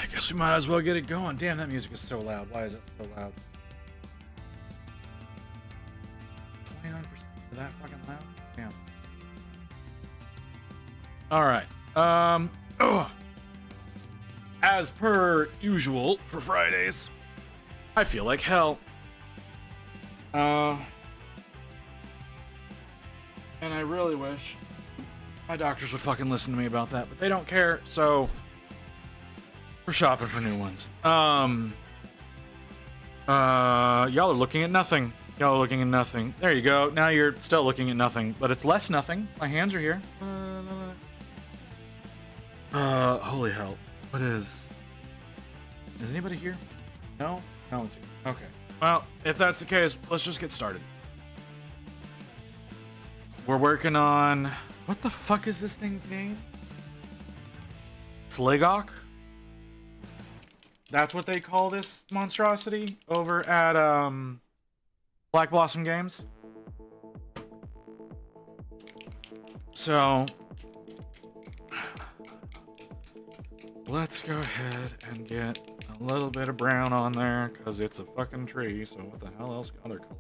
I guess we might as well get it going. Damn, that music is so loud. Why is it so loud? 29% of that fucking loud? Damn. All right. As per usual for Fridays, I feel like hell. And I really wish my doctors would fucking listen to me about that, but they don't care, so we're shopping for new ones. Y'all are looking at nothing. Y'all are looking at nothing. There you go. Now you're still looking at nothing, but it's less nothing. My hands are here. Holy hell. What is anybody here? No? No one's here. Okay. Well, if that's the case, let's just get started. We're working on... What the fuck is this thing's name? Sligok? That's what they call this monstrosity over at, Black Blossom Games. So... let's go ahead and get a little bit of brown on there, because it's a fucking tree, so what the hell else other color?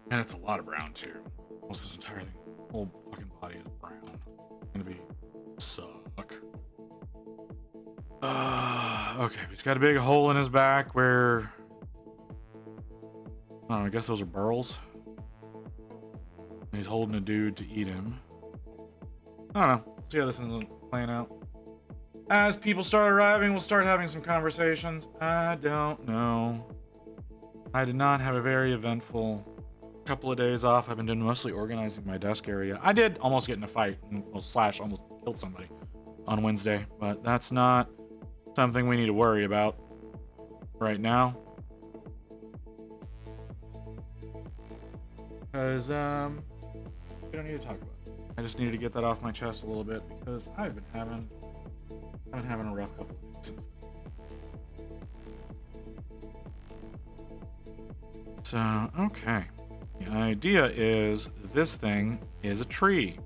And it's a lot of brown, too. Almost this entire thing. The whole fucking body is brown. It's gonna be... suck. Okay, he's got a big hole in his back where... oh, I guess those are burls. And he's holding a dude to eat him. I don't know. See how this is playing out. As people start arriving, we'll start having some conversations. I don't know. I did not have a very eventful couple of days off. I've been doing mostly organizing my desk area. I did almost get in a fight, slash almost killed somebody on Wednesday, but that's not something we need to worry about right now. Because, we don't need to talk about it. I just needed to get that off my chest a little bit because I've been having a rough couple of weeks since then. So, okay. The idea is this thing is a tree.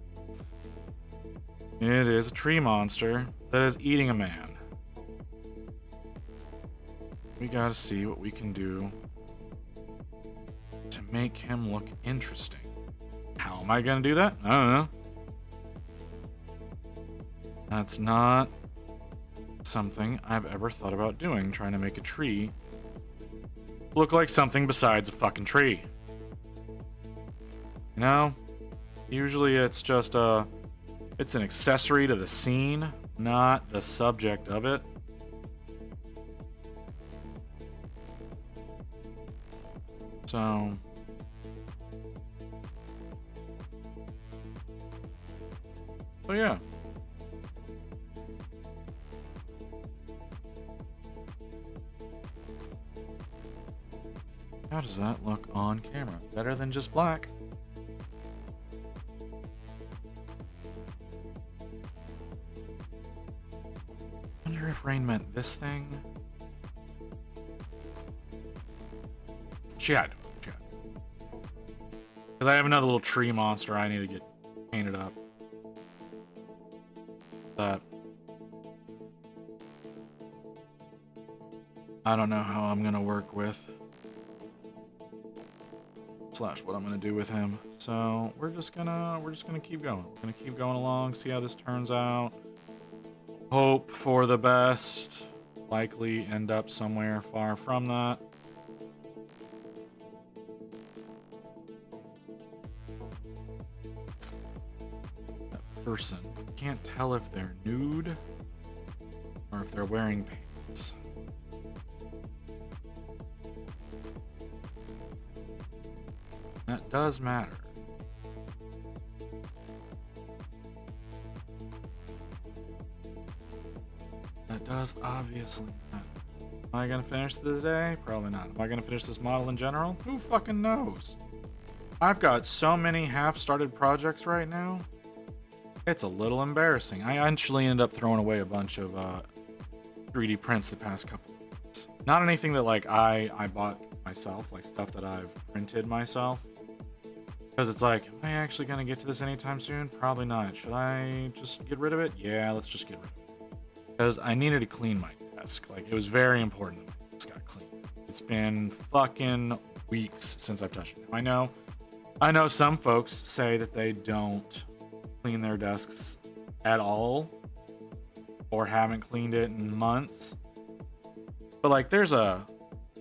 It is a tree monster that is eating a man. We gotta see what we can do to make him look interesting. How am I gonna do that? I don't know. That's not something I've ever thought about doing, trying to make a tree look like something besides a fucking tree. You know? Usually it's just it's an accessory to the scene, not the subject of it. So... oh yeah. How does that look on camera? Better than just black. Wonder if rain meant this thing. She had to. Because I have another little tree monster I need to get painted up. But I don't know how I'm gonna work with slash what I'm gonna do with him. So we're just gonna keep going. We're gonna keep going along, see how this turns out. Hope for the best. Likely end up somewhere far from that. That person. Can't tell if they're nude or if they're wearing pants. That does matter. That does obviously matter. Am I gonna finish this day? Probably not. Am I gonna finish this model in general? Who fucking knows? I've got so many half-started projects right now. It's a little embarrassing. I actually ended up throwing away a bunch of 3D prints the past couple of weeks. Not anything that like I bought myself, like stuff that I've printed myself. Because it's like, am I actually going to get to this anytime soon? Probably not. Should I just get rid of it? Yeah, let's just get rid of it. Because I needed to clean my desk. Like, it was very important that my desk got clean. It's been fucking weeks since I've touched it. I know I know some folks say that they don't clean their desks at all or haven't cleaned it in months. But like there's a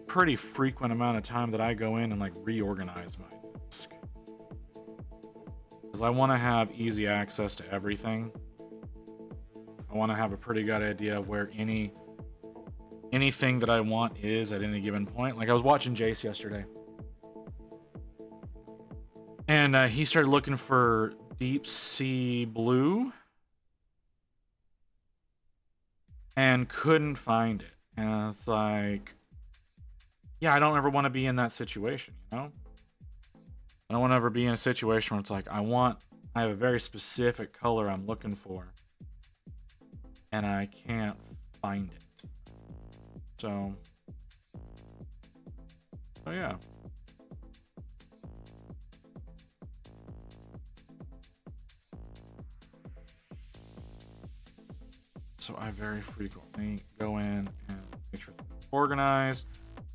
pretty frequent amount of time that I go in and like reorganize my desk. Because I want to have easy access to everything. I want to have a pretty good idea of where anything that I want is at any given point. Like I was watching Jace yesterday. And he started looking for deep sea blue and couldn't find it. And it's like, yeah, I don't ever want to be in that situation, you know? I don't want to ever be in a situation where it's like, I have a very specific color I'm looking for and I can't find it. So yeah. So I very frequently go in and make sure it's organized.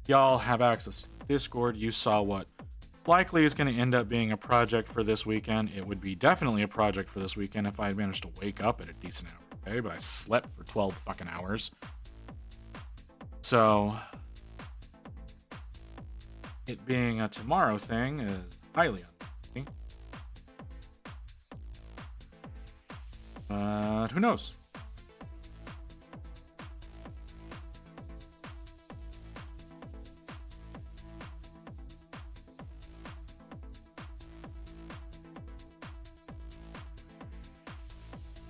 Y'all have access to Discord. You saw what likely is going to end up being a project for this weekend. It would be definitely a project for this weekend if I had managed to wake up at a decent hour today, but I slept for 12 fucking hours. So it being a tomorrow thing is highly unlikely. But who knows?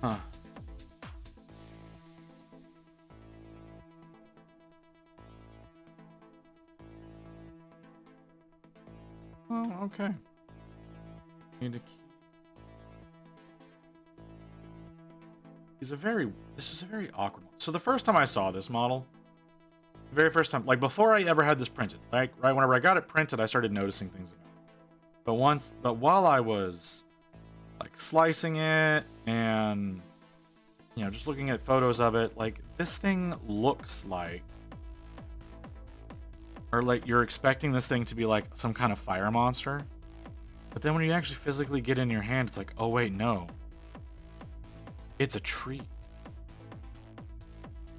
Huh. Oh, okay. Need to keep. This is a very awkward one. So the first time I saw this model, the very first time, like before I ever had this printed, like right whenever I got it printed, I started noticing things about it. But while I was like slicing it and just looking at photos of it, like this thing looks like, or like you're expecting this thing to be like some kind of fire monster, but then when you actually physically get in your hand, it's like, oh wait, no, it's a tree.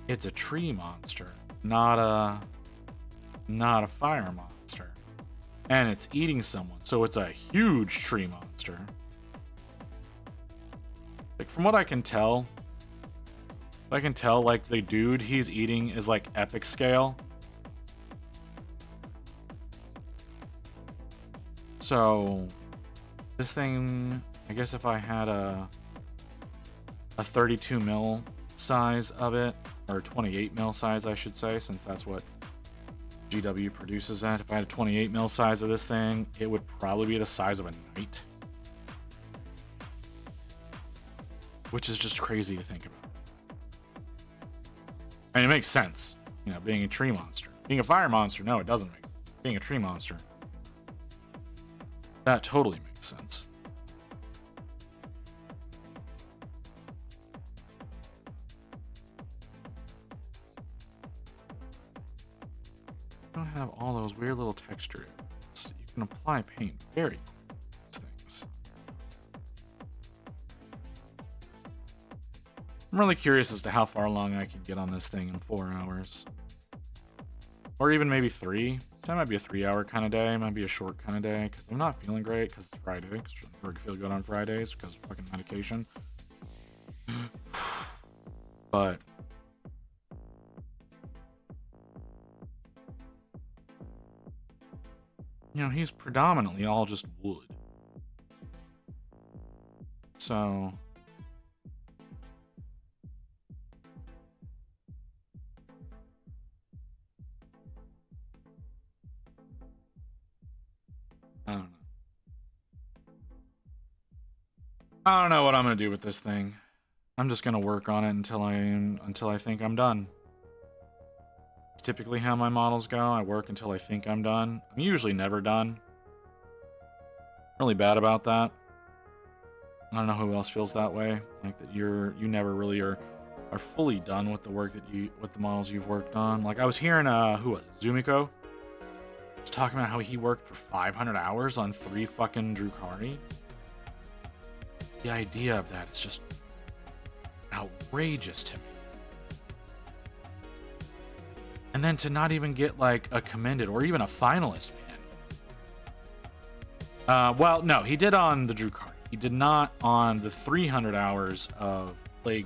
It's a tree monster, not a fire monster, and it's eating someone, so it's a huge tree monster. Like from what I can tell, like the dude he's eating is like epic scale. So this thing, I guess if I had a 32 mil size of it, or 28 mil size, I should say, since that's what GW produces at. If I had a 28 mil size of this thing, it would probably be the size of a knight. Which is just crazy to think about. And it makes sense, being a tree monster. Being a fire monster, no, it doesn't make sense. Being a tree monster, that totally makes sense. You don't have all those weird little textures. You can apply paint very quickly to these things. I'm really curious as to how far along I can get on this thing in 4 hours. Or even maybe 3. That might be a 3-hour kind of day. It might be a short kind of day because I'm not feeling great because it's Friday. Because I never feel good on Fridays because of fucking medication. But he's predominantly all just wood. So I don't know what I'm gonna do with this thing. I'm just gonna work on it until I think I'm done. It's typically how my models go. I work until I think I'm done. I'm usually never done. Really bad about that. I don't know who else feels that way. Like that you never really are fully done with the work with the models you've worked on. Like I was hearing who was it? Zumiko Just talking about how he worked for 500 hours on 3 fucking Drukhari. The idea of that is just outrageous to me. And then to not even get like a commended or even a finalist pin. Well, no, he did on the Drukhari. He did not on the 300 hours of Plague.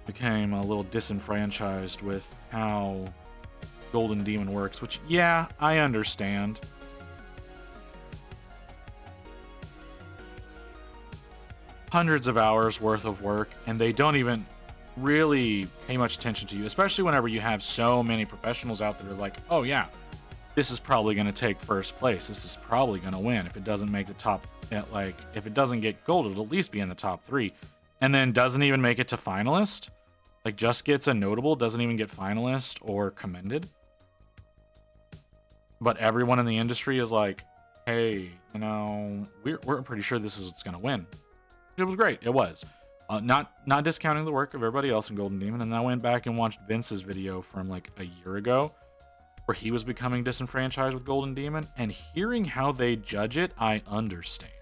Became a little disenfranchised with how Golden Demon works, which, yeah, I understand. Hundreds of hours worth of work, and they don't even really pay much attention to you, especially whenever you have so many professionals out there like, oh yeah, this is probably going to take first place. This is probably going to win. If it doesn't make the top, like, if it doesn't get gold, it'll at least be in the top 3. And then doesn't even make it to finalist. Like, just gets a notable, doesn't even get finalist or commended. But everyone in the industry is like, hey, you know, we're pretty sure this is what's going to win. It was great. It was. Not discounting the work of everybody else in Golden Demon. And I went back and watched Vince's video from like a year ago where he was becoming disenfranchised with Golden Demon. And hearing how they judge it, I understand.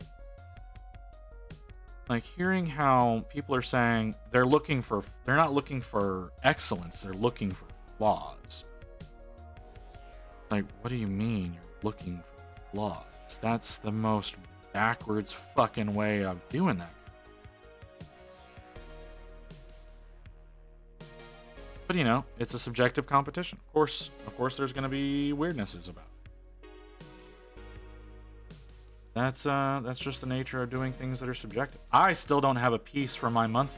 Like, hearing how people are saying they're not looking for excellence, they're looking for flaws. Like, what do you mean you're looking for flaws? That's the most backwards fucking way of doing that. But, you know, it's a subjective competition. Of course there's going to be weirdnesses about it. That's just the nature of doing things that are subjective. I still don't have a piece for my month.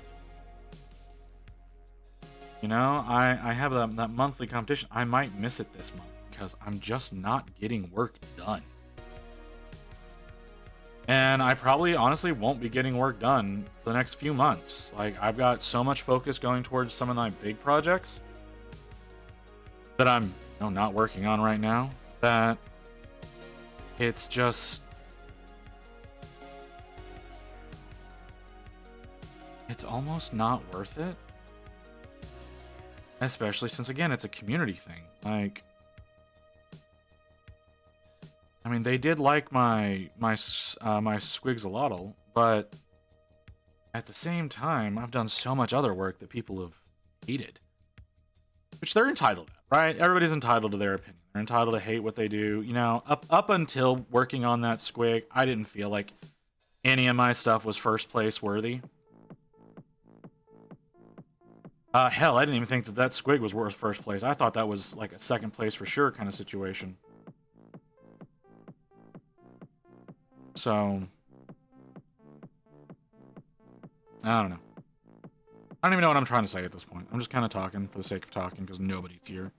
You know, I have that monthly competition. I might miss it this month because I'm just not getting work done. And I probably honestly won't be getting work done for the next few months. Like, I've got so much focus going towards some of my big projects that I'm not working on right now, that it's just, it's almost not worth it. Especially since, again, it's a community thing. Like, I mean, they did like my Squigsalotl, but at the same time, I've done so much other work that people have hated, which they're entitled to, right? Everybody's entitled to their opinion. They're entitled to hate what they do. You know, up until working on that Squig, I didn't feel like any of my stuff was first place worthy. Hell, I didn't even think that Squig was worth first place. I thought that was like a second place for sure kind of situation. So, I don't know. I don't even know what I'm trying to say at this point. I'm just kind of talking for the sake of talking because nobody's here.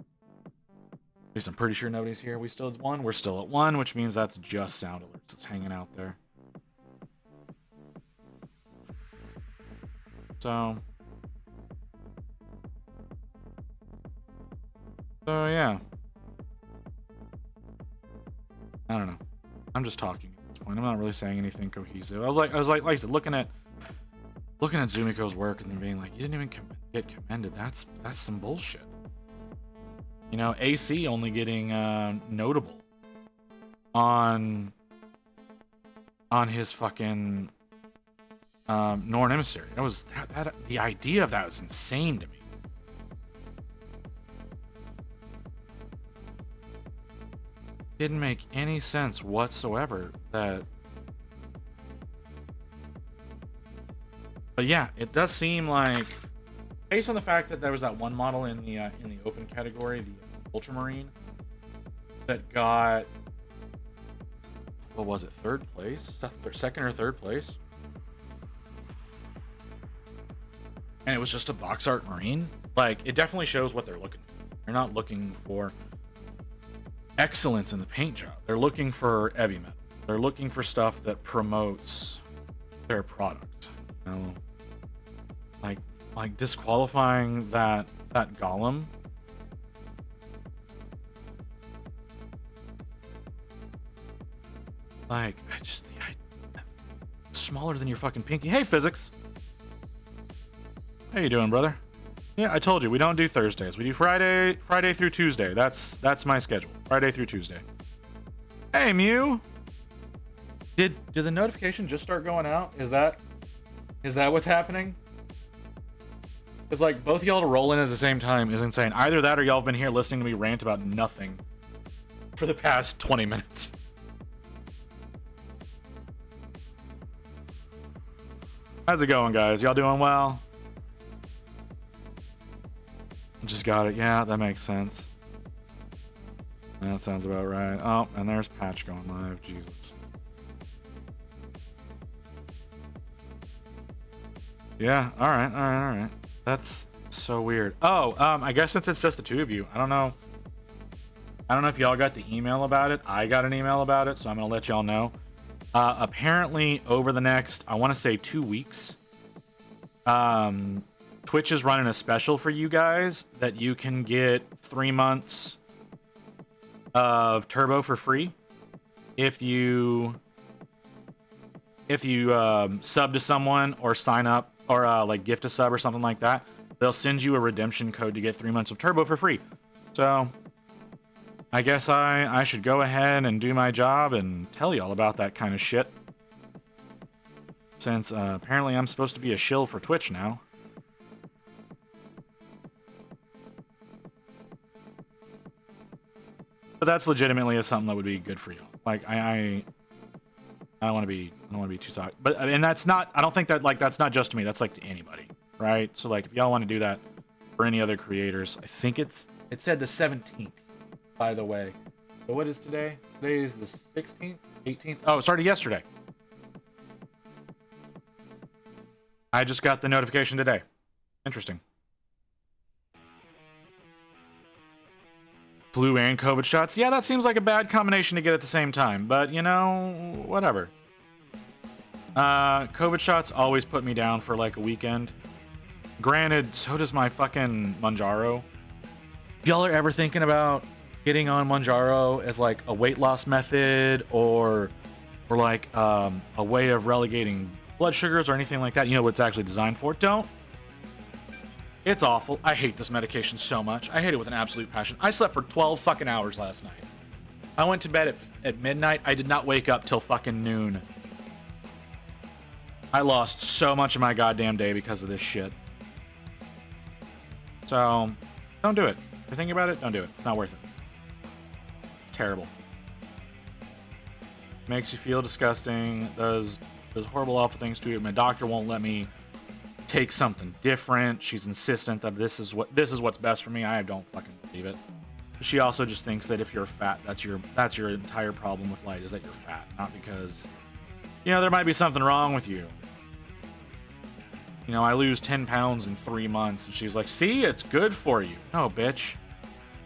At least I'm pretty sure nobody's here. We still at 1. We're still at 1, which means that's just sound alerts that's hanging out there. So yeah. I don't know. I'm just talking at this point. I'm not really saying anything cohesive. I was like I said, looking at Zumiko's work and then being like, you didn't even get commended. That's some bullshit. You know, AC only getting notable on his fucking Norn Emissary. That was the idea of that was insane to me. Didn't make any sense whatsoever. But yeah, it does seem like, based on the fact that there was that one model in the open category, the Ultramarine, that got, what was it, third place? Second or third place? And it was just a box art Marine. Like, it definitely shows what they're looking for. They're not looking for excellence in the paint job. They're looking for heavy metal. They're looking for stuff that promotes their product. You know, like disqualifying that golem. Like, smaller than your fucking pinky. Hey, Physics. How you doing, brother? Yeah, I told you we don't do Thursdays. We do Friday through Tuesday. That's my schedule. Friday through Tuesday. Hey, Mew. Did the notification just start going out? Is that what's happening? Because like both y'all to roll in at the same time is insane. Either that or y'all have been here listening to me rant about nothing for the past 20 minutes. How's it going, guys? Y'all doing well? Just got it. Yeah, that makes sense. That sounds about right. Oh, and there's Patch going live. Jesus. Yeah, alright. That's so weird. Oh, I guess since it's just the two of you, I don't know if y'all got the email about it. I got an email about it, so I'm gonna let y'all know. Apparently over the next, I want to say 2 weeks, Twitch is running a special for you guys that you can get 3 months of Turbo for free if you sub to someone or sign up or like gift a sub or something like that. They'll send you a redemption code to get 3 months of Turbo for free. So I guess I should go ahead and do my job and tell y'all about that kind of shit, since apparently I'm supposed to be a shill for Twitch now. But that's legitimately something that would be good for you. Like I don't want to be too sorry, but and that's not. I don't think that like that's not just to me. That's like to anybody, right? So like if y'all want to do that for any other creators, I think it said the 17th, by the way. But what is today? Today is the 16th, 18th. Oh, it started yesterday. I just got the notification today. Interesting. Flu and COVID shots. Yeah, that seems like a bad combination to get at the same time, but you know, whatever. COVID shots always put me down for like a weekend. Granted, so does my fucking Manjaro. If y'all are ever thinking about getting on Manjaro as like a weight loss method or like a way of relegating blood sugars or anything like that, you know what it's actually designed for, don't. It's awful. I hate this medication so much. I hate it with an absolute passion. I slept for 12 fucking hours last night. I went to bed at midnight. I did not wake up till fucking noon. I lost so much of my goddamn day because of this shit. So, don't do it. If you're thinking about it, don't do it. It's not worth it. It's terrible. Makes you feel disgusting. Does horrible, awful things to you. My doctor won't let me take something different. She's insistent that this is what's best for me. I don't fucking believe it. She also just thinks that if you're fat, that's your entire problem with light, is that you're fat, not because, you know, there might be something wrong with you. You know, I lose 10 pounds in 3 months, and she's like, see, it's good for you. No, bitch.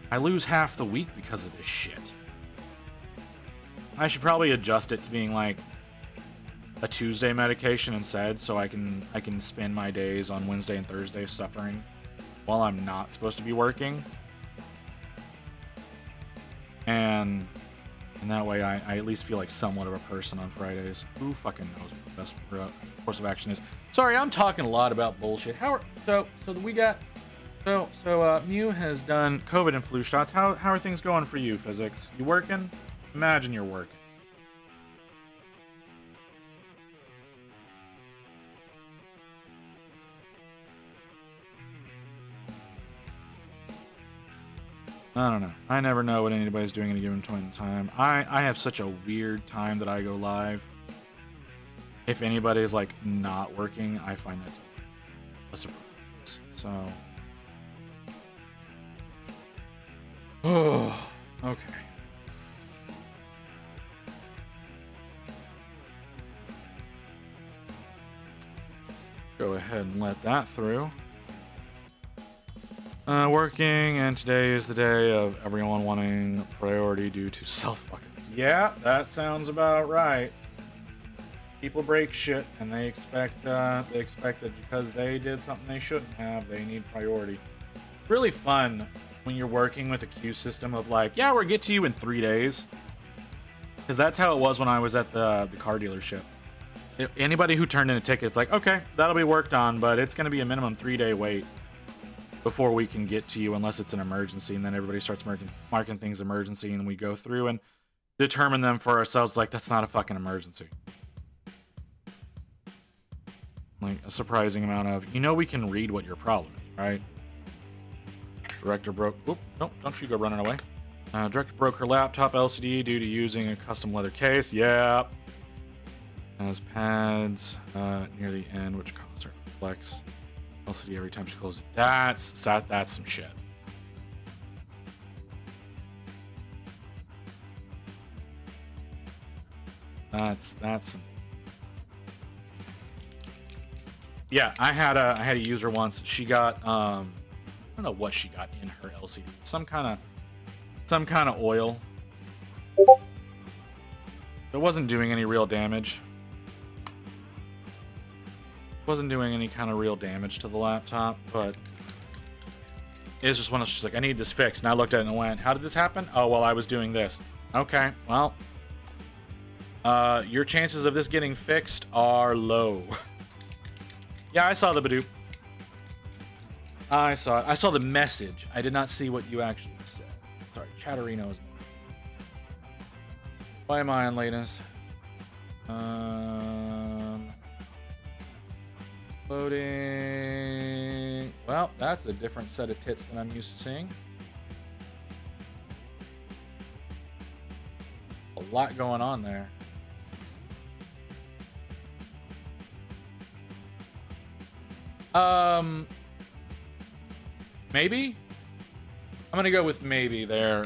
I lose half the week because of this shit. I should probably adjust it to being like a Tuesday medication instead, so I can spend my days on Wednesday and Thursday suffering while I'm not supposed to be working. And that way I at least feel like somewhat of a person on Fridays. Who fucking knows what the best course of action is? Sorry, I'm talking a lot about bullshit. So Mew has done COVID and flu shots. How are things going for you, Physics? You working? Imagine you're working. I don't know. I never know what anybody's doing at a given point in time. I have such a weird time that I go live. If anybody's like not working, I find that a surprise. So, oh, okay. Go ahead and let that through. Working, and today is the day of everyone wanting priority due to self-fuckers. Yeah, that sounds about right. People break shit, and they expect that because they did something they shouldn't have, they need priority. Really fun when you're working with a queue system of like, yeah, we'll get to you in 3 days. Because that's how it was when I was at the car dealership. If anybody who turned in a ticket, it's like, okay, that'll be worked on, but it's going to be a minimum 3-day wait. before we can get to you unless it's an emergency, and then everybody starts marking things emergency, and we go through and determine them for ourselves. Like, that's not a fucking emergency. Like, a surprising amount of, we can read what your problem is, right? Director broke. Oop, nope, don't you go running away. Director broke her laptop LCD due to using a custom leather case. Yeah. Has pads near the end, which causes her to flex LCD every time she closes. That's some shit. That's some. Yeah, I had a user once. She got I don't know what she got in her LCD. Some kind of oil. It wasn't doing any real damage. Wasn't doing any kind of real damage to the laptop, but it's just one of she's like, I need this fixed. And I looked at it and went, how did this happen? Oh, well, I was doing this. Okay, well, your chances of this getting fixed are low. Yeah, I saw the Badoop. I saw it. I saw the message. I did not see what you actually said. Sorry, Chatterino's. Why am I on latest? Loading. Well, that's a different set of tits than I'm used to seeing. A lot going on there. Maybe? I'm gonna go with maybe there.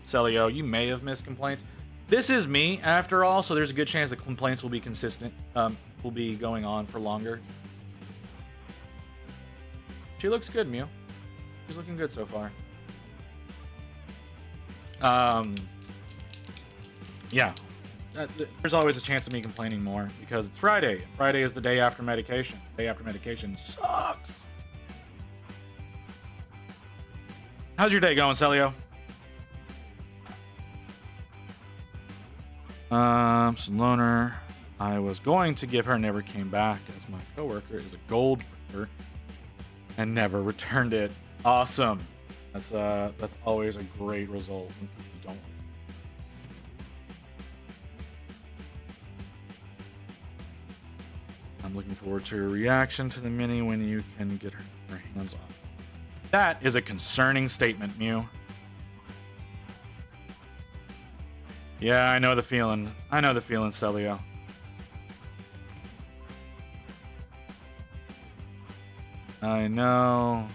Celio, you may have missed complaints. This is me, after all, so there's a good chance the complaints will be consistent. Will be going on for longer. She looks good, Mew. She's looking good so far. Yeah. There's always a chance of me complaining more because it's Friday. Friday is the day after medication. Day after medication sucks. How's your day going, Celio? Loner. I was going to give her, never came back, as my coworker is a gold worker and never returned it. Awesome. That's always a great result when people don't. I'm looking forward to her reaction to the mini when you can get her hands on. That is a concerning statement, Mew. Yeah, I know the feeling. I know the feeling, Celio. I know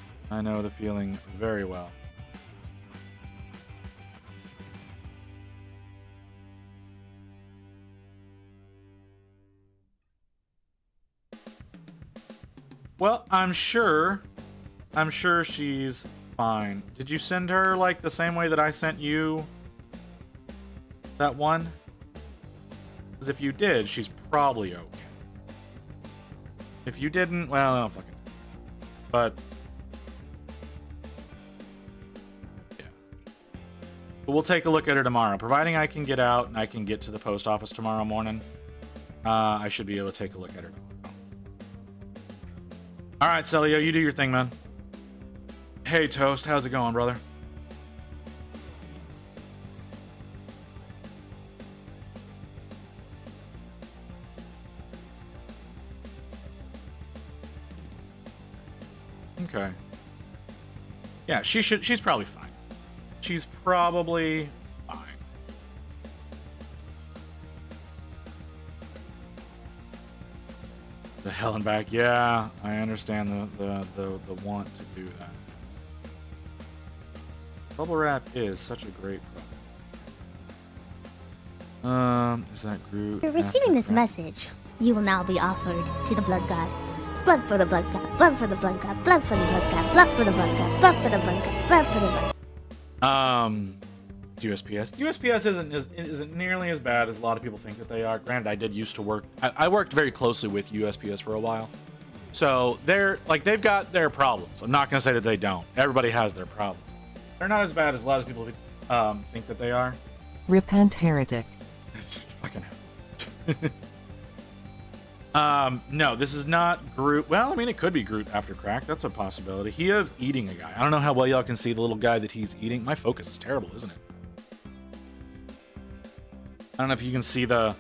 the feeling very well. Well, I'm sure she's fine. Did you send her like the same way that I sent you that one? Because if you did, she's probably okay. If you didn't, well, I don't fucking know. But yeah. But we'll take a look at her tomorrow. Providing I can get out and I can get to the post office tomorrow morning, I should be able to take a look at her tomorrow. All right, Celio, you do your thing, man. Hey, Toast, how's it going, brother? Okay. Yeah, she's probably fine. She's probably fine. The hell and back. Yeah, I understand the want to do that. Bubble wrap is such a great product. Is that Groot? You're receiving this message. You will now be offered to the blood god. Blood for the blood god. Blood for the blood god. Blood for the blood god. Blood for the blood god. Blood for the blood god. Blood for the blood. USPS. USPS isn't nearly as bad as a lot of people think that they are. Granted, I did used to work. I worked very closely with USPS for a while, so they've got their problems. I'm not gonna say that they don't. Everybody has their problems. They're not as bad as a lot of people think that they are. Repent, heretic. Fucking. No, this is not Groot. Well, I mean, it could be Groot after crack. That's a possibility. He is eating a guy. I don't know how well y'all can see the little guy that he's eating. My focus is terrible, isn't it? I don't know if you can see the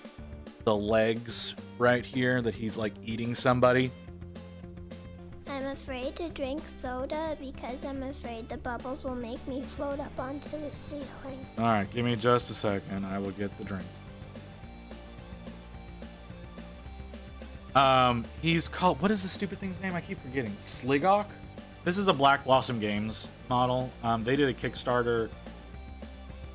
legs right here that he's like eating somebody. I'm afraid to drink soda because I'm afraid the bubbles will make me float up onto the ceiling. All right, give me just a second. I will get the drink. He's called, what is the stupid thing's name? I keep forgetting. Sligok? This is a Black Blossom Games model. They did a Kickstarter.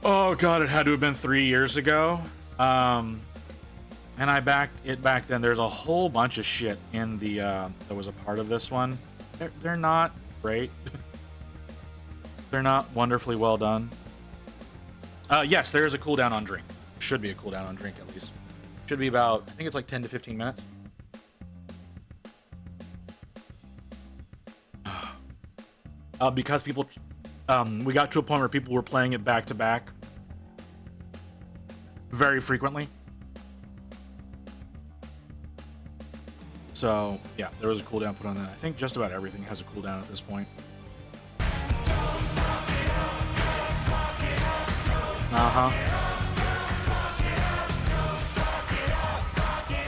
Oh god, it had to have been 3 years ago. And I backed it back then. There's a whole bunch of shit in the that was a part of this one. They're not great. They're not wonderfully well done. Yes, there is a cooldown on drink. Should be a cooldown on drink at least. Should be about, I think it's like 10 to 15 minutes. Because people, we got to a point where people were playing it back to back very frequently. So, yeah, there was a cooldown put on that. I think just about everything has a cooldown at this point. Uh-huh. Okay.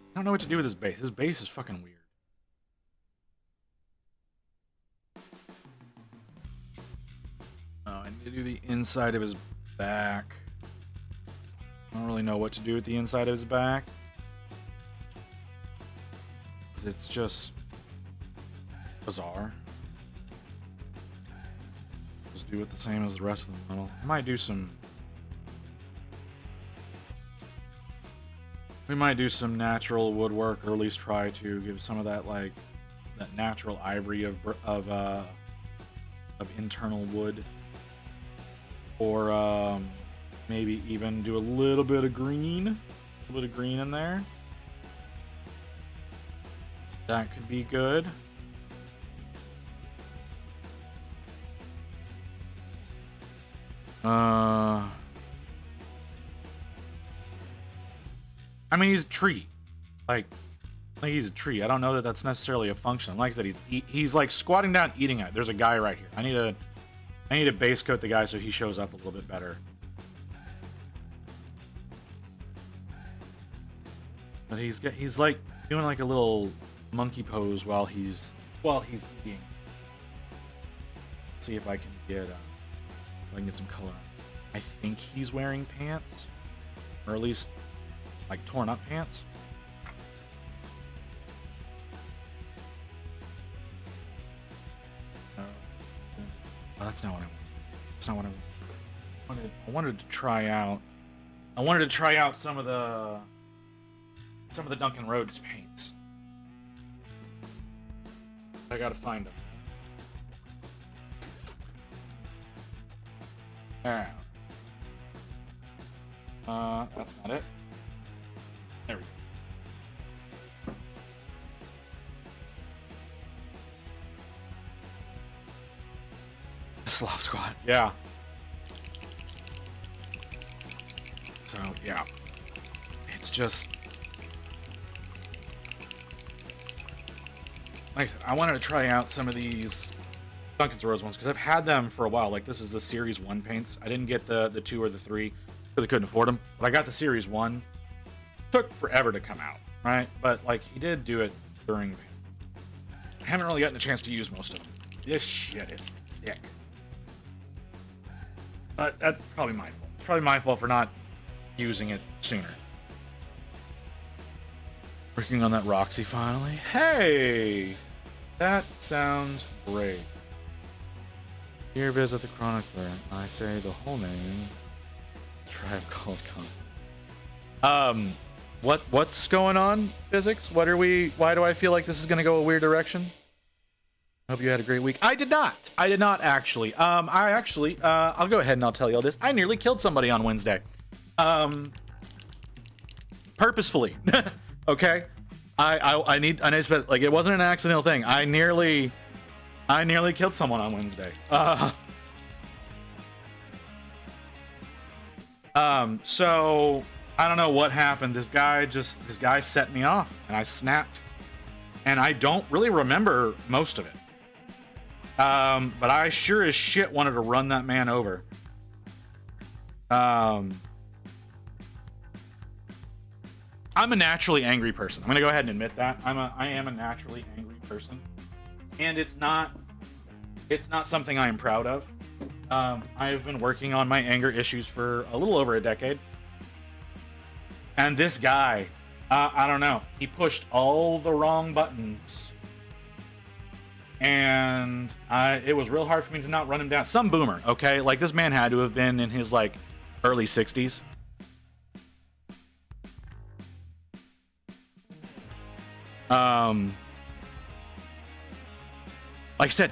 I don't know what to do with his base. His base is fucking weird. Oh, I need to do the inside of his back. I don't really know what to do with the inside of his back. It's just bizarre. Just do it the same as the rest of the model. I might do some... We might do some natural woodwork, or at least try to give some of that, like, that natural ivory of internal wood. Or maybe even do a little bit of green. A little bit of green in there. That could be good. I mean, he's a tree. Like he's a tree. I don't know that that's necessarily a function. Like I said, he's like squatting down, eating it. There's a guy right here. I need to base coat the guy so he shows up a little bit better. But he's like doing like a little monkey pose while he's eating. Let's see if I can get some color. I think he's wearing pants, or at least like torn up pants. Oh, that's not what I want. That's not what I wanted. I wanted to try out. I wanted to try out some of the Duncan Rhodes paints. I gotta find them. Alright. That's not it. There we go. Slop squad. Yeah. So, yeah. It's just... Like I said, I wanted to try out some of these Duncan Rhodes ones because I've had them for a while. Like, this is the Series 1 paints. I didn't get the 2 or the 3 because I couldn't afford them. But I got the Series 1. Took forever to come out, right? But, like, he did do it during... I haven't really gotten a chance to use most of them. This shit is thick. But that's probably my fault. It's probably my fault for not using it sooner. Working on that Roxy finally. Hey! That sounds great. Here visit the chronicler. I say the whole name. Tribe called Con. What's going on, physics? Why do I feel like this is gonna go a weird direction? Hope you had a great week. I did not actually. I'll go ahead and I'll tell you all this. I nearly killed somebody on Wednesday. Purposefully. Okay? I need to, like, it wasn't an accidental thing. I nearly killed someone on Wednesday. So I don't know what happened. This guy set me off, and I snapped. And I don't really remember most of it. But I sure as shit wanted to run that man over. I'm a naturally angry person. I'm gonna go ahead and admit that. I am a naturally angry person, and it's not something I am proud of. I've been working on my anger issues for a little over a decade, and this guy, I don't know, he pushed all the wrong buttons, and it was real hard for me to not run him down. Some boomer, okay? Like, this man had to have been in his like early 60s. Like I said,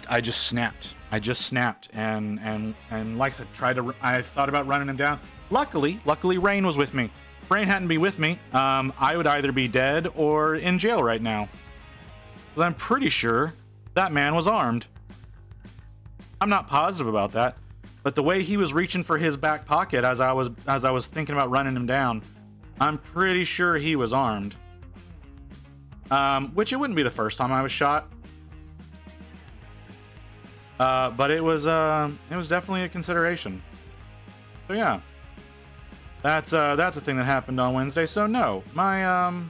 I just snapped. And like I said, I thought about running him down. Luckily, Rain was with me. If Rain hadn't been with me, I would either be dead or in jail right now. 'Cause I'm pretty sure that man was armed. I'm not positive about that, but the way he was reaching for his back pocket as I was thinking about running him down, I'm pretty sure he was armed. Which it wouldn't be the first time I was shot. But it was definitely a consideration. So yeah, that's a thing that happened on Wednesday. So no, my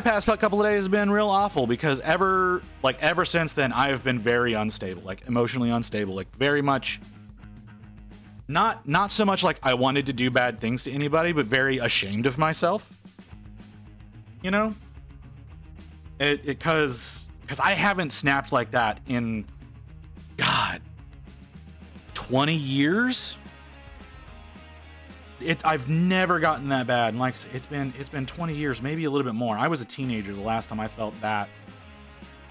past couple of days have been real awful because ever since then I have been very unstable, like emotionally unstable, like very much. Not so much like I wanted to do bad things to anybody, but very ashamed of myself. You know, because I haven't snapped like that in, God, 20 years. I've never gotten that bad, and like I said, it's been 20 years, maybe a little bit more. I was a teenager the last time I felt that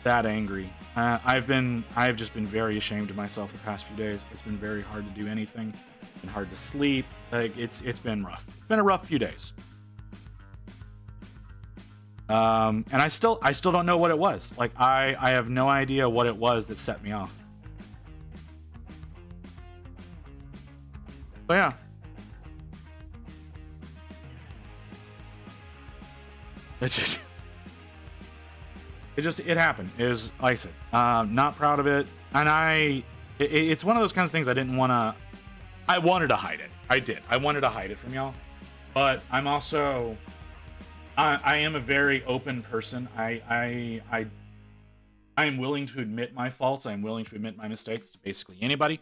angry. I've just been very ashamed of myself the past few days. It's been very hard to do anything, it's been hard to sleep. Like it's been rough. It's been a rough few days. And I still don't know what it was. Like I have no idea what it was that set me off. So yeah. It happened. Is like I said, not proud of it, and it's one of those kinds of things I wanted to hide it. I wanted to hide it from y'all, but I'm also, I am a very open person. I am willing to admit my faults. I'm willing to admit my mistakes to basically anybody,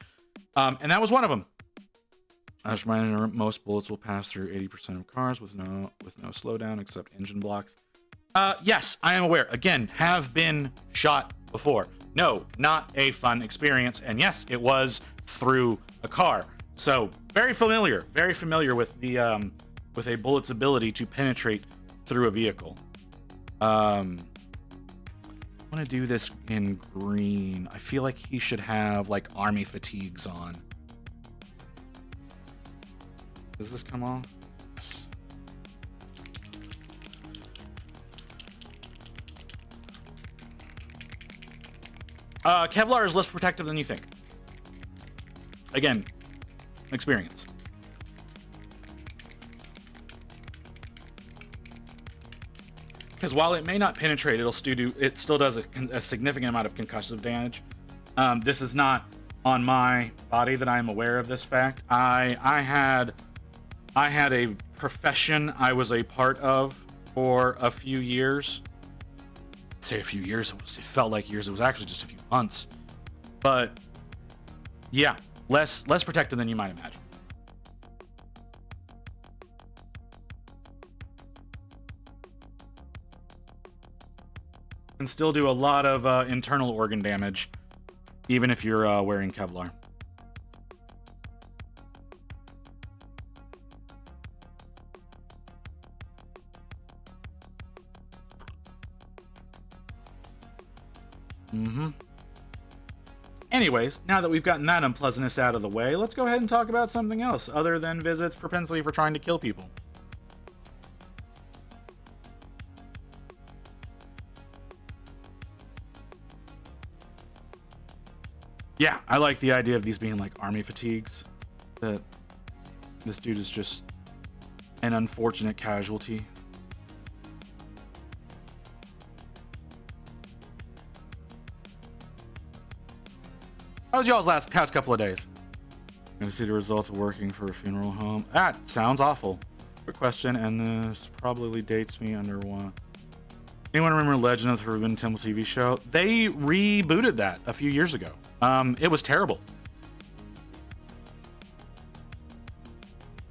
and that was one of them. As reminder, most bullets will pass through 80% of cars with no slowdown except engine blocks. Yes, I am aware. Again, have been shot before. No, not a fun experience. And yes, it was through a car. So very familiar with the with a bullet's ability to penetrate through a vehicle. I want to do this in green. I feel like he should have like army fatigues on. Does this come off? Yes. Kevlar is less protective than you think. Again, experience. Because while it may not penetrate, it still does a significant amount of concussive damage. This is not on my body that I am aware of this fact. I had a profession I was a part of for a few years. I'd say a few years. It felt like years. It was actually just a few months. But yeah, less protected than you might imagine. Can still do a lot of internal organ damage, even if you're wearing Kevlar. Anyways, now that we've gotten that unpleasantness out of the way, let's go ahead and talk about something else other than Visit's propensity for trying to kill people. Yeah, I like the idea of these being like army fatigues. That this dude is just an unfortunate casualty. How was y'all's past couple of days? Gonna see the results of working for a funeral home. That sounds awful. Quick question, and this probably dates me under one. Anyone remember Legend of the Forbidden Temple TV show? They rebooted that a few years ago. It was terrible.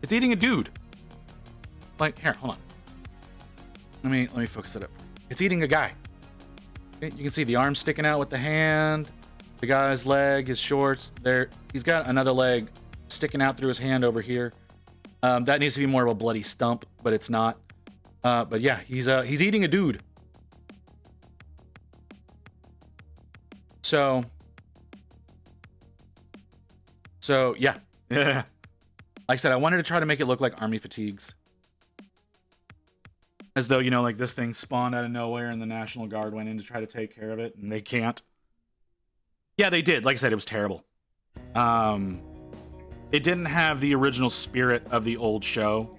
It's eating a dude. Like, here, hold on. Let me focus it up. It's eating a guy. Okay, you can see the arm sticking out with the hand. The guy's leg, his shorts. There, he's got another leg sticking out through his hand over here. That needs to be more of a bloody stump, but it's not. But yeah, he's eating a dude. So yeah. Yeah. Like I said, I wanted to try to make it look like army fatigues. As though, you know, like this thing spawned out of nowhere and the National Guard went in to try to take care of it, and they can't. Yeah, they did. Like I said, it was terrible. It didn't have the original spirit of the old show.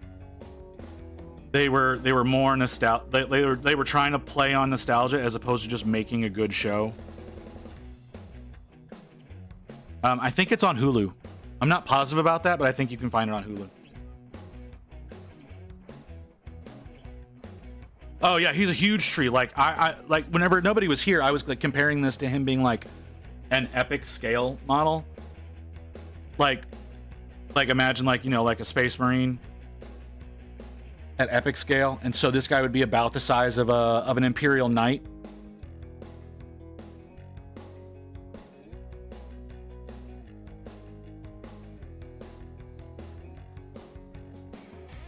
They were more nostalgic. They were trying to play on nostalgia as opposed to just making a good show. I think it's on Hulu. I'm not positive about that, but I think you can find it on Hulu. Oh yeah, he's a huge tree. Like I like whenever nobody was here, I was like comparing this to him being like an epic scale model. Like imagine like, you know, like a Space Marine at epic scale, and so this guy would be about the size of an Imperial Knight.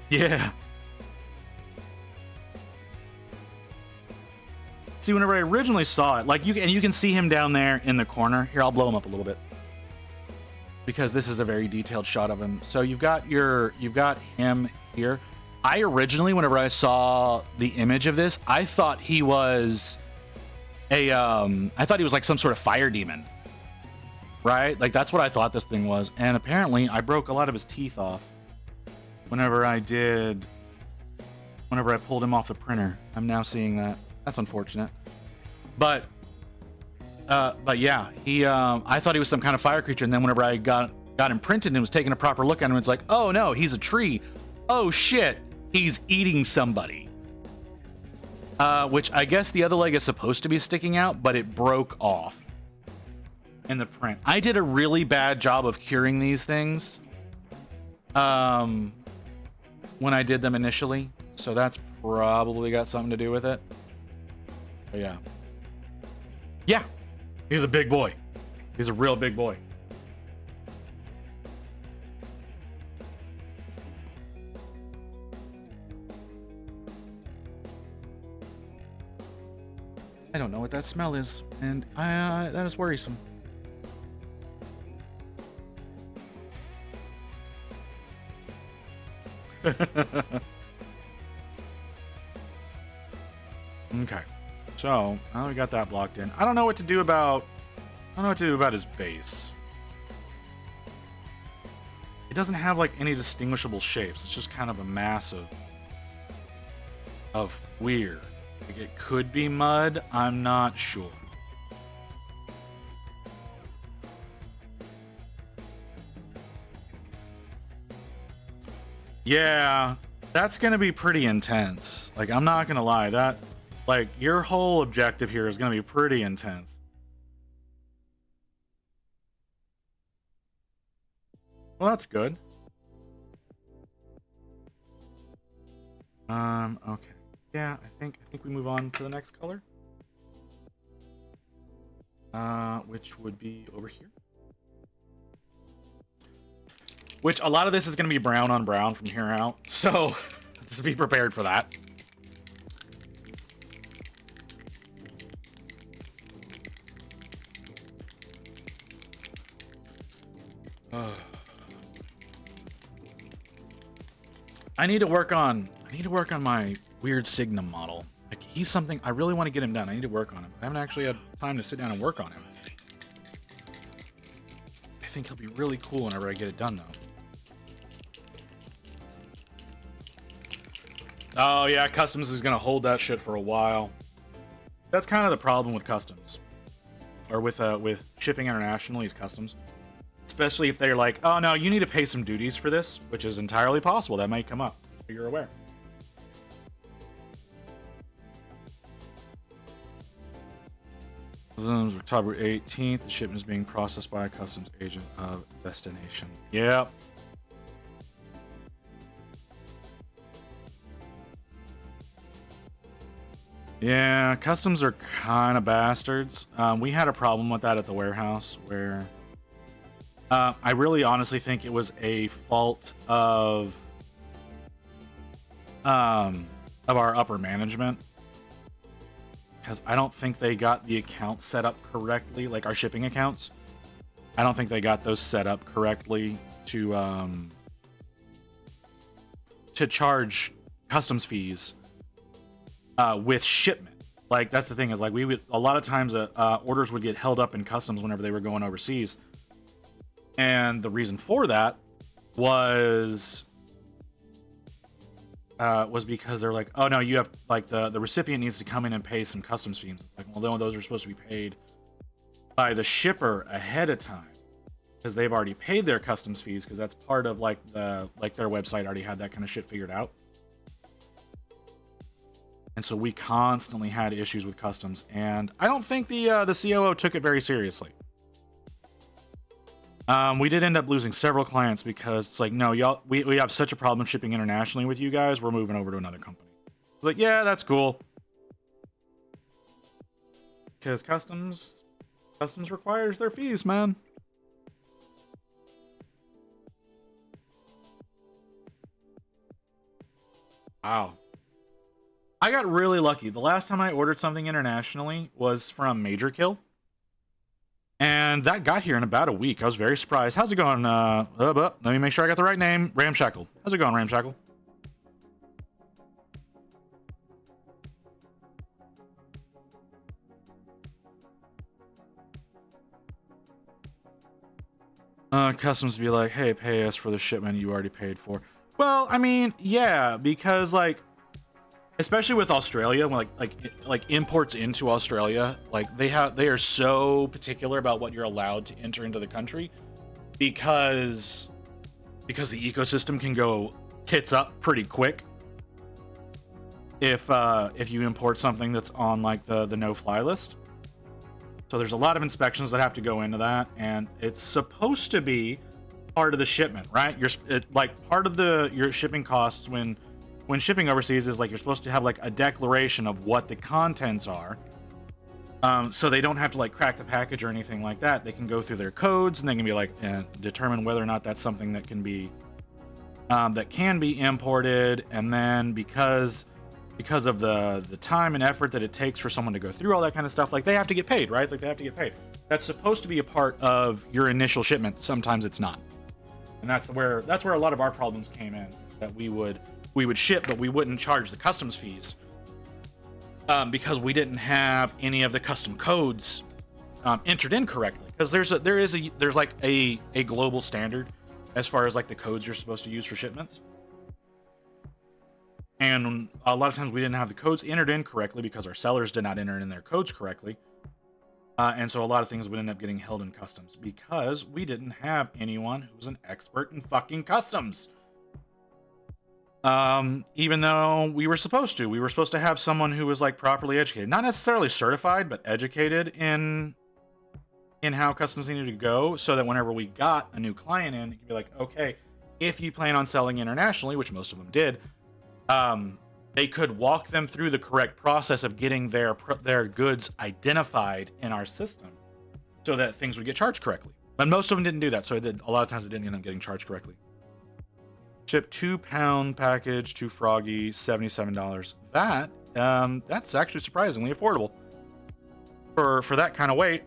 Yeah. See, whenever I originally saw it, like you can see him down there in the corner. Here, I'll blow him up a little bit because this is a very detailed shot of him. So you've got him here. I originally, whenever I saw the image of this, I thought he was like some sort of fire demon, right? Like that's what I thought this thing was. And apparently, I broke a lot of his teeth off whenever I pulled him off the printer. I'm now seeing that. That's unfortunate. But yeah, I thought he was some kind of fire creature, and then whenever I got him printed and was taking a proper look at him, it's like, oh no, he's a tree. Oh shit, he's eating somebody. Which I guess the other leg is supposed to be sticking out, but it broke off in the print. I did a really bad job of curing these things when I did them initially, so that's probably got something to do with it. But yeah, he's a big boy. He's a real big boy. I don't know what that smell is, and that is worrisome. Okay. So, now we got that blocked in. I don't know what to do about his base. It doesn't have like any distinguishable shapes. It's just kind of a mass of weird. Like it could be mud, I'm not sure. Yeah, that's gonna be pretty intense. Like I'm not gonna lie, that like your whole objective here is gonna be pretty intense. Well, that's good. Okay. Yeah, I think we move on to the next color. Which would be over here. Which a lot of this is going to be brown on brown from here out. So just be prepared for that. I need to work on my weird Signum model. Like he's something I really want to get him done. I need to work on him. I haven't actually had time to sit down and work on him. think he'll be really cool whenever I get it done, though. Oh, yeah, customs is going to hold that shit for a while. That's kind of the problem with customs. Or with shipping internationally is customs. Especially if they're like, oh, no, you need to pay some duties for this, which is entirely possible. That might come up, so you're aware. October 18th, the shipment is being processed by a customs agent of destination. Yep. Yeah, customs are kind of bastards. We had a problem with that at the warehouse where I really honestly think it was a fault of our upper management, because I don't think they got the accounts set up correctly, like our shipping accounts. I don't think they got those set up correctly to charge customs fees with shipment. Like, that's the thing, is like we would, a lot of times orders would get held up in customs whenever they were going overseas, and the reason for that was because they're like, oh no, you have, like, the recipient needs to come in and pay some customs fees. It's like, well, no, those are supposed to be paid by the shipper ahead of time, because they've already paid their customs fees, because that's part of like their website already had that kind of shit figured out. And so we constantly had issues with customs, and I don't think the COO took it very seriously. We did end up losing several clients because it's like, no, y'all, we have such a problem shipping internationally with you guys. We're moving over to another company. It's like, yeah, that's cool. Because customs requires their fees, man. Wow. I got really lucky. The last time I ordered something internationally was from Major Kill. And that got here in about a week. I was very surprised. How's it going? Let me make sure I got the right name. Ramshackle. How's it going, Ramshackle? Customs be like, hey, pay us for the shipment you already paid for. Well, I mean, yeah, because, like, especially with Australia, like imports into Australia, like they are so particular about what you're allowed to enter into the country, because the ecosystem can go tits up pretty quick if you import something that's on like the no-fly list. So there's a lot of inspections that have to go into that, and it's supposed to be part of the shipment, right? Like part of your shipping costs when shipping overseas is like you're supposed to have like a declaration of what the contents are, so they don't have to like crack the package or anything like that. They can go through their codes and they can be like determine whether or not that's something that can be imported, and then because of the time and effort that it takes for someone to go through all that kind of stuff, like they have to get paid, right? Like they have to get paid. That's supposed to be a part of your initial shipment. Sometimes it's not, and that's where a lot of our problems came in. That we would ship, but we wouldn't charge the customs fees because we didn't have any of the custom codes entered in correctly. Because there's like a global standard as far as like the codes you're supposed to use for shipments, and a lot of times we didn't have the codes entered in correctly because our sellers did not enter in their codes correctly, and so a lot of things would end up getting held in customs because we didn't have anyone who was an expert in fucking customs. Even though we were supposed to have someone who was like properly educated, not necessarily certified, but educated in how customs needed to go, so that whenever we got a new client in, it could be like, okay, if you plan on selling internationally, which most of them did, they could walk them through the correct process of getting their goods identified in our system, so that things would get charged correctly. But most of them didn't do that, so a lot of times it didn't end up getting charged correctly. Ship 2-pound package to Froggy, $77. That's actually surprisingly affordable for that kind of weight.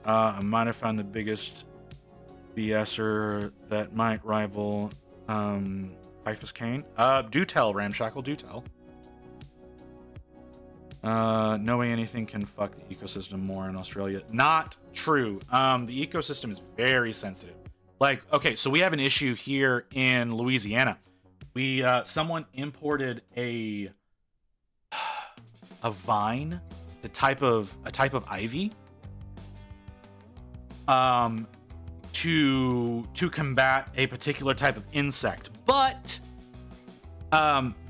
I might have found the biggest BSer that might rival Typhus Kane. Do tell, Ramshackle, do tell. Knowing anything can fuck the ecosystem more in Australia. Not true. The ecosystem is very sensitive. Like, okay, so we have an issue here in Louisiana. We someone imported a vine, a type of ivy, to combat a particular type of insect, but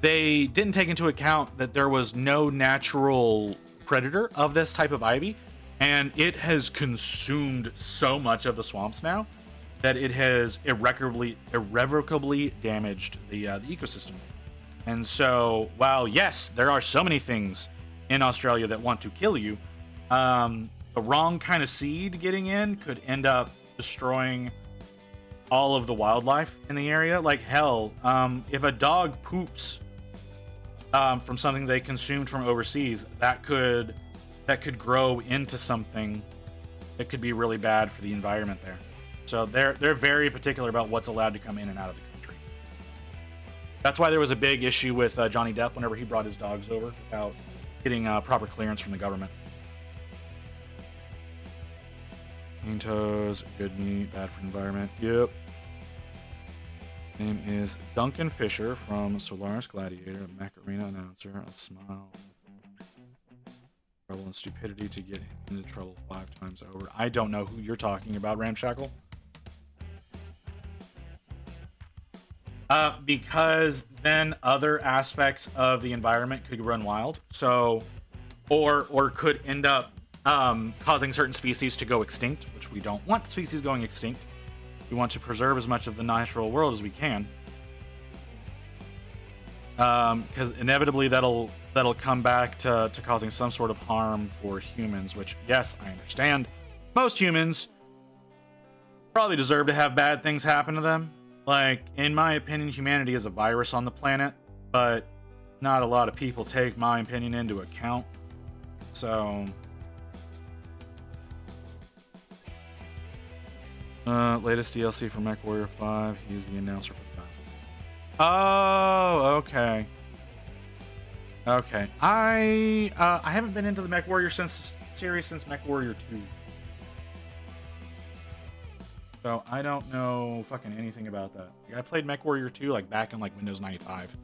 they didn't take into account that there was no natural predator of this type of ivy, and it has consumed so much of the swamps now that it has irrevocably damaged the ecosystem. And so, while yes, there are so many things in Australia that want to kill you, the wrong kind of seed getting in could end up destroying all of the wildlife in the area. Like hell, if a dog poops from something they consumed from overseas, that could grow into something that could be really bad for the environment there. So they're very particular about what's allowed to come in and out of the country. That's why there was a big issue with Johnny Depp whenever he brought his dogs over without getting proper clearance from the government. Clean toes, good meat, bad for the environment. Yep. Name is Duncan Fisher from Solaris Gladiator, Macarena announcer. A smile. Trouble and stupidity to get him into trouble 5 times over. I don't know who you're talking about, Ramshackle. Because then other aspects of the environment could run wild. So, or could end up causing certain species to go extinct, which we don't want species going extinct. We want to preserve as much of the natural world as we can. Because inevitably that'll come back to causing some sort of harm for humans, which, yes, I understand. Most humans probably deserve to have bad things happen to them. Like, in my opinion, humanity is a virus on the planet, but not a lot of people take my opinion into account. So, latest DLC for MechWarrior 5. He's the announcer for the battle. Oh, okay. Okay. I haven't been into the MechWarrior series since MechWarrior 2. So I don't know fucking anything about that. I played MechWarrior 2 like back in like Windows 95.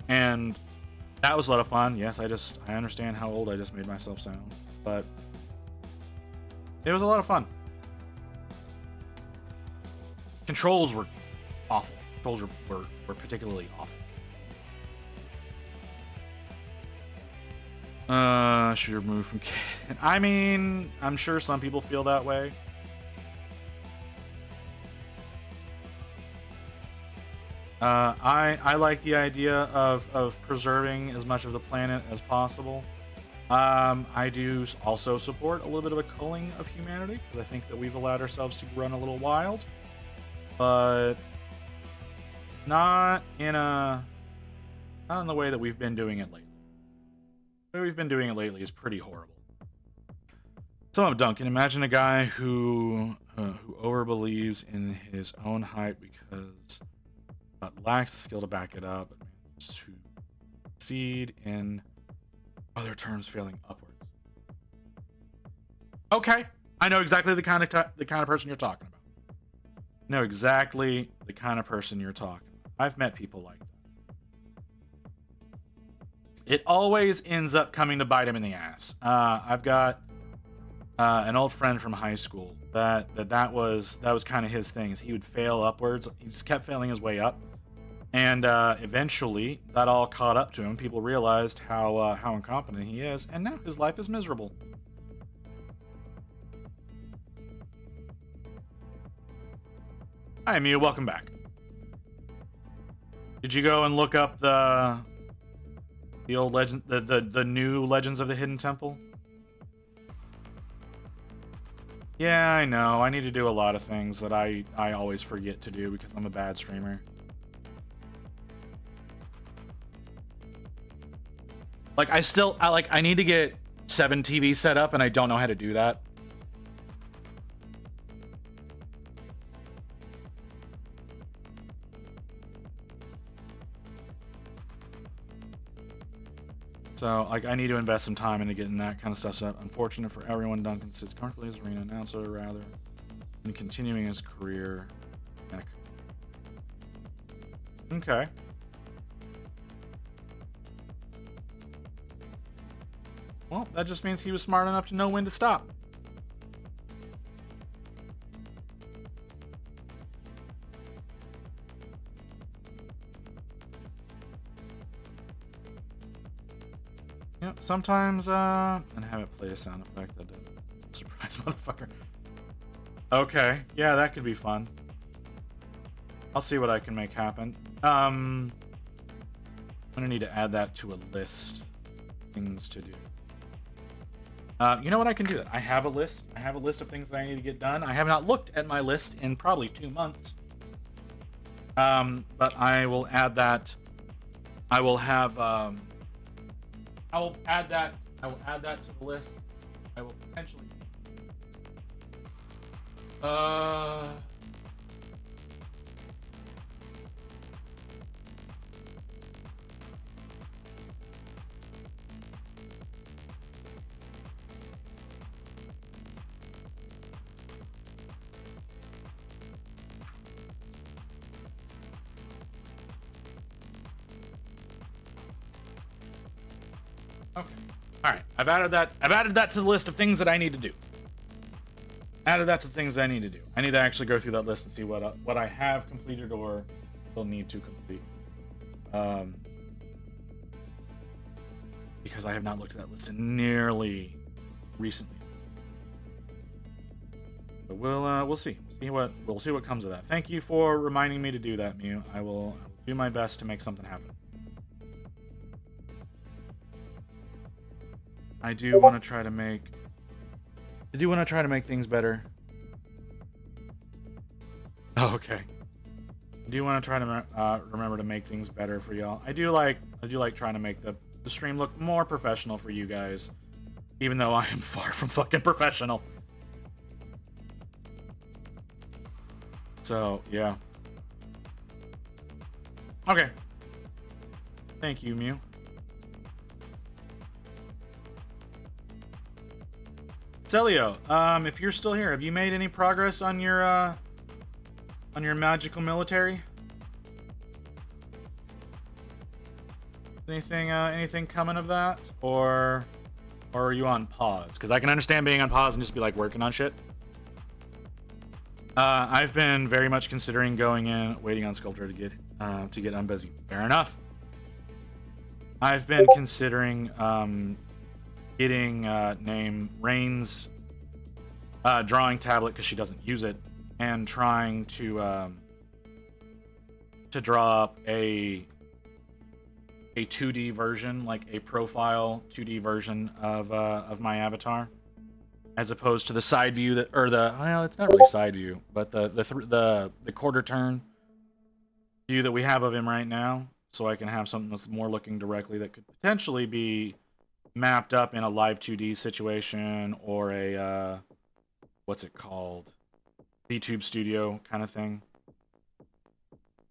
And that was a lot of fun. Yes, I understand how old I just made myself sound, but it was a lot of fun. Controls were awful. Controls were particularly awful. Should you remove from kid? I mean, I'm sure some people feel that way. I like the idea of preserving as much of the planet as possible. I do also support a little bit of a culling of humanity, because I think that we've allowed ourselves to run a little wild, but not in the way that we've been doing it lately. The way we've been doing it lately is pretty horrible. So, Duncan, imagine a guy who overbelieves in his own hype because lacks the skill to back it up, but manages to succeed in other terms, failing upwards. Okay, I know exactly the kind of person you're talking about. Know exactly the kind of person you're talking about. I've met people like that. It always ends up coming to bite him in the ass. I've got an old friend from high school that was kind of his thing. Is he would fail upwards. He just kept failing his way up, and eventually that all caught up to him. People realized how incompetent he is, and now his life is miserable. Hi, Mia. Welcome back. Did you go and look up the old legend, the new Legends of the Hidden Temple? Yeah, I know. I need to do a lot of things that I always forget to do because I'm a bad streamer. Like, I need to get 7 TV set up, and I don't know how to do that. So, like, I need to invest some time into getting that kind of stuff set up. Unfortunate for everyone, Duncan sits currently as arena announcer, rather than continuing his career. Okay. Well, that just means he was smart enough to know when to stop. Yep, sometimes, and have it play a sound effect that does surprise motherfucker. Okay, yeah, that could be fun. I'll see what I can make happen. I'm gonna need to add that to a list. Things to do. You know what, I can do that. I have a list. I have a list of things that I need to get done. I have not looked at my list in probably 2 months. But I will add that. I will have, I will add that to the list. I will potentially. Okay. All right. I've added that to the list of things that I need to do. Added that to things I need to do. I need to actually go through that list and see what I have completed or still need to complete. Because I have not looked at that list nearly recently. But we'll see. We'll see what comes of that. Thank you for reminding me to do that, Mew. I will do my best to make something happen. I do want to try to make things better. Oh, okay. I do want to try to remember to make things better for y'all. I do like trying to make the stream look more professional for you guys, even though I am far from fucking professional. So, yeah. Okay. Thank you, Mew. Celio, if you're still here, have you made any progress on your magical military? Anything coming of that, or are you on pause? Because I can understand being on pause and just be like working on shit. I've been very much considering going in, waiting on Sculptor to get unbusy. Fair enough. I've been considering getting name Rain's drawing tablet because she doesn't use it, and trying to draw up a 2D version, like a profile 2D version of my avatar, as opposed to the side view it's not really side view, but the quarter turn view that we have of him right now, so I can have something that's more looking directly that could potentially be mapped up in a live 2D situation or a what's it called, VTube Studio kind of thing.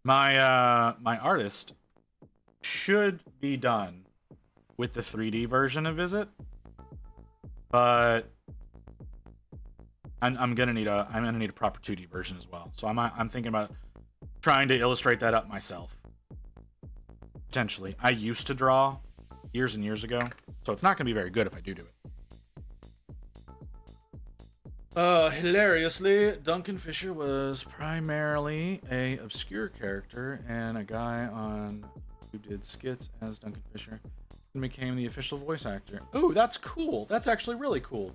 My artist should be done with the 3D version of Visit, but I'm gonna need a proper 2D version as well. So I'm thinking about trying to illustrate that up myself. Potentially, I used to draw years and years ago, so it's not gonna be very good if I do it. Hilariously, Duncan Fisher was primarily a obscure character and a guy who did skits as Duncan Fisher and became the official voice actor. Ooh, that's cool. That's actually really cool.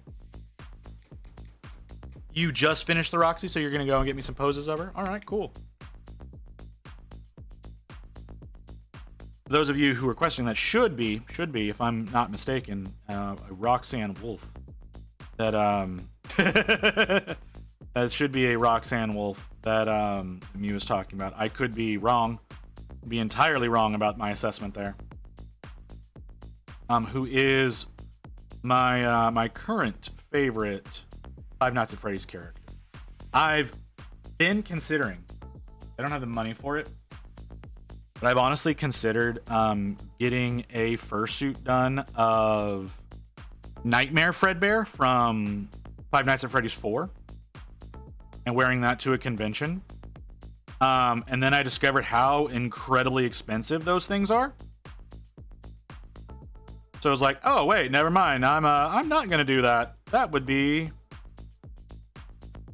You just finished the Roxy, so you're gonna go and get me some poses of her? All right, cool. For those of you who are questioning, that should be, if I'm not mistaken, a Roxanne Wolf. That that should be a Roxanne Wolf that Mew was talking about. I could be wrong, be entirely wrong about my assessment there. Who is my current favorite Five Nights at Freddy's character. I've been considering, I don't have the money for it, But I've honestly considered getting a fursuit done of Nightmare Fredbear from Five Nights at Freddy's 4 and wearing that to a convention. And then I discovered how incredibly expensive those things are. So I was like, oh wait, never mind. I'm not gonna do that. That would be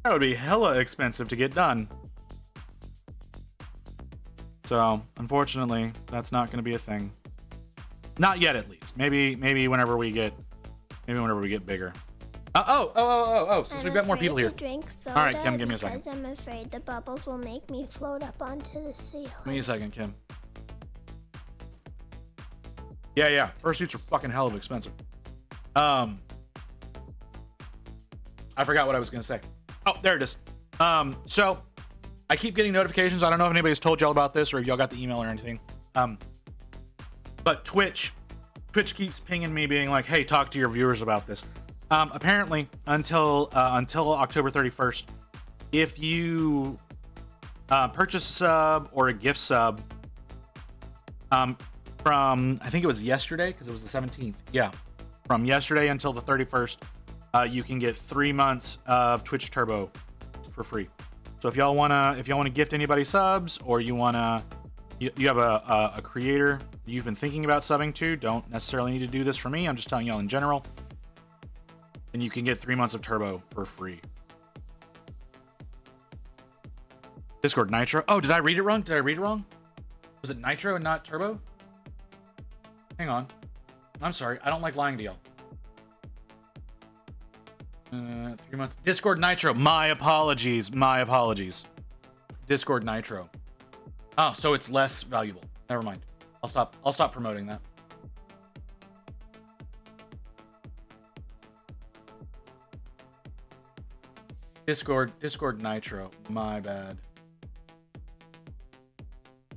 hella expensive to get done. So unfortunately, that's not gonna be a thing. Not yet, at least. Maybe whenever we get bigger. Since we've got more people here. All right, Kim, give me a second. I'm afraid the bubbles will make me float up onto the ceiling. Give me a second, Kim. Yeah. Fursuits are fucking hell of expensive. I forgot what I was gonna say. Oh, there it is. So I keep getting notifications. I don't know if anybody's told y'all about this or if y'all got the email or anything. But Twitch keeps pinging me, being like, "Hey, talk to your viewers about this." Apparently, until October 31st, if you purchase a sub or a gift sub from, I think it was yesterday, because it was the 17th. Yeah, from yesterday until the 31st, you can get 3 months of Twitch Turbo for free. So if y'all wanna gift anybody subs, or you have a creator you've been thinking about subbing to, don't necessarily need to do this for me. I'm just telling y'all in general. And you can get 3 months of Turbo for free. Discord Nitro. Oh, did I read it wrong? Was it Nitro and not Turbo? Hang on. I'm sorry. I don't like lying to y'all. 3 months. Discord Nitro. My apologies. Discord Nitro. Oh, so it's less valuable. Never mind. I'll stop promoting that. Discord Nitro. My bad.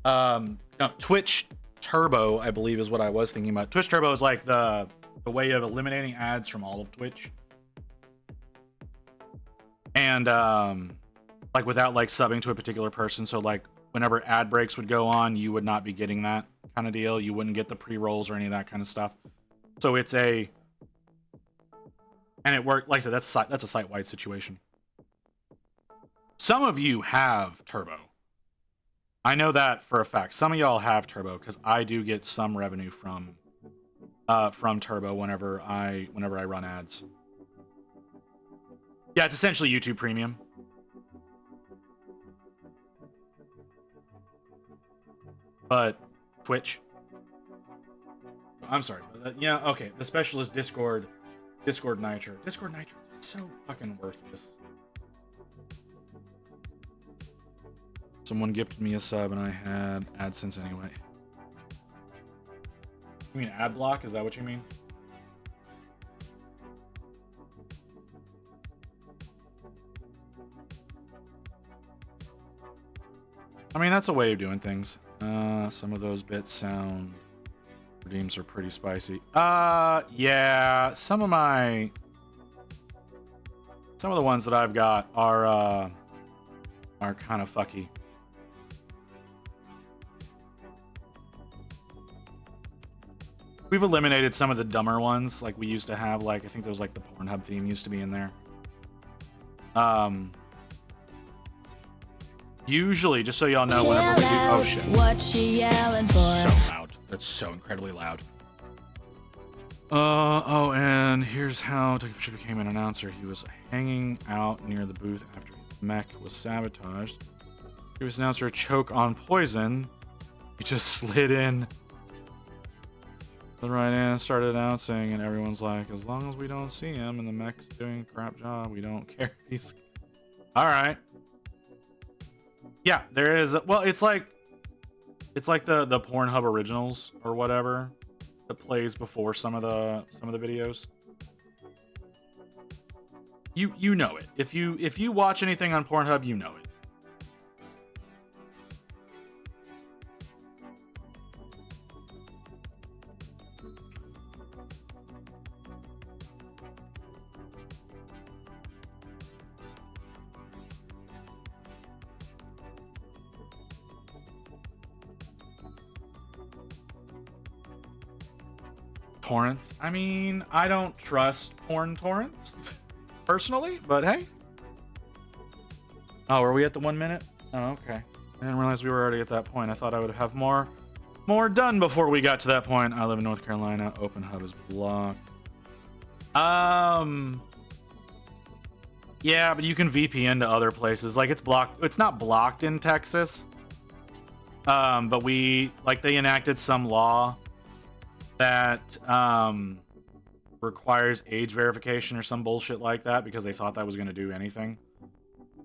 No, Twitch Turbo, I believe, is what I was thinking about. Twitch Turbo is like the way of eliminating ads from all of Twitch. And like without like subbing to a particular person. So like whenever ad breaks would go on, you would not be getting that kind of deal. You wouldn't get the pre-rolls or any of that kind of stuff. So and it worked. Like I said, that's a site-wide situation. Some of you have Turbo. I know that for a fact. Some of y'all have Turbo, because I do get some revenue from Turbo whenever I run ads. Yeah, it's essentially YouTube Premium. But Twitch. I'm sorry. Yeah, okay. The specialist Discord Nitro. Discord Nitro is so fucking worthless. Someone gifted me a sub and I had AdSense anyway. You mean ad block? Is that what you mean? I mean, that's a way of doing things. Some of those bits sound redeems are pretty spicy. Yeah, some of the ones that I've got are kind of fucky. We've eliminated some of the dumber ones, like we used to have. Like I think there was like the Pornhub theme used to be in there. Usually, just so y'all know, whenever we do, oh shit, what she yelling for? So loud. That's so incredibly loud. Oh, and here's how Takeuchi became an announcer. He was hanging out near the booth after his mech was sabotaged. He was announcer a choke on poison. He just slid in the right end, started announcing, and everyone's like, as long as we don't see him and the mech's doing a crap job, we don't care if he's... Alright. Yeah, there is... Well, it's like the Pornhub originals or whatever that plays before some of the videos. You know it. If you watch anything on Pornhub, you know it. torrents. I mean, I don't trust porn torrents personally, but hey. Oh, are we at the 1 minute? Oh, okay. I didn't realize we were already at that point. I thought I would have more done before we got to that point. I live in North Carolina. Open hub is blocked. Yeah, but you can VPN to other places. Like it's blocked. It's not blocked in Texas. But they enacted some law that requires age verification or some bullshit like that because they thought that was going to do anything.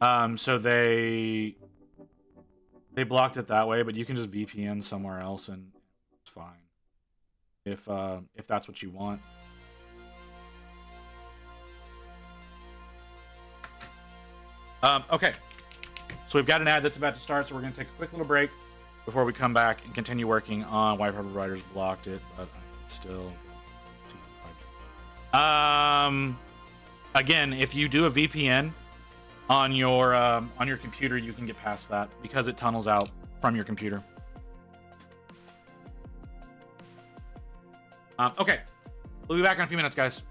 So they blocked it that way, but you can just VPN somewhere else and it's fine. If that's what you want. Okay. So we've got an ad that's about to start, so we're going to take a quick little break before we come back and continue working on why providers blocked it, but I still. Again, if you do a VPN on your computer, you can get past that because it tunnels out from your computer. Okay, we'll be back in a few minutes, guys.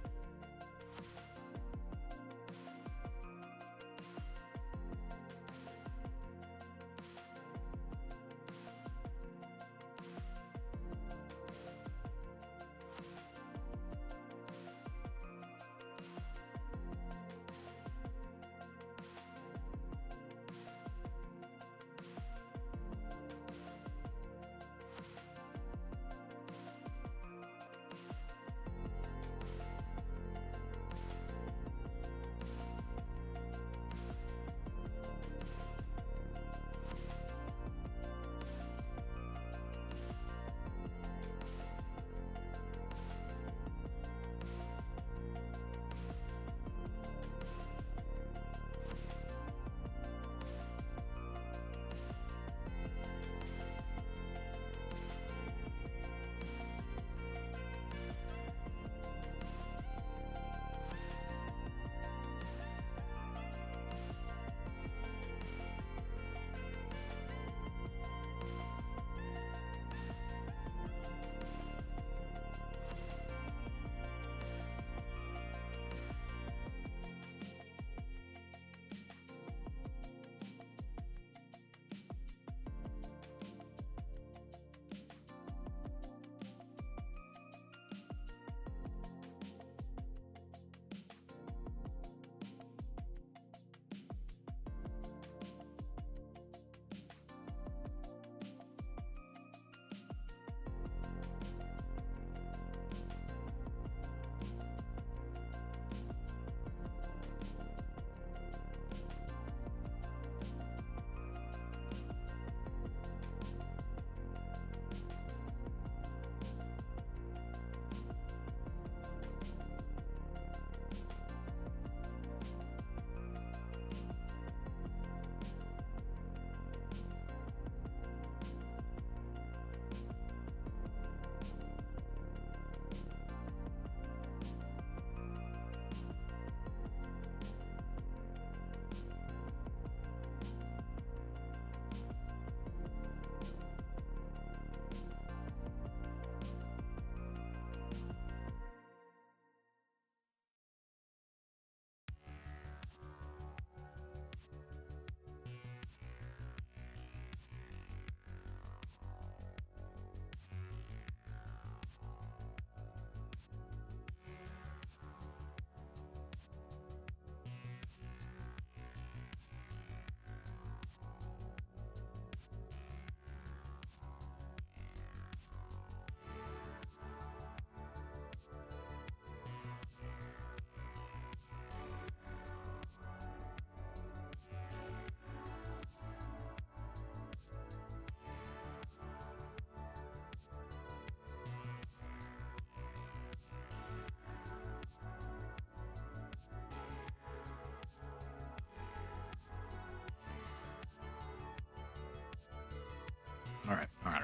All right.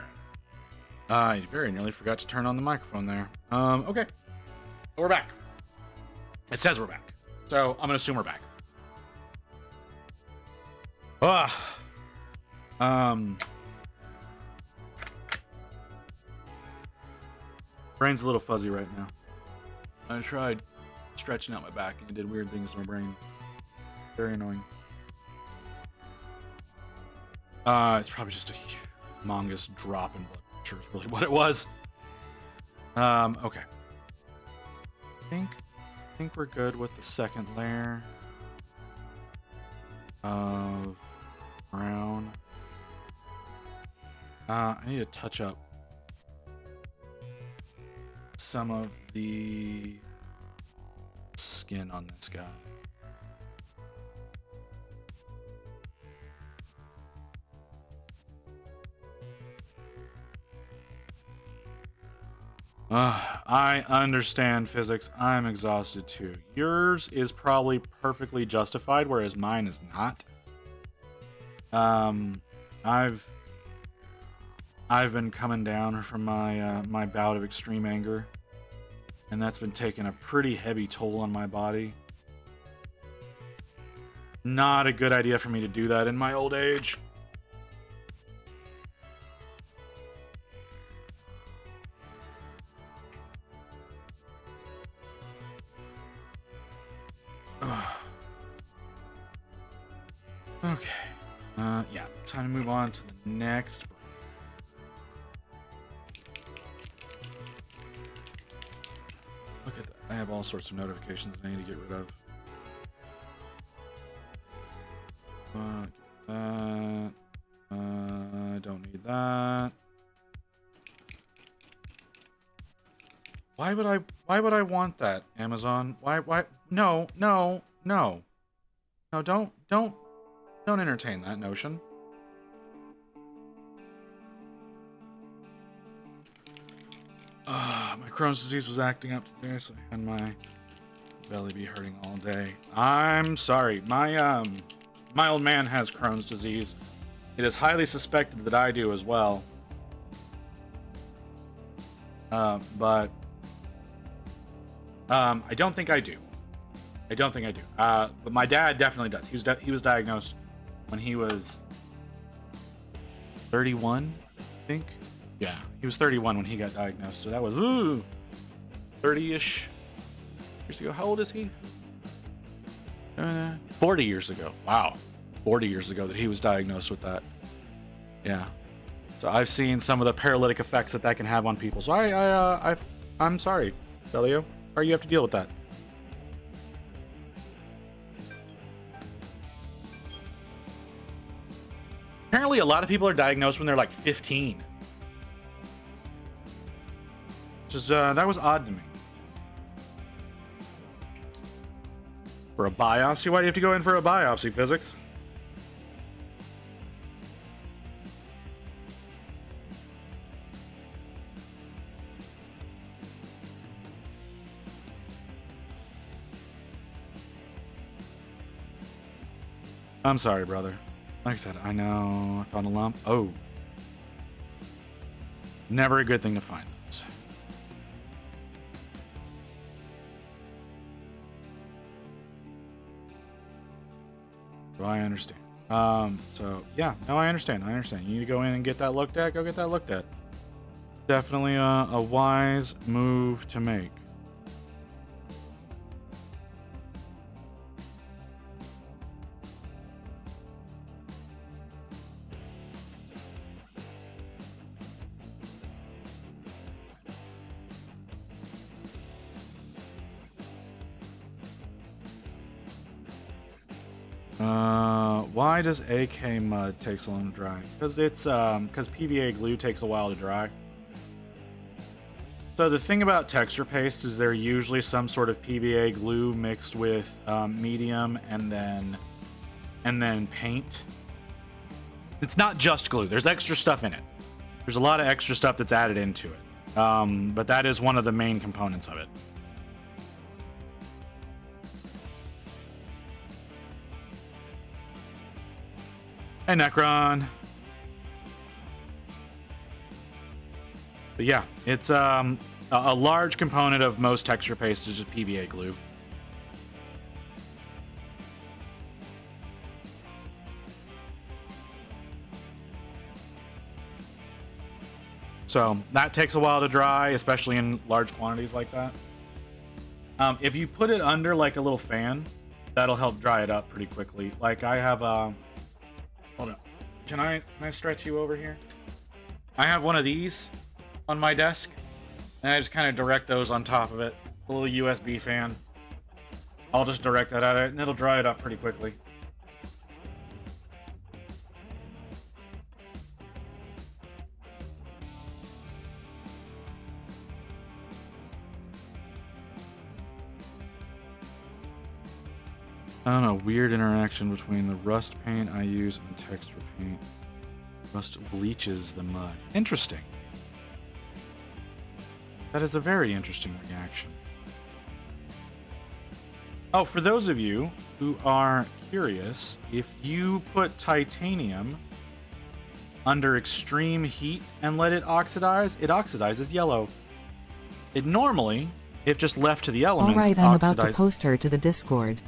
I very nearly forgot to turn on the microphone there. Okay. We're back. It says we're back. So I'm gonna assume we're back. Brain's a little fuzzy right now. I tried stretching out my back and it did weird things to my brain. Very annoying. It's probably just a humongous drop in blood pressure is really what it was. Okay. I think we're good with the second layer of brown. I need to touch up some of the skin on this guy. I understand physics. I'm exhausted too. Yours is probably perfectly justified, whereas mine is not. I've been coming down from my my bout of extreme anger, and that's been taking a pretty heavy toll on my body. Not a good idea for me to do that in my old age. Okay. Yeah, it's time to move on to the next. Look at that. I have all sorts of notifications I need to get rid of. That. I don't need that. Why would I want that, Amazon? Why? No, don't entertain that notion. My Crohn's disease was acting up today, so I had my belly be hurting all day. I'm sorry. My old man has Crohn's disease. It is highly suspected that I do as well. But I don't think I do. But my dad definitely does. He was diagnosed when he was 31, I think. Yeah, he was 31 when he got diagnosed. So that was 30-ish years ago. How old is he? 40 years ago. Wow, 40 years ago that he was diagnosed with that. Yeah. So I've seen some of the paralytic effects that can have on people. So I'm sorry, Delio. Sorry you have to deal with that. Apparently, a lot of people are diagnosed when they're like 15. Just that was odd to me. For a biopsy? Why do you have to go in for a biopsy, physics? I'm sorry, brother. Like I said, I know I found a lump. Oh. Never a good thing to find those. So I understand. So yeah, no, I understand. You need to go in and get that looked at. Go get that looked at. Definitely a wise move to make. Why does AK mud take so long to dry? Because it's because PVA glue takes a while to dry. So the thing about texture paste is they're usually some sort of PVA glue mixed with medium and then paint. It's not just glue. There's extra stuff in it. There's a lot of extra stuff that's added into it. But that is one of the main components of it. Hey, Necron. But yeah, it's a large component of most texture paste is just PVA glue. So that takes a while to dry, especially in large quantities like that. If you put it under like a little fan, that'll help dry it up pretty quickly. Like I have hold on. Can I stretch you over here? I have one of these on my desk, and I just kind of direct those on top of it. A little USB fan. I'll just direct that at it, and it'll dry it up pretty quickly. I don't know, weird interaction between the rust paint I use and texture paint. Rust bleaches the mud. Interesting. That is a very interesting reaction. Oh, for those of you who are curious, if you put titanium under extreme heat and let it oxidize, it oxidizes yellow. It normally, if just left to the elements, all right, I'm about to post her to the Discord.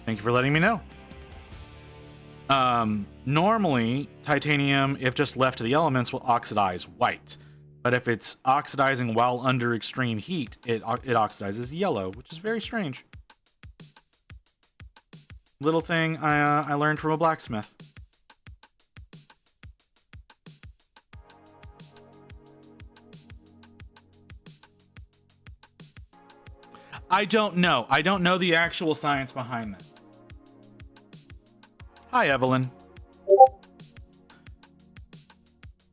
Thank you for letting me know. Normally, titanium, if just left to the elements, will oxidize white. But if it's oxidizing while under extreme heat, it oxidizes yellow, which is very strange. Little thing I learned from a blacksmith. I don't know. I don't know the actual science behind that. Hi, Evelyn.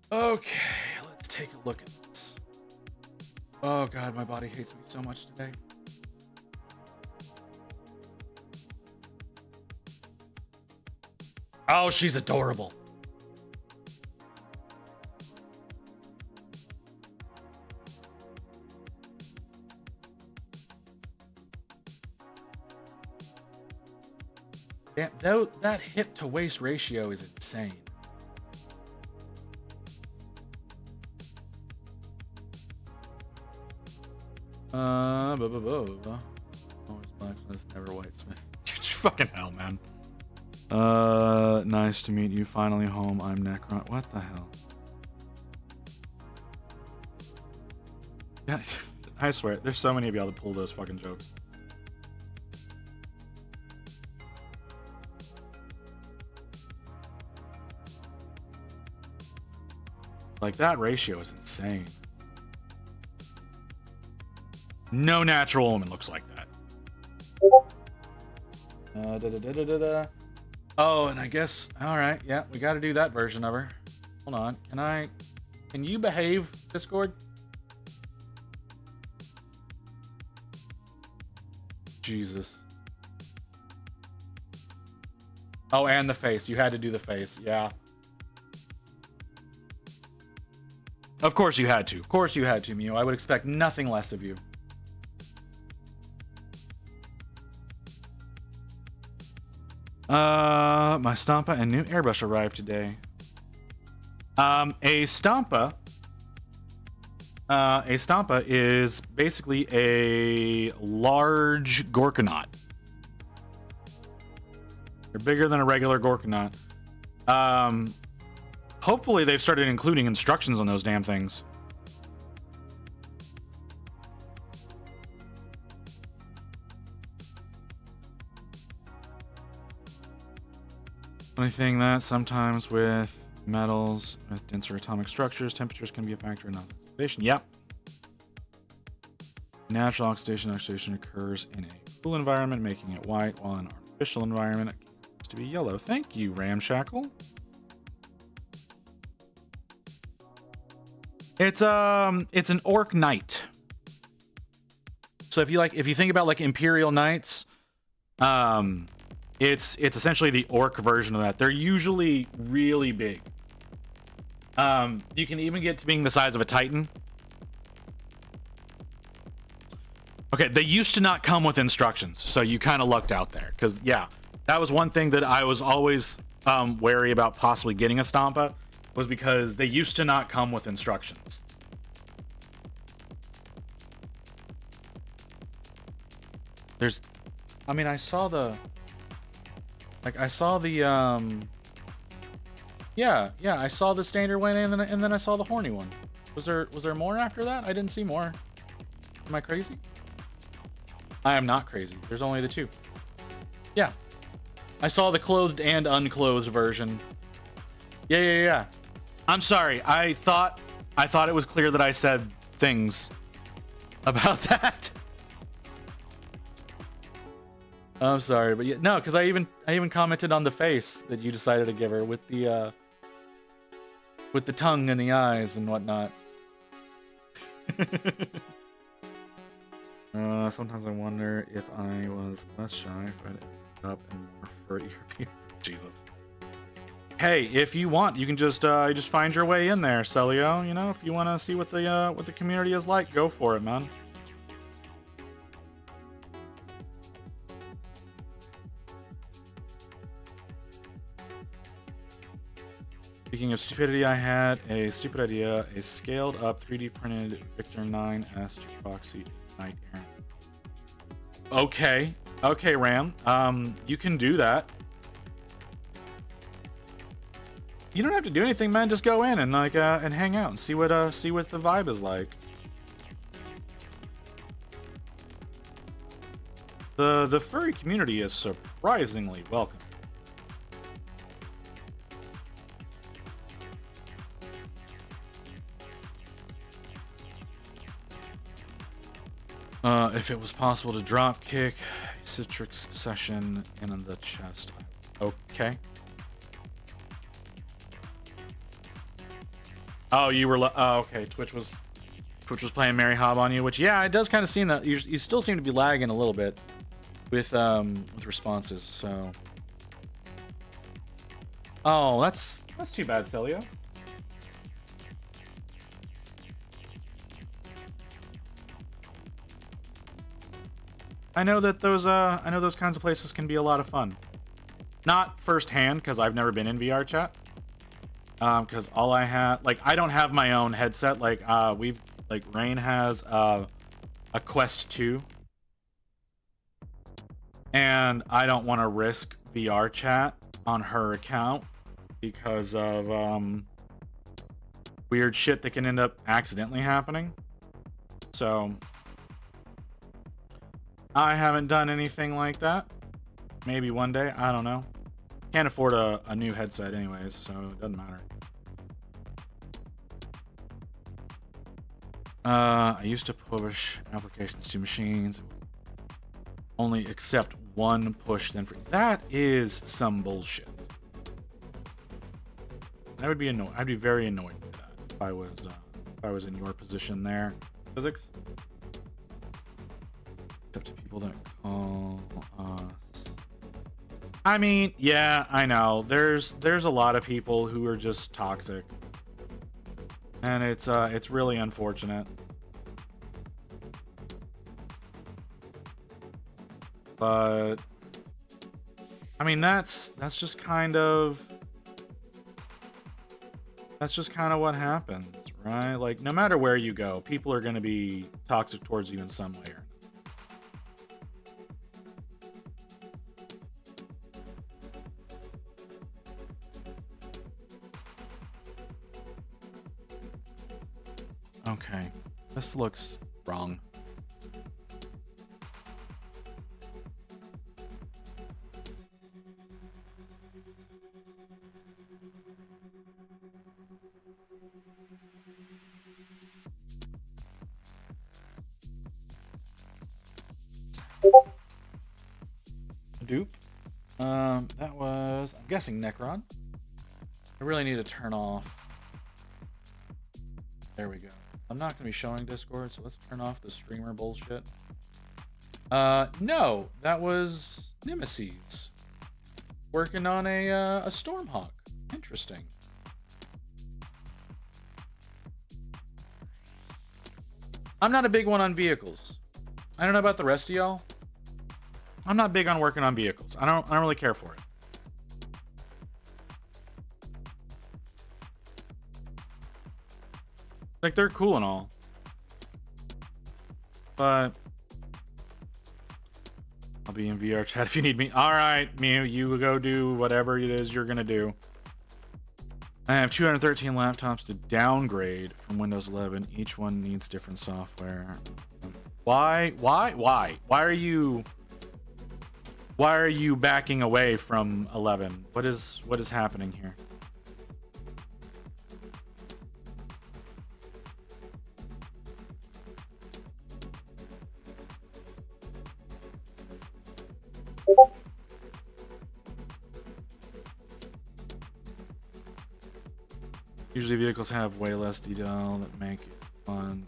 Okay, let's take a look at this. Oh god, my body hates me so much today. Oh, she's adorable. Yeah, that hip to waist ratio is insane. Always blacksmith, never whitesmith. Fucking hell, man. Nice to meet you. Finally home. I'm Necron. What the hell? Yeah, I swear, there's so many of y'all that pull those fucking jokes. Like, that ratio is insane. No natural woman looks like that. Oh, and I guess, alright, yeah, we gotta do that version of her. Hold on, can you behave, Discord? Jesus. Oh, and the face, you had to do the face, yeah. Of course you had to. Of course you had to, Mio. I would expect nothing less of you. My Stampa and new airbrush arrived today. A Stampa is basically a large Gorkanaut. They're bigger than a regular Gorkanaut. Hopefully they've started including instructions on those damn things. Funny thing that sometimes with metals, with denser atomic structures, temperatures can be a factor in oxidation. Yep. Natural oxidation occurs in a cool environment, making it white, while in an artificial environment it gets to be yellow. Thank you, Ramshackle. It's an orc knight. So if you think about like Imperial Knights, it's essentially the orc version of that. They're usually really big. You can even get to being the size of a Titan. Okay, they used to not come with instructions, so you kind of lucked out there. Because, yeah, that was one thing that I was always wary about possibly getting a Stampa, was because they used to not come with instructions. I saw the... I saw the, yeah, I saw the standard one, and then I saw the horny one. Was there more after that? I didn't see more. Am I crazy? I am not crazy. There's only the 2. Yeah. I saw the clothed and unclothed version. Yeah. I'm sorry. I thought it was clear that I said things about that. I'm sorry, but yeah, no, because I even commented on the face that you decided to give her with the tongue and the eyes and whatnot. Sometimes I wonder if I was less shy, but up and more furry. Jesus. Hey, if you want, you can just find your way in there, Celio. You know, if you want to see what the community is like, go for it, man. Speaking of stupidity, I had a stupid idea: a scaled-up 3D printed Victor 9S proxy Night Errant. Okay, Ram. You can do that. You don't have to do anything, man. Just go in and and hang out and see what the vibe is like. The furry community is surprisingly welcome. If it was possible to drop kick a Citrix session in the chest. Okay. Oh, you were. Oh, okay. Twitch was playing Mary Hob on you, which yeah, it does kind of seem that you still seem to be lagging a little bit with responses. So. Oh, that's too bad, Celio. I know that those kinds of places can be a lot of fun. Not firsthand, because I've never been in VR chat. Because all I have, I don't have my own headset. Rain has a Quest 2, and I don't want to risk VR chat on her account because of weird shit that can end up accidentally happening. So I haven't done anything like that. Maybe one day, I don't know. Can't afford a new headset anyways, so it doesn't matter. I used to push applications to machines. Only accept one push, then free. That is some bullshit. I would be annoyed. I'd be very annoyed by that if I was in your position there. Physics. Except to people that call us. I mean, yeah, I know. There's a lot of people who are just toxic. And it's really unfortunate. But I mean that's just kind of what happens, right? Like no matter where you go, people are going to be toxic towards you in some way or okay, this looks wrong. Dupe. That was, I'm guessing Necron. I really need to turn off. There we go. I'm not going to be showing Discord, so let's turn off the streamer bullshit. No, that was Nemesis. Working on a Stormhawk. Interesting. I'm not a big one on vehicles. I don't know about the rest of y'all. I'm not big on working on vehicles. I don't really care for it. Like, they're cool and all. But I'll be in VR chat if you need me. All right, Mew, you go do whatever it is you're going to do. I have 213 laptops to downgrade from Windows 11. Each one needs different software. Why are you backing away from 11? What is happening here? Usually vehicles have way less detail that make it fun.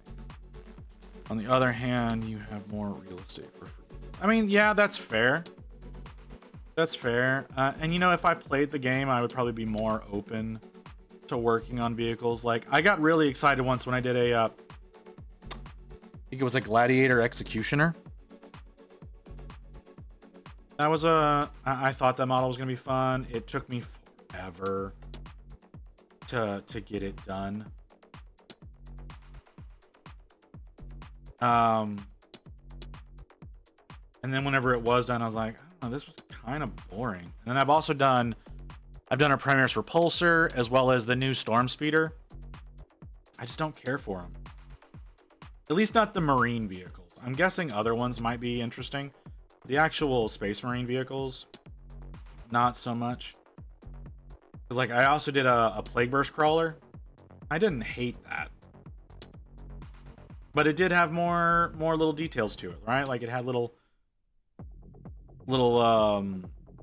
On the other hand, you have more real estate for free. I mean, yeah, that's fair. That's fair. And you know, if I played the game, I would probably be more open to working on vehicles. Like, I got really excited once when I did a, I think it was a Gladiator Executioner. That was I thought that model was gonna be fun. It took me forever to get it done. And then whenever it was done, I was like, oh, this was kind of boring. And then I've done a Primaris Repulsor as well as the new Storm Speeder. I just don't care for them. At least not the Marine vehicles. I'm guessing other ones might be interesting. The actual Space Marine vehicles, not so much. Because, like, I also did a Plague Burst Crawler. I didn't hate that. But it did have more little details to it, right? Like, it had little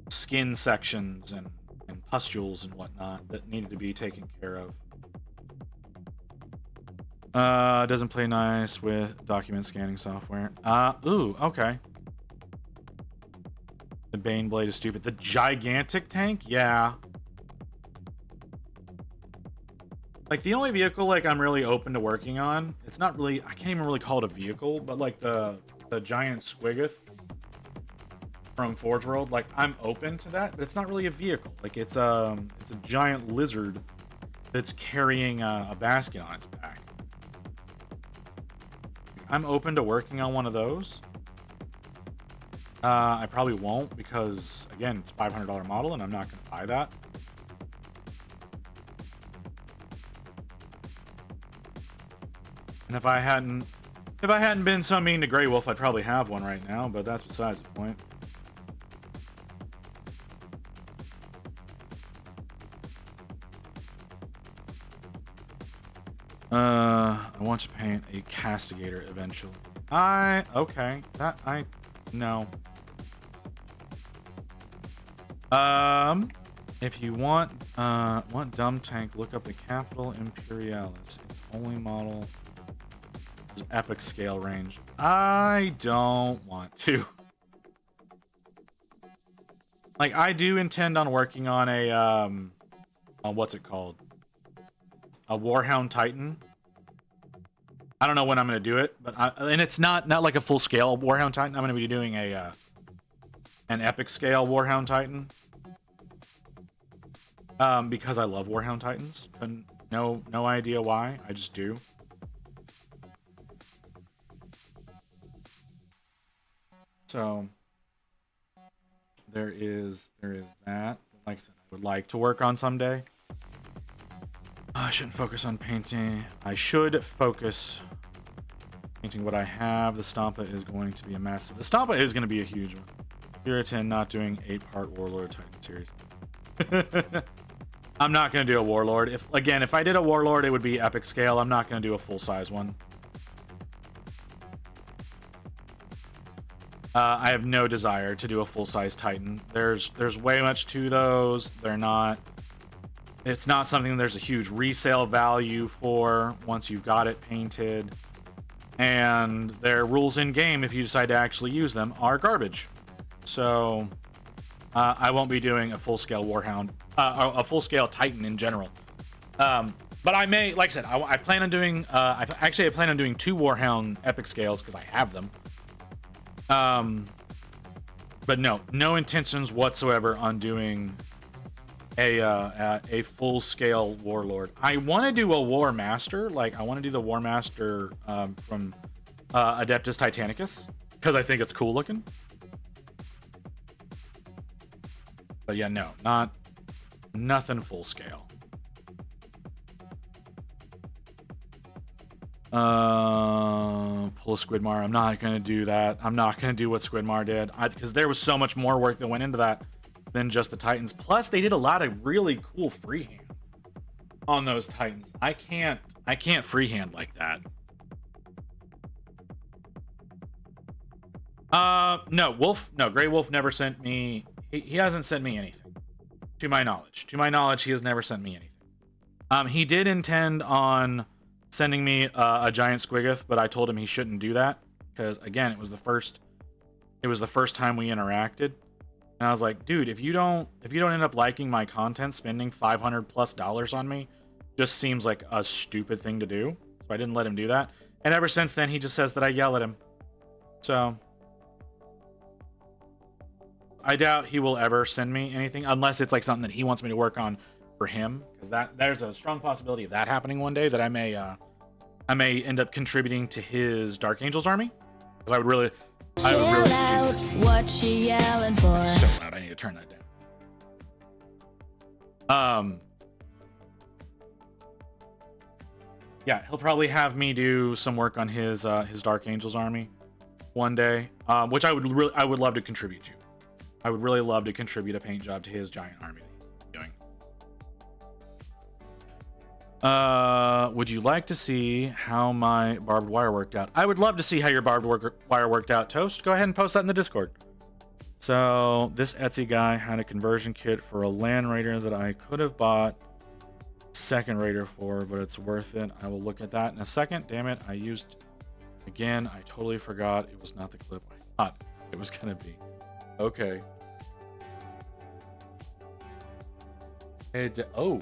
skin sections and pustules and whatnot that needed to be taken care of. Doesn't play nice with document scanning software. Ooh, okay. The Bane Blade is stupid. The gigantic tank? Yeah. Like, the only vehicle, like, I'm really open to working on, it's not really, I can't even really call it a vehicle, but, like, the giant Squiggoth from Forge World, like, I'm open to that, but it's not really a vehicle. Like, it's a giant lizard that's carrying a basket on its back. I'm open to working on one of those. I probably won't because, again, it's a $500 model and I'm not going to buy that. And if I hadn't been so mean to Grey Wolf, I'd probably have one right now, but that's besides the point. I want to paint a Castigator eventually. Okay. No. If you want dumb tank, look up the Capital Imperialis. It's the only model with epic scale range. I don't want to. Like, I do intend on working on a what's it called? A Warhound Titan. I don't know when I'm going to do it, but and it's not like a full scale Warhound Titan. I'm going to be doing an epic scale Warhound Titan. Because I love Warhound Titans. And no idea why. I just do. So there is that. Like I said, I would like to work on someday. I shouldn't focus on painting. I should focus painting what I have. The Stampa is going to be a massive. The Stampa is going to be a huge one. Puritan not doing 8-part Warlord Titan series. I'm not going to do a Warlord. If I did a Warlord, it would be epic scale. I'm not going to do a full size one. I have no desire to do a full size Titan. There's way much to those. It's not something there's a huge resale value for once you've got it painted. And their rules in game, if you decide to actually use them, are garbage. So I won't be doing a full scale Warhound, a full scale Titan in general. But I may, like I said, I plan on doing. I plan on doing 2 Warhound epic scales because I have them. But no intentions whatsoever on doing a full scale Warlord. I want to do a War Master. Like, I want to do the War Master from Adeptus Titanicus because I think it's cool looking. But yeah, nothing full scale. Pull a Squidmar. I'm not gonna do that. I'm not gonna do what Squidmar did, because there was so much more work that went into that than just the Titans. Plus, they did a lot of really cool freehand on those Titans. I can't freehand like that. No, Grey Wolf never sent me. He hasn't sent me anything, to my knowledge. To my knowledge, he has never sent me anything. He did intend on sending me a giant Squiggoth, but I told him he shouldn't do that because, again, it was the first time we interacted, and I was like, dude, if you don't end up liking my content, spending $500+ on me just seems like a stupid thing to do. So I didn't let him do that, and ever since then, he just says that I yell at him. So I doubt he will ever send me anything unless it's like something that he wants me to work on for him, because there's a strong possibility of that happening one day, that I may end up contributing to his Dark Angels army, because I would really out. What she yelling for? That's so loud. I need to turn that down. Yeah, he'll probably have me do some work on his Dark Angels army one day, which I would love to contribute to. I would really love to contribute a paint job to his giant army that he's doing. Would you like to see how my barbed wire worked out? I would love to see how your barbed wire worked out, Toast. Go ahead and post that in the Discord. So this Etsy guy had a conversion kit for a Land Raider that I could have bought second Raider for, but it's worth it. I will look at that in a second. Damn it, I totally forgot it was not the clip I thought it was gonna be. Okay. Oh.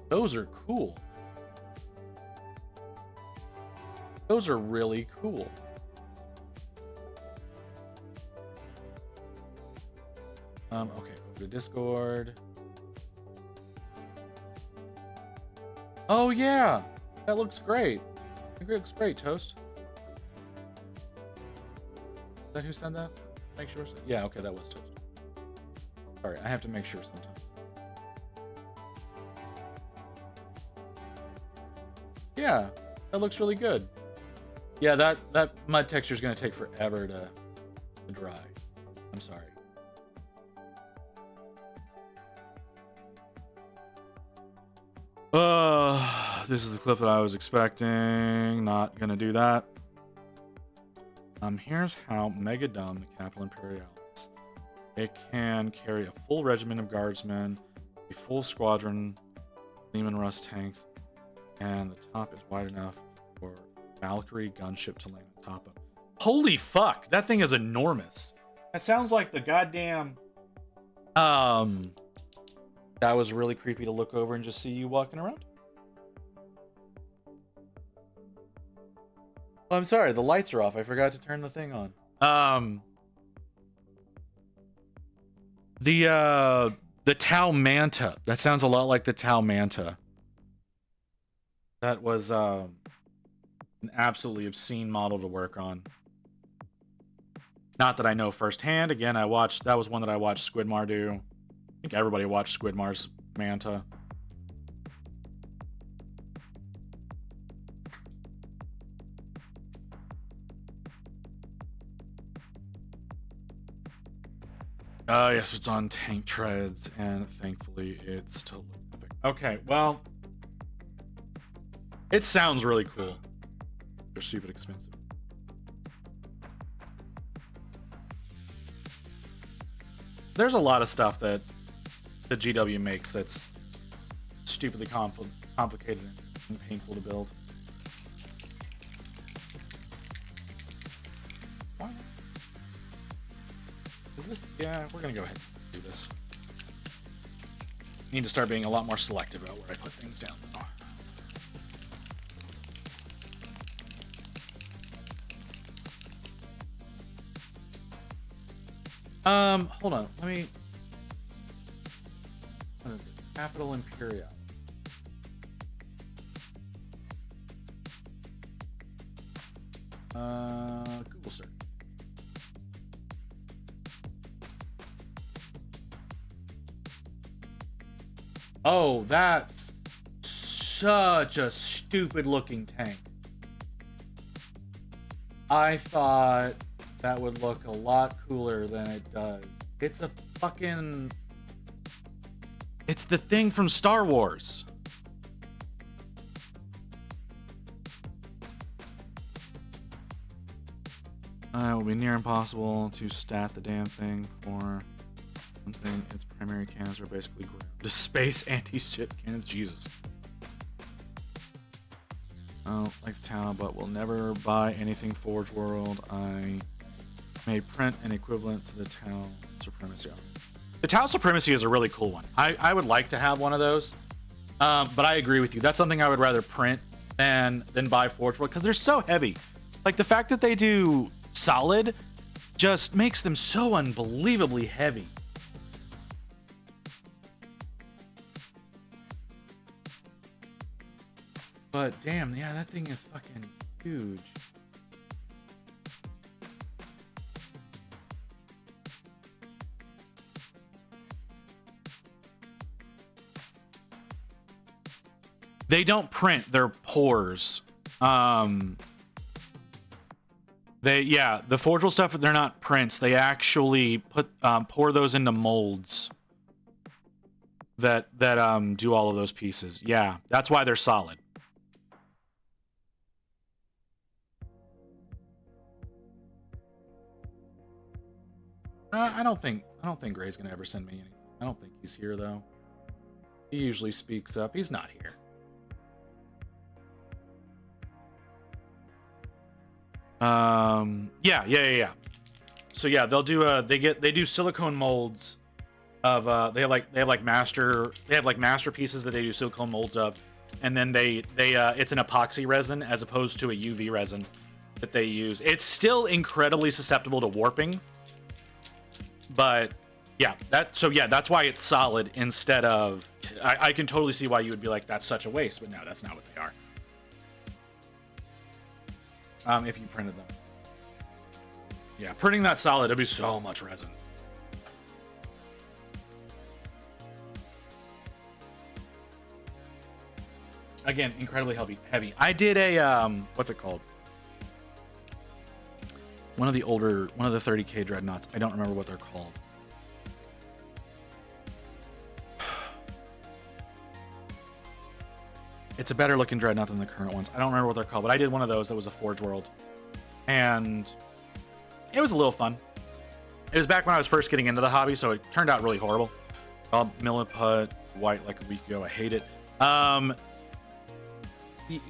Those are cool. Those are really cool. Okay, over to Discord. Oh yeah, that looks great. It looks great, Toast. Is that who said that? Make sure. Yeah, okay, that was Toast. Sorry, I have to make sure sometimes. Yeah, that looks really good. Yeah, that mud texture is going to take forever to dry. I'm sorry. This is the clip that I was expecting. Not gonna do that. Here's how mega dumb the Capital Imperialis. It can carry a full regiment of guardsmen, a full squadron, Lehman Russ tanks, and the top is wide enough for Valkyrie gunship to land on top of. Holy fuck! That thing is enormous. That sounds like the goddamn. That was really creepy to look over and just see you walking around. Oh, I'm sorry, the lights are off. I forgot to turn the thing on. The Tau Manta. That sounds a lot like the Tau Manta. That was an absolutely obscene model to work on. Not that I know firsthand. Again, that was one that I watched Squidmar do. I think everybody watched Squidmar's Manta. Yes, it's on tank treads, and thankfully it's totally epic. Okay, well, it sounds really cool. They're stupid expensive. There's a lot of stuff that the GW makes that's stupidly complicated and painful to build. Yeah, we're gonna go ahead and do this. Need to start being a lot more selective about where I put things down. Hold on. Let me. What is it? Capital Imperial. Google search. Oh, that's such a stupid looking tank. I thought that would look a lot cooler than it does. It's a fucking... It's the thing from Star Wars. It will be near impossible to stat the damn thing for one thing. Its primary cannons are basically ground to space anti-ship cannons. Jesus. Oh, like the Tau, but will never buy anything Forge World. I may print an equivalent to the Tau Supremacy. The Tau Supremacy is a really cool one. I would like to have one of those. But I agree with you. That's something I would rather print than buy Forge World because they're so heavy. Like the fact that they do solid just makes them so unbelievably heavy. But damn, yeah, that thing is fucking huge. They don't print, they're pores. The Forge World stuff, they're not prints. They actually pour those into molds that do all of those pieces. Yeah, that's why they're solid. I don't think Gray's gonna ever send me anything. I don't think he's here though. He usually speaks up. He's not here. Yeah. So yeah, they'll do they do silicone molds of they have like masterpieces that they do silicone molds of, and then they it's an epoxy resin as opposed to a UV resin that they use. It's still incredibly susceptible to warping, but yeah, that's why it's solid instead of. I can totally see why you would be like, that's such a waste, but no, that's not what they are. If you printed them. Yeah, printing that solid, it'd be so much resin. Again, incredibly heavy. I did a, what's it called? One of the 30K dreadnoughts. I don't remember what they're called. It's a better looking dreadnought than the current ones. I don't remember what they're called, but I did one of those that was a Forge World. And it was a little fun. It was back when I was first getting into the hobby, so it turned out really horrible. Milliput white like a week ago. I hate it.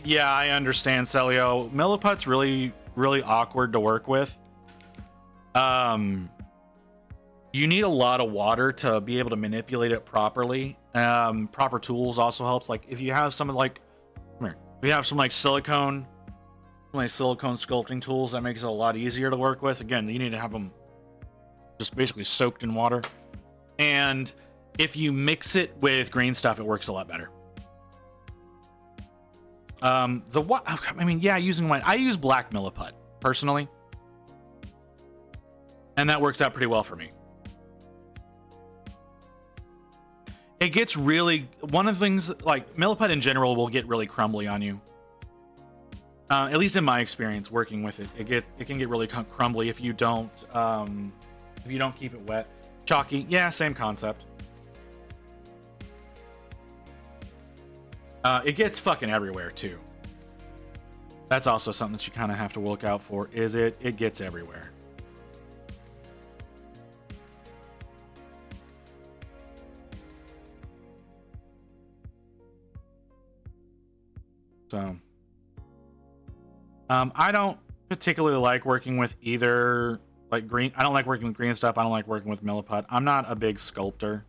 Yeah, I understand, Celio. Milliput's really, really awkward to work with. You need a lot of water to be able to manipulate it properly. Proper tools also helps. Like if you have some silicone sculpting tools, that makes it a lot easier to work with. Again, you need to have them just basically soaked in water. And if you mix it with green stuff, it works a lot better. Using white. I use black Milliput personally, and that works out pretty well for me. It gets really, one of the things, like Milliput in general will get really crumbly on you. At least in my experience working with it, it can get really crumbly if you don't keep it wet. Chalky, yeah, same concept. It gets fucking everywhere too. That's also something that you kind of have to look out for. It gets everywhere. So, I don't particularly like working with either, like green. I don't like working with green stuff. I don't like working with Milliput. I'm not a big sculptor.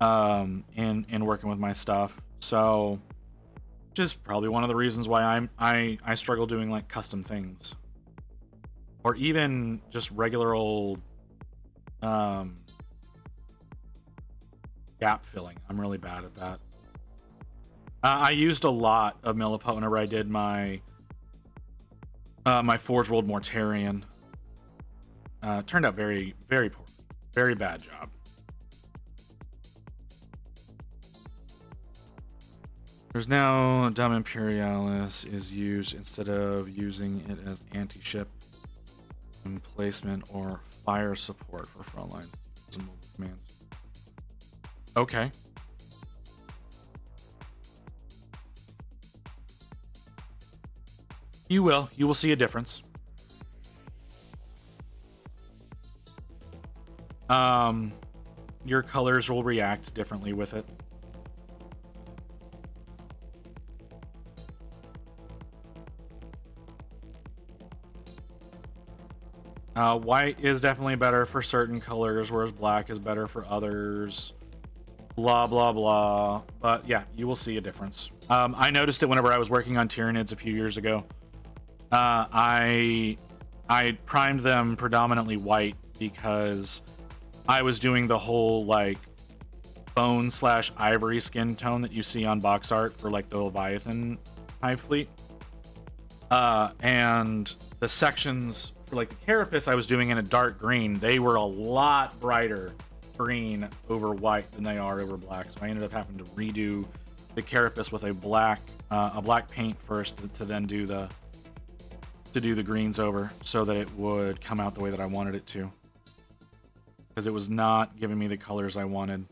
In working with my stuff, so just probably one of the reasons why I struggle doing like custom things, or even just regular old gap filling. I'm really bad at that. I used a lot of Milliput whenever I did my my Forge World Mortarion. Turned out very, very poor. Very bad job. There's now Dumb Imperialis is used instead of using it as anti-ship emplacement or fire support for front lines commands. Okay. You will see a difference. Your colors will react differently with it. White is definitely better for certain colors, whereas black is better for others. Blah, blah, blah. But yeah, you will see a difference. I noticed it whenever I was working on Tyranids a few years ago. I primed them predominantly white because I was doing the whole like bone / ivory skin tone that you see on box art for like the Leviathan Hive Fleet. And the sections for like the carapace I was doing in a dark green, they were a lot brighter green over white than they are over black. So I ended up having to redo the carapace with a black paint first to then do the greens over so that it would come out the way that I wanted it to, because it was not giving me the colors I wanted.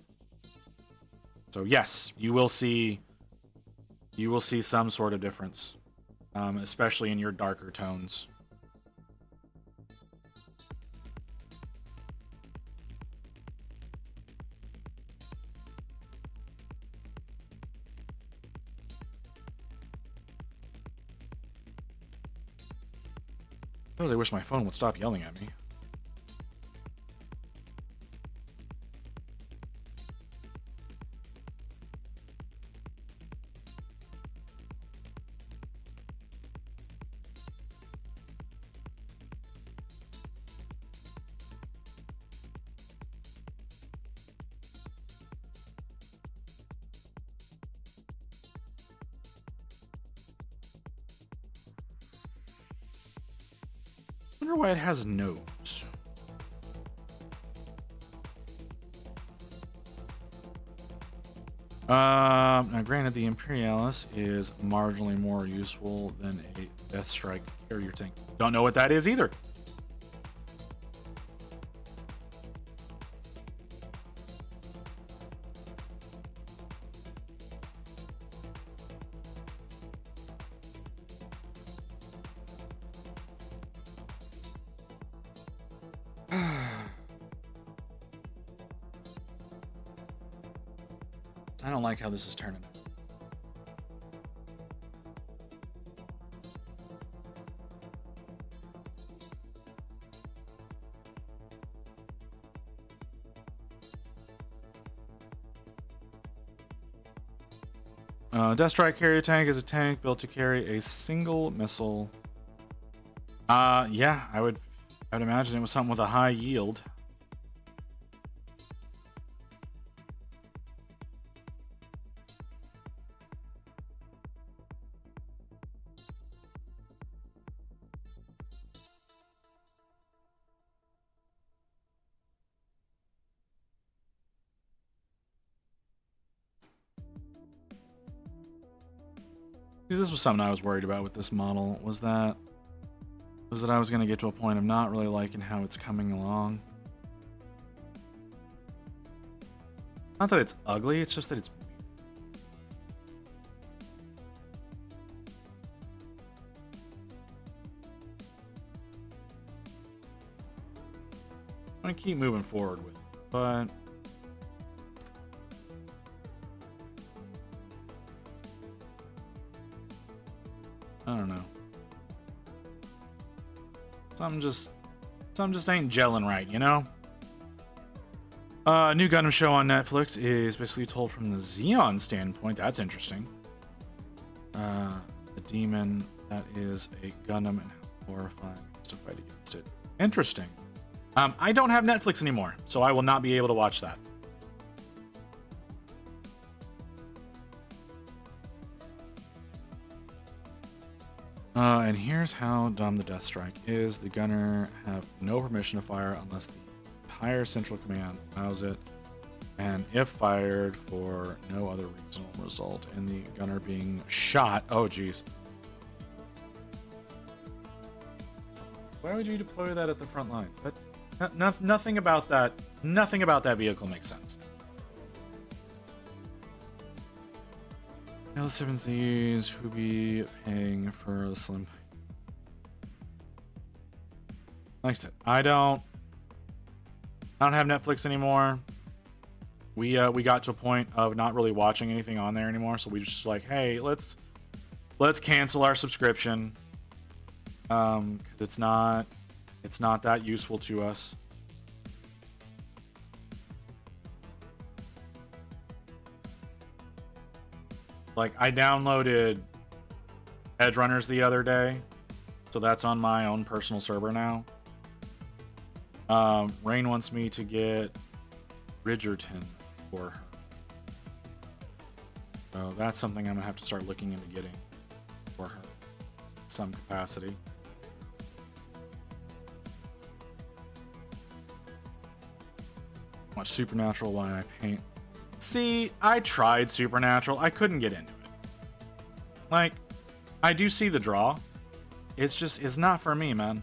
So yes, you will see some sort of difference, especially in your darker tones. I really wish my phone would stop yelling at me. I wonder why it has nodes. Now granted, the Imperialis is marginally more useful than a Death Strike carrier tank. Don't know what that is either. I don't like how this is turning out. Death Strike carrier tank is a tank built to carry a single missile. Yeah, I would imagine it was something with a high yield. This was something I was worried about with this model, was that I was going to get to a point of not really liking how it's coming along. Not that it's ugly, it's just that it's... I'm going to keep moving forward with it, but... I don't know. Something just ain't gelling right, you know? New Gundam show on Netflix is basically told from the Xeon standpoint. That's interesting. The demon that is a Gundam and how horrifying to fight against it. Interesting. I don't have Netflix anymore, so I will not be able to watch that. And here's how dumb the Death Strike is. The gunner have no permission to fire unless the entire central command allows it. And if fired for no other reasonable result in the gunner being shot. Oh, geez. Why would you deploy that at the front line? Nothing about that. Nothing about that vehicle makes sense. Now the 7 Thieves who be paying for the slim. Like I said, I don't have Netflix anymore. We got to a point of not really watching anything on there anymore, so we just like, hey, let's cancel our subscription. 'Cause it's not that useful to us. Like, I downloaded Edge Runners the other day, so that's on my own personal server now. Rain wants me to get Bridgerton for her. So that's something I'm gonna have to start looking into getting for her in some capacity. Watch Supernatural while I paint. See, I tried Supernatural. I couldn't get into it. Like, I do see the draw. It's not for me, man.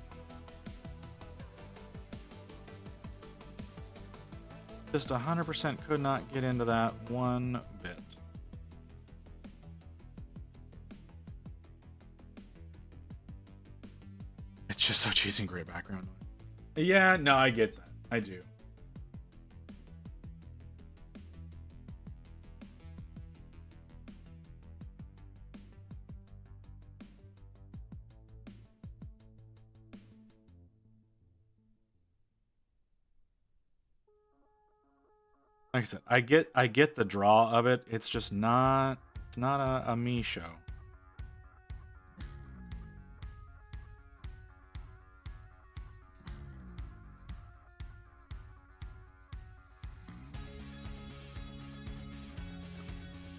Just 100% could not get into that one bit. It's just so cheesy and great background noise. Yeah, no, I get that. I do. Like I said, I get the draw of it. It's just not a me show.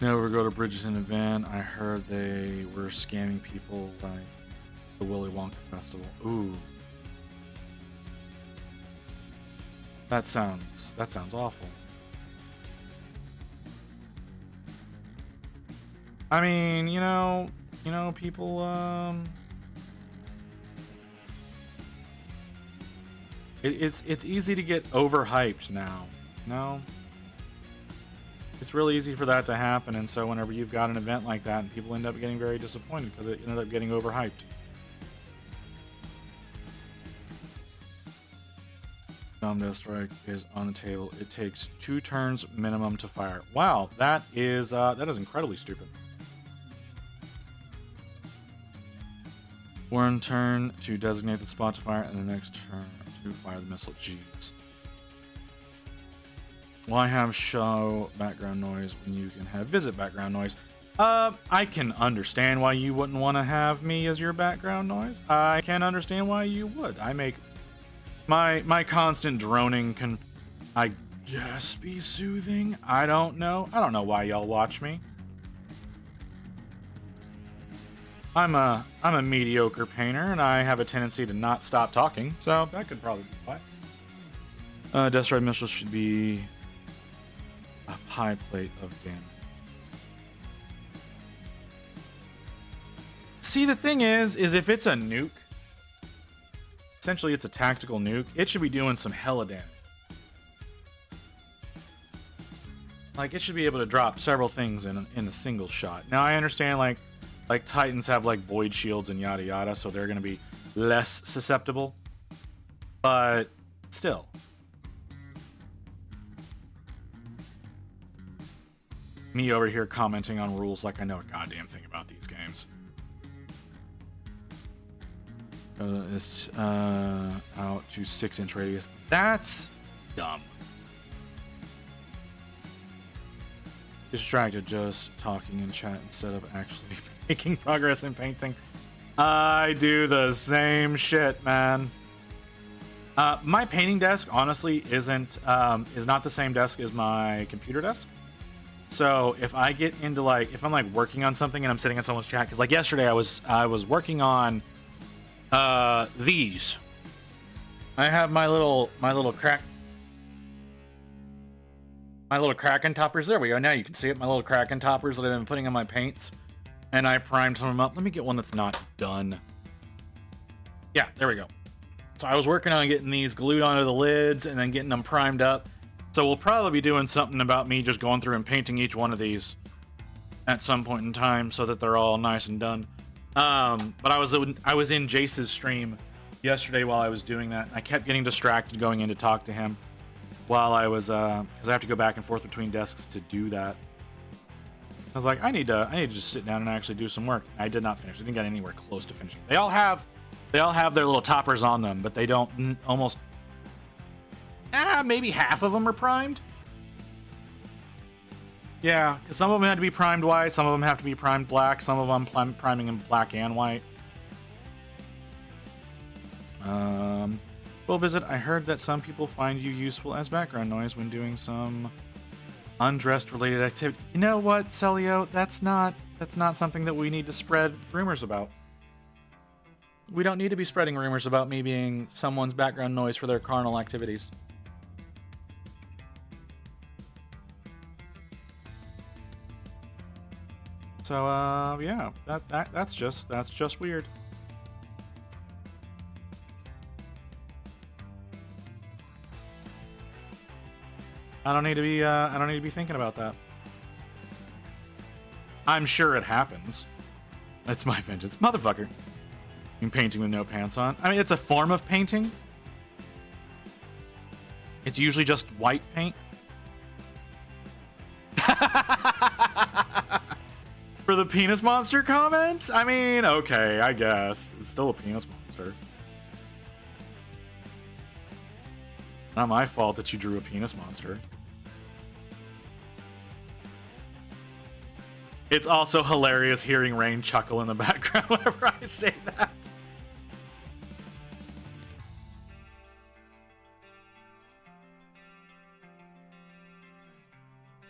Never go to Bridgerton event. I heard they were scamming people like the Willy Wonka festival. Ooh. That sounds awful. I mean, you know, people, it's easy to get overhyped now. No, it's really easy for that to happen, and so whenever you've got an event like that, and people end up getting very disappointed because it ended up getting overhyped. Domino strike is on the table. It takes 2 turns minimum to fire. Wow, that is incredibly stupid. 1 turn to designate the spot to fire, and the next turn to fire the missile. Jeez. Why have show background noise when you can have visit background noise? I can understand why you wouldn't want to have me as your background noise. I can understand why you would. I make my constant droning can, I guess, be soothing. I don't know. I don't know why y'all watch me. I'm a mediocre painter, and I have a tendency to not stop talking, so that could probably be why. Death Strike missile should be a high plate of damage. See, the thing is if it's a nuke, essentially it's a tactical nuke, it should be doing some hella damage. Like, it should be able to drop several things in a single shot. Now, I understand, like Titans have like void shields and yada yada, so they're gonna be less susceptible. But still. Me over here commenting on rules like I know a goddamn thing about these games. It's out to 6-inch radius. That's dumb. Distracted just talking in chat instead of actually making progress in painting. I do the same shit, man. My painting desk honestly is not the same desk as my computer desk. So if I get into if I'm like working on something and I'm sitting in someone's chat, because like yesterday I was working on these. I have my little crack. My little Kraken toppers. There we go. Now you can see it. My little Kraken toppers that I've been putting on my paints. And I primed some of them up. Let me get one that's not done. Yeah, there we go. So I was working on getting these glued onto the lids and then getting them primed up. So we'll probably be doing something about me just going through and painting each one of these at some point in time so that they're all nice and done. But I was in Jace's stream yesterday while I was doing that. I kept getting distracted going in to talk to him while I was because I have to go back and forth between desks to do that. I was like, I need to just sit down and actually do some work. I did not finish. I didn't get anywhere close to finishing. They all have their little toppers on them, but they don't almost. Maybe half of them are primed. Yeah, because some of them had to be primed white, some of them have to be primed black, some of them priming in black and white. Well, visit. I heard that some people find you useful as background noise when doing some undressed related activity. You know what, Celio? That's not something that we need to spread rumors about. We don't need to be spreading rumors about me being someone's background noise for their carnal activities. So yeah, that's just weird. I don't need to be thinking about that. I'm sure it happens. That's my vengeance, motherfucker. I'm painting with no pants on. I mean, it's a form of painting. It's usually just white paint. For the penis monster comments? I mean, okay, I guess. It's still a penis monster. Not my fault that you drew a penis monster. It's also hilarious hearing Rain chuckle in the background whenever I say that.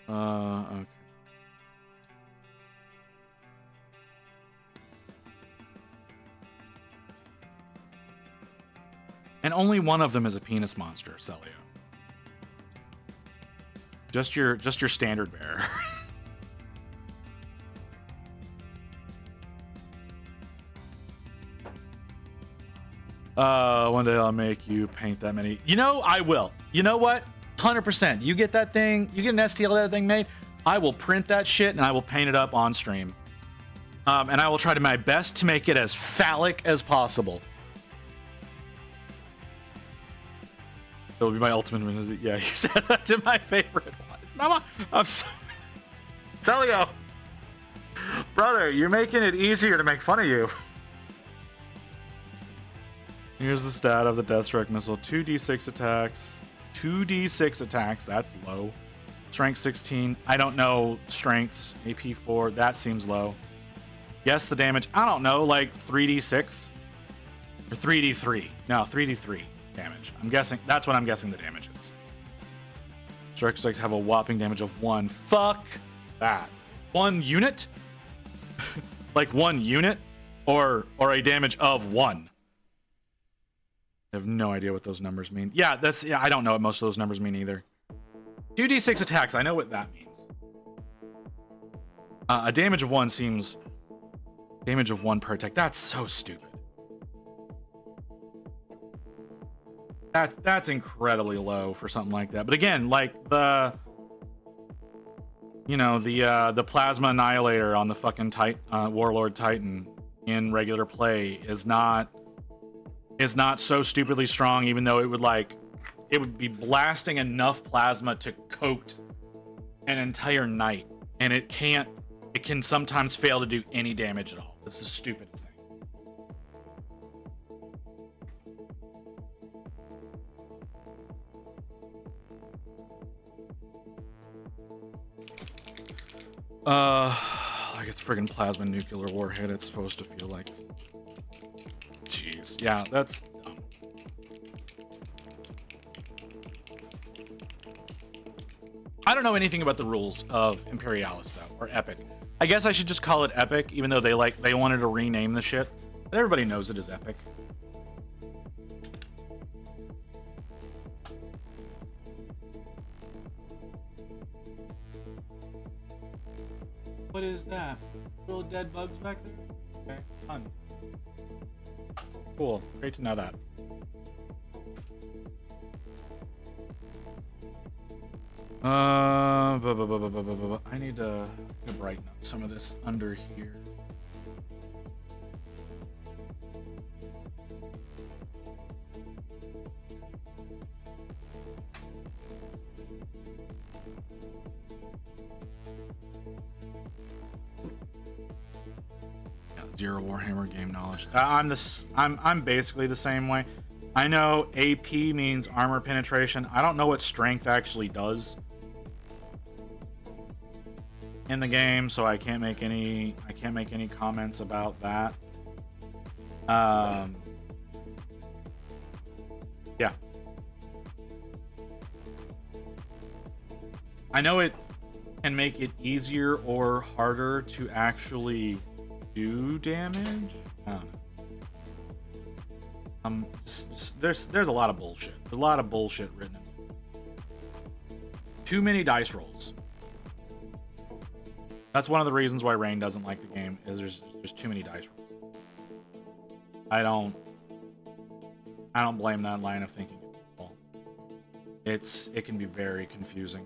Okay. And only one of them is a penis monster, Celio. Just your standard bearer. One day I'll make you paint that many. You know, I will. You know what? 100%. You get that thing, you get an STL that thing made, I will print that shit and I will paint it up on stream. And I will try to my best to make it as phallic as possible. That will be my ultimate win. Is it? Yeah, you said that to my favorite one. It's not my, I'm sorry. Celio. Brother, you're making it easier to make fun of you. Here's the stat of the Deathstrike missile. 2d6 attacks. 2d6 attacks. That's low. Strength 16. I don't know strengths. AP 4. That seems low. Guess the damage. I don't know. Like 3d6? Or 3d3. No, 3d3 damage. I'm guessing. That's what I'm guessing the damage is. Strike strikes have a whopping damage of 1. Fuck that. 1 unit? Like 1 unit? Or a damage of 1? I have no idea what those numbers mean. Yeah, I don't know what most of those numbers mean either. 2d6 attacks, I know what that means. A damage of 1 seems... Damage of 1 per attack. That's so stupid. That's incredibly low for something like that. But again, like the... You know, the Plasma Annihilator on the fucking Warlord Titan in regular play is not so stupidly strong, even though it would be blasting enough plasma to coat an entire knight, and it can sometimes fail to do any damage at all. That's the stupidest thing. Like it's friggin' plasma nuclear warhead. It's supposed to feel like. Jeez, yeah, that's dumb. I don't know anything about the rules of Imperialis though, or Epic. I guess I should just call it Epic, even though they wanted to rename the shit. But everybody knows it as Epic. What is that? Little dead bugs back there? Okay, fun. Cool. Great to know that. I need to brighten up some of this under here. Zero Warhammer game knowledge. I'm basically the same way. I know AP means armor penetration. I don't know what strength actually does in the game, so I can't make any comments about that. Yeah. I know it can make it easier or harder to actually do damage. I don't know. There's a lot of bullshit. There's a lot of bullshit written in. Too many dice rolls. That's one of the reasons why Rain doesn't like the game, is there's too many dice rolls. I don't blame that line of thinking at all. It can be very confusing.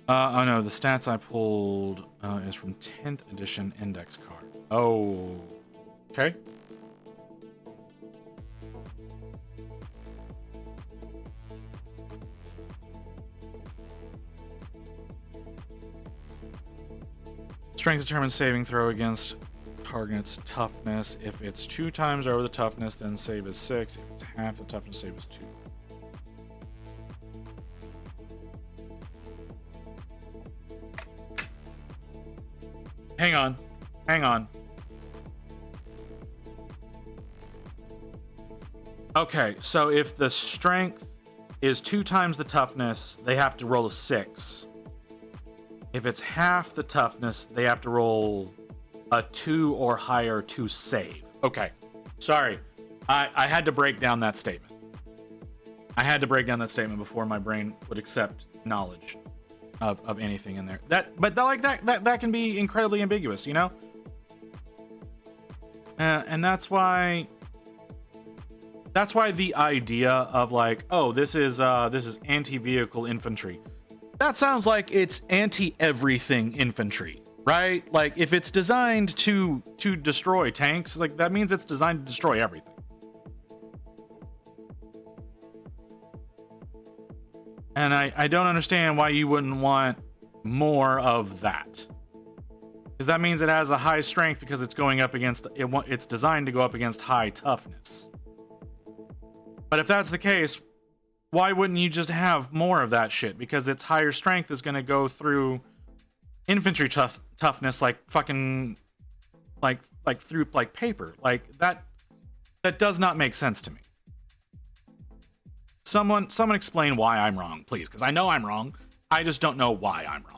Oh no, the stats I pulled is from 10th edition index card. Oh, okay. Strength determines saving throw against target's toughness. If it's 2 times over the toughness, then save is 6. If it's half the toughness, save is 2. Hang on. Okay, so if the strength is 2 times the toughness, they have to roll a 6. If it's half the toughness, they have to roll a 2 or higher to save. Okay, sorry. I had to break down that statement. I had to break down that statement before my brain would accept knowledge of anything in there. That can be incredibly ambiguous, you know? And that's why the idea of like, oh, this is anti-vehicle infantry. That sounds like it's anti-everything infantry, right? Like if it's designed to destroy tanks, like that means it's designed to destroy everything. And I don't understand why you wouldn't want more of that. Because that means it has a high strength because it's going up against it's designed to go up against high toughness. But if that's the case, why wouldn't you just have more of that shit? Because its higher strength is going to go through infantry toughness like fucking like through like paper. Like that does not make sense to me. Someone explain why I'm wrong, please, because I know I'm wrong. I just don't know why I'm wrong.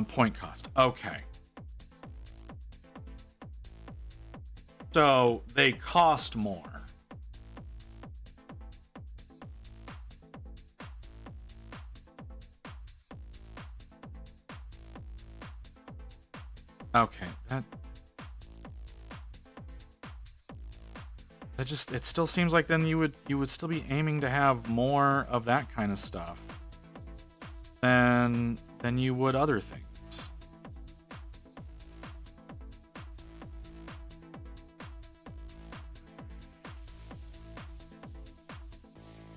Point cost. Okay. So they cost more. Okay, it still seems like then you would still be aiming to have more of that kind of stuff than you would other things.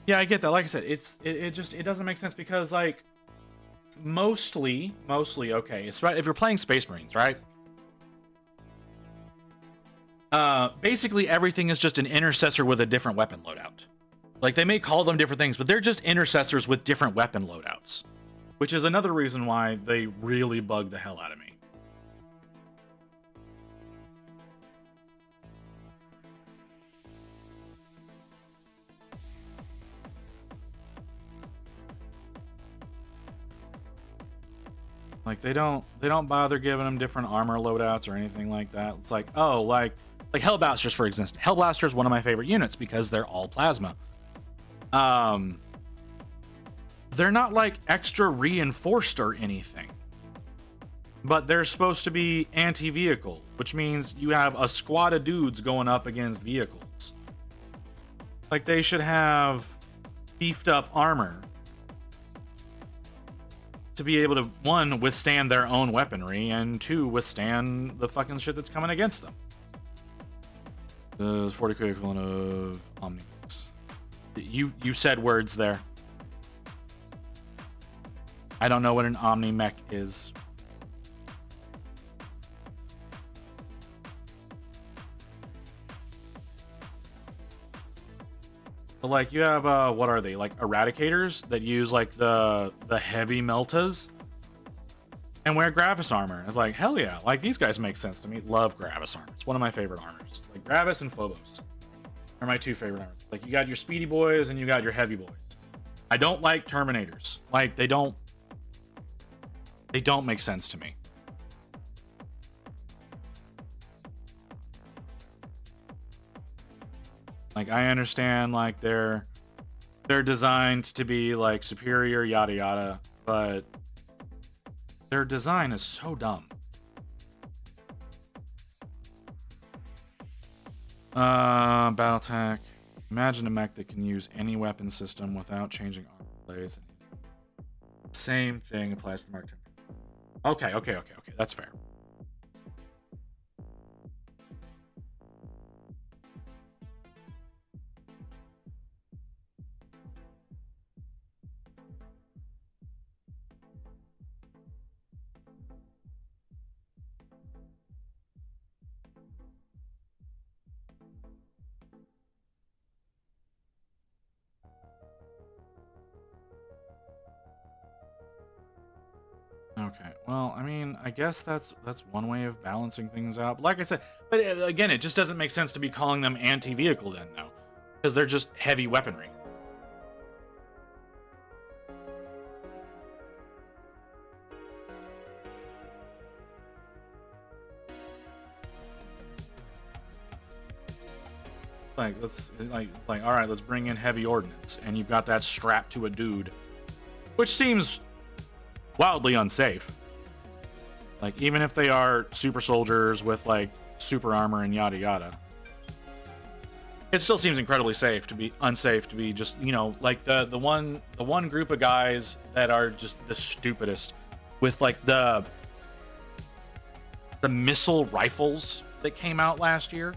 Yeah, I get that. Like I said, it doesn't make sense because like mostly okay. It's right if you're playing Space Marines, right? Basically everything is just an intercessor with a different weapon loadout. Like they may call them different things, but they're just intercessors with different weapon loadouts, which is another reason why they really bug the hell out of me. Like they don't bother giving them different armor loadouts or anything like that. It's like, oh, like Hellblasters, for instance. Hellblaster is one of my favorite units because they're all plasma. They're not like extra reinforced or anything, but they're supposed to be anti-vehicle, which means you have a squad of dudes going up against vehicles. Like they should have beefed up armor to be able to, one, withstand their own weaponry, and two, withstand the fucking shit that's coming against them. The 40 equivalent of Omnimix. You said words there. I don't know what an Omni-Mech is. But like you have what are they? Like eradicators that use like the heavy meltas and wear Gravis armor. It's like, hell yeah. Like these guys make sense to me. Love Gravis armor. It's one of my favorite armors. Like Gravis and Phobos are my two favorite armors. Like you got your speedy boys and you got your heavy boys. I don't like Terminators. Like they don't make sense to me. Like I understand like they're designed to be like superior yada yada, but their design is so dumb. Battletech. Imagine a mech that can use any weapon system without changing armor blades. Same thing applies to the Mark 10. Okay. That's fair. Okay, well, I mean, I guess that's one way of balancing things out. But like I said, but again, it just doesn't make sense to be calling them anti-vehicle then, though, because they're just heavy weaponry. Like let's like all right, let's bring in heavy ordnance, and you've got that strapped to a dude, which seems wildly unsafe. Like even if they are super soldiers with like super armor and yada yada, it still seems incredibly unsafe to be just, you know, like the one group of guys that are just the stupidest with like the missile rifles that came out last year.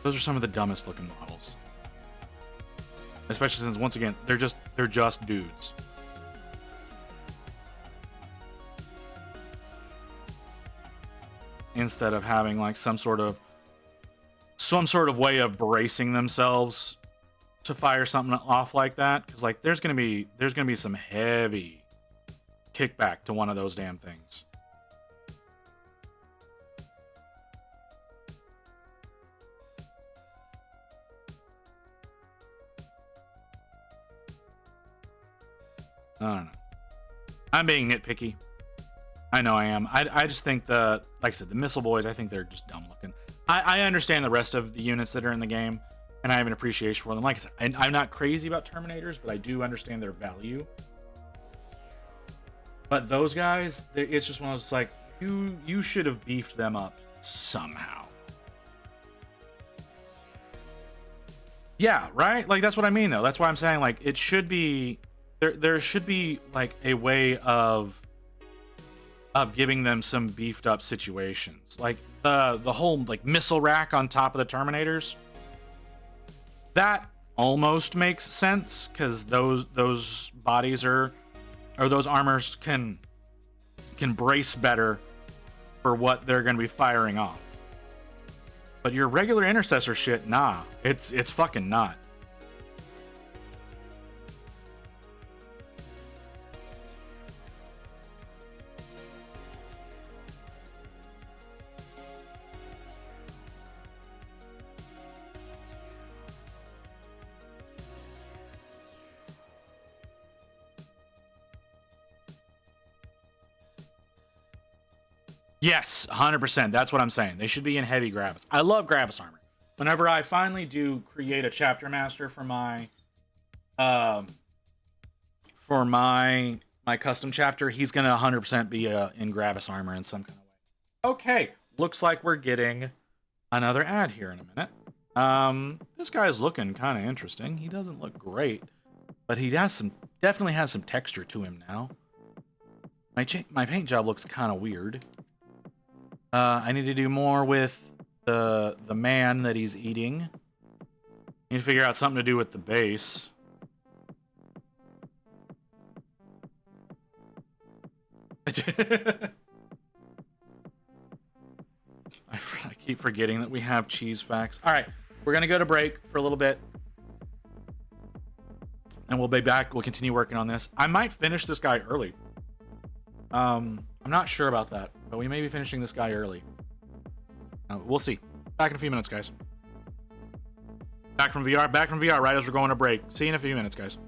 Those are some of the dumbest looking models. Especially since, once again, they're just dudes. Instead of having like some sort of way of bracing themselves to fire something off like that, because like there's gonna be some heavy kickback to one of those damn things. I don't know. I'm being nitpicky. I know I am. I just think like I said, the missile boys, I think they're just dumb looking. I understand the rest of the units that are in the game, and I have an appreciation for them. Like I said, I'm not crazy about Terminators, but I do understand their value. But those guys, it's just one of those, like, you should have beefed them up somehow. Yeah, right? Like, that's what I mean, though. That's why I'm saying, like, it should be... There should be, like, a way of giving them some beefed up situations. Like, the whole, like, missile rack on top of the Terminators. That almost makes sense, because those bodies or those armors can brace better for what they're going to be firing off. But your regular intercessor shit, nah. It's fucking not. Yes, 100%. That's what I'm saying. They should be in heavy Gravis. I love Gravis armor. Whenever I finally do create a chapter master for my my custom chapter, he's gonna 100% be in Gravis armor in some kind of way. Okay, looks like we're getting another ad here in a minute. This guy's looking kind of interesting. He doesn't look great, but he has definitely has some texture to him now. My paint job looks kind of weird. I need to do more with the man that he's eating. Need to figure out something to do with the base. I keep forgetting that we have cheese facts. All right, we're gonna go to break for a little bit, and we'll be back. We'll continue working on this. I might finish this guy early. I'm not sure about that, but we may be finishing this guy early. We'll see. Back in a few minutes, guys. Back from VR, right as we're going to break. See you in a few minutes, guys.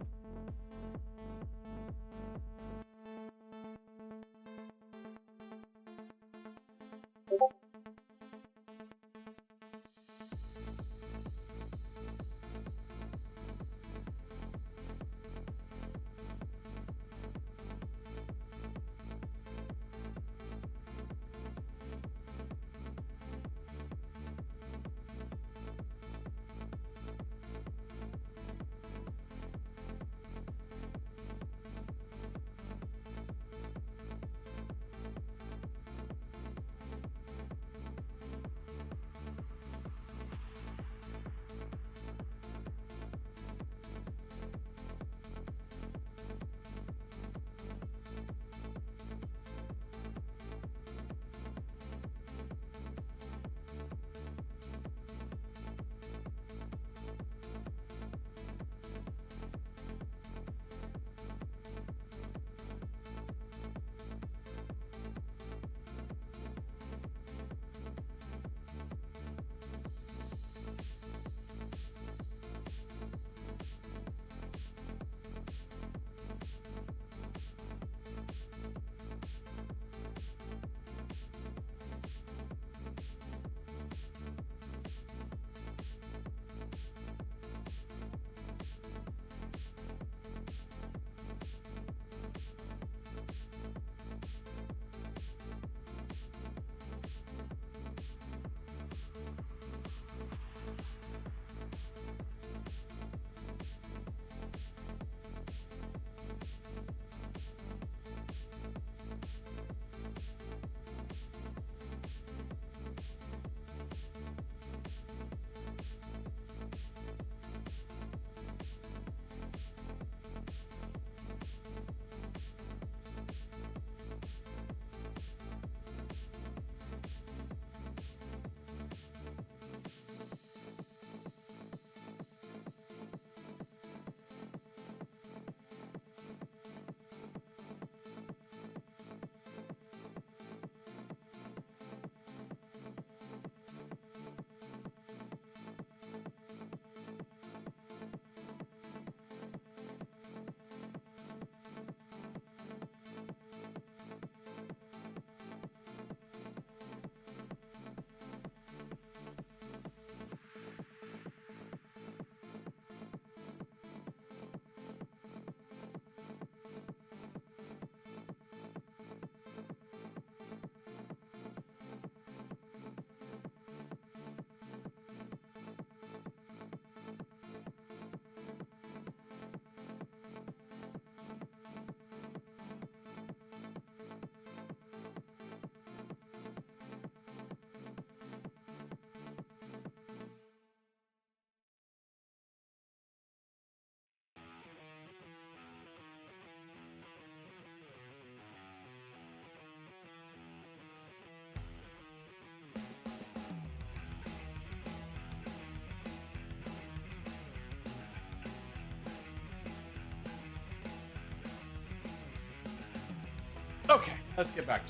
Okay, let's get back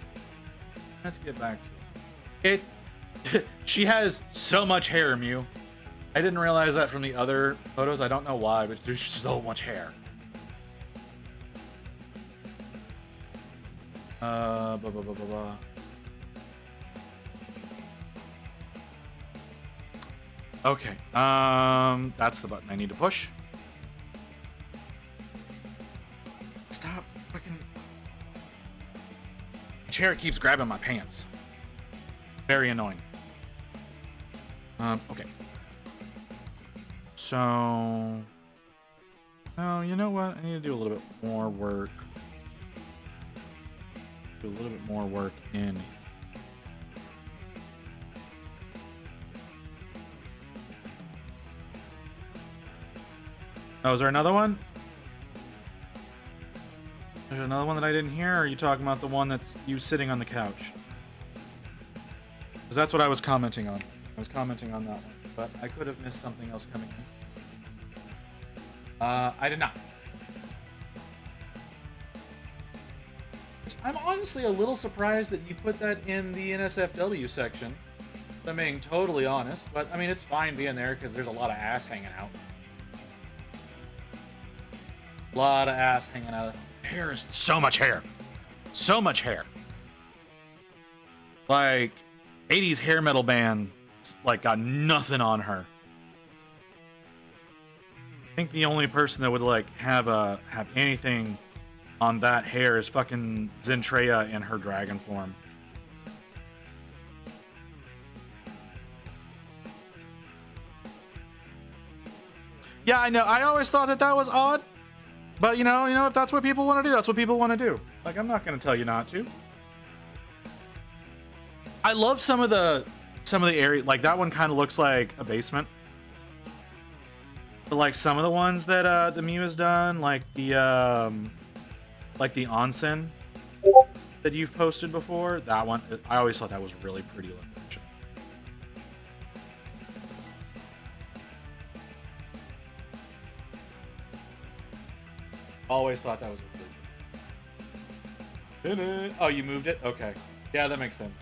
to it. She has so much hair, Mew. I didn't realize that from the other photos. I don't know why, but there's so much hair. Blah, blah, blah, blah, blah. Okay. That's the button I need to push. Stop fucking. The chair keeps grabbing my pants. Very annoying. Okay. So. Oh, you know what? I need to do a little bit more work. Do a little bit more work in. Oh, is there another one? There's another one that I didn't hear, or are you talking about the one that's you sitting on the couch? Because that's what I was commenting on. I was commenting on that one, but I could have missed something else coming in. I did not. I'm honestly a little surprised that you put that in the NSFW section. If I'm being totally honest, but I mean, it's fine being there because there's a lot of ass hanging out. A lot of ass hanging out. Hair is so much hair. So much hair. Like, 80s hair metal band, like, got nothing on her. I think the only person that would, like, have anything on that hair is fucking Zentreya in her dragon form. Yeah, I know. I always thought that was odd. But you know, if that's what people want to do, that's what people want to do. Like, I'm not going to tell you not to. I love some of the area, like that one kind of looks like a basement. But like some of the ones that the Mew has done, like the onsen that you've posted before, that one, I always thought that was really pretty looking. Always thought that was really good. Oh, you moved it? Okay. Yeah, that makes sense.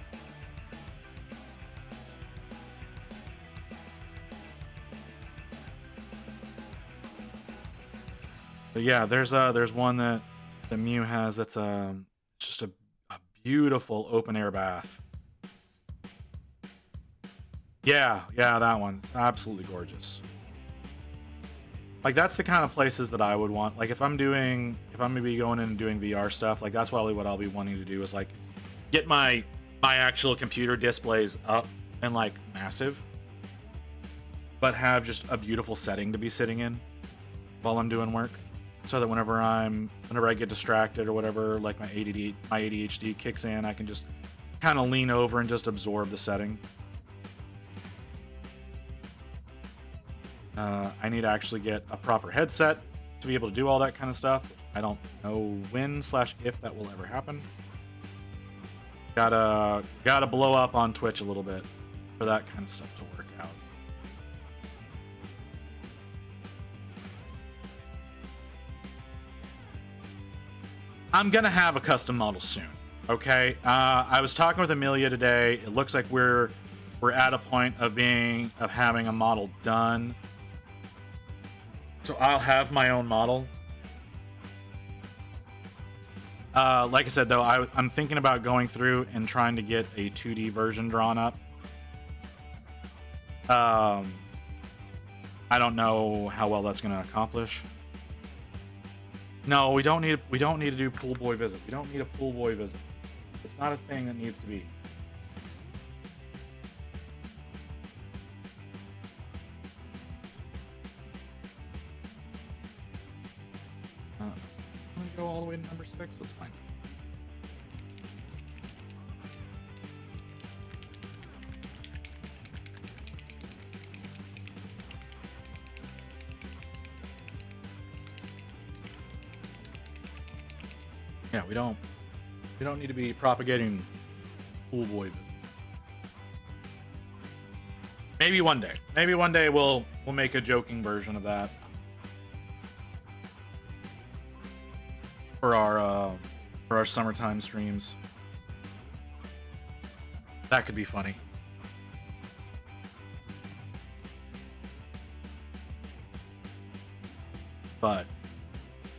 But yeah, there's one that the Mew has that's just a beautiful open air bath. Yeah, that one. Absolutely gorgeous. Like, that's the kind of places that I would want. Like, if I'm gonna be going in and doing VR stuff, like, that's probably what I'll be wanting to do is, like, get my actual computer displays up and, like, massive. But have just a beautiful setting to be sitting in while I'm doing work. So that whenever I get distracted or whatever, like, my ADHD kicks in, I can just kind of lean over and just absorb the setting. I need to actually get a proper headset to be able to do all that kind of stuff. I don't know when/if that will ever happen. Gotta blow up on Twitch a little bit for that kind of stuff to work out. I'm gonna have a custom model soon. Okay. I was talking with Amelia today. It looks like we're at a point of having a model done. So I'll have my own model. Like I said, though, I'm thinking about going through and trying to get a 2D version drawn up. I don't know how well that's going to accomplish. No, we don't need to do pool boy visit. We don't need a pool boy visit. It's not a thing that needs to be. Go all the way to number 6. That's fine. Yeah, we don't need to be propagating pool boy business. Maybe one day we'll make a joking version of that. For our summertime streams. That could be funny. But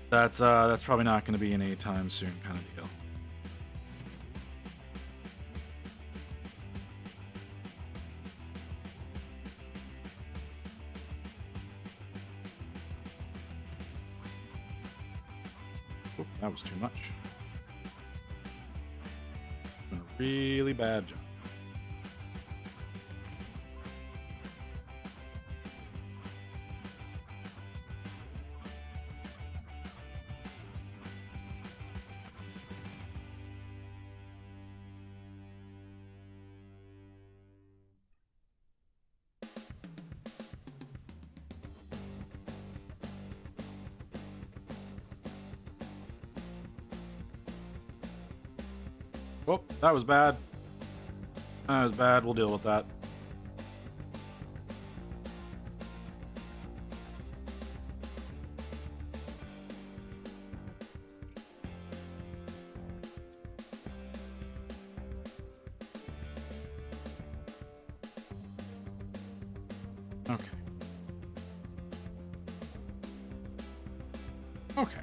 that's probably not going to be any time soon kind of deal. Oh, that was too much. Doing a really bad job. Oh, that was bad. That was bad. We'll deal with that. Okay. Okay.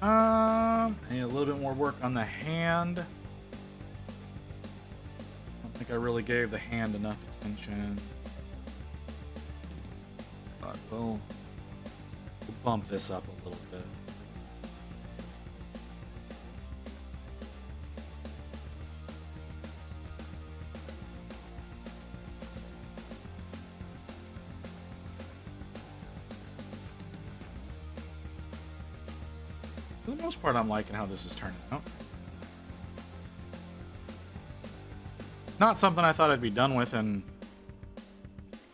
I need a little bit more work on the hand. I don't think I really gave the hand enough attention. But we'll bump this up a little bit. For the most part, I'm liking how this is turning out. Not something I thought I'd be done with in,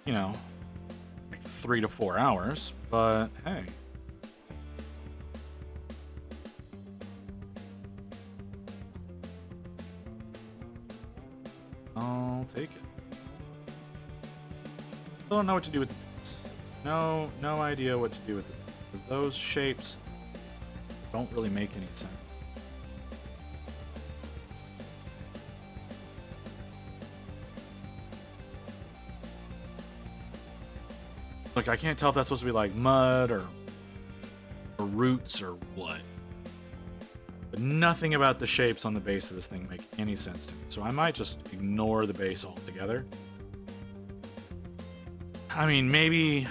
you know, like 3 to 4 hours, but hey. I'll take it. Still don't know what to do with this. No idea what to do with it. Because those shapes don't really make any sense. Like, I can't tell if that's supposed to be like mud or roots or what. But nothing about the shapes on the base of this thing make any sense to me. So I might just ignore the base altogether. I mean, maybe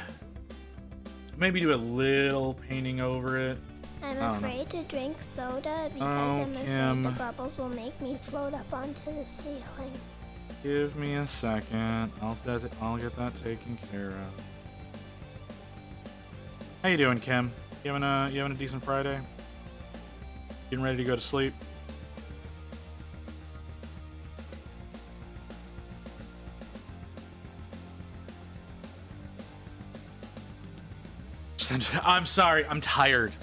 do a little painting over it. I'm afraid to drink soda because I'm afraid Kim. the bubbles will make me float up onto the ceiling. Give me a second. I'll get that taken care of. How you doing, Kim? You having a decent Friday? Getting ready to go to sleep? I'm sorry. I'm tired.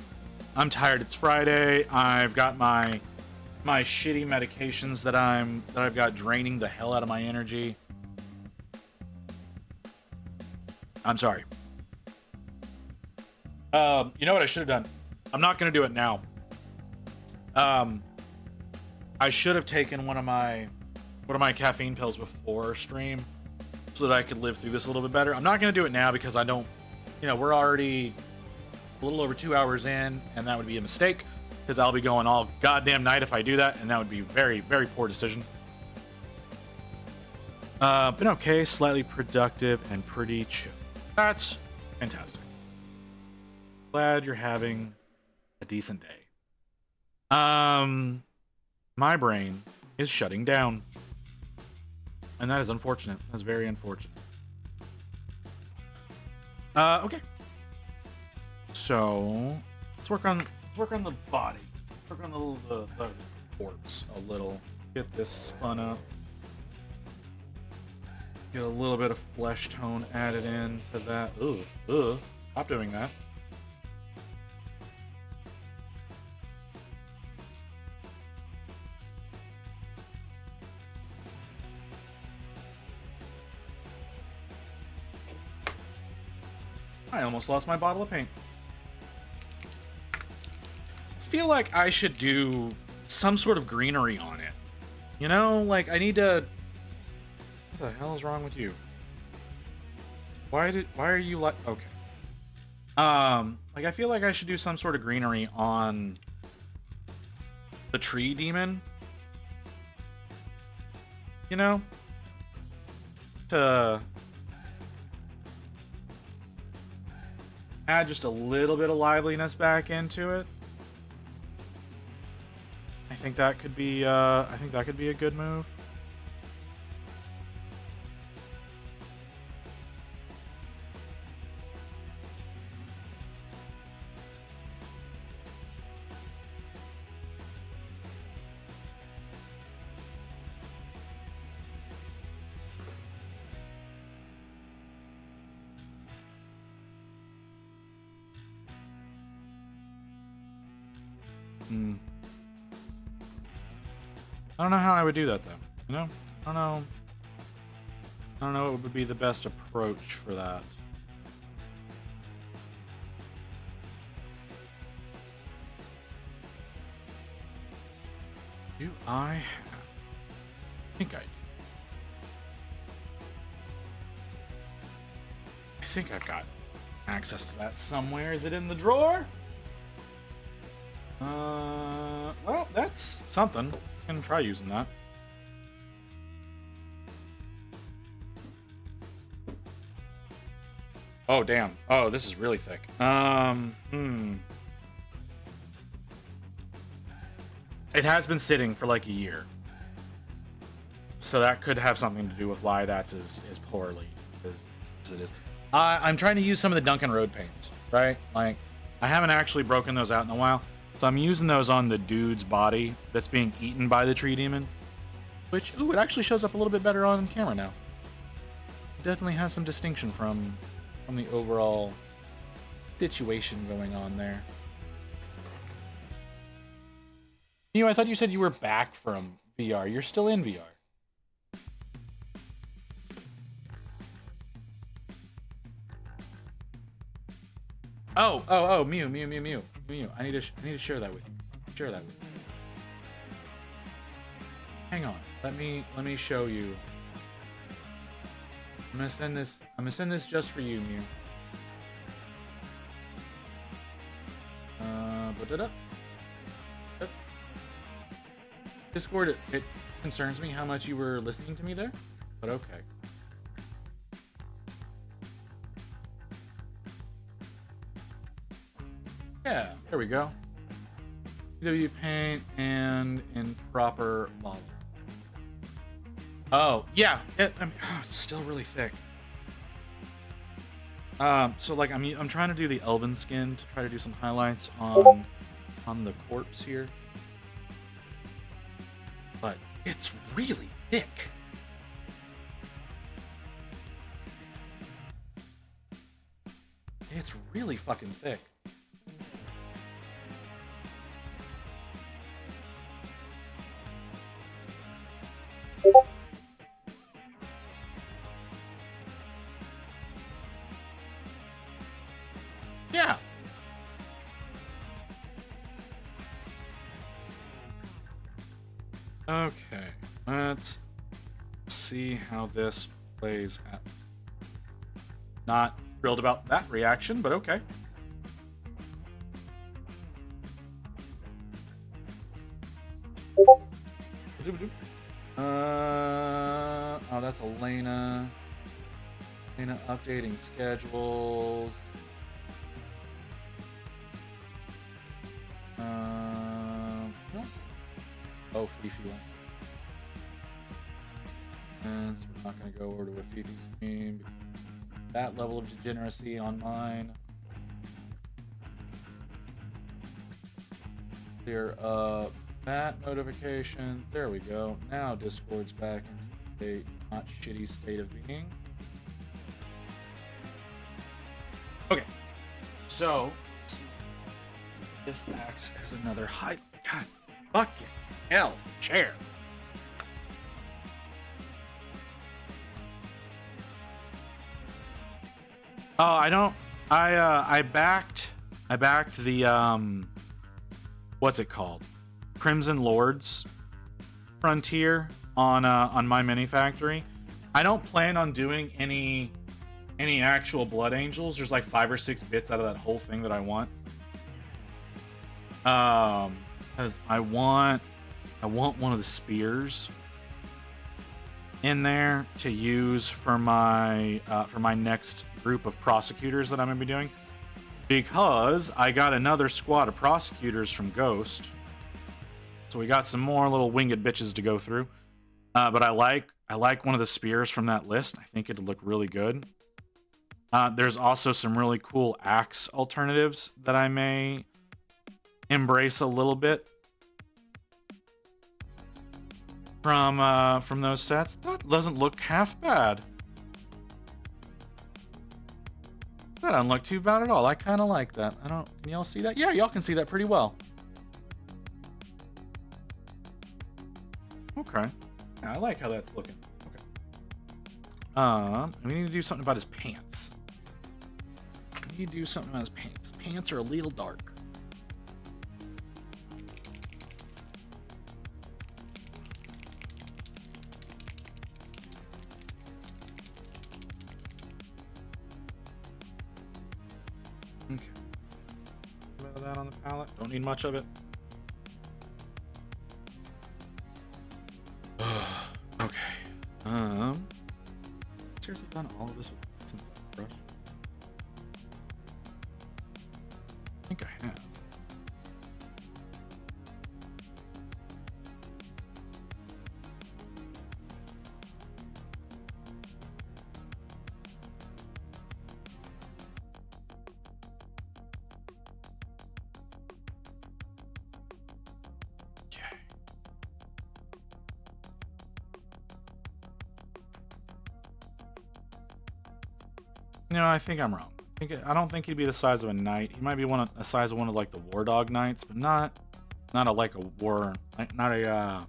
It's Friday. I've got my shitty medications that I've got draining the hell out of my energy. I'm sorry. You know what I should have done? I'm not gonna do it now. I should have taken one of my caffeine pills before stream so that I could live through this a little bit better. I'm not gonna do it now because I don't, we're already a little over 2 hours in, and that would be a mistake because I'll be going all goddamn night if I do that, and that would be a very, very poor decision. But okay, slightly productive and pretty chill. That's fantastic. Glad you're having a decent day. My brain is shutting down, and that is unfortunate. That's very unfortunate. Okay. So let's work on the body. Work on the corpse a little. Get this spun up. Get a little bit of flesh tone added in to that. Ugh. Stop doing that. I almost lost my bottle of paint. I feel like I should do some sort of greenery on it. Like I need to... What the hell is wrong with you? Why are you like... Okay. Like I feel like I should do some sort of greenery on the tree demon. To add just a little bit of liveliness back into it. think that could be I think that could be a good move. I don't know how I would do that though. You know? I don't know. I don't know what would be the best approach for that. Do I think I do. I think I've got access to that somewhere. Is it in the drawer? Well, that's something. I can try using that. Oh, damn. Oh, this is really thick. It has been sitting for like a year. So that could have something to do with why that's as poorly as it is. I'm trying to use some of the Duncan Road paints, right? Like, I haven't actually broken those out in a while. So I'm using those on the dude's body that's being eaten by the tree demon. Which, ooh, it actually shows up a little bit better on camera now. It definitely has some distinction from the overall situation going on there. I thought you said you were back from VR. You're still in VR. Oh, Mew. I need to share that with you. Share that with you. Hang on. Let me show you. I'm gonna send this just for you, Mew. Discord, it concerns me how much you were listening to me there, but okay. Yeah, there we go. CW paint and in proper model. Oh, yeah. It's still really thick. So like I'm trying to do the elven skin to try to do some highlights on the corpse here. But it's really thick. It's really fucking thick. Yeah. Okay, let's see how this plays out. Not thrilled about that reaction, but okay. Oh, that's Elena. Elena updating schedules. No. Oh, Fifi one. And so we're not going to go over to a Fifi stream. That level of degeneracy on mine. Clear up that notification. There we go. Now Discord's back into a not shitty state of being. Okay. So this acts as another high. God, fucking hell, chair. Oh, I don't. I backed the what's it called? Crimson Lords Frontier on my mini factory. I don't plan on doing any actual Blood Angels. There's like 5 or 6 bits out of that whole thing that I want. Because I want one of the spears in there to use for my next group of prosecutors that I'm gonna be doing, because I got another squad of prosecutors from Ghost. So we got some more little winged bitches to go through. But I like one of the spears from that list. I think it'd look really good. There's also some really cool axe alternatives that I may embrace a little bit from those sets. That doesn't look half bad. That doesn't look too bad at all. I kind of like that. Can y'all see that? Yeah, y'all can see that pretty well. Okay. Yeah, I like how that's looking. Okay. We need to do something about his pants. We need to do something about his pants. His pants are a little dark. Okay. A bit of that on the palette. Don't need much of it. Okay. Seriously done all of this with some brush? I think I have. Okay. No, I think I'm wrong. I don't think he'd be the size of a knight. He might be a size of one of like the war dog knights, but not a war, not a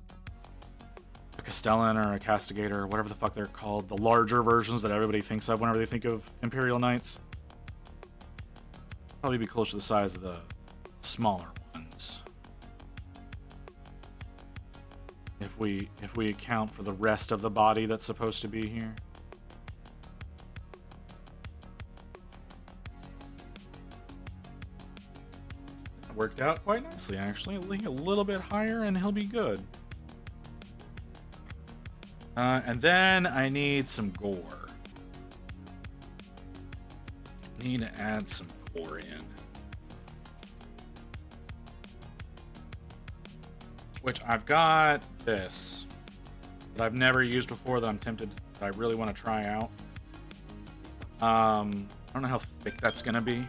Castellan or a Castigator or whatever the fuck they're called. The larger versions that everybody thinks of whenever they think of Imperial Knights. Probably be close to the size of the smaller ones. If we account for the rest of the body that's supposed to be here. Worked out quite nicely, actually. A little bit higher and he'll be good. And then I need some gore. Need to add some gore in. Which I've got this that I've never used before that I'm tempted, that I really want to try out. I don't know how thick that's gonna be.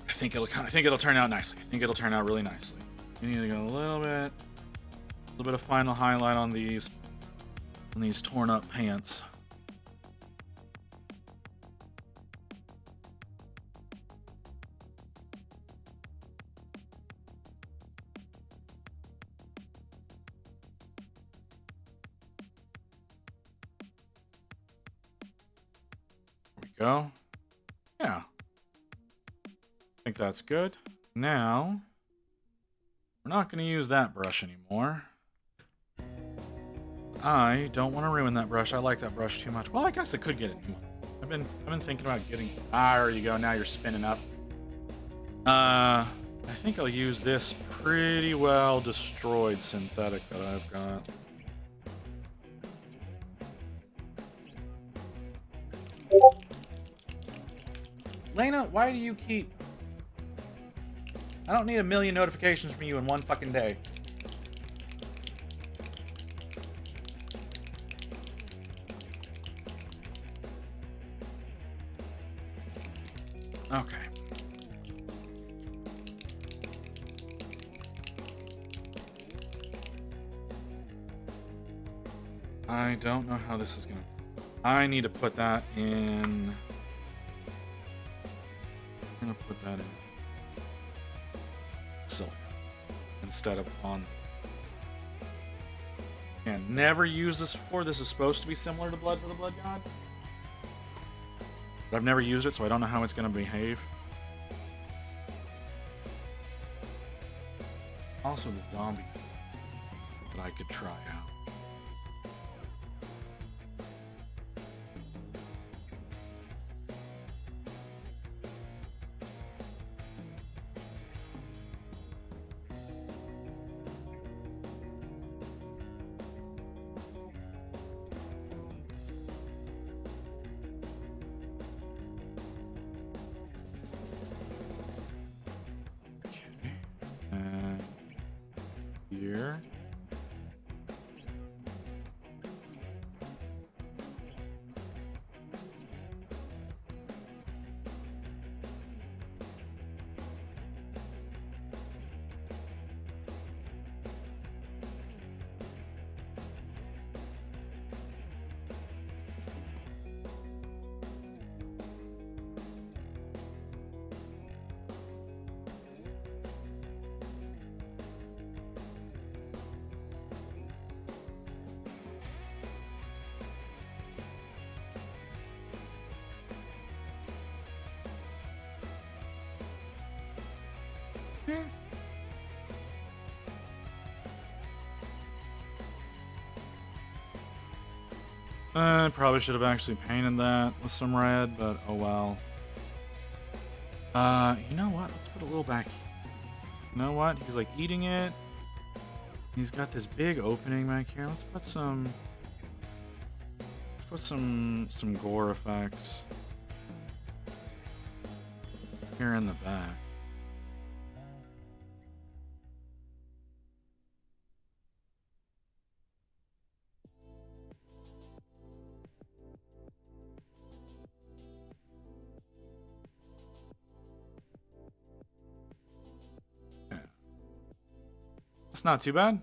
I think it'll turn out nicely. I think it'll turn out really nicely. We need to go a little bit of final highlight on these torn up pants. There we go. Yeah. I think that's good. Now, we're not going to use that brush anymore. I don't want to ruin that brush. I like that brush too much. Well, I guess I could get a new one. I've been thinking about getting... there you go. Now you're spinning up. I think I'll use this pretty well destroyed synthetic that I've got. Lena, why do you keep... I don't need a million notifications from you in one fucking day. Okay. I don't know how this is gonna... I need to put that in... I'm gonna put that in silk instead of on. And never used this before. This is supposed to be similar to Blood for the Blood God. But I've never used it, so I don't know how it's gonna behave. Also the zombie that I could try out. here. Probably should have actually painted that with some red, but oh well. You know what? Let's put a little back. You know what? He's like eating it. He's got this big opening back here. Let's put some. Let's put some gore effects here in the back. Not too bad.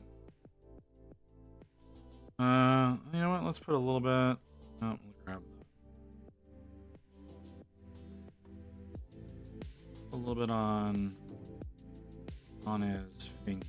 You know what? Let's put a little bit. Oh, we'll grab a little bit on his fingers.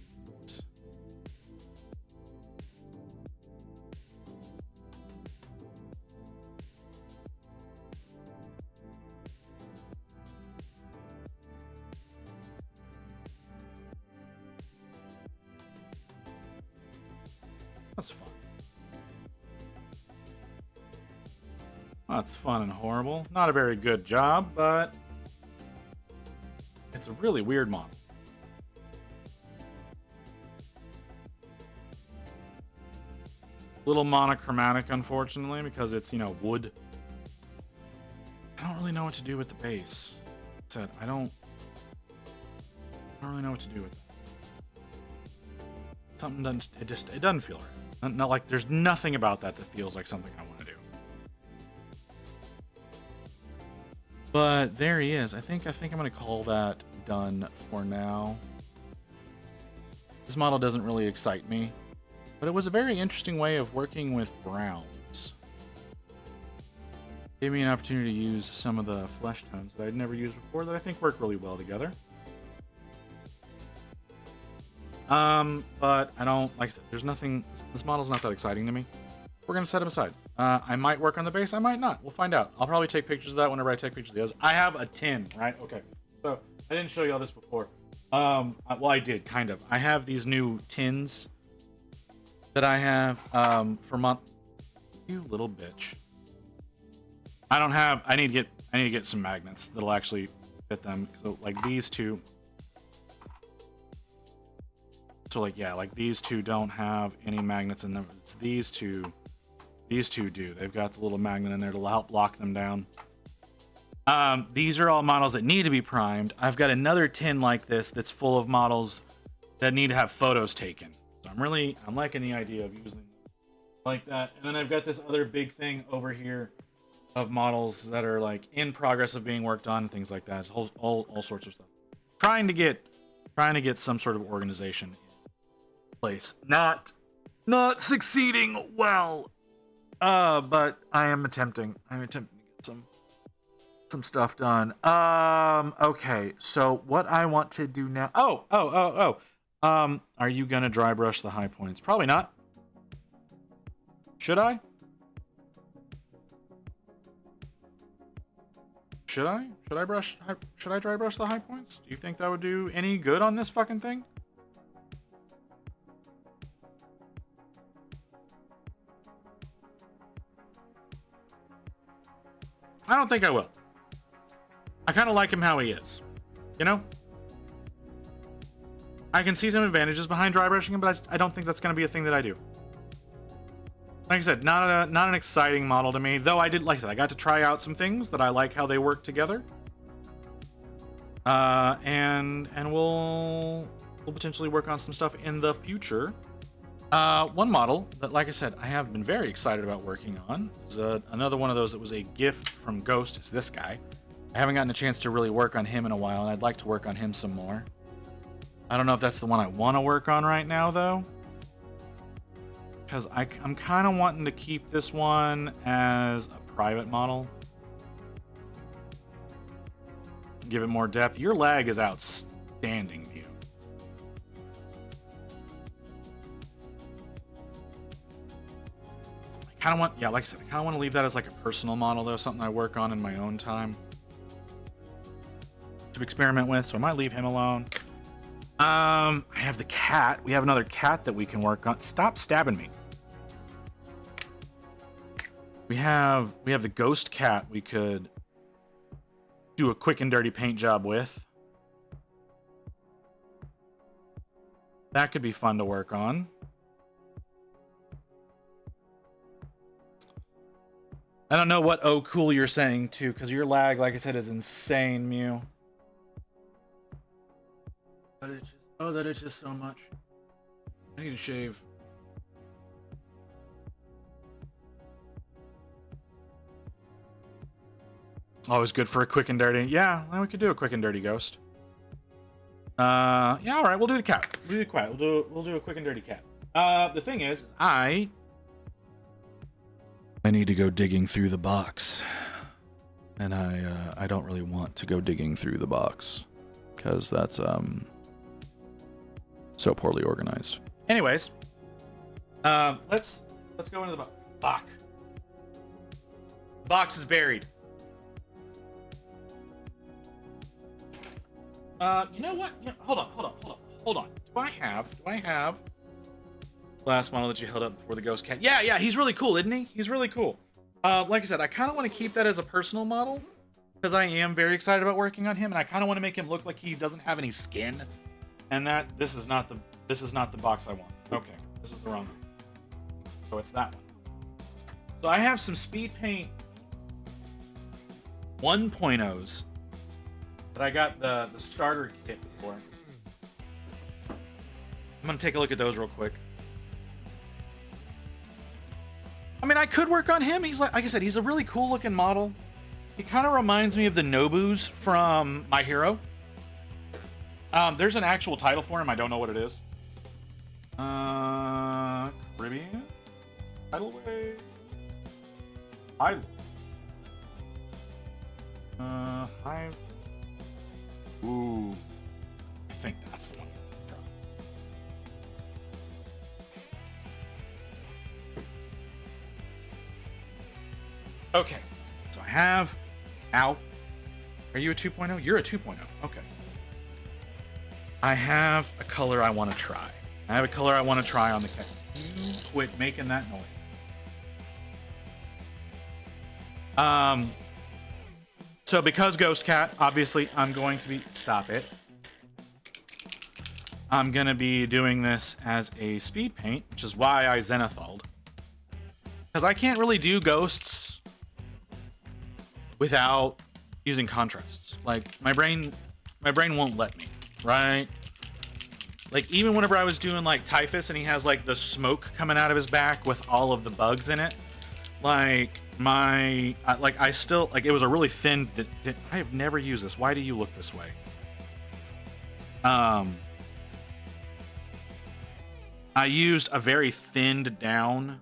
That's fun. That's fun and horrible. Not a very good job, but it's a really weird model. Little monochromatic, unfortunately, because it's, you know, wood. I don't really know what to do with the base. Like I said, I don't really know what to do with it. Something doesn't, it doesn't feel right. Not like there's nothing about that feels like something I want to do. But there he is. I think I'm going to call that done for now. This model doesn't really excite me, but it was a very interesting way of working with browns. Gave me an opportunity to use some of the flesh tones that I'd never used before that I think work really well together. But I don't, like I said, there's nothing, this model's not that exciting to me. We're going to set him aside. I might work on the base, I might not. We'll find out. I'll probably take pictures of that whenever I take pictures of the others. I have a tin, right? Okay. So, I didn't show you all this before. Well, I did, kind of. I have these new tins that I have, you little bitch. I need to get some magnets that'll actually fit them. So, like, these two. So, like, yeah, like, these two don't have any magnets in them. It's these two. These two do. They've got the little magnet in there to help lock them down. These are all models that need to be primed. I've got another tin like this that's full of models that need to have photos taken. So I'm liking the idea of using them like that. And then I've got this other big thing over here of models that are like in progress of being worked on and things like that. It's all sorts of stuff. Trying to get some sort of organization in place. Not succeeding well. But I am attempting. I'm attempting to get some stuff done. Okay. So what I want to do now. Are you gonna dry brush the high points? Probably not. Should I? Should I dry brush the high points? Do you think that would do any good on this fucking thing? I don't think I will. I kind of like him how he is. You know? I can see some advantages behind dry brushing him, but I don't think that's going to be a thing that I do. Like I said, not an exciting model to me. Though I did, like I said, I got to try out some things that I like how they work together. And we'll we'll potentially work on some stuff in the future. One model that, like I said, I have been very excited about working on is another one of those that was a gift from Ghost. Is this guy. I haven't gotten a chance to really work on him in a while, and I'd like to work on him some more. I don't know if that's the one I want to work on right now, though. Because I'm kind of wanting to keep this one as a private model. Give it more depth. Your lag is outstanding, view. I kind of want, yeah, like I said, I kind of want to leave that as like a personal model, though, something I work on in my own time to experiment with, so I might leave him alone. I have the cat. We have another cat that we can work on. Stop stabbing me. We have the ghost cat we could do a quick and dirty paint job with. That could be fun to work on. I don't know what oh cool you're saying too, because your lag, like I said, is insane, Mew. That is just so much. I need to shave. Always good for a quick and dirty. Yeah, we could do a quick and dirty ghost. Yeah, all right, we'll do the cat. We'll do the cat. We'll do a quick and dirty cat. The thing is I need to go digging through the box, and I don't really want to go digging through the box because that's so poorly organized. Anyways, let's go into the box. Fuck. The box is buried. You know what? Hold on. Do I have last model that you held up before the ghost cat? Yeah, he's really cool, isn't he? He's really cool. Like I said, I kind of want to keep that as a personal model because I am very excited about working on him, and I kind of want to make him look like he doesn't have any skin. And that this is not the box I want. Okay, this is the wrong one. So it's that one. So I have some speed paint 1.0s that I got the starter kit for. I'm gonna take a look at those real quick. I mean, I could work on him. He's like I said, he's a really cool looking model. He kind of reminds me of the Nobus from My Hero. There's an actual title for him. I don't know what it is. Caribbean? Tidalway? Hive? Ooh. I think that's the one. Okay. So I have... Ow. Are you a 2.0? You're a 2.0. Okay. I have a color I want to try. I have a color I want to try on the cat. You quit making that noise. So because Ghost Cat, obviously, I'm going to be... Stop it. I'm going to be doing this as a speed paint, which is why I zenithalled. Because I can't really do ghosts without using contrasts. Like, my brain won't let me. Right? Like, even whenever I was doing, like, Typhus and he has, like, the smoke coming out of his back with all of the bugs in it, like, I still, like, it was a really thin, I have never used this. Why do you look this way? I used a very thinned down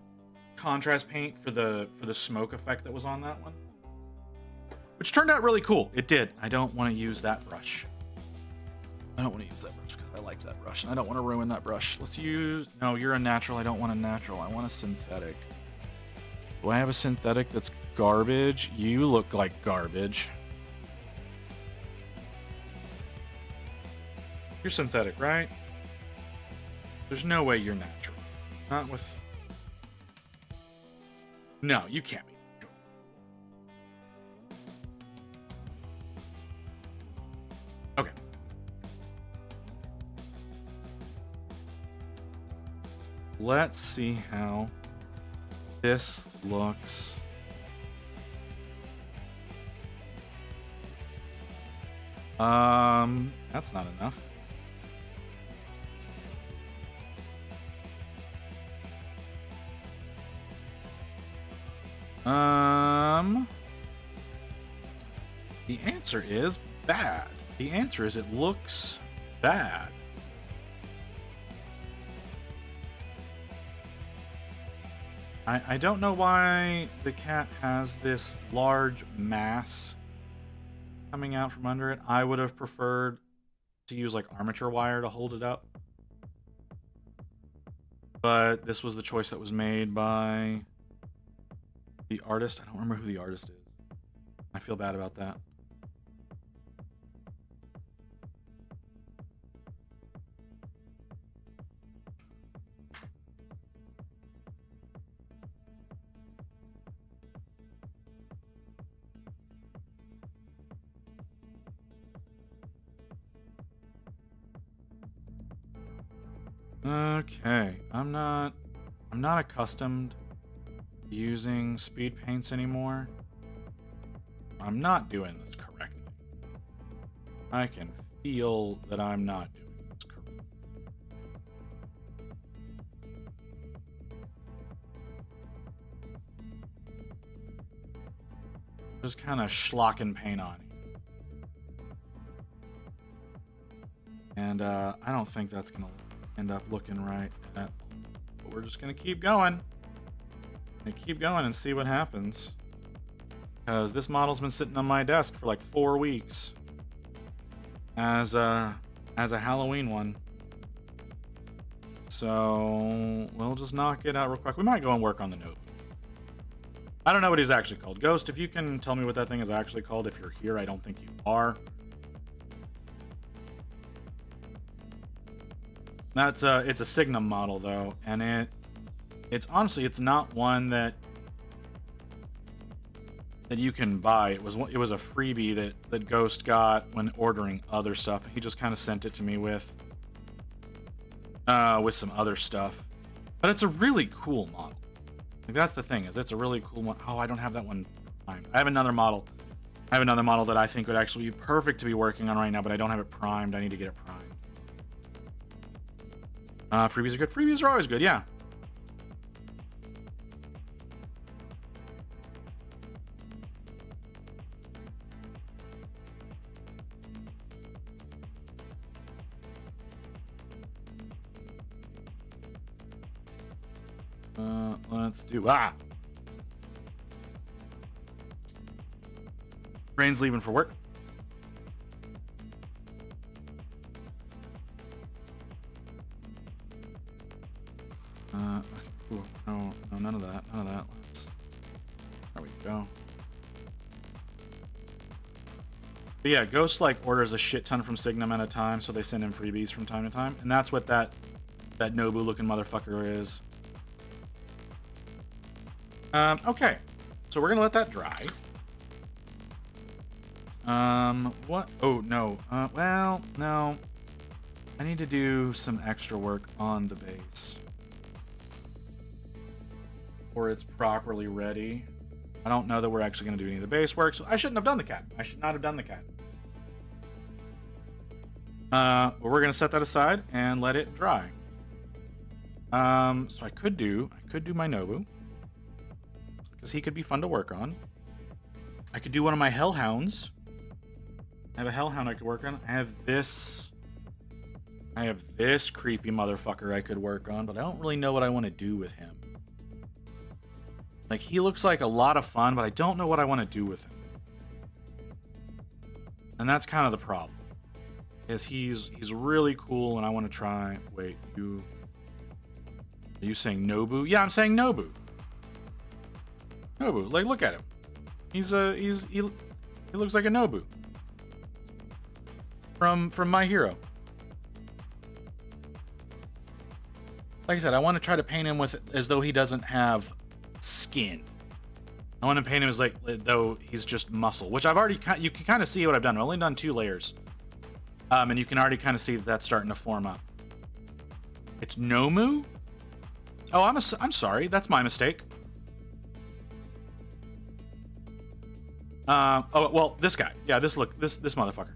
contrast paint for the smoke effect that was on that one, which turned out really cool. It did. I don't want to use that brush. I don't want to use that brush because I like that brush, and I don't want to ruin that brush. Let's use... No, you're a natural. I don't want a natural. I want a synthetic. Do I have a synthetic that's garbage? You look like garbage. You're synthetic, right? There's no way you're natural. Not with... No, you can't be natural. Okay. Let's see how this looks. That's not enough. The answer is bad. The answer is it looks bad. I don't know why the cat has this large mass coming out from under it. I would have preferred to use like armature wire to hold it up. But this was the choice that was made by the artist. I don't remember who the artist is. I feel bad about that. Okay, I'm not accustomed to using speed paints anymore. I'm not doing this correctly. I can feel that I'm not doing this correctly. Just kind of schlocking paint on you. And I don't think that's gonna end up looking right at all. But we're just gonna keep going and see what happens, because this model's been sitting on my desk for like 4 weeks as a Halloween one. So we'll just knock it out real quick. We might go and work on the Nobu. I don't know what he's actually called. Ghost, if you can tell me what that thing is actually called, if you're here. I don't think you are. That's it's a Signum model though, and it's honestly, it's not one that you can buy. It was a freebie that Ghost got when ordering other stuff. He just kind of sent it to me with some other stuff. But it's a really cool model. Like, that's the thing, is it's a really cool one. Oh, I don't have that one primed. I have another model. That I think would actually be perfect to be working on right now, but I don't have it primed. I need to get it primed. Freebies are good. Freebies are always good, yeah. Let's do Brain's leaving for work. Okay, no, none of that. There we go. But yeah, Ghost like orders a shit ton from Signum at a time, so they send him freebies from time to time, and that's what that Nobu looking motherfucker is. Okay, so we're gonna let that dry. What? Oh no. Well, no. I need to do some extra work on the base before it's properly ready. I don't know that we're actually going to do any of the base work, so I shouldn't have done the cat. I should not have done the cat. But we're going to set that aside and let it dry. So I could do my Nobu, because he could be fun to work on. I could do one of my Hellhounds. I have a Hellhound I could work on. I have this creepy motherfucker I could work on, but I don't really know what I want to do with him. Like, he looks like a lot of fun, but I don't know what I want to do with him. And that's kind of the problem. Is he's really cool, and I want to try. Wait, are you saying Nobu? Yeah, I'm saying Nobu. Nobu, like, look at him. He looks like a Nobu from My Hero. Like I said, I want to try to paint him with as though he doesn't have skin. I want to paint him as like though he's just muscle, which I've already you can kind of see what I've done. I've only done 2 layers, and you can already kind of see that that's starting to form up. It's Nomu. Oh, I'm sorry, that's my mistake. Oh well, this guy. Yeah, this motherfucker.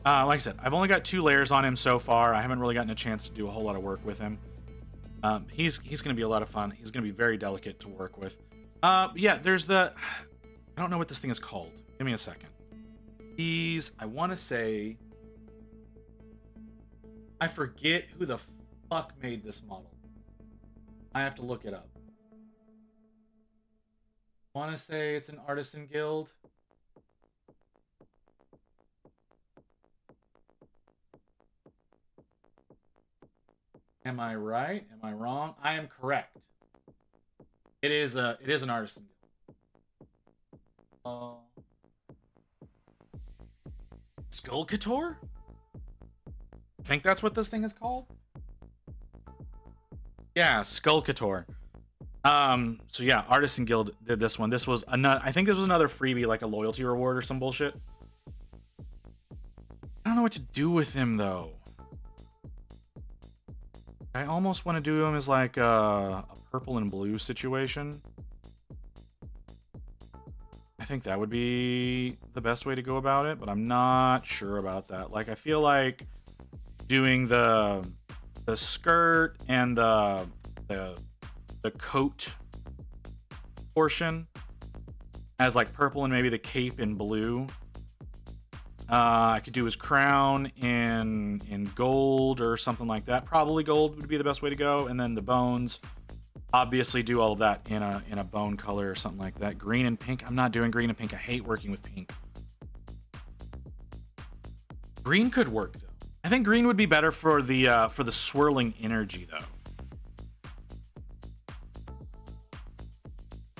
Like I said, I've only got 2 layers on him so far. I haven't really gotten a chance to do a whole lot of work with him. He's going to be a lot of fun. He's going to be very delicate to work with. Yeah, there's the... I don't know what this thing is called. Give me a second. I want to say... I forget who the fuck made this model. I have to look it up. I want to say it's an artisan guild. Am I right? Am I wrong? I am correct. It is an artisan guild. Skull Couture? I think that's what this thing is called. Yeah, Skull Couture. So yeah, Artisan Guild did this one. This was another, I think this was another freebie, like a loyalty reward or some bullshit. I don't know what to do with him though. I almost want to do him as like a purple and blue situation. I think that would be the best way to go about it, but I'm not sure about that. Like, I feel like doing the skirt and the coat portion as like purple and maybe the cape in blue. I could do his crown in gold or something like that. Probably gold would be the best way to go, and then the bones. Obviously, do all of that in a bone color or something like that. Green and pink. I'm not doing green and pink. I hate working with pink. Green could work though. I think green would be better for the swirling energy though.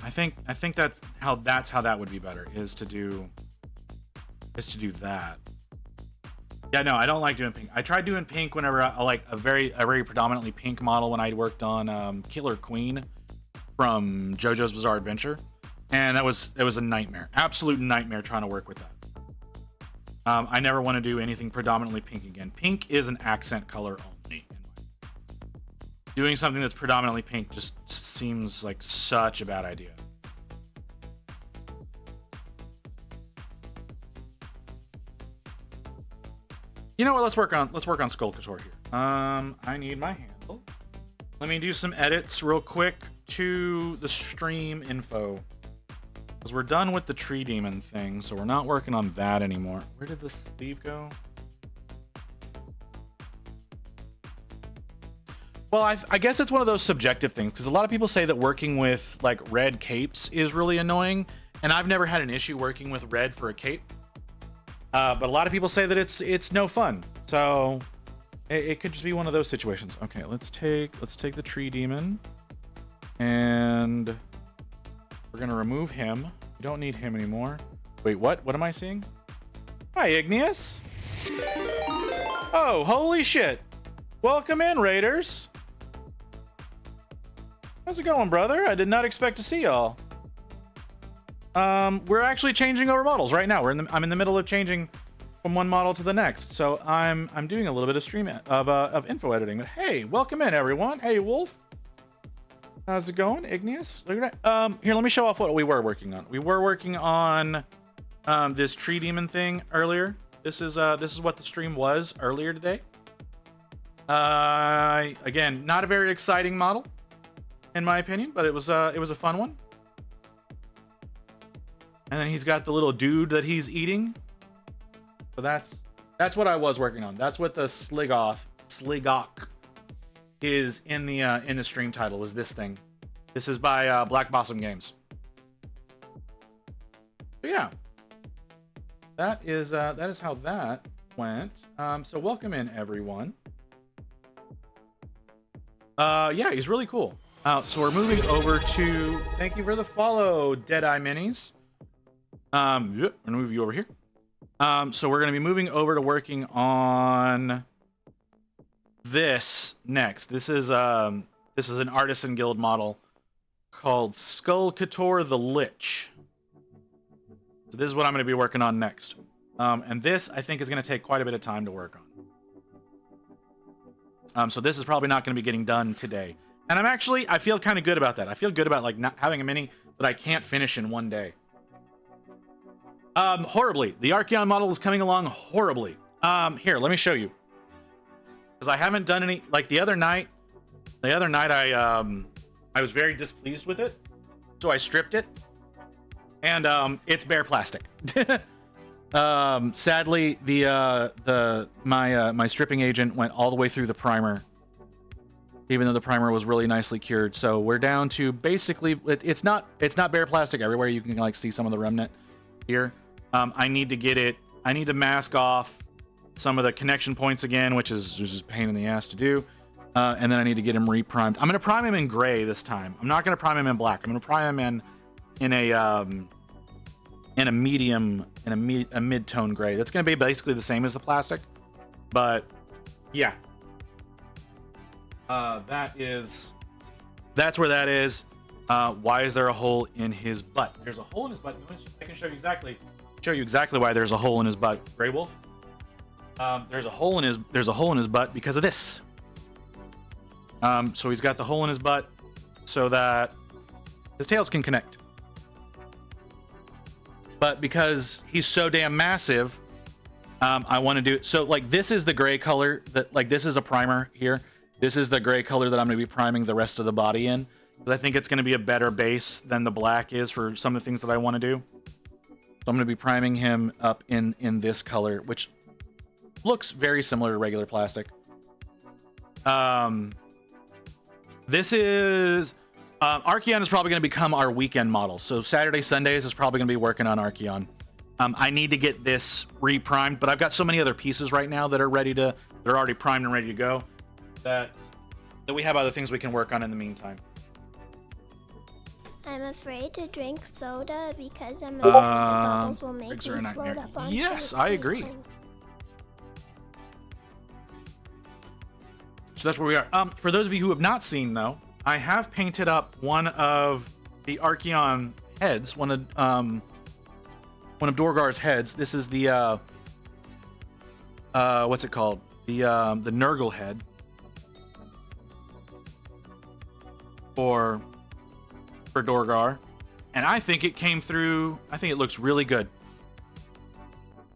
I think that's how that would be better, is to do that. Yeah, no, I don't like doing pink. I tried doing pink whenever I like a very predominantly pink model when I worked on Killer Queen from JoJo's Bizarre Adventure, and it was a nightmare, absolute nightmare trying to work with that. I never want to do anything predominantly pink again. Pink is an accent color only. Doing something that's predominantly pink just seems like such a bad idea. You know what? Let's work on Skull Couture here. I need my handle. Let me do some edits real quick to the stream info, because we're done with the tree demon thing, so we're not working on that anymore. Where did the sleeve go? Well, I guess it's one of those subjective things, because a lot of people say that working with like red capes is really annoying, and I've never had an issue working with red for a cape. But a lot of people say that it's no fun, so it could just be one of those situations. Okay, let's take the tree demon, and we're gonna remove him. We don't need him anymore. Wait, what? What am I seeing? Hi, Igneous. Oh, holy shit! Welcome in, Raiders. How's it going, brother? I did not expect to see y'all. We're actually changing over models right now. I'm in the middle of changing from one model to the next, so I'm doing a little bit of stream of info editing. But hey, welcome in everyone. Hey, Wolf, how's it going, Igneous? Look at that. Here, let me show off what we were working on. We were working on this tree demon thing earlier. This is what the stream was earlier today. Again, not a very exciting model, in my opinion, but it was a fun one. And then he's got the little dude that he's eating. So that's what I was working on. That's what the Sligok is in the stream title, is this thing. This is by Black Blossom Games. But yeah, that is how that went. So welcome in everyone. Yeah, he's really cool. So we're moving over to, thank you for the follow, Deadeye Minis. I'm gonna move you over here. So we're gonna be moving over to working on this next. This is an Artisan Guild model called Skull Couture the Lich. So this is what I'm gonna be working on next. And this I think is gonna take quite a bit of time to work on. So this is probably not gonna be getting done today. And I feel kind of good about that. I feel good about like not having a mini that I can't finish in one day. Horribly. The Archeon model is coming along horribly. Here, let me show you. Because I haven't done any, like the other night, The other night I was very displeased with it, so I stripped it, and it's bare plastic. Sadly, my stripping agent went all the way through the primer, even though the primer was really nicely cured. So we're down to basically it's not bare plastic everywhere. You can like see some of the remnant here. I need to mask off some of the connection points again, which is just a pain in the ass to do. And then I need to get him reprimed. I'm gonna prime him in gray this time. I'm not gonna prime him in black. I'm gonna prime him in a medium, a mid-tone gray. That's gonna be basically the same as the plastic, but yeah. That's where that is. Why is there a hole in his butt? There's a hole in his butt. I can show you exactly why there's a hole in his butt, Grey Wolf. There's a hole in his butt because of this. So he's got the hole in his butt so that his tails can connect. But because he's so damn massive, I want to do so. Like this is the gray color that this is a primer here. This is the gray color that I'm going to be priming the rest of the body in. But I think it's going to be a better base than the black is for some of the things that I want to do. So I'm going to be priming him up in this color, which looks very similar to regular plastic. This is Archeon is probably going to become our weekend model. So Saturday, Sundays is probably going to be working on Archeon. I need to get this re-primed, but I've got so many other pieces right now that are they're already primed and ready to go, that we have other things we can work on in the meantime. I'm afraid to drink soda because I'm afraid the bubbles will make me float up onto Yes, the I agree. ceiling. So that's where we are. For those of you who have not seen, though, I have painted up one of the Archeon heads, one of Dorgar's heads. This is the what's it called? The Nurgle head for Dorgar, and I think it came through. I think it looks really good.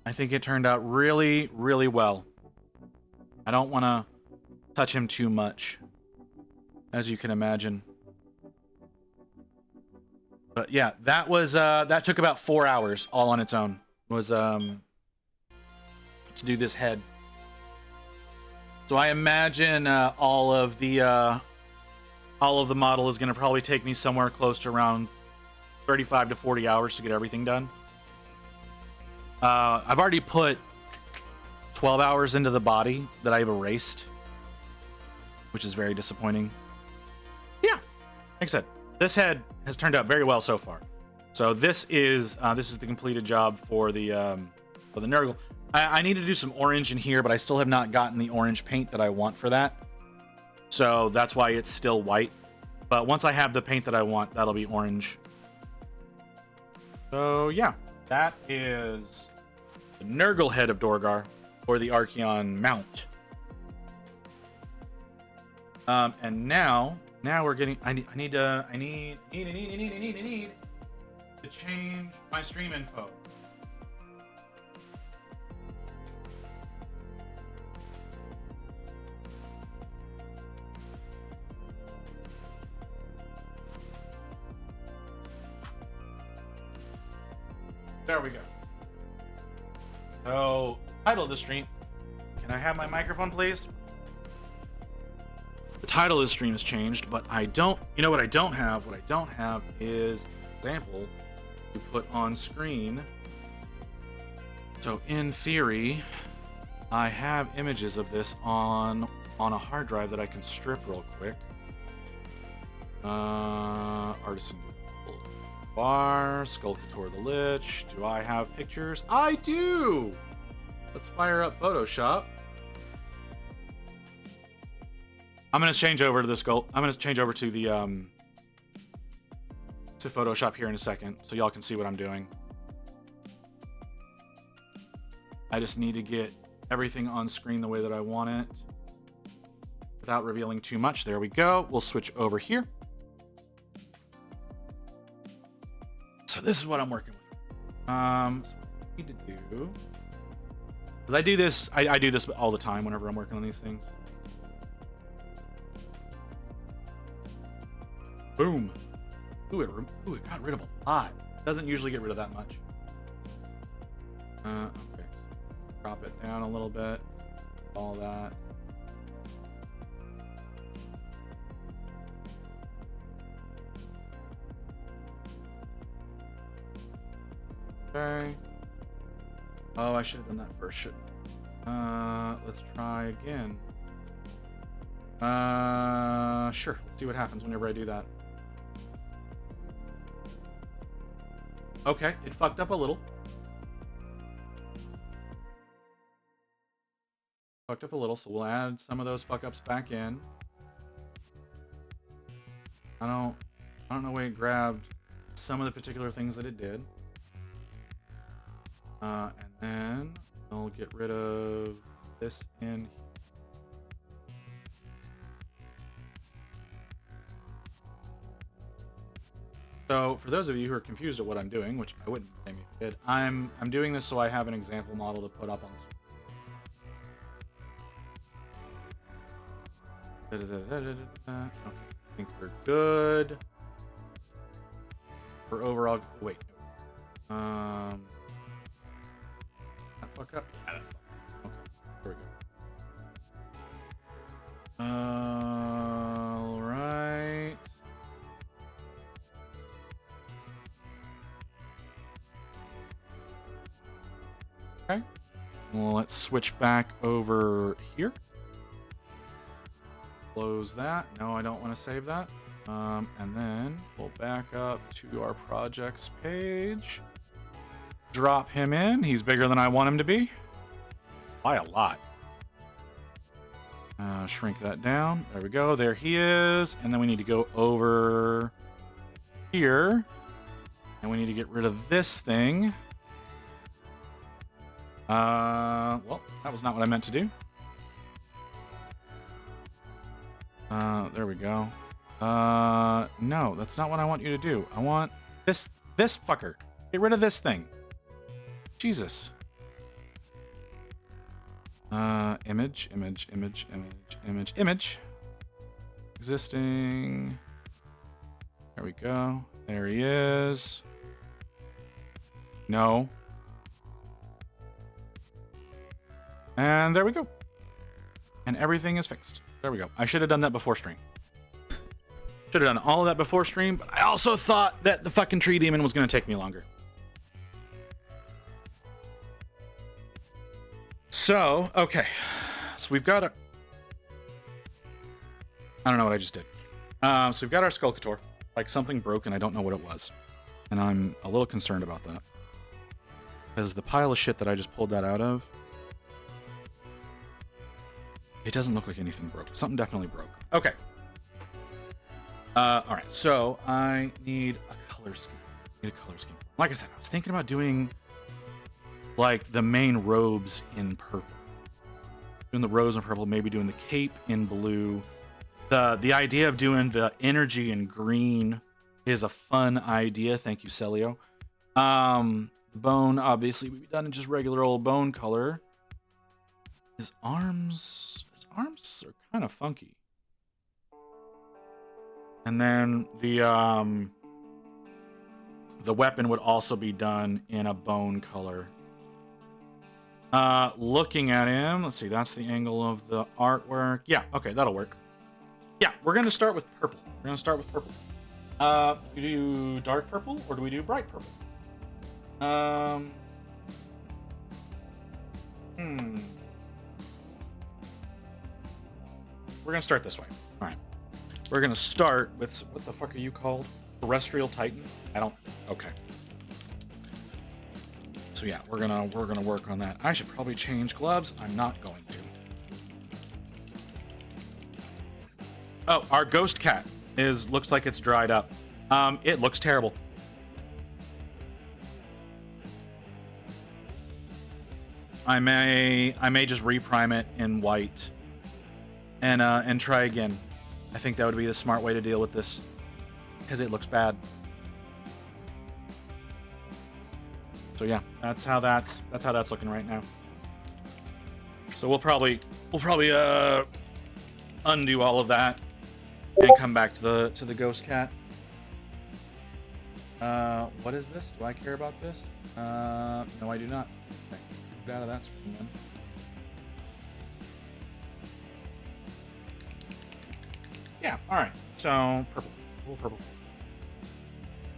I think it turned out really, really well. I don't want to touch him too much, as you can imagine. But yeah, that took about 4 hours all on its own. Was to do this head. So I imagine all of the model is going to probably take me somewhere close to around 35 to 40 hours to get everything done. I've already put 12 hours into the body that I've erased, which is very disappointing. Yeah, like I said, this head has turned out very well so far. So this is the completed job for the Nurgle. I need to do some orange in here, but I still have not gotten the orange paint that I want for that. So that's why it's still white. But once I have the paint that I want, that'll be orange. So yeah, that is the Nurgle head of Dorgar for the Archeon mount. And now we're getting. I need to change my stream info. There we go. So, title of the stream. Can I have my microphone, please? The title of the stream has changed, but I don't. You know what I don't have? What I don't have is an example to put on screen. So, in theory, I have images of this on a hard drive that I can strip real quick. Artisan Bar, Sculptor the Lich. Do I have pictures? I do! Let's fire up Photoshop. I'm gonna change over to the I'm gonna change over to the to Photoshop here in a second, so y'all can see what I'm doing. I just need to get everything on screen the way that I want it without revealing too much. There we go. We'll switch over here. So this is what I'm working with. So what I need to do, because I do this all the time whenever I'm working on these things. Boom. Ooh, it got rid of a lot. Doesn't usually get rid of that much. Okay. Drop it down a little bit. All that. Okay. Oh, I should have done that first, shouldn't I? Let's try again. Sure. Let's see what happens whenever I do that. Okay, it fucked up a little. Fucked up a little, so we'll add some of those fuck ups back in. I don't know where it grabbed some of the particular things that it did. And then we'll get rid of this in here. So for those of you who are confused at what I'm doing, which I wouldn't blame you if you did, I'm doing this so I have an example model to put up on the screen. Okay, I think we're good. For overall, wait. That fuck up? Yeah, that fuck up. Okay, there we go. All right. Okay. Well, let's switch back over here. Close that. No, I don't want to save that. And then we'll back up to our projects page. Drop him in. He's bigger than I want him to be. By a lot. Shrink that down. There we go. There he is. And then we need to go over here. And we need to get rid of this thing. Well, that was not what I meant to do. There we go. No, that's not what I want you to do. I want this fucker. Get rid of this thing. Jesus. Image. Existing. There we go. There he is. No. And there we go. And everything is fixed. There we go. I should have done that before stream. Should have done all of that before stream, but I also thought that the fucking tree demon was going to take me longer. So, okay. So we've got a... I don't know what I just did. So we've got our Skullcator. Like something broke and I don't know what it was. And I'm a little concerned about that. Because the pile of shit that I just pulled that out of... It doesn't look like anything broke. Something definitely broke. Okay. Alright, so I need a color scheme. Like I said, I was thinking about doing like the main robes in purple. Doing the robes in purple, maybe doing the cape in blue. The idea of doing the energy in green is a fun idea. Thank you, Celio. Bone, obviously, would be done in just regular old bone color. His arms are kind of funky. And then the weapon would also be done in a bone color. Looking at him, let's see, that's the angle of the artwork. Yeah, okay, that'll work. Yeah, we're gonna start with purple. Do we do dark purple or do we do bright purple? We're gonna start this way. All right. We're gonna start with, what the fuck are you called? Terrestrial Titan? Okay. So yeah, we're gonna work on that. I should probably change gloves. I'm not going to. Oh, our ghost cat looks like it's dried up. It looks terrible. I may just reprime it in white and try again. I think that would be the smart way to deal with this because it looks bad. So yeah, that's how that's looking right now. So we'll probably undo all of that and come back to the ghost cat. What is this? Do I care about this? No, I do not. Okay. Get out of that screen then. Yeah, alright. So, purple. A little purple.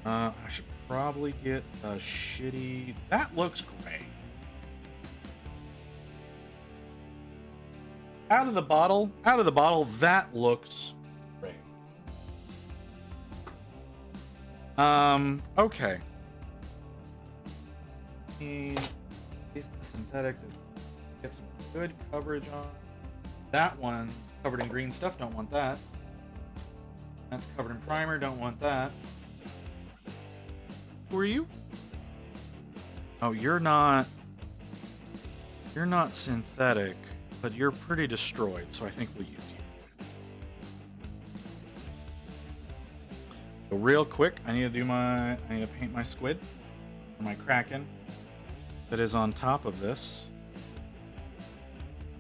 I should probably get a shitty... That looks great. Out of the bottle, that looks great. Okay. These synthetic, get some good coverage on. That one's covered in green stuff, don't want that. That's covered in primer, don't want that. Who are you? Oh, you're not synthetic, but you're pretty destroyed, so I think we'll use you. So real quick, I need to paint my squid, or my kraken, that is on top of this.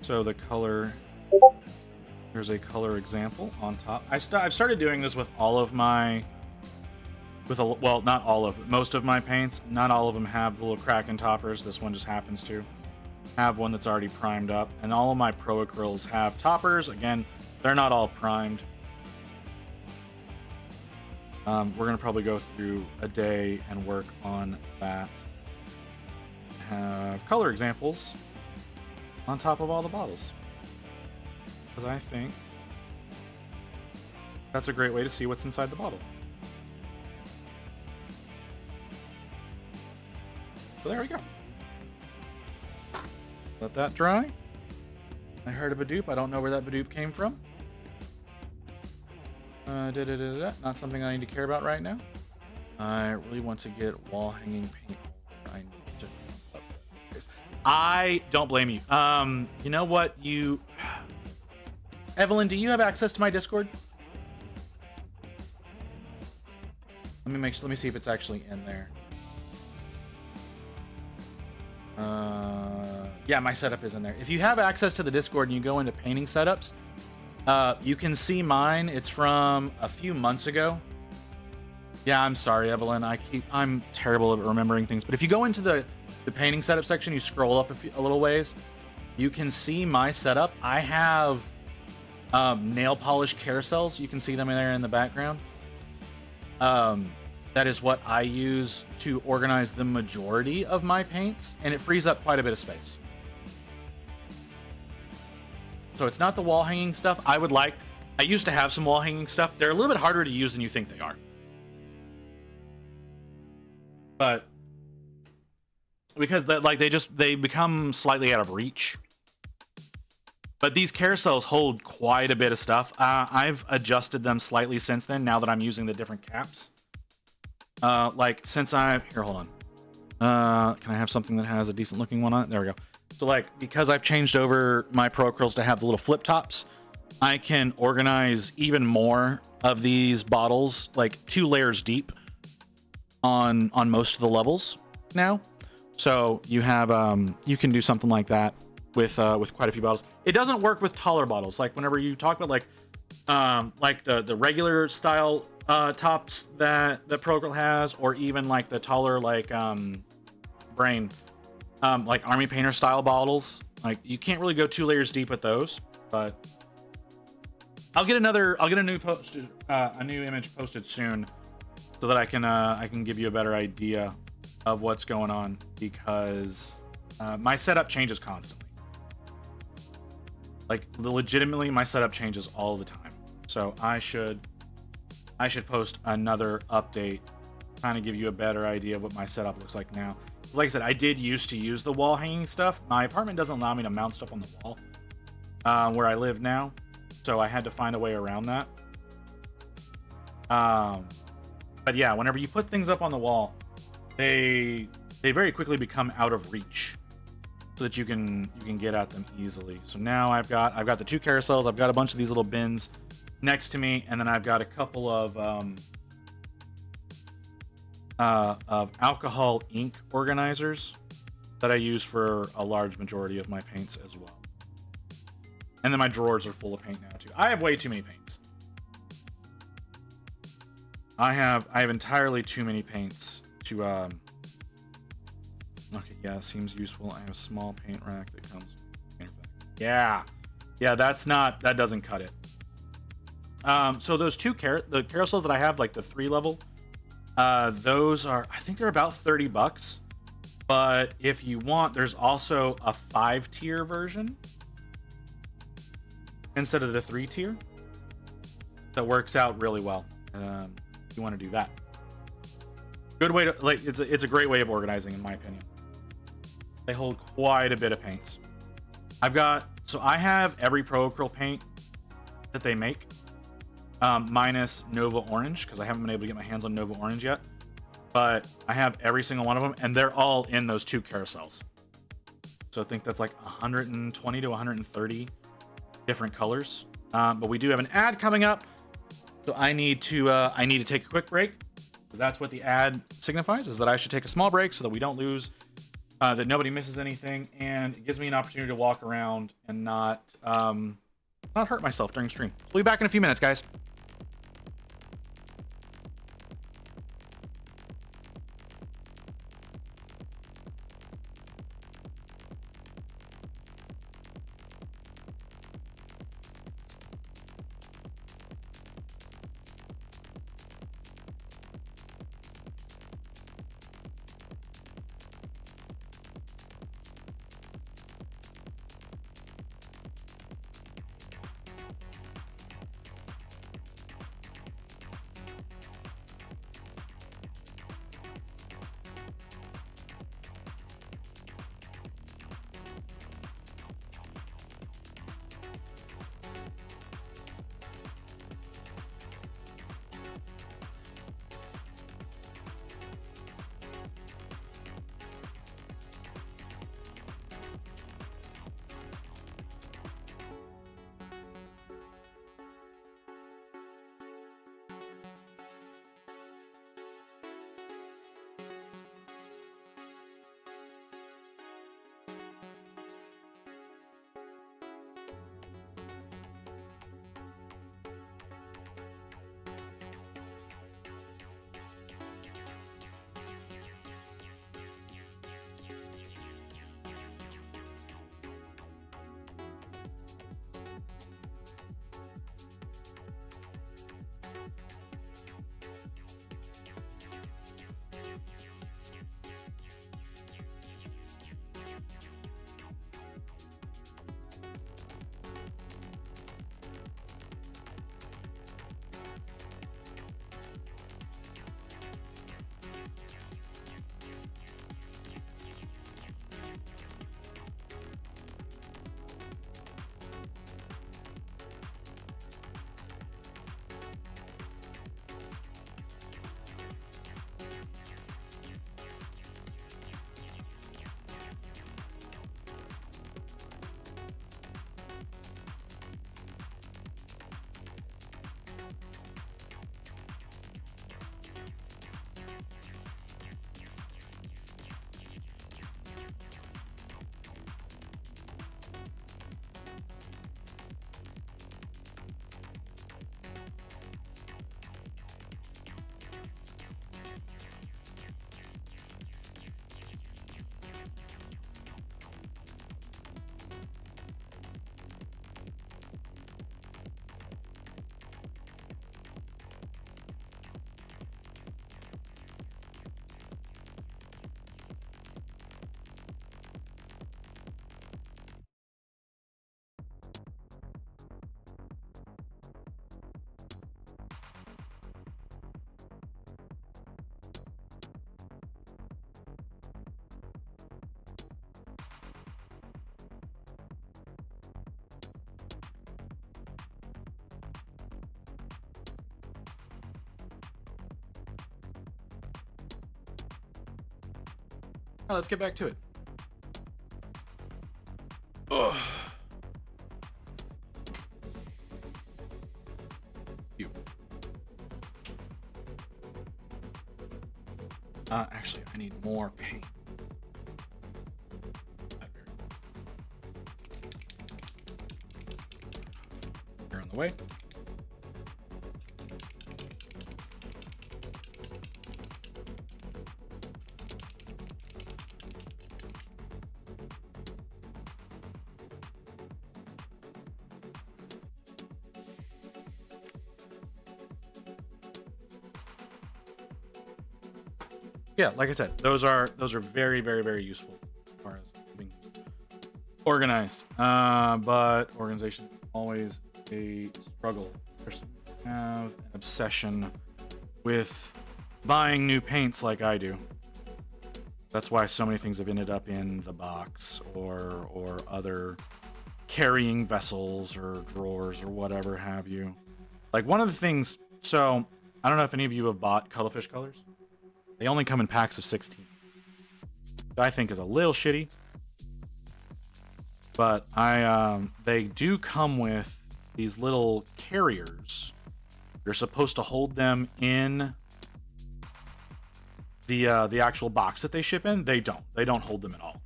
So the color, there's a color example on top. I've started doing this with all of my, well, not all of, most of my paints. Not all of them have the little kraken toppers. This one just happens to have one that's already primed up, and all of my pro acryls have toppers. Again, they're not all primed. We're gonna probably go through a day and work on that. Have color examples on top of all the bottles, because I think that's a great way to see what's inside the bottle. So there we go. Let that dry. I heard a Badoop. I don't know where that Badoop came from. Not something I need to care about right now. I really want to get wall hanging paint. I need to. I don't blame you. You know what? Evelyn, do you have access to my Discord? Let me see if it's actually in there. Yeah, my setup is in there. If you have access to the Discord and you go into painting setups, you can see mine. It's from a few months ago. Yeah, I'm sorry, Evelyn. I'm terrible at remembering things. But if you go into the painting setup section, you scroll up a little ways, you can see my setup. I have nail polish carousels. You can see them in there in the background. That is what I use to organize the majority of my paints, and it frees up quite a bit of space. So it's not the wall hanging stuff. I used to have some wall hanging stuff. They're a little bit harder to use than you think they are. But because they become slightly out of reach. But these carousels hold quite a bit of stuff. I've adjusted them slightly since then, now that I'm using the different caps. Here, hold on. Can I have something that has a decent looking one on it? There we go. So because I've changed over my Pro Acryls to have the little flip tops, I can organize even more of these bottles, 2 layers deep on most of the levels now. So you have, you can do something like that with quite a few bottles. It doesn't work with taller bottles. Whenever you talk about the regular style tops that the Pro Acryl has, or even the taller Brain, Army Painter style bottles, you can't really go 2 layers deep with those. But I'll get a new image posted soon, so that I can give you a better idea of what's going on, because my setup changes constantly. Legitimately, my setup changes all the time. So I should post another update, kind of give you a better idea of what my setup looks like now. Like I said, I did used to use the wall hanging stuff. My apartment doesn't allow me to mount stuff on the wall where I live now, so I had to find a way around that. But yeah, whenever you put things up on the wall, they very quickly become out of reach, so that you can get at them easily. So now I've got the 2 carousels. I've got a bunch of these little bins next to me, and then I've got a couple of alcohol ink organizers that I use for a large majority of my paints as well. And then my drawers are full of paint now too. I have way too many paints. I have entirely too many paints to okay, yeah, seems useful. I have a small paint rack that comes with yeah. Yeah, that doesn't cut it. So those the carousels that I have, like the 3 level, those are, I think they're about $30. But if you want, there's also a 5-tier version instead of the 3-tier that works out really well. If you want to do that, good way to, like, it's a great way of organizing, in my opinion. They hold quite a bit of paints. I have every Pro Acryl paint that they make, minus Nova Orange, because I haven't been able to get my hands on Nova Orange yet. But I have every single one of them, and they're all in those 2 carousels. So I think that's like 120 to 130 different colors. But we do have an ad coming up, so I need to take a quick break, because that's what the ad signifies, is that I should take a small break so that we don't lose, that nobody misses anything, and it gives me an opportunity to walk around and not hurt myself during stream. We'll be back in a few minutes, guys. Oh, let's get back to it. Ugh. Actually, I need more paint. Here on the way. Yeah, like I said, those are very, very, very useful as far as being organized. But organization is always a struggle, especially when you have an obsession with buying new paints like I do. That's why so many things have ended up in the box or other carrying vessels or drawers or whatever have you. Like one of the things, so I don't know if any of you have bought cuttlefish colors. They only come in packs of 16. Which I think is a little shitty. But they do come with these little carriers. You're supposed to hold them in the actual box that they ship in. They don't hold them at all.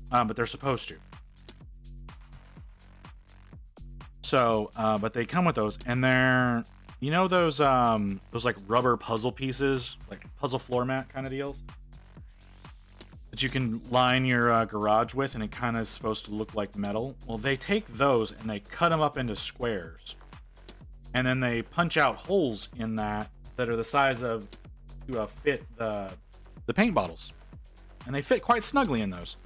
But they're supposed to. So, but they come with those, and they're, you know, those like rubber puzzle pieces, like puzzle floor mat kind of deals that you can line your garage with, and it kind of is supposed to look like metal. Well, they take those and they cut them up into squares, and then they punch out holes in that are the size of to fit the paint bottles, and they fit quite snugly in those.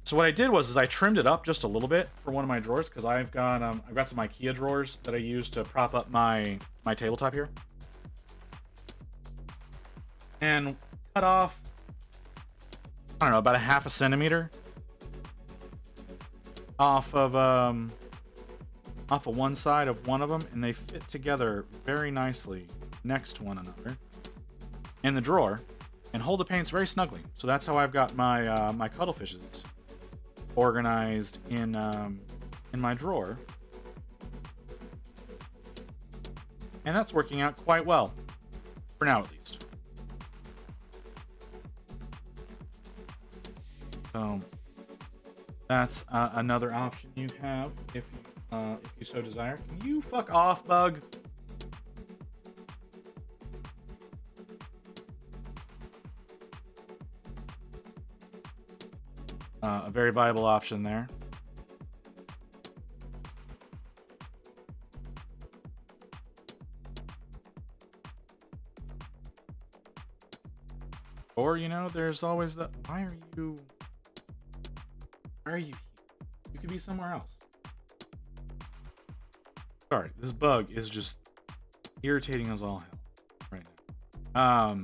So what I did was I trimmed it up just a little bit for one of my drawers, because I've got some IKEA drawers that I use to prop up my tabletop here, and cut off, I don't know, about a half a centimeter off of one side of one of them, and they fit together very nicely next to one another in the drawer and hold the paints very snugly. So that's how I've got my my cuttlefishes organized in my drawer, and that's working out quite well for now, at least. So that's another option you have if you so desire. Can you fuck off, bug? A very viable option there. Or, you know, there's always the, why are you here? You could be somewhere else. Sorry, this bug is just irritating as all hell right now.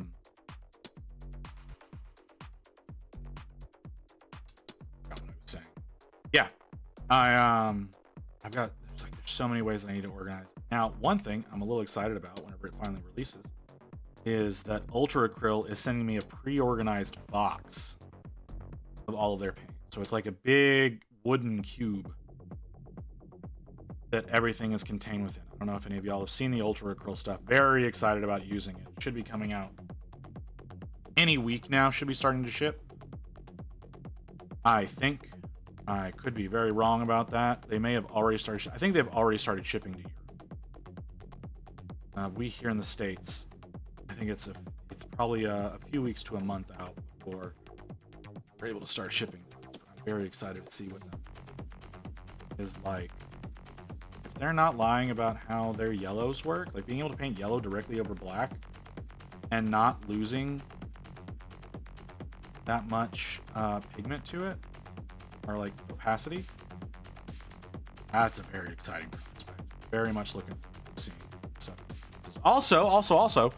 Forgot what I was saying. Yeah, I've got, there's so many ways that I need to organize. Now, one thing I'm a little excited about whenever it finally releases is that Ultra Acryl is sending me a pre-organized box of all of their paint. So it's like a big wooden cube that everything is contained within. I don't know if any of y'all have seen the Ultra Acryl stuff. Very excited about using it. Should be coming out any week now. Should be starting to ship. I think. I could be very wrong about that. They may have already started. I think they've already started shipping to Europe. We here in the States, I think it's probably a few weeks to a month out before we're able to start shipping. But I'm very excited to see what that is like. If they're not lying about how their yellows work, like being able to paint yellow directly over black and not losing that much pigment to it, or like opacity, that's a very exciting prospect. Very much looking forward to seeing. So also,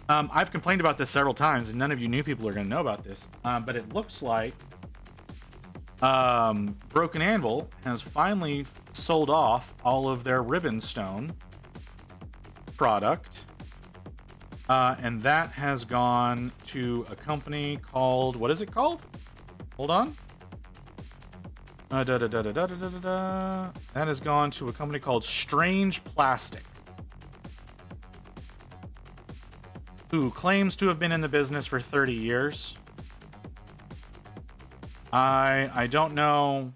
I've complained about this several times, and none of you new people are going to know about this. But it looks like Broken Anvil has finally sold off all of their Ribbonstone product, and that has gone to a company called, what is it called? Hold on. That has gone to a company called Strange Plastic, who claims to have been in the business for 30 years. I don't know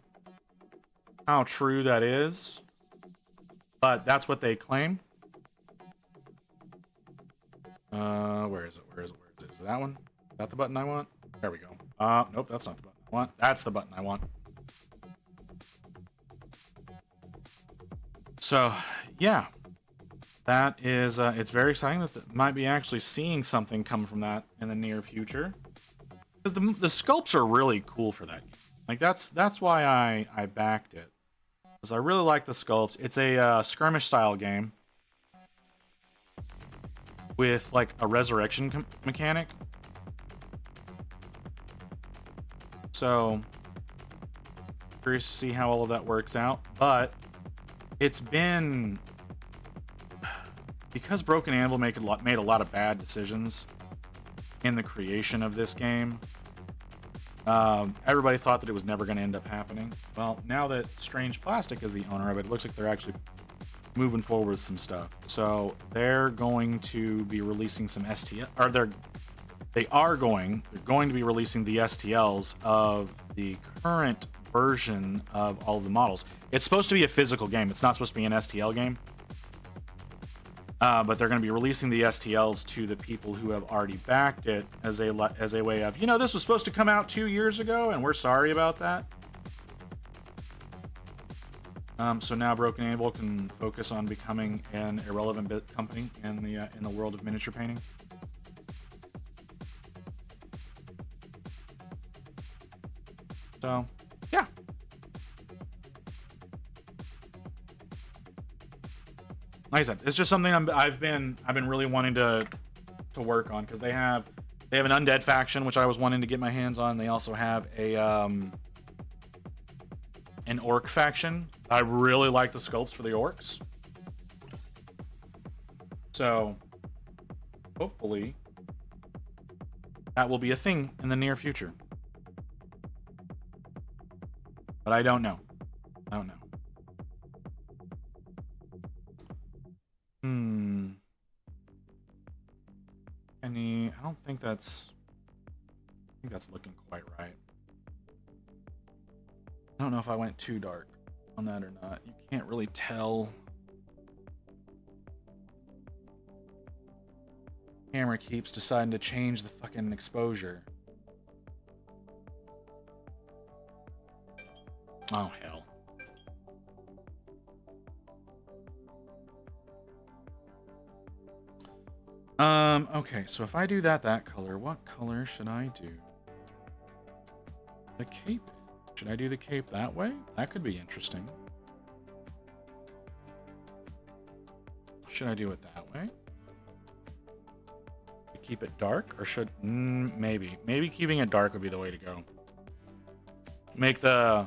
how true that is, but that's what they claim. Where is it? Is it that one? Is that the button I want? There we go. Nope, that's not the button I want. That's the button I want. So, yeah, that is, it's very exciting that might be actually seeing something come from that in the near future. Because the sculpts are really cool for that game. Like, that's why I backed it. Because I really like the sculpts. It's a skirmish style game with like a resurrection mechanic. So curious to see how all of that works out. But it's been, because Broken Anvil made a lot of bad decisions in the creation of this game. Everybody thought that it was never going to end up happening. Well, now that Strange Plastic is the owner of it, it looks like they're actually moving forward with some stuff. So they're going to be releasing some STL, or they're going to be releasing the STLs of the current version of all of the models. It's supposed to be a physical game. It's not supposed to be an STL game. But they're going to be releasing the STLs to the people who have already backed it as a way of, this was supposed to come out 2 years ago, and we're sorry about that. So now Broken Anvil can focus on becoming an irrelevant bit company in the world of miniature painting. So, yeah. Like I said, it's just something I've been really wanting to work on, because they have an undead faction, which I was wanting to get my hands on. They also have an orc faction. I really like the sculpts for the orcs. So hopefully that will be a thing in the near future. But I don't know. I don't know. I don't think that's looking quite right. I don't know if I went too dark on that or not. You can't really tell. Camera keeps deciding to change the fucking exposure. Oh, hell. Okay, so if I do that color, what color should I do? The cape. Should I do the cape that way? That could be interesting. Should I do it that way? Keep it dark, or should maybe keeping it dark would be the way to go. Make the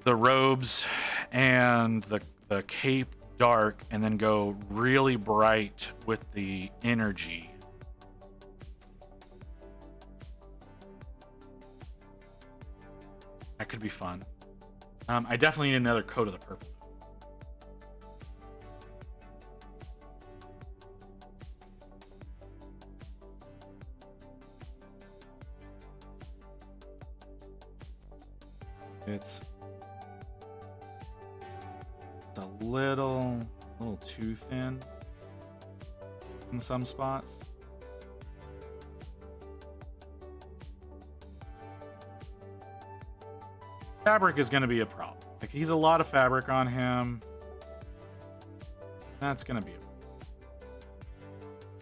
robes and the cape dark, and then go really bright with the energy. That could be fun. I definitely need another coat of the purple. It's a little too thin in some spots. Fabric is going to be a problem. Like, he's a lot of fabric on him. That's going to be a problem.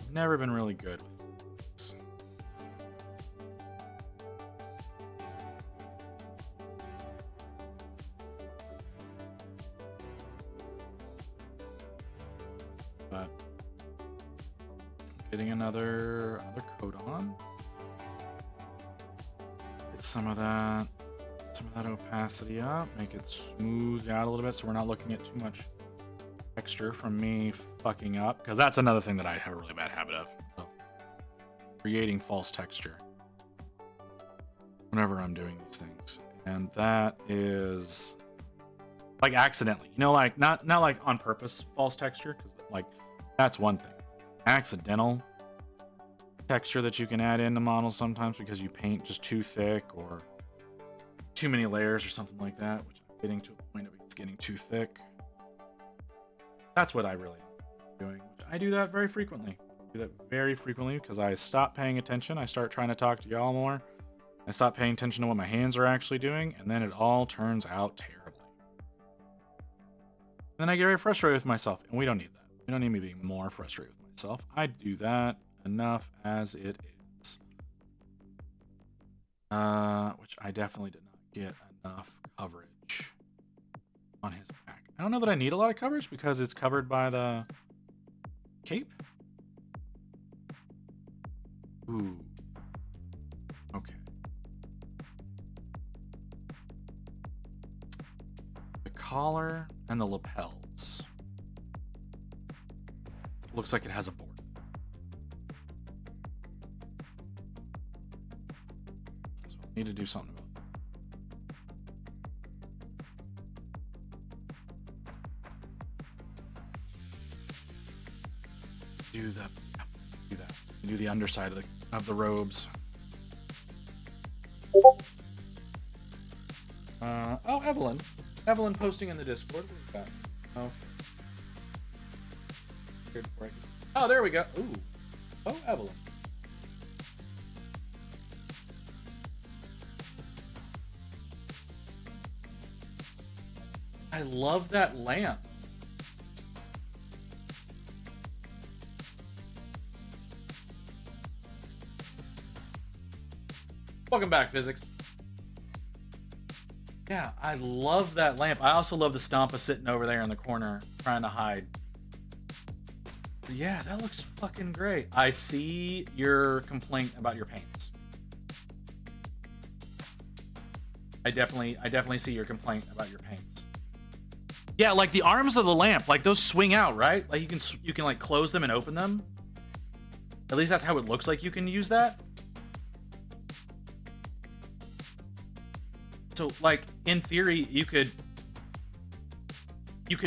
I've never been really good with this. But getting another coat on. Get some of that opacity up, make it smooth out a little bit so we're not looking at too much texture from me fucking up, because that's another thing that I have a really bad habit of creating false texture whenever I'm doing these things. And that is like accidentally, like not like on purpose false texture, because like that's one thing. Accidental texture that you can add into models sometimes because you paint just too thick or too many layers or something like that, which I'm getting to a point of it's getting too thick. That's what I really am doing. I do that very frequently. Because I stop paying attention. I start trying to talk to y'all more. I stop paying attention to what my hands are actually doing, and then it all turns out terribly. And then I get very frustrated with myself, and we don't need that. You don't need me being more frustrated with myself. I do that enough as it is. Which I definitely did not get enough coverage on his back. I don't know that I need a lot of coverage because it's covered by the cape. Ooh. Okay. The collar and the lapels. Looks like it has a board. So I need to do something about it. Do that. Do that. Do the underside of the robes. Oh, Evelyn. Evelyn posting in the Discord. What is that? Oh. Oh, there we go. Ooh. Oh, Evelyn. I love that lamp. Welcome back, Physics. Yeah, I love that lamp. I also love the Stompa sitting over there in the corner trying to hide. But yeah, that looks fucking great. I see your complaint about your paints. I definitely see your complaint about your paints. Yeah, like the arms of the lamp, like those swing out, right? Like you can like close them and open them. At least that's how it looks like you can use that. So, like, in theory, you could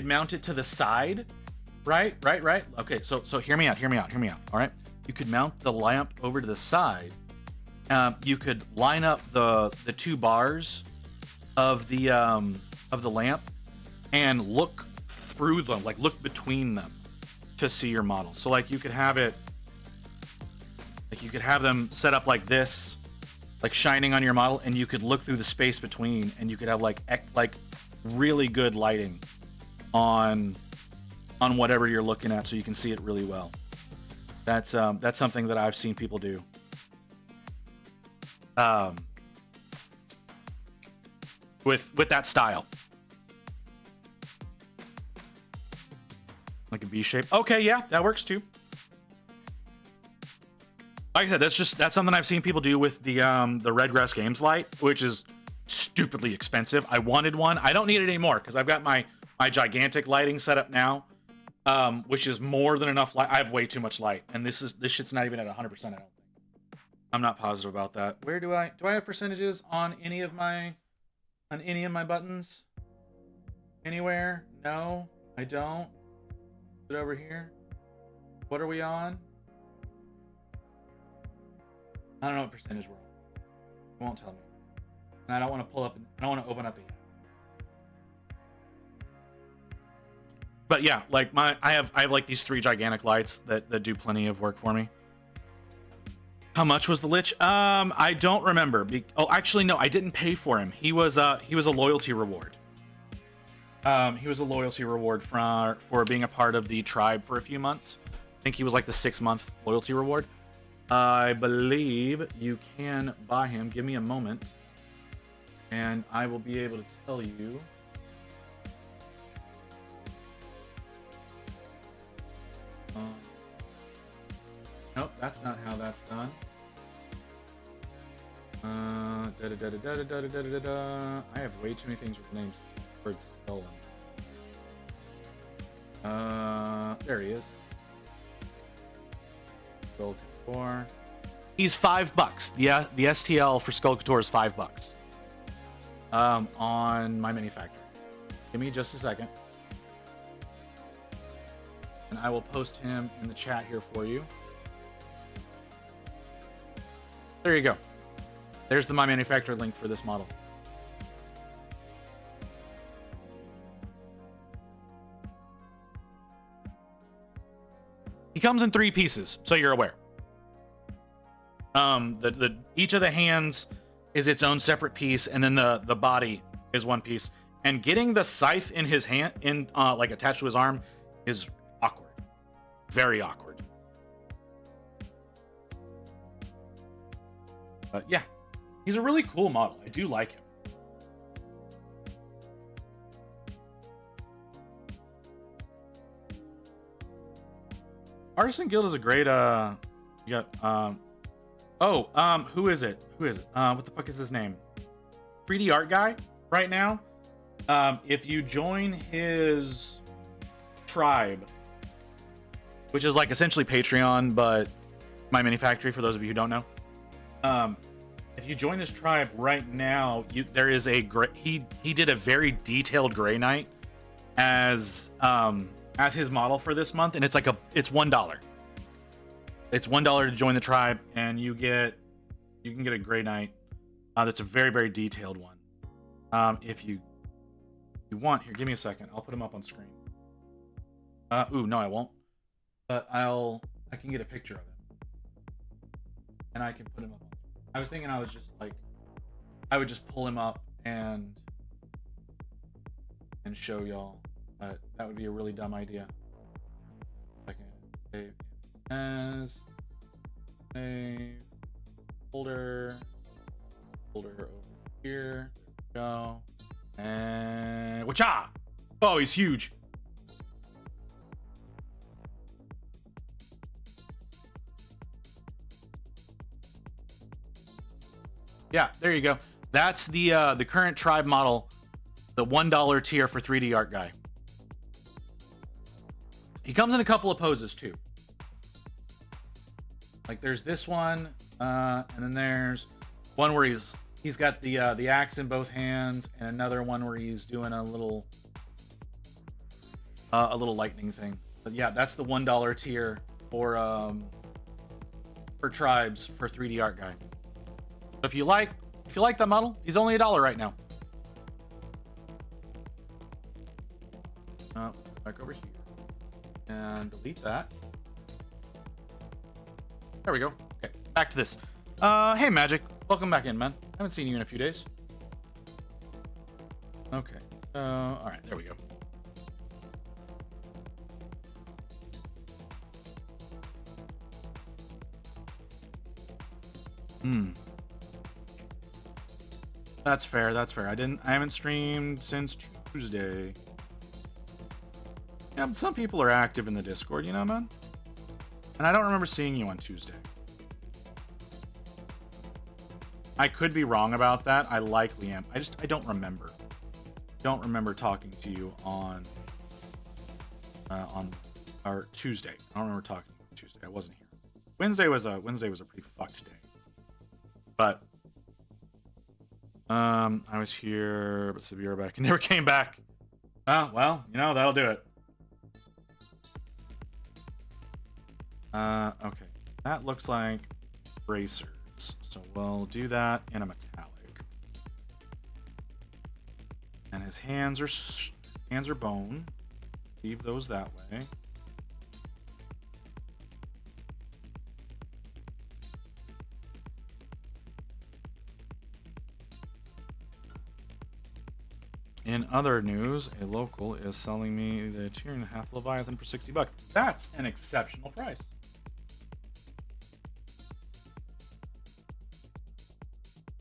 mount it to the side, right? Okay, so hear me out, all right? You could mount the lamp over to the side. You could line up the two bars of the lamp and look through them, like look between them to see your model. So, like, you could have them set up like this, like shining on your model, and you could look through the space between, and you could have like really good lighting on whatever you're looking at, so you can see it really well. That's something that I've seen people do. With that style, like a V shape. Okay, yeah, that works too. Like I said, that's something I've seen people do with the Redgrass Games light, which is stupidly expensive. I wanted one. I don't need it anymore because I've got my gigantic lighting set up now, which is more than enough light. I have way too much light, and this shit's not even at 100%. I don't think. I'm not positive about that. Where do I have percentages on any of my buttons? Anywhere? No, I don't. Is it over here? What are we on? I don't know what percentage we're on. It won't tell me. And I don't want to pull up. I don't want to open up the app. But yeah, like I have like these 3 gigantic lights that do plenty of work for me. How much was the Lich? I don't remember. Oh, actually, no, I didn't pay for him. He was a loyalty reward. He was a loyalty reward for being a part of the tribe for a few months. I think he was like the 6-month loyalty reward. I believe you can buy him. Give me a moment, and I will be able to tell you. Nope, that's not how that's done. I have way too many things with names words stolen. There he is. Skull Couture. He's $5. The STL for Skull Couture is $5. On my manufacturer. Give me just a second. And I will post him in the chat here for you. There you go. There's the My Manufacturer link for this model. He comes in 3 pieces, so you're aware. Each of the hands is its own separate piece, and then the body is one piece. And getting the scythe in his hand, like attached to his arm, is awkward. Very awkward. But yeah, he's a really cool model. I do like him. Artisan Guild is a great you got who is it? What the fuck is his name? 3D art guy right now. If you join his tribe, which is like essentially Patreon, but my mini factory for those of you who don't know. If you join his tribe right now, there is a he did a very detailed Grey Knight as his model for this month, and it's $1. It's $1 to join the tribe, and you can get a Grey Knight that's a very, very detailed one. If you want, here, give me a second. I'll put him up on screen. No, I won't. But I can get a picture of him, and I can put him up. I was thinking I would just pull him up and show y'all. But that would be a really dumb idea. Second, save as save folder over here. There we go. And wacha! Oh, he's huge. Yeah, there you go. That's the current tribe model, the $1 tier for 3D art guy. He comes in a couple of poses too. Like there's this one, and then there's one where he's got the axe in both hands, and another one where he's doing a little lightning thing. But yeah, that's the $1 tier for tribes for 3D art guy. So if you like that model, he's only $1 right now. Back over here and delete that. There we go. Okay, back to this. Hey Magic, welcome back in, man. Haven't seen you in a few days. Okay, so all right, there we go. That's fair. I haven't streamed since Tuesday. Yeah, but some people are active in the Discord, you know, man? And I don't remember seeing you on Tuesday. I could be wrong about that. I likely am. I don't remember. Don't remember talking to you on or Tuesday. I don't remember talking to you on Tuesday. I wasn't here. Wednesday was a pretty fucked day. But I was here, but said we were back and never came back. Oh, well, you know, that'll do it. Okay. That looks like bracers. So we'll do that in a metallic. And his hands are bone. Leave those that way. In other news, a local is selling me the 2.5 Leviathan for $60. That's an exceptional price.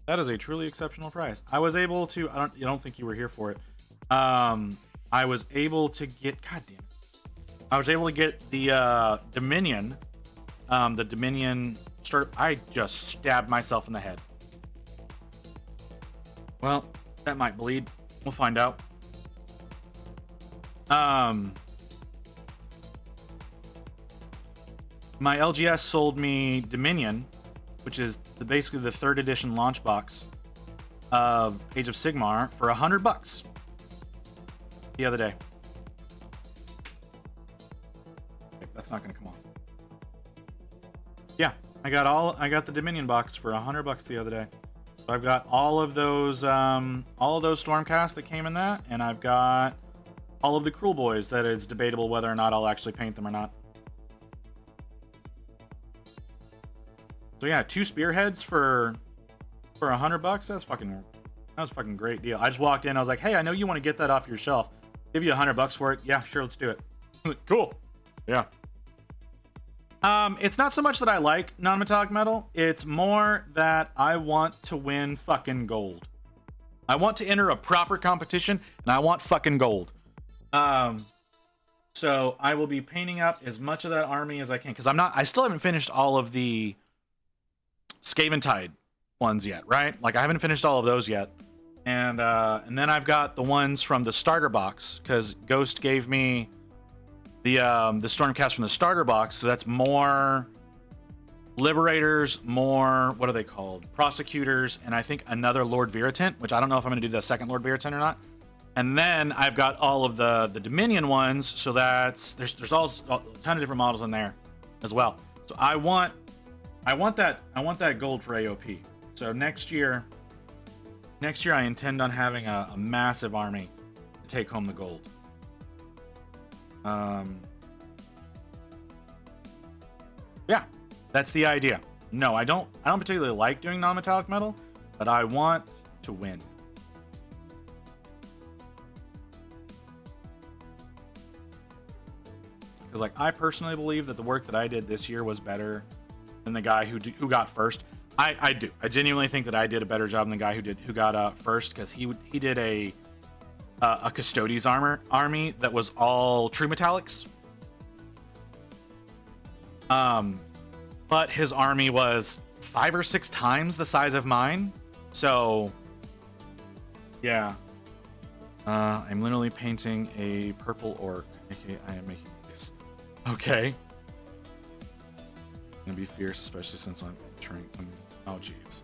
That is a truly exceptional price. I was able to. I don't think you were here for it. I was able to get. God damn it! I was able to get the Dominion. The Dominion start. I just stabbed myself in the head. Well, that might bleed. We'll find out. My LGS sold me Dominion, which is basically the 3rd edition launch box of Age of Sigmar, for $100 the other day. Okay, that's not going to come off. Yeah, I got the Dominion box for $100 the other day. So I've got all of those Stormcasts that came in that, and I've got all of the Cruel Boys that it's debatable whether or not I'll actually paint them or not. So yeah, 2 spearheads for $100. That was a fucking great deal. I just walked in. I was like, "Hey, I know you want to get that off your shelf. Give you $100 for it. Yeah, sure, let's do it." Cool. Yeah. It's not so much that I like non-metallic metal. It's more that I want to win fucking gold. I want to enter a proper competition, and I want fucking gold. So I will be painting up as much of that army as I can, because I still haven't finished all of the Skaven Tide ones yet, right? Like I haven't finished all of those yet. And then I've got the ones from the starter box, because Ghost gave me the Stormcast from the starter box, so that's more Liberators, more, what are they called? Prosecutors, and I think another Lord Viritant, which I don't know if I'm going to do the second Lord Viritant or not. And then I've got all of the Dominion ones, so there's all a ton of different models in there as well. So I want that gold for AOP. So next year I intend on having a massive army to take home the gold. Yeah, that's the idea. No, I don't particularly like doing non-metallic metal, but I want to win. Because like I personally believe that the work that I did this year was better than the guy who got first. I do. I genuinely think that I did a better job than the guy who got first, because he did a Custodes army that was all true metallics. But his army was 5 or 6 times the size of mine. So yeah. I'm literally painting a purple orc. Okay, I am making this. Okay. Gonna be fierce, especially since I'm entering. Oh, jeez.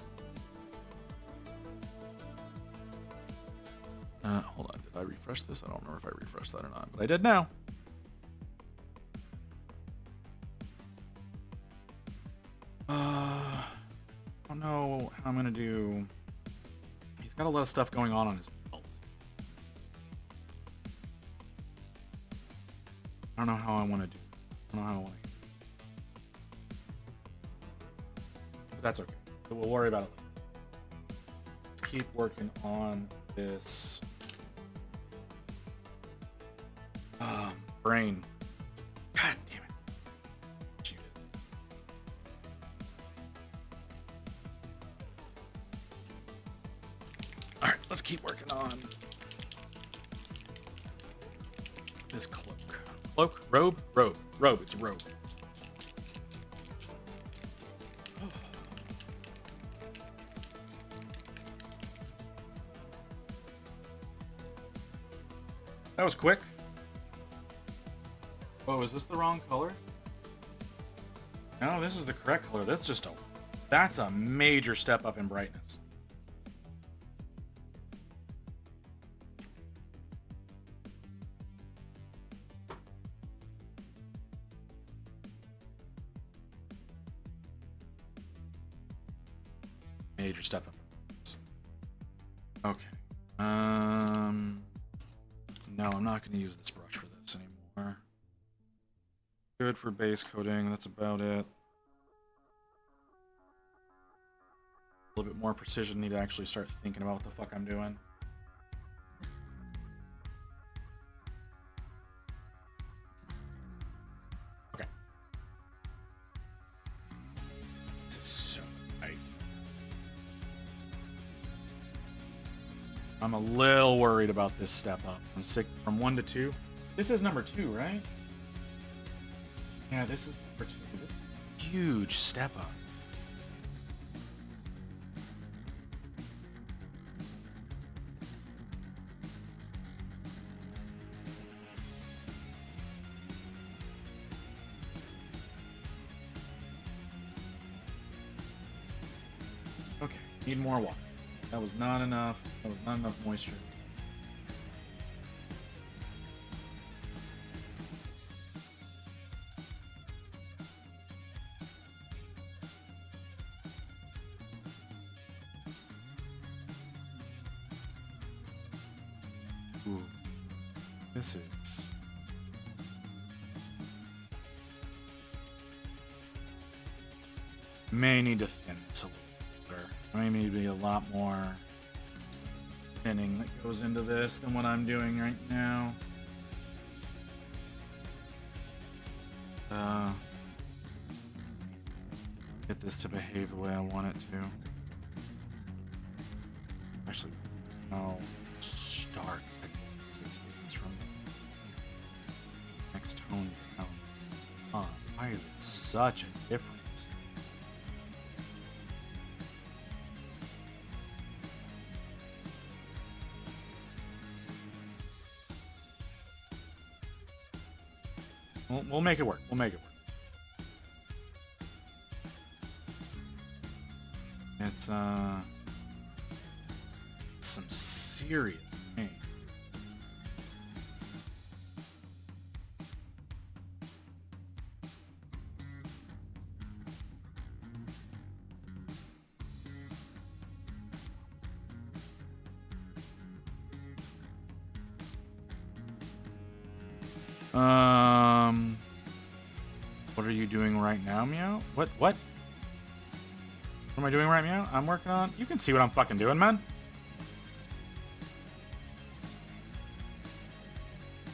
Hold on. Did I refresh this? I don't remember if I refreshed that or not, but I did now. I don't know how I'm gonna do. He's got a lot of stuff going on his belt. I don't know how I want to do. I don't know how I want to. But that's okay. So we'll worry about it later. Let's keep working on this. Brain. God damn it. Shoot it. Alright, let's keep working on this cloak. Cloak? Robe? Robe. Robe. It's a robe. That was quick. Oh, is this the wrong color? No, this is the correct color. That's a major step up in brightness. Major step up. Okay. No, I'm not going to use this brush for this anymore. Good for base coating. That's about it. A little bit more precision. Need to actually start thinking about what the fuck I'm doing. Okay. This is so tight. I'm a little worried about this step up from 1 to 2. This is number 2, right? Yeah, this is number 2. This is a huge step up. Okay, need more water. That was not enough. That was not enough moisture. Ooh. This is... May need to thin this a little better. May need to be a lot more thinning that goes into this than what I'm doing right now. get this to behave the way I want it to. Actually, no. Start. It's from the next tone down. Why is it such a difference? We'll make it work. We'll make it work. It's some serious pain. What are you doing right now, Meow? What? What am I doing right now? I'm working on... You can see what I'm fucking doing, man.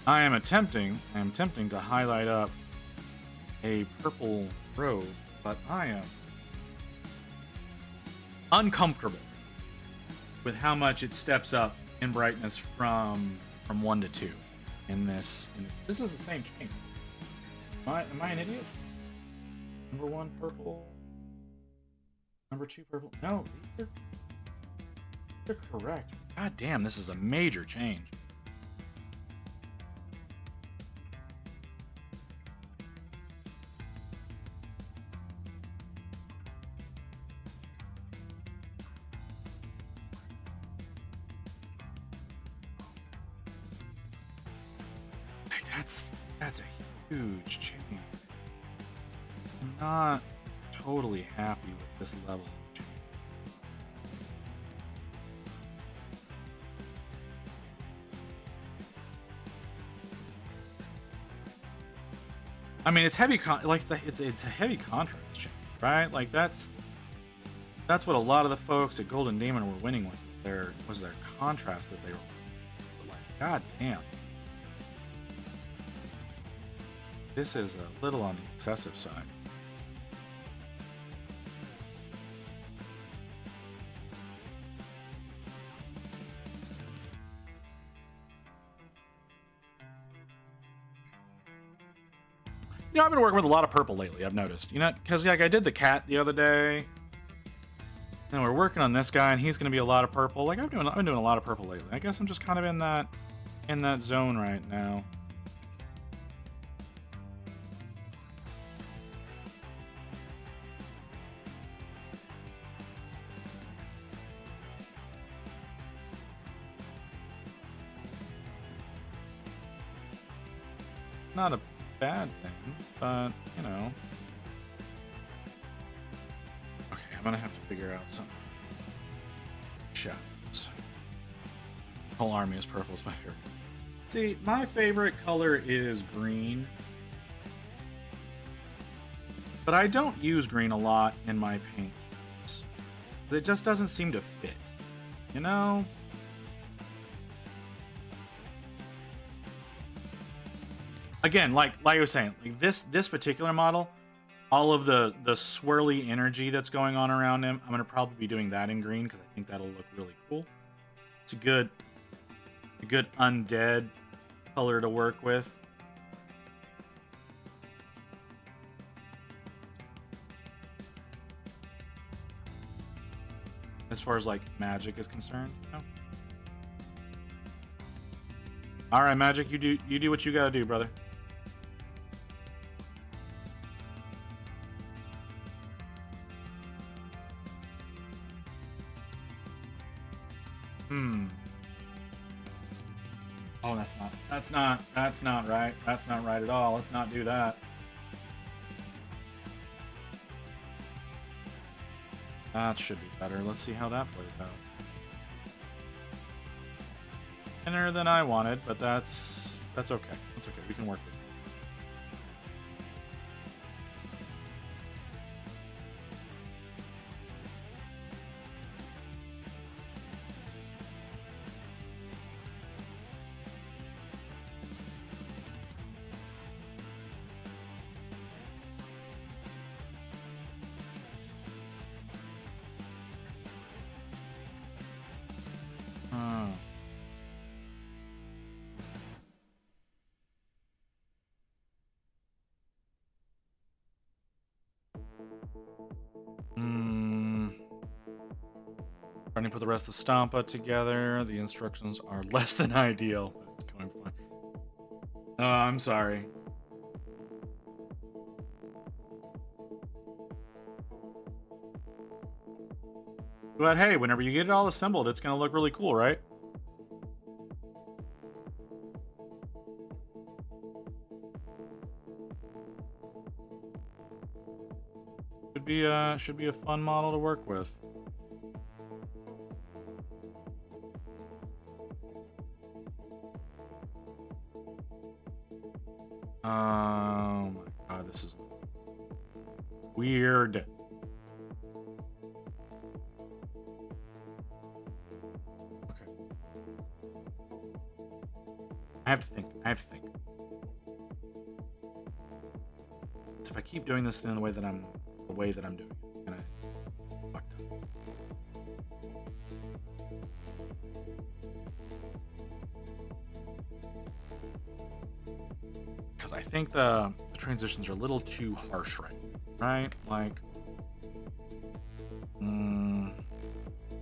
I am attempting to highlight up a purple robe, but I am uncomfortable with how much it steps up in brightness from 1 to 2 in this. This is the same change. Am I an idiot? Number 1 purple. Number 2 purple. No, they're correct. God damn, this is a major change. That's a huge change. I'm not totally happy with this level of change. I mean, it's heavy. It's a heavy contrast change, right? Like that's what a lot of the folks at Golden Demon were winning with. Their contrast that they were like, God damn. This is a little on the excessive side. You know, I've been working with a lot of purple lately, I've noticed. You know, because like I did the cat the other day. And we're working on this guy, and he's going to be a lot of purple. Like I've been doing a lot of purple lately. I guess I'm just kind of in that zone right now. Not a bad thing, but you know. Okay, I'm gonna have to figure out something. Shadows. Whole army is purple. Is my favorite. See, my favorite color is green, but I don't use green a lot in my paint. It just doesn't seem to fit. You know. Again, like I was saying, like this particular model, all of the swirly energy that's going on around him, I'm gonna probably be doing that in green because I think that'll look really cool. It's a good undead color to work with. As far as like magic is concerned, you know? All right, Magic, you do what you gotta do, brother. Oh, that's not right. That's not right at all. Let's not do that. That should be better. Let's see how that plays out. Thinner than I wanted, but that's okay. That's okay. We can work with it. Oh. Trying to put the rest of the Stampa together. The instructions are less than ideal. It's going fine. Oh, I'm sorry. But hey, whenever you get it all assembled, it's going to look really cool, right? Should be a fun model to work with. Oh my god, this is weird. Okay. I have to think. So if I keep doing this in the way that I'm doing it, I'm gonna fuck up. Because I think the transitions are a little too harsh right? Like,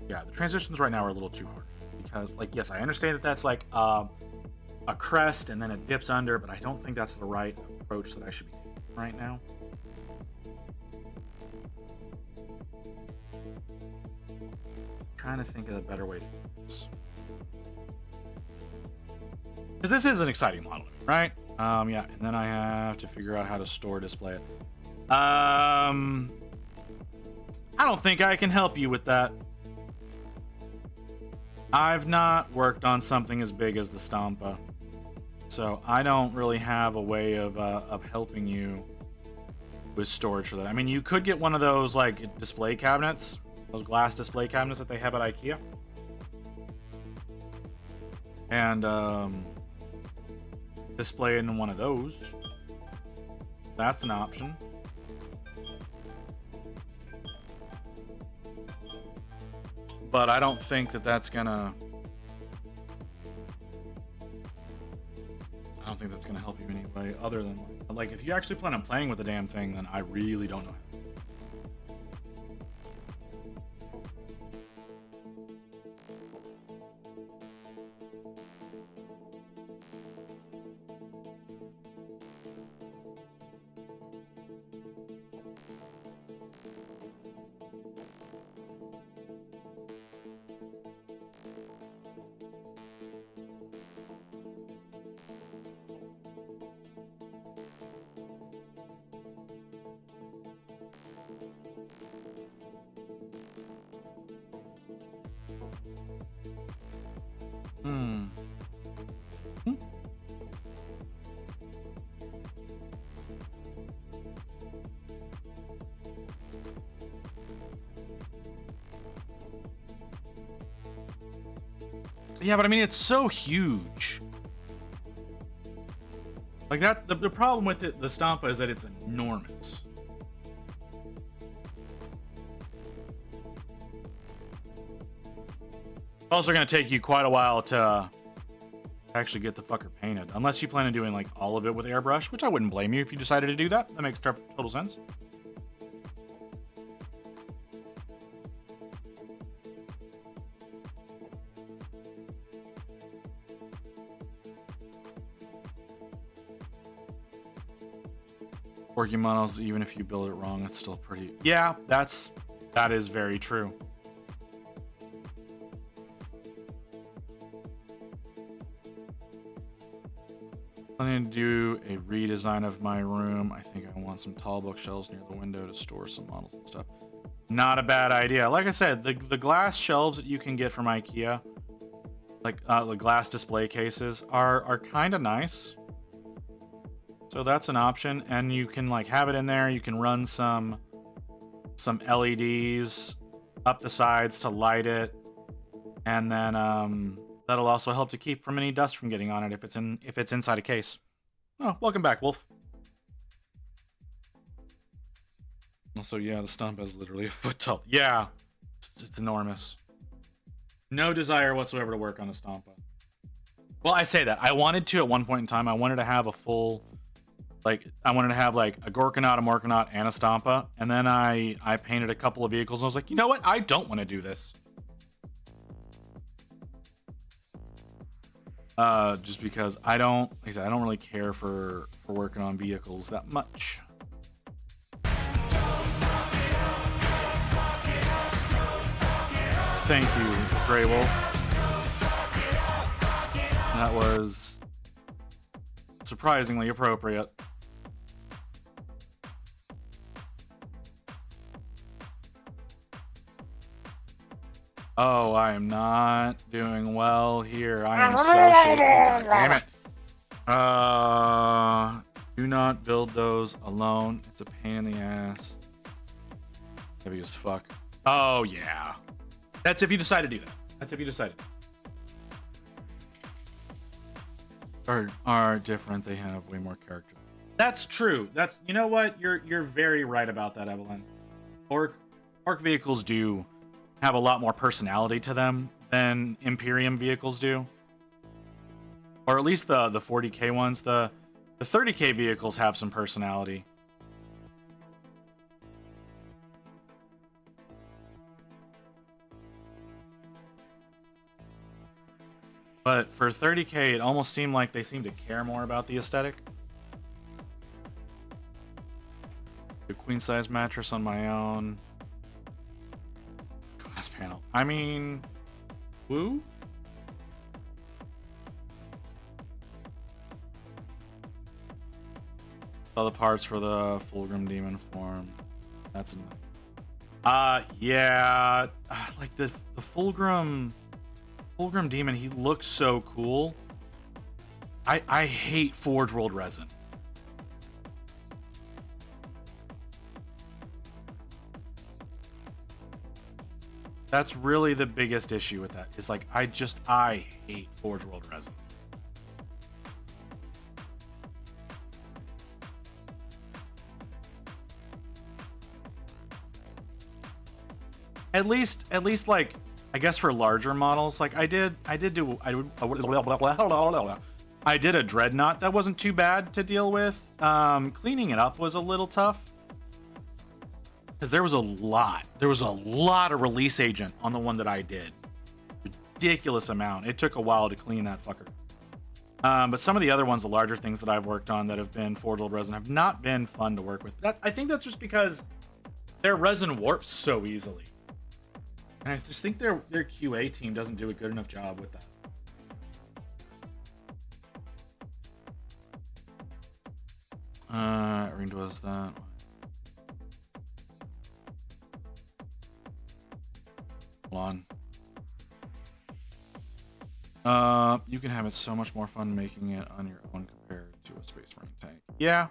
yeah, the transitions right now are a little too harsh. Because, like, yes, I understand that that's like a crest and then it dips under, but I don't think that's the right approach that I should be taking right now. Trying to think of a better way to do this. Because this is an exciting model, right? Yeah, and then I have to figure out how to store display it. I don't think I can help you with that. I've not worked on something as big as the Stampa, so I don't really have a way of helping you with storage for that. I mean, you could get one of those like display cabinets, those glass display cabinets that they have at IKEA, and display it in one of those. That's an option. But I don't think that that's gonna... I don't think that's gonna help you anyway, other than... Like, if you actually plan on playing with the damn thing, then I really don't know. Yeah, but I mean, it's so huge. Like that, the problem with it, the Stampa, is that it's enormous. It's also going to take you quite a while to actually get the fucker painted. Unless you plan on doing like all of it with airbrush, which I wouldn't blame you if you decided to do that. That makes total sense. Working models, even if you build it wrong, it's still pretty... Yeah, that is very true. Planning to do a redesign of my room. I think I want some tall bookshelves near the window to store some models and stuff. Not a bad idea. Like I said, the glass shelves that you can get from IKEA, like the glass display cases, are kind of nice. So that's an option, and you can like have it in there. You can run some LEDs up the sides to light it, and then that'll also help to keep from any dust from getting on it if it's inside a case. Oh, welcome back, Wolf. Also, yeah, the stump is literally a foot tall. Yeah, it's enormous. No desire whatsoever to work on a Stompa. Well, I say that. I wanted to at one point in time. I wanted to have a full, like, I wanted to have like a Gorkanaut, a Morkanaut, and a Stompa. And then I painted a couple of vehicles and I was like, you know what? I don't want to do this. Just because I don't, like I said, I don't really care for working on vehicles that much. Thank you, Grey Wolf. That was surprisingly appropriate. Oh, I am not doing well here. I am so shaky. God damn it. Do not build those alone. It's a pain in the ass. Heavy as fuck. Oh, yeah. That's if you decide to do that. That's if you decide to. Are different. They have way more character. That's true. That's, you know what? You're very right about that, Evelyn. Orc vehicles do have a lot more personality to them than Imperium vehicles do. Or at least the 40k ones. The 30k vehicles have some personality. But for 30k, it almost seemed like they seemed to care more about the aesthetic. The queen size mattress on my own. Glass panel. I mean, woo? All the parts for the Fulgrim demon form. That's enough. Yeah. Like the Fulgrim demon, he looks so cool. I hate Forge World resin. That's really the biggest issue with that. Is like I hate Forge World resin. At least like I guess for larger models, like I did a Dreadnought that wasn't too bad to deal with. Cleaning it up was a little tough because there was a lot of release agent on the one that I did. Ridiculous amount. It took a while to clean that fucker. But some of the other ones, the larger things that I've worked on that have been Forge World resin, have not been fun to work with. I think that's just because their resin warps so easily. And I just think their QA team doesn't do a good enough job with that. Ring was that. Hold on. You can have it so much more fun making it on your own compared to a Space Marine tank. Yeah.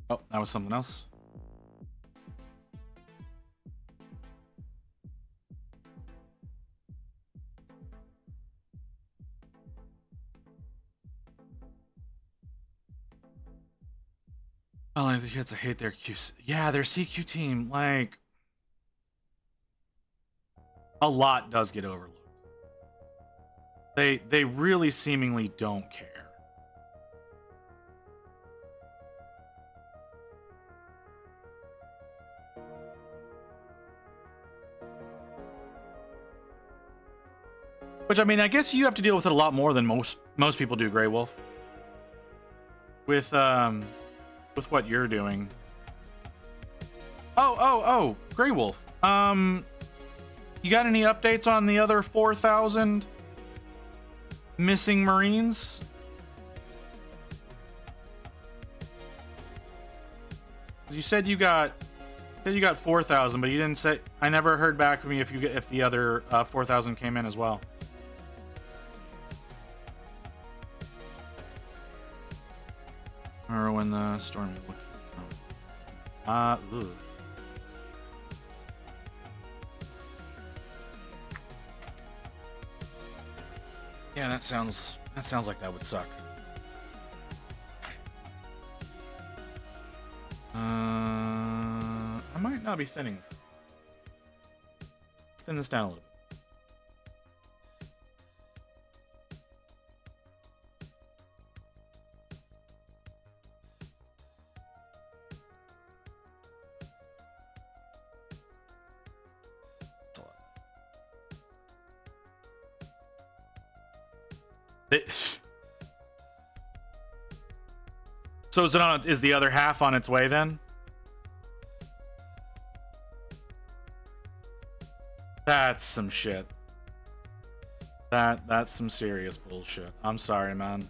Oh, that was something else. Oh, I think it's a hate their Q. Yeah, their CQ team, like a lot does get overlooked. They really seemingly don't care. Which, I mean, I guess you have to deal with it a lot more than most people do, Grey Wolf. With what you're doing. Oh, Grey Wolf. You got any updates on the other 4,000 missing Marines? You said you got 4,000, but you didn't say. I never heard back from you if the other 4,000 came in as well. Or when the storm. Ugh. Yeah, that sounds like that would suck. to be thinning this. Thin this down a little bit. So is the other half on its way then? That's some shit. That's some serious bullshit. I'm sorry, man.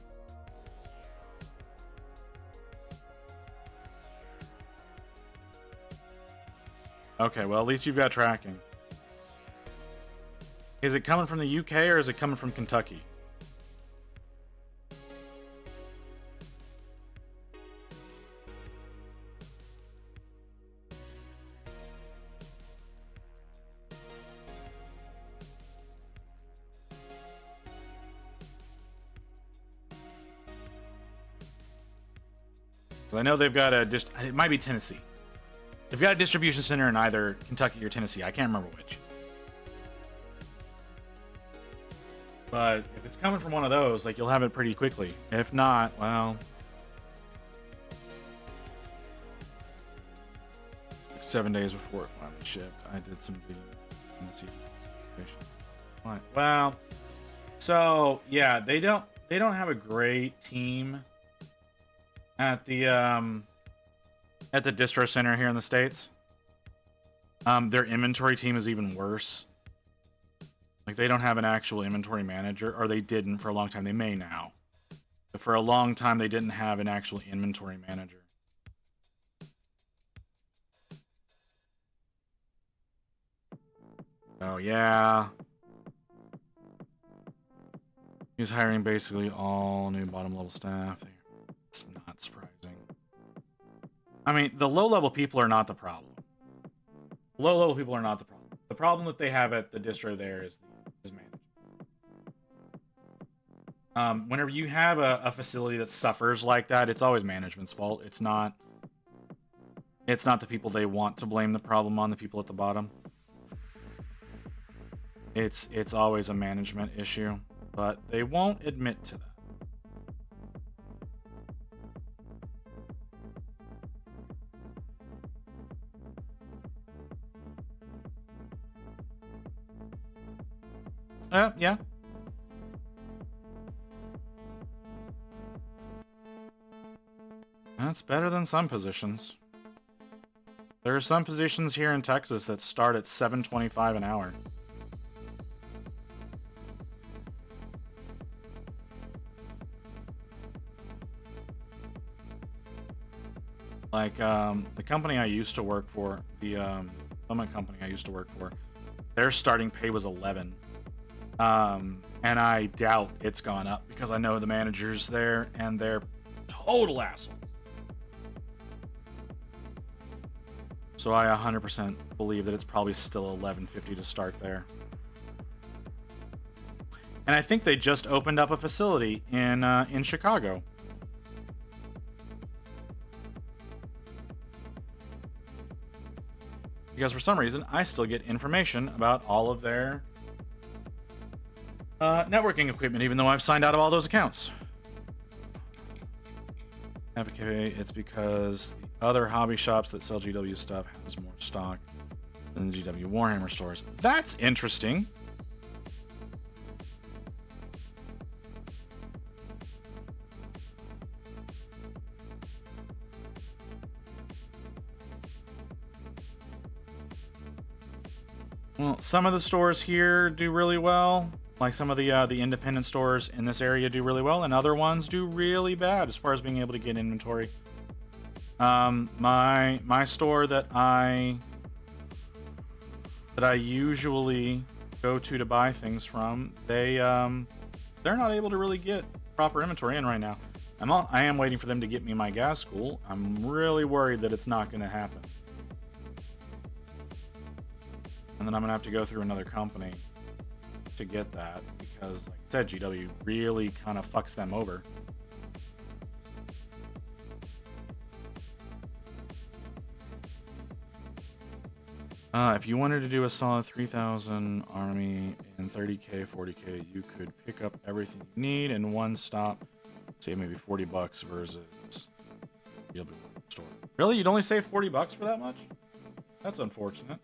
Okay, well, at least you've got tracking. Is it coming from the UK or is it coming from Kentucky? I know they've got it might be Tennessee. They've got a distribution center in either Kentucky or Tennessee. I can't remember which. But if it's coming from one of those, like, you'll have it pretty quickly. If not, well, like 7 days before it finally shipped, I did some digging in the situation. Well, so yeah, they don't have a great team at the distro center here in the States. Their inventory team is even worse. Like, they don't have an actual inventory manager, or they didn't for a long time. They may now. But for a long time, they didn't have an actual inventory manager. Oh, yeah. He's hiring basically all new bottom level staff. It's not surprising. I mean, the low-level people are not the problem. Low-level people are not the problem. The problem that they have at the distro there is management. Whenever you have a facility that suffers like that, it's always management's fault. It's not the people they want to blame the problem on, the people at the bottom. It's always a management issue, but they won't admit to that. Yeah. That's better than some positions. There are some positions here in Texas that start at $7.25 an hour. Like, the company I used to work for, the Summit company I used to work for, their starting pay was 11. And I doubt it's gone up because I know the managers there and they're total assholes. So I 100% believe that it's probably still $11.50 to start there. And I think they just opened up a facility in Chicago. Because for some reason, I still get information about all of their networking equipment, even though I've signed out of all those accounts. Okay, it's because the other hobby shops that sell GW stuff has more stock than the GW Warhammer stores. That's interesting. Well, some of the stores here do really well. Like some of the independent stores in this area do really well, and other ones do really bad as far as being able to get inventory. My store that I usually go to buy things from, they're not able to really get proper inventory in right now. I am waiting for them to get me my gas school. I'm really worried that it's not going to happen, and then I'm gonna have to go through another company to get that, because like I said, GW really kind of fucks them over. If you wanted to do a solid 3,000 army in 30k, 40k, you could pick up everything you need in one stop. Say maybe $40 versus GW store. Really? You'd only save $40 for that much? That's unfortunate.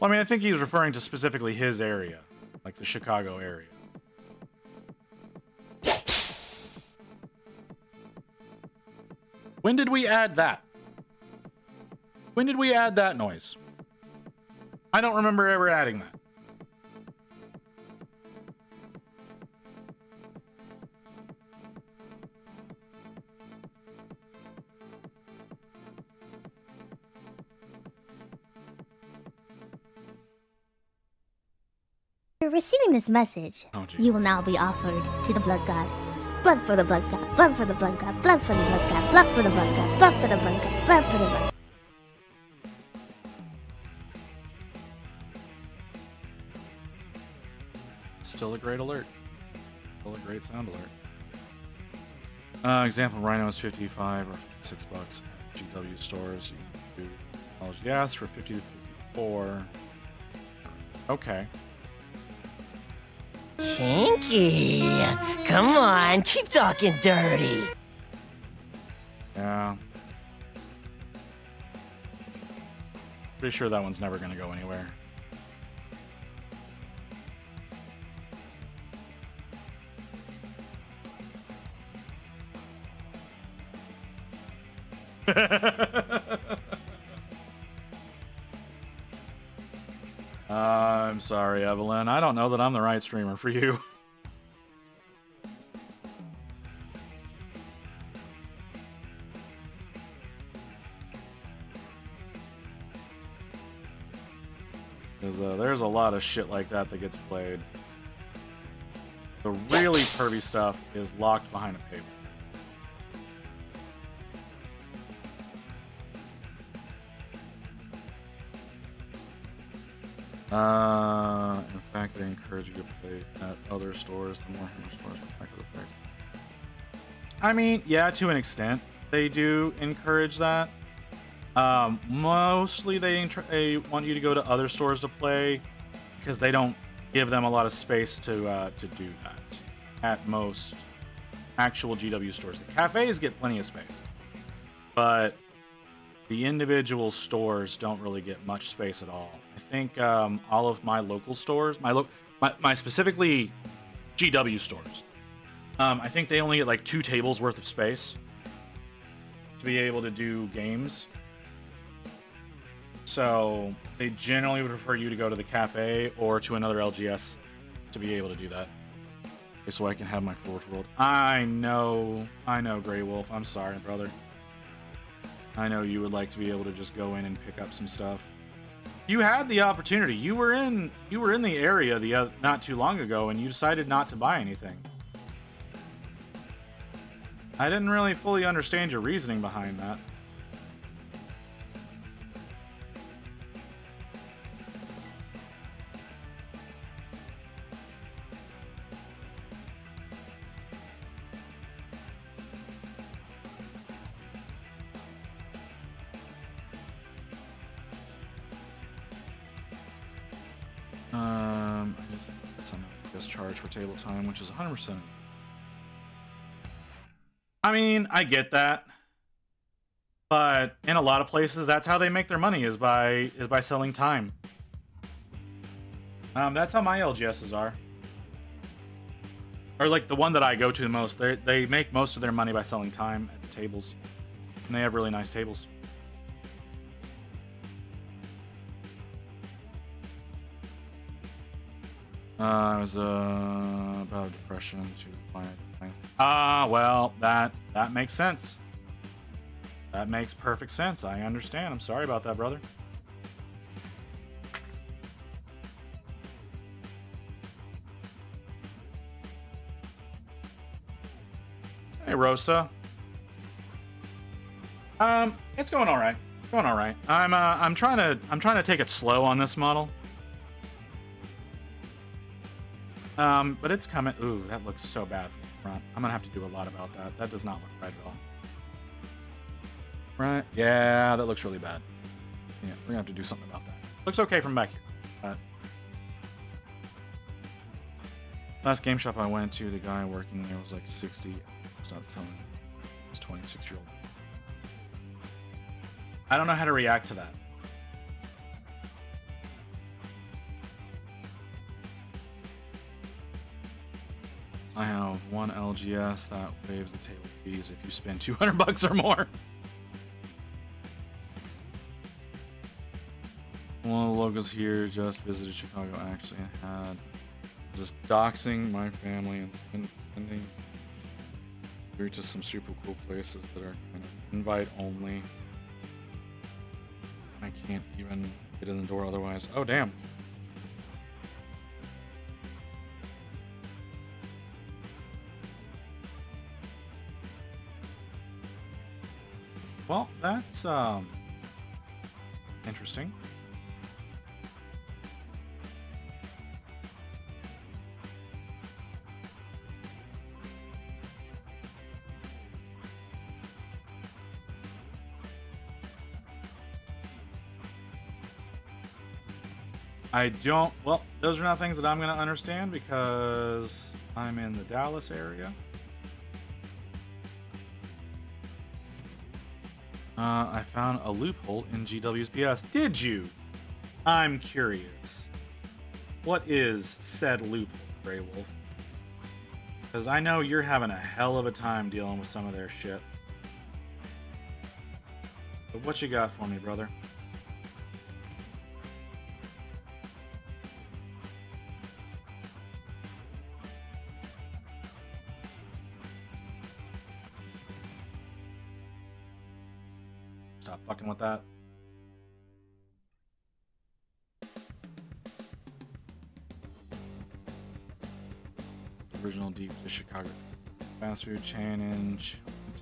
Well, I mean, I think he was referring to specifically his area, like the Chicago area. When did we add that? When did we add that noise? I don't remember ever adding that. After receiving this message, Oh, geez. you will now be offered to the Blood God. Blood for the Blood God. Blood for the Blood God. Blood for the Blood God. Blood for the Blood God. Blood for the Blood God. Blood for the Blood God. Still a great alert. Still a great sound alert. Example, Rhino is 55 or $6 at GW stores. You can do college gas for 50 to 54. Okay. Kinky. Come on, keep talking dirty. Yeah. Pretty sure that one's never gonna go anywhere. I'm sorry, Evelyn. I don't know that I'm the right streamer for you. Because there's a lot of shit like that that gets played. The really pervy stuff is locked behind a paywall. In fact, they encourage you to play at other stores. The more hammer stores are back to the price. I mean, yeah, to an extent, they do encourage that. Mostly, they want you to go to other stores to play because they don't give them a lot of space to do that. At most, actual GW stores, the cafes get plenty of space, but the individual stores don't really get much space at all. I think all of my local stores, my specifically GW stores, I think they only get like 2 tables worth of space to be able to do games. So they generally would prefer you to go to the cafe or to another LGS to be able to do that. Okay, so I can have my Forge World. I know, Grey Wolf. I'm sorry, brother. I know you would like to be able to just go in and pick up some stuff. You had the opportunity. You were in the area not too long ago, and you decided not to buy anything. I didn't really fully understand your reasoning behind that. Just charge for table time, which is 100%. I mean, I get that, but in a lot of places, that's how they make their money is by selling time. That's how my LGSs are, or like the one that I go to the most. They make most of their money by selling time at the tables, and they have really nice tables. I was about depression to client. Well, that makes sense. That makes perfect sense. I understand. I'm sorry about that, brother. Hey, Rosa. It's going all right. Going all right. I'm trying to take it slow on this model. But it's coming. Ooh, that looks so bad from the front. I'm gonna have to do a lot about that. That does not look right at all. Right? Yeah, that looks really bad. Yeah, we're gonna have to do something about that. Looks okay from back here. But last game shop I went to, the guy working there was like 60. Stop telling me. It's 26-year-old. I don't know how to react to that. I have one LGS that waives the table fees if you spend $200 or more. One of the locals here just visited Chicago actually and had just doxing my family and sending through to some super cool places that are kind of invite only. I can't even get in the door otherwise. Oh, damn. Well, that's interesting. I don't, well, those are not things that I'm going to understand because I'm in the Dallas area. I found a loophole in GW's PS. Did you? I'm curious. What is said loophole, Grey Wolf? Because I know you're having a hell of a time dealing with some of their shit. But what you got for me, brother? Stop fucking with that. Original deep dish Chicago fast food chain in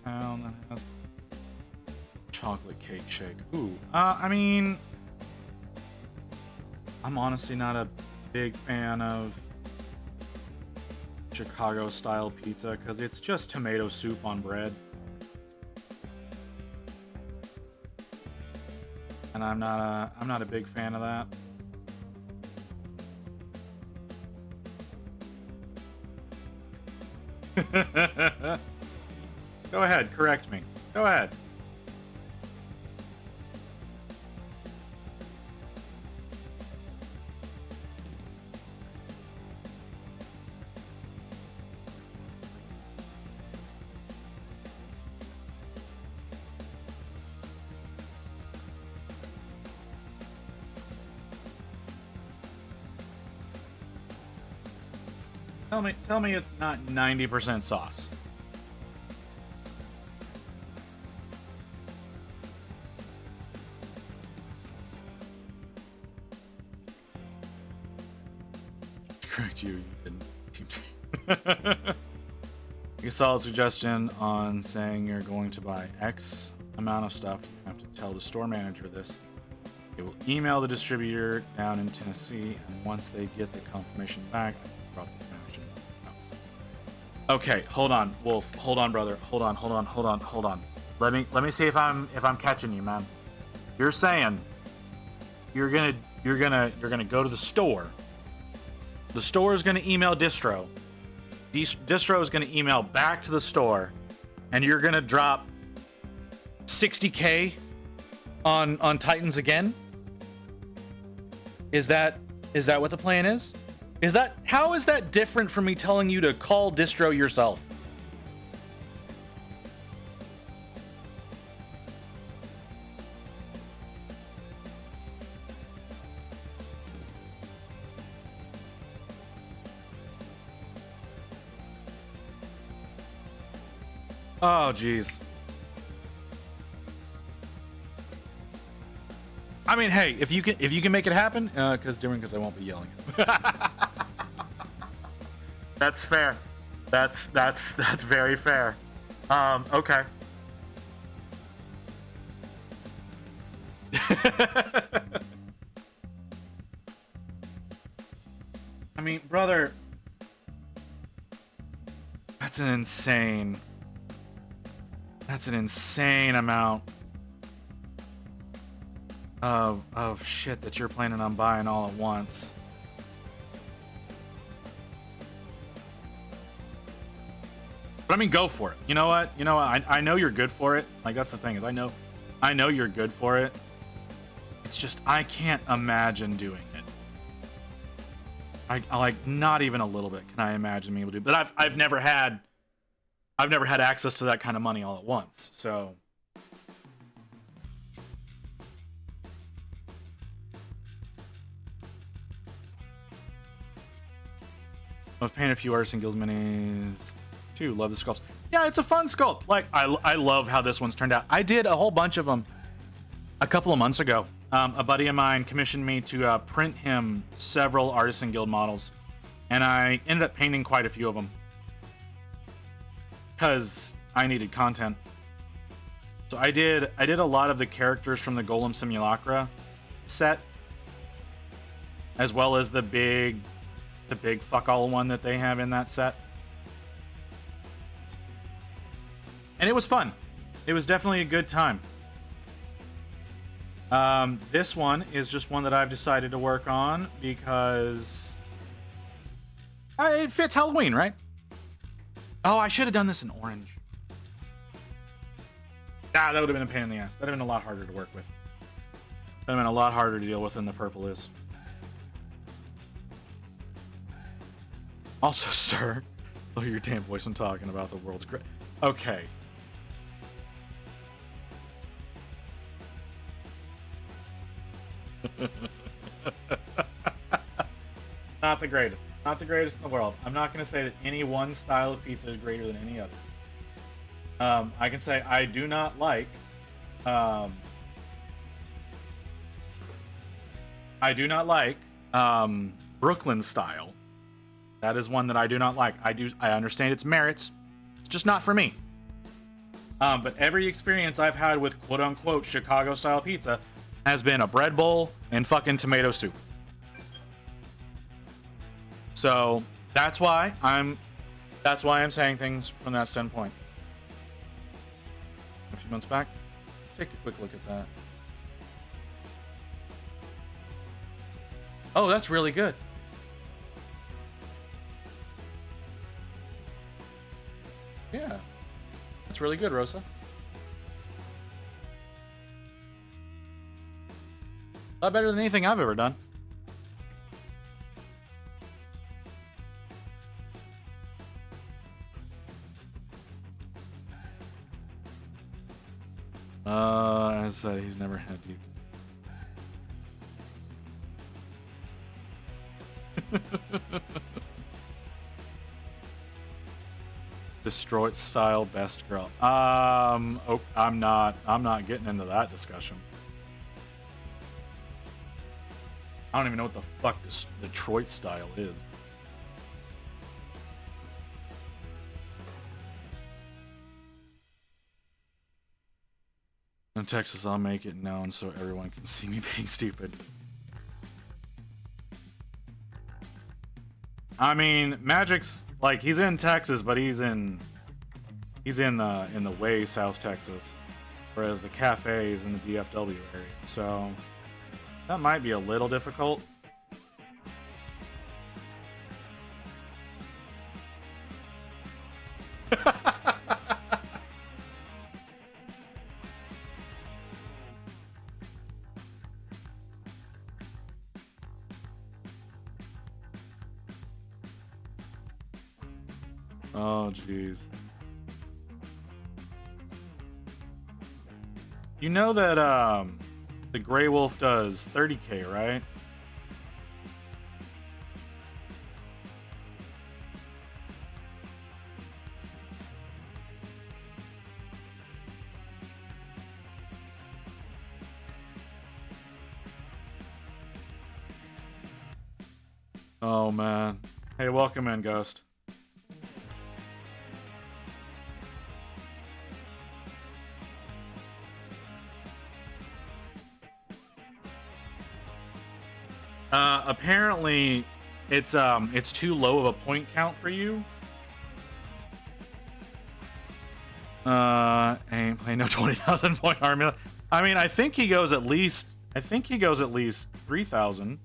town that has chocolate cake shake. Ooh, I mean, I'm honestly not a big fan of Chicago style pizza because it's just tomato soup on bread. And I'm not a big fan of that. Go ahead, correct me. Go ahead. Tell me it's not 90% sauce. Correct you didn't. A solid suggestion on saying you're going to buy X amount of stuff. You have to tell the store manager this. They will email the distributor down in Tennessee, and once they get the confirmation back, drop the connection. No. Okay, hold on, Wolf. Hold on, brother. Hold on. Let me see if I'm catching you, man. You're saying you're gonna go to the store. The store is gonna email distro. Distro is gonna email back to the store, and you're gonna drop $60K on Titans again? Is that what the plan is? How is that different from me telling you to call distro yourself? Oh, jeez. I mean, hey, if you can make it happen, because I won't be yelling. That's fair. That's very fair. Okay. I mean, brother, that's an insane amount of shit that you're planning on buying all at once. But I mean, go for it. You know what? I know you're good for it. Like, that's the thing, is I know you're good for it. It's just I can't imagine doing it. I like, not even a little bit can I imagine being able to do. But I've never had access to that kind of money all at once. So I've painted a few Artisan Guild minis too. Love the sculpts. Yeah, it's a fun sculpt. Like, I love how this one's turned out. I did a whole bunch of them a couple of months ago. A buddy of mine commissioned me to print him several Artisan Guild models, and I ended up painting quite a few of them because I needed content. So I did a lot of the characters from the Golem Simulacra set, as well as the big fuck all one that they have in that set. And it was fun. It was definitely a good time. This one is just one that I've decided to work on because it fits Halloween, right? Oh, I should have done this in orange. That would have been a pain in the ass. That'd have been a lot harder to work with. That'd have been a lot harder to deal with than the purple is. Also, sir, lower your damn voice when talking about the world's great. Okay. Not the greatest. Not the greatest in the world. I'm not going to say that any one style of pizza is greater than any other. I can say I do not like... Brooklyn style. That is one that I do not like. I understand its merits. It's just not for me. But every experience I've had with quote-unquote Chicago-style pizza has been a bread bowl and fucking tomato soup. So that's why I'm saying things from that standpoint. A few months back, let's take a quick look at that. Oh, that's really good. Yeah, that's really good, Rosa. A lot better than anything I've ever done. As I said, he's never had deep. Destroyed style best girl. Oh, I'm not getting into that discussion. I don't even know what the fuck Detroit style is. In Texas, I'll make it known so everyone can see me being stupid. I mean, Magic's like, he's in Texas, but he's in the way South Texas, whereas the cafe is in the DFW area. So that might be a little difficult. Oh, jeez. You know that the Grey Wolf does 30k, right? Oh man. Hey, welcome in, Ghost. Apparently, it's too low of a point count for you. Ain't playing no 20,000 point army. I mean, I think he goes at least 3,000.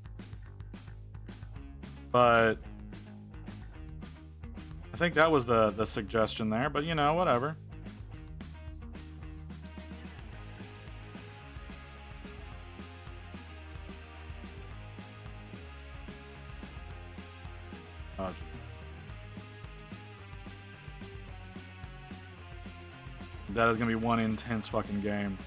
But I think that was the suggestion there, but you know, whatever. Oh, gee. That is gonna be one intense fucking game.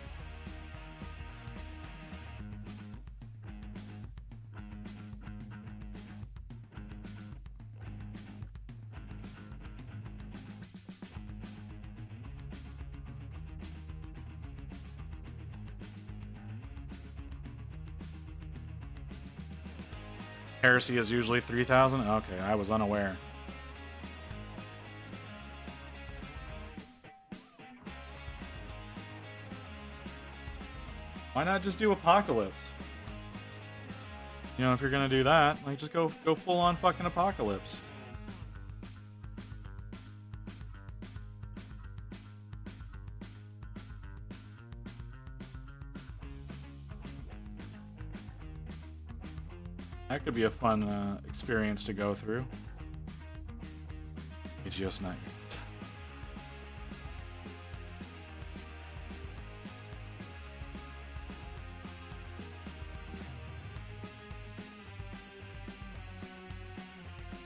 Heresy is usually 3,000? Okay, I was unaware. Why not just do Apocalypse? You know, if you're gonna do that, like, just go full on fucking Apocalypse. That could be a fun experience to go through. It's just not yet.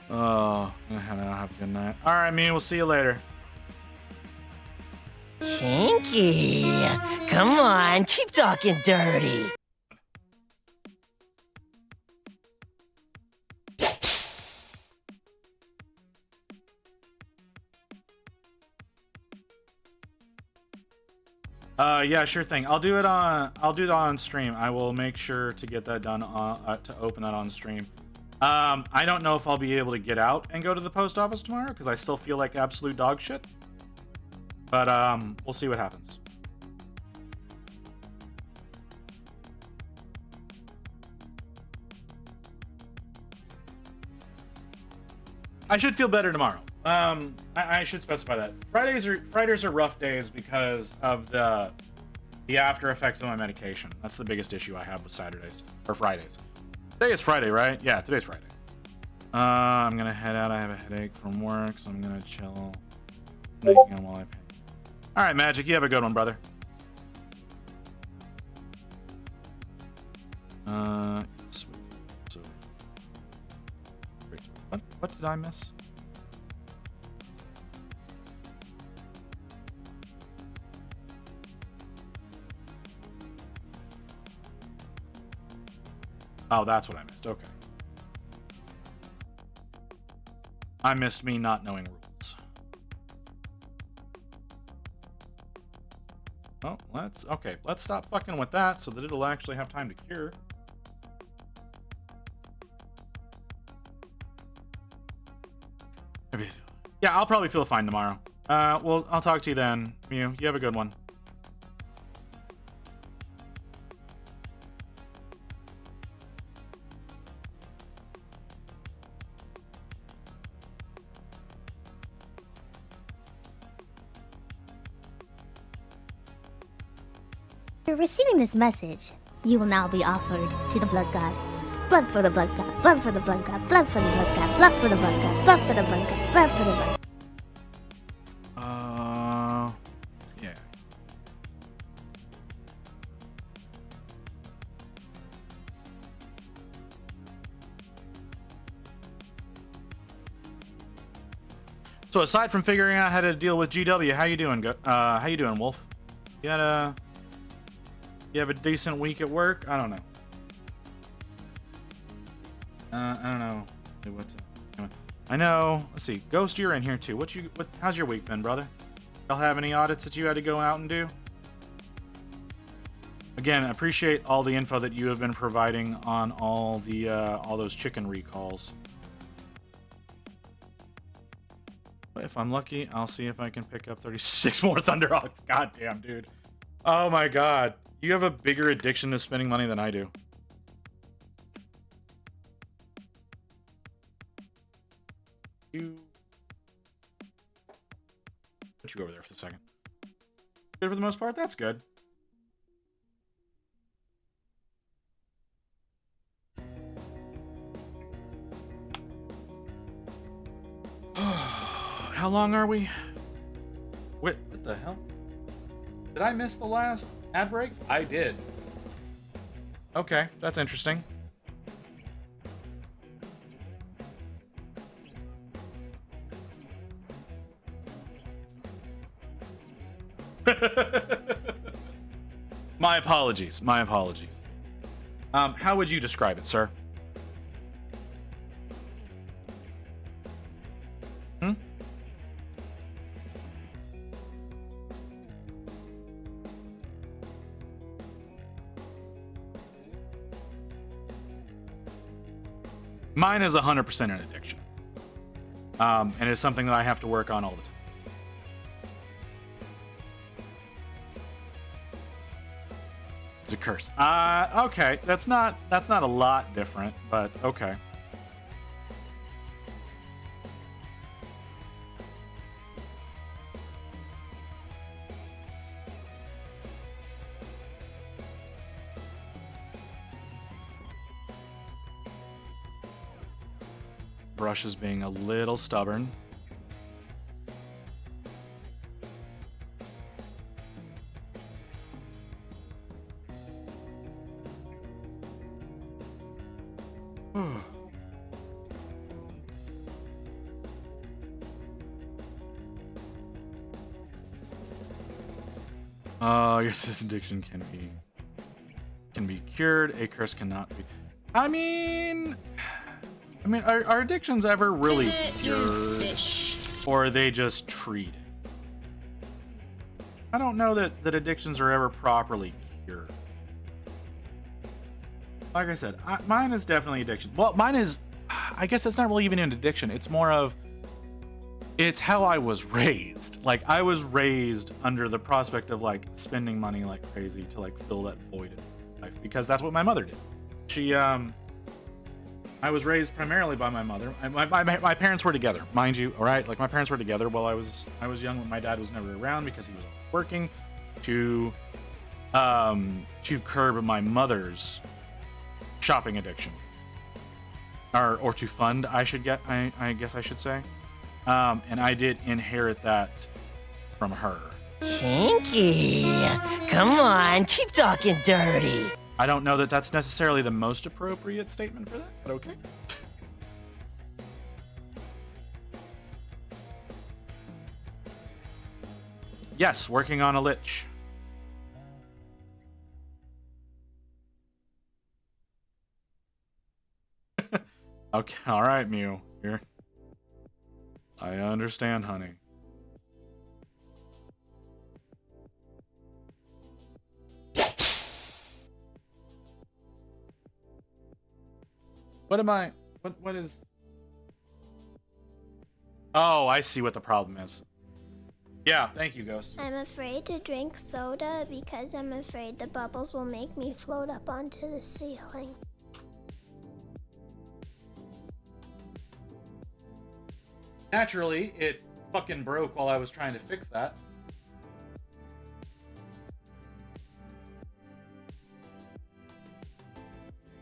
Oh, have a good night. All right, me. We'll see you later. Kinky. Come on, keep talking dirty. Yeah, sure thing. I'll do it on stream. I will make sure to get that done to open that on stream. I don't know if I'll be able to get out and go to the post office tomorrow because I still feel like absolute dog shit. But we'll see what happens. I should feel better tomorrow. I should specify that. Fridays are rough days because of the after effects of my medication. That's the biggest issue I have with Saturdays or Fridays. Today is Friday, right? Yeah, today's Friday. I'm gonna head out. I have a headache from work, so I'm gonna chill, making on while I paint. All right, Magic, you have a good one, brother. Sweet. So, what did I miss? Oh, that's what I missed. Okay. I missed me not knowing rules. Oh, let's stop fucking with that so that it'll actually have time to cure. Yeah, I'll probably feel fine tomorrow. Well, I'll talk to you then. You have a good one. After receiving this message, you will now be offered to the Blood God. Blood for the Blood God, blood for the Blood God, blood for the Blood God, blood for the Blood God, blood for the Blood God, blood for the Blood. Yeah. So aside from figuring out how to deal with GW, how you doing? How you doing, Wolf? You have a decent week at work? I don't know. I don't know. I know. Let's see. Ghost, you're in here too. How's your week been, brother? Y'all have any audits that you had to go out and do? Again, I appreciate all the info that you have been providing on all those chicken recalls. If I'm lucky, I'll see if I can pick up 36 more Thunderhawks. God damn, dude. Oh my god. You have a bigger addiction to spending money than I do. You put you over there for a second. Good for the most part. That's good. How long are we? Wait, what the hell? Did I miss the last ad break? I did. Okay, that's interesting. My apologies. My apologies. How would you describe it, sir? Hmm? Mine is 100% an addiction. And it's something that I have to work on all the time. It's a curse. Okay. That's not a lot different, but okay. Brush is being a little stubborn. Yes, this addiction can be cured. A curse cannot be. I mean, are addictions ever really cured, or are they just treated? I don't know that addictions are ever properly cured. Like I said, mine is definitely addiction. Well, mine is, I guess it's not really even an addiction. It's more of, it's how I was raised. Like, I was raised under the prospect of, like, spending money like crazy to, like, fill that void in life, because that's what my mother did. She, I was raised primarily by my mother. My parents were together, mind you, all right? Like, my parents were together while I was young, when my dad was never around because he was always working to curb my mother's shopping addiction. Or to fund, I guess I should say. And I did inherit that from her. Kinky. Come on, keep talking dirty. I don't know that that's necessarily the most appropriate statement for that, but okay. Yes, working on a Lich. Okay, all right, Mew. Here. I understand, honey. What am I? What is? Oh, I see what the problem is. Yeah, thank you, Ghost. I'm afraid to drink soda because I'm afraid the bubbles will make me float up onto the ceiling. Naturally, it fucking broke while I was trying to fix that.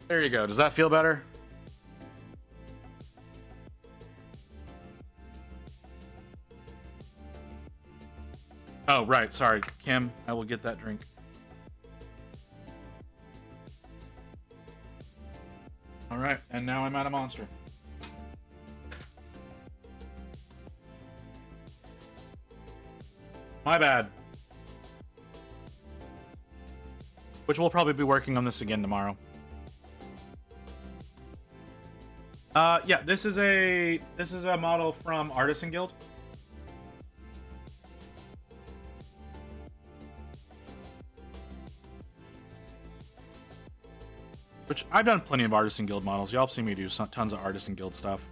There you go. Does that feel better? Oh, right. Sorry, Kim. I will get that drink. All right. And now I'm at a monster. My bad. Which we'll probably be working on this again tomorrow. Yeah, this is a model from Artisan Guild. Which I've done plenty of Artisan Guild models. Y'all have seen me do tons of Artisan Guild stuff.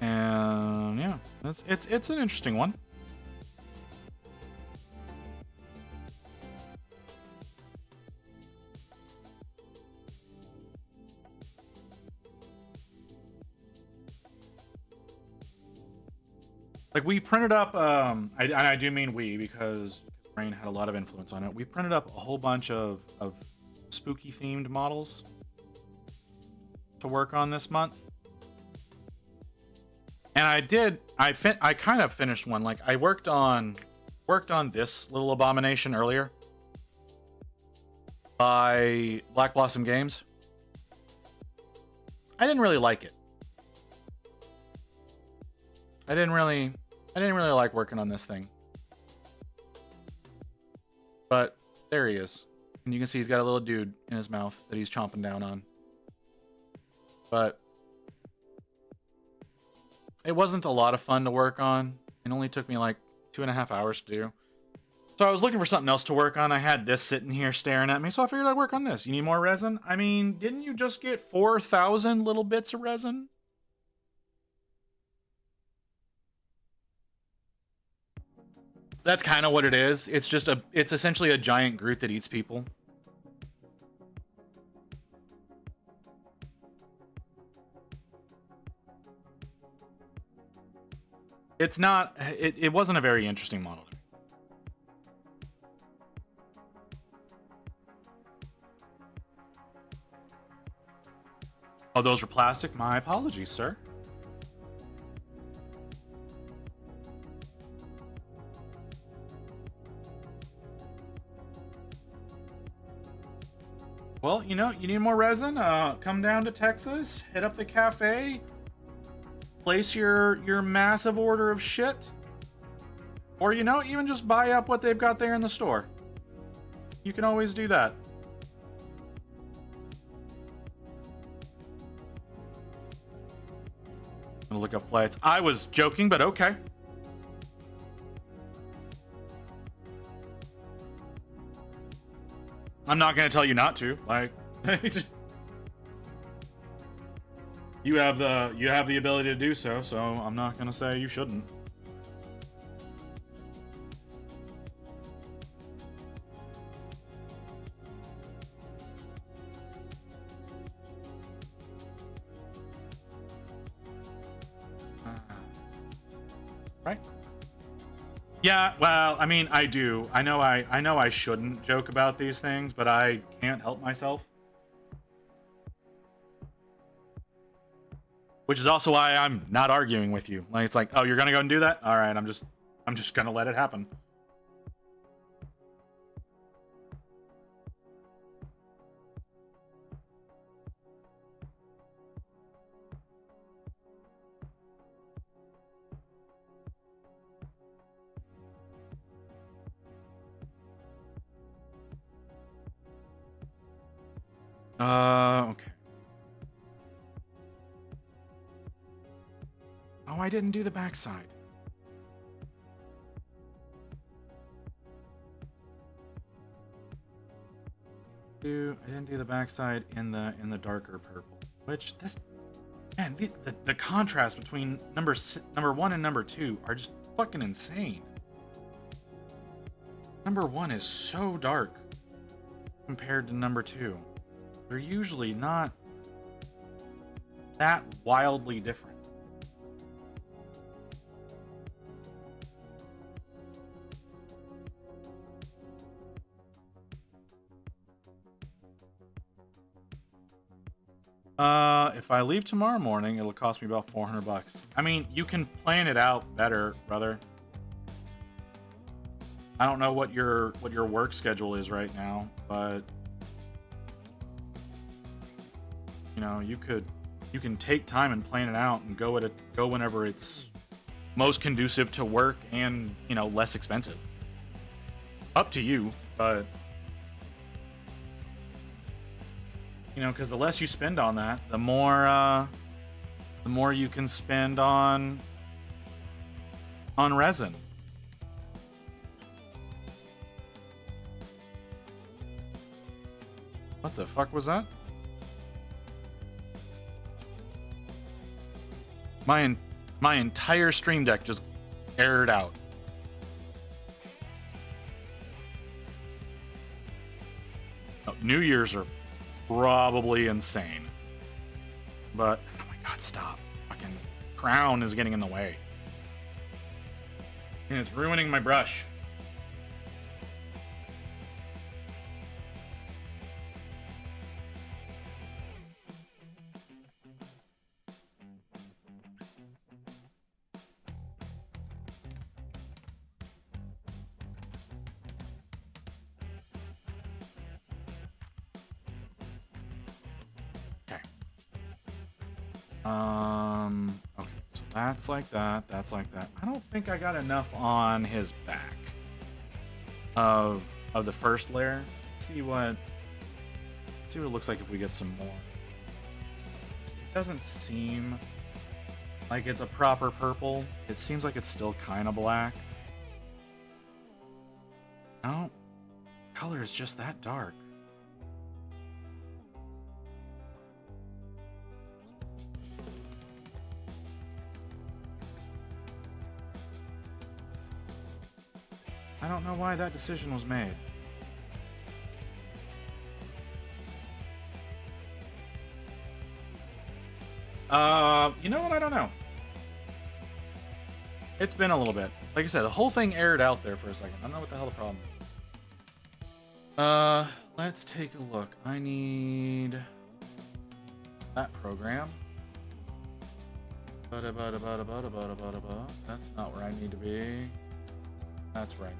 And yeah, it's an interesting one. Like we printed up, I do mean we because Rain had a lot of influence on it. We printed up a whole bunch of spooky themed models to work on this month. And I kind of finished one. Like I worked on this little abomination earlier by Black Blossom Games. I didn't really like it. I didn't really like working on this thing. But there he is. And you can see he's got a little dude in his mouth that he's chomping down on. But it wasn't a lot of fun to work on. It only took me like 2.5 hours to do. So I was looking for something else to work on. I had this sitting here staring at me, so I figured I'd work on this. You need more resin? I mean, didn't you just get 4,000 little bits of resin? That's kind of what it is. It's essentially a giant Groot that eats people. It's not, it wasn't a very interesting model to me. Oh, those were plastic? My apologies, sir. Well, you know, you need more resin? Come down to Texas, hit up the cafe, place your massive order of shit. Or, you know, even just buy up what they've got there in the store. You can always do that. I'm gonna look up flights. I was joking, but okay. I'm not gonna tell you not to. Like, you have the ability to do so. So I'm not gonna say you shouldn't. Right? Yeah, well, I mean, I do. I know I shouldn't joke about these things, but I can't help myself. Which is also why I'm not arguing with you. Like, it's like, oh, you're gonna go and do that? All right, I'm just gonna let it happen. Okay. Oh, I didn't do the backside. I didn't do the backside in the darker purple. Which this, man, the contrast between number 1 and number 2 are just fucking insane. Number 1 is so dark compared to number 2. They're usually not that wildly different. If I leave tomorrow morning, it'll cost me about $400. I mean, you can plan it out better, brother. I don't know what your work schedule is right now, but you know, you can take time and plan it out and go whenever it's most conducive to work and, you know, less expensive. Up to you, but you know, because the less you spend on that, the more you can spend on resin. What the fuck was that? My entire stream deck just aired out. Oh, New Year's are probably insane. But, oh my god, stop. Fucking crown is getting in the way. And it's ruining my brush. Okay. Okay, so that's like that, that's like that. I don't think I got enough on his back of the first layer. Let's see what it looks like if we get some more. It doesn't seem like it's a proper purple. It seems like it's still kind of black. No, color is just that dark. I don't know why that decision was made. You know what? I don't know. It's been a little bit. Like I said, the whole thing aired out there for a second. I don't know what the hell the problem is. Let's take a look. I need that program. That's not where I need to be. That's right.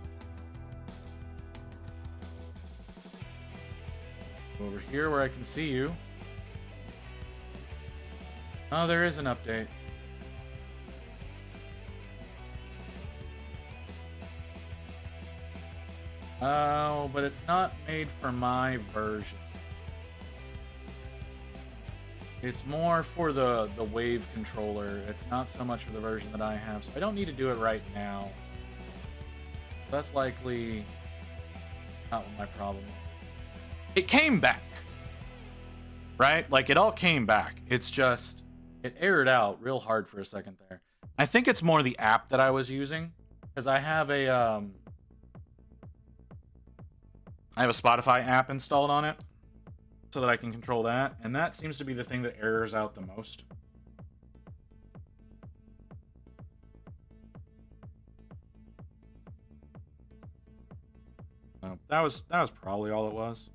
Over here where I can see you. Oh, there is an update. Oh, but it's not made for my version. It's more for the wave controller. It's not so much for the version that I have, so I don't need to do it right now. That's likely not what my problem is. It came back, right? Like, it all came back. It's just, it aired out real hard for a second there. I think it's more the app that I was using, because I have a Spotify app installed on it so that I can control that, and that seems to be the thing that errors out the most. So that was probably all it was.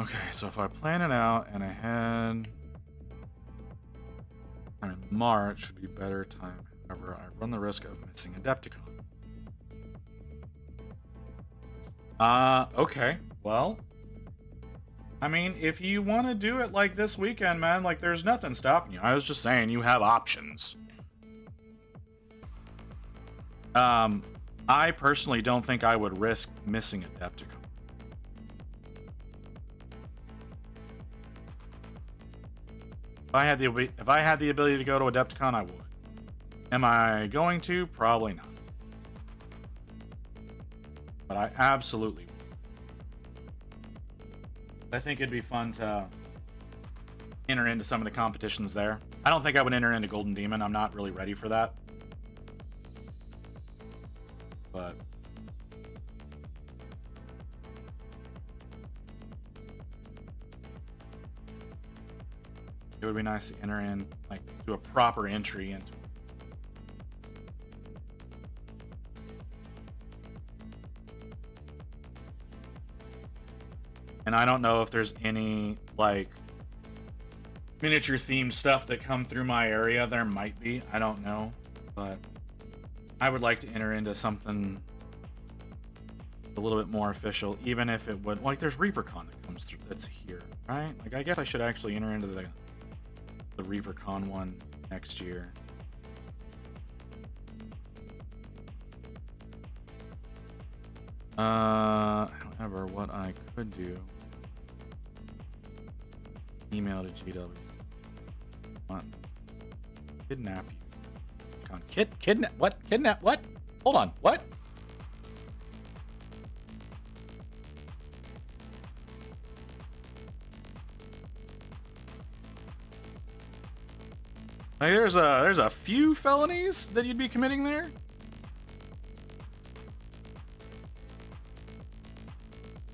Okay, so if I plan it out and I had, I mean, March would be better time. However, I run the risk of missing Adepticon. Okay, well, I mean, if you want to do it like this weekend, man, like, there's nothing stopping you. I was just saying you have options. I personally don't think I would risk missing Adepticon. If I had the ability to go to Adepticon, I would. Am I going to? Probably not. But I absolutely would. I think it'd be fun to enter into some of the competitions there. I don't think I would enter into Golden Demon. I'm not really ready for that. But it would be nice to enter in, like, do a proper entry into it. And I don't know if there's any, like, miniature themed stuff that come through my area. There might be. I don't know. But I would like to enter into something a little bit more official, even if it would, like, there's ReaperCon that comes through that's here, right? Like, I guess I should actually enter into the ReaperCon one next year. However, what I could do, email to GW. What? Kidnap you. Kidnap what? Kidnap what? Hold on. What? Like, there's a few felonies that you'd be committing there.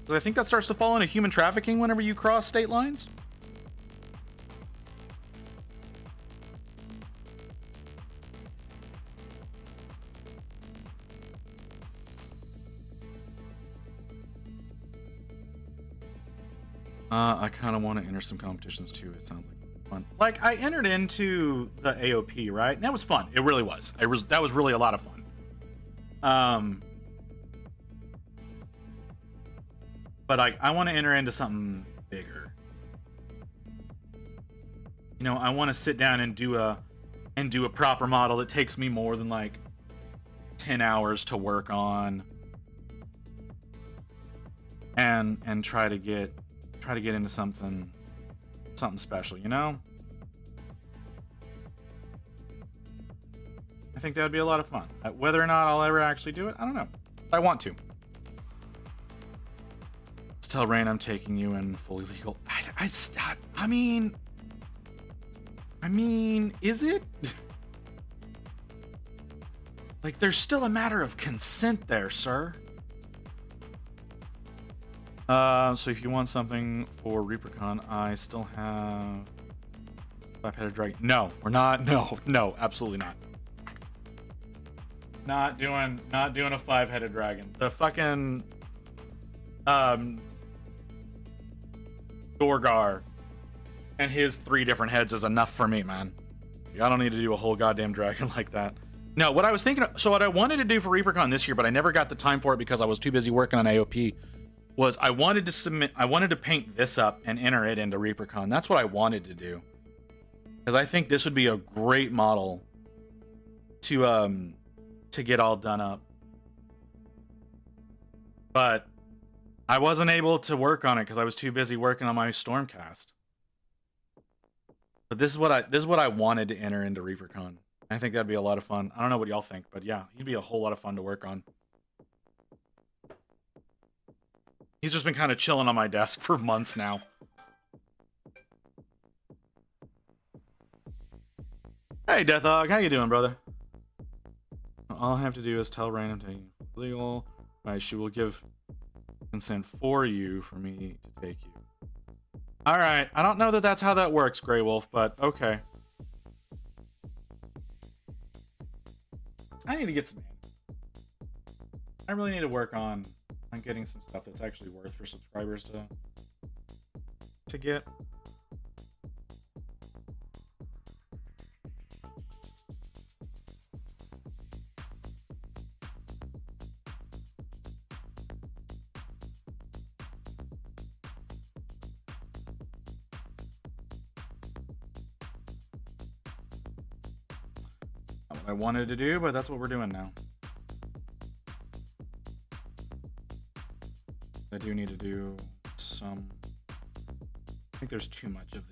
Because I think that starts to fall into human trafficking whenever you cross state lines. I kind of want to enter some competitions too. It sounds like fun. Like, I entered into the AOP, right? And that was fun. It really was. That was really a lot of fun. But I want to enter into something bigger. You know, I want to sit down and do a proper model that takes me more than like 10 hours to work on, and try to get into something special, you know? I think that would be a lot of fun. Whether or not I'll ever actually do it, I don't know. I want to. Just tell Rain I'm taking you in fully legal. I mean, is it? Like, there's still a matter of consent there, sir. So if you want something for ReaperCon, I still have 5-headed dragon. No, we're not. No, absolutely not. Not doing a 5-headed dragon. The fucking Dorgar and his 3 different heads is enough for me, man. I don't need to do a whole goddamn dragon like that. No, what I was thinking, so what I wanted to do for ReaperCon this year, but I never got the time for it because I was too busy working on AOP, was I wanted to paint this up and enter it into ReaperCon. That's what I wanted to do. Because I think this would be a great model to get all done up. But I wasn't able to work on it because I was too busy working on my Stormcast. But this is what I wanted to enter into ReaperCon. I think that'd be a lot of fun. I don't know what y'all think, but yeah, he'd be a whole lot of fun to work on. He's just been kind of chilling on my desk for months now. Hey, Deathhog, how you doing, brother? All I have to do is tell Rain I'm taking legal. Right, she will give consent for you for me to take you. All right, I don't know that that's how that works, Grey Wolf, but okay. I need to get some. I really need to work on getting some stuff that's actually worth for subscribers to get. Not what I wanted to do, but that's what we're doing now. I do need to do some. I think there's too much of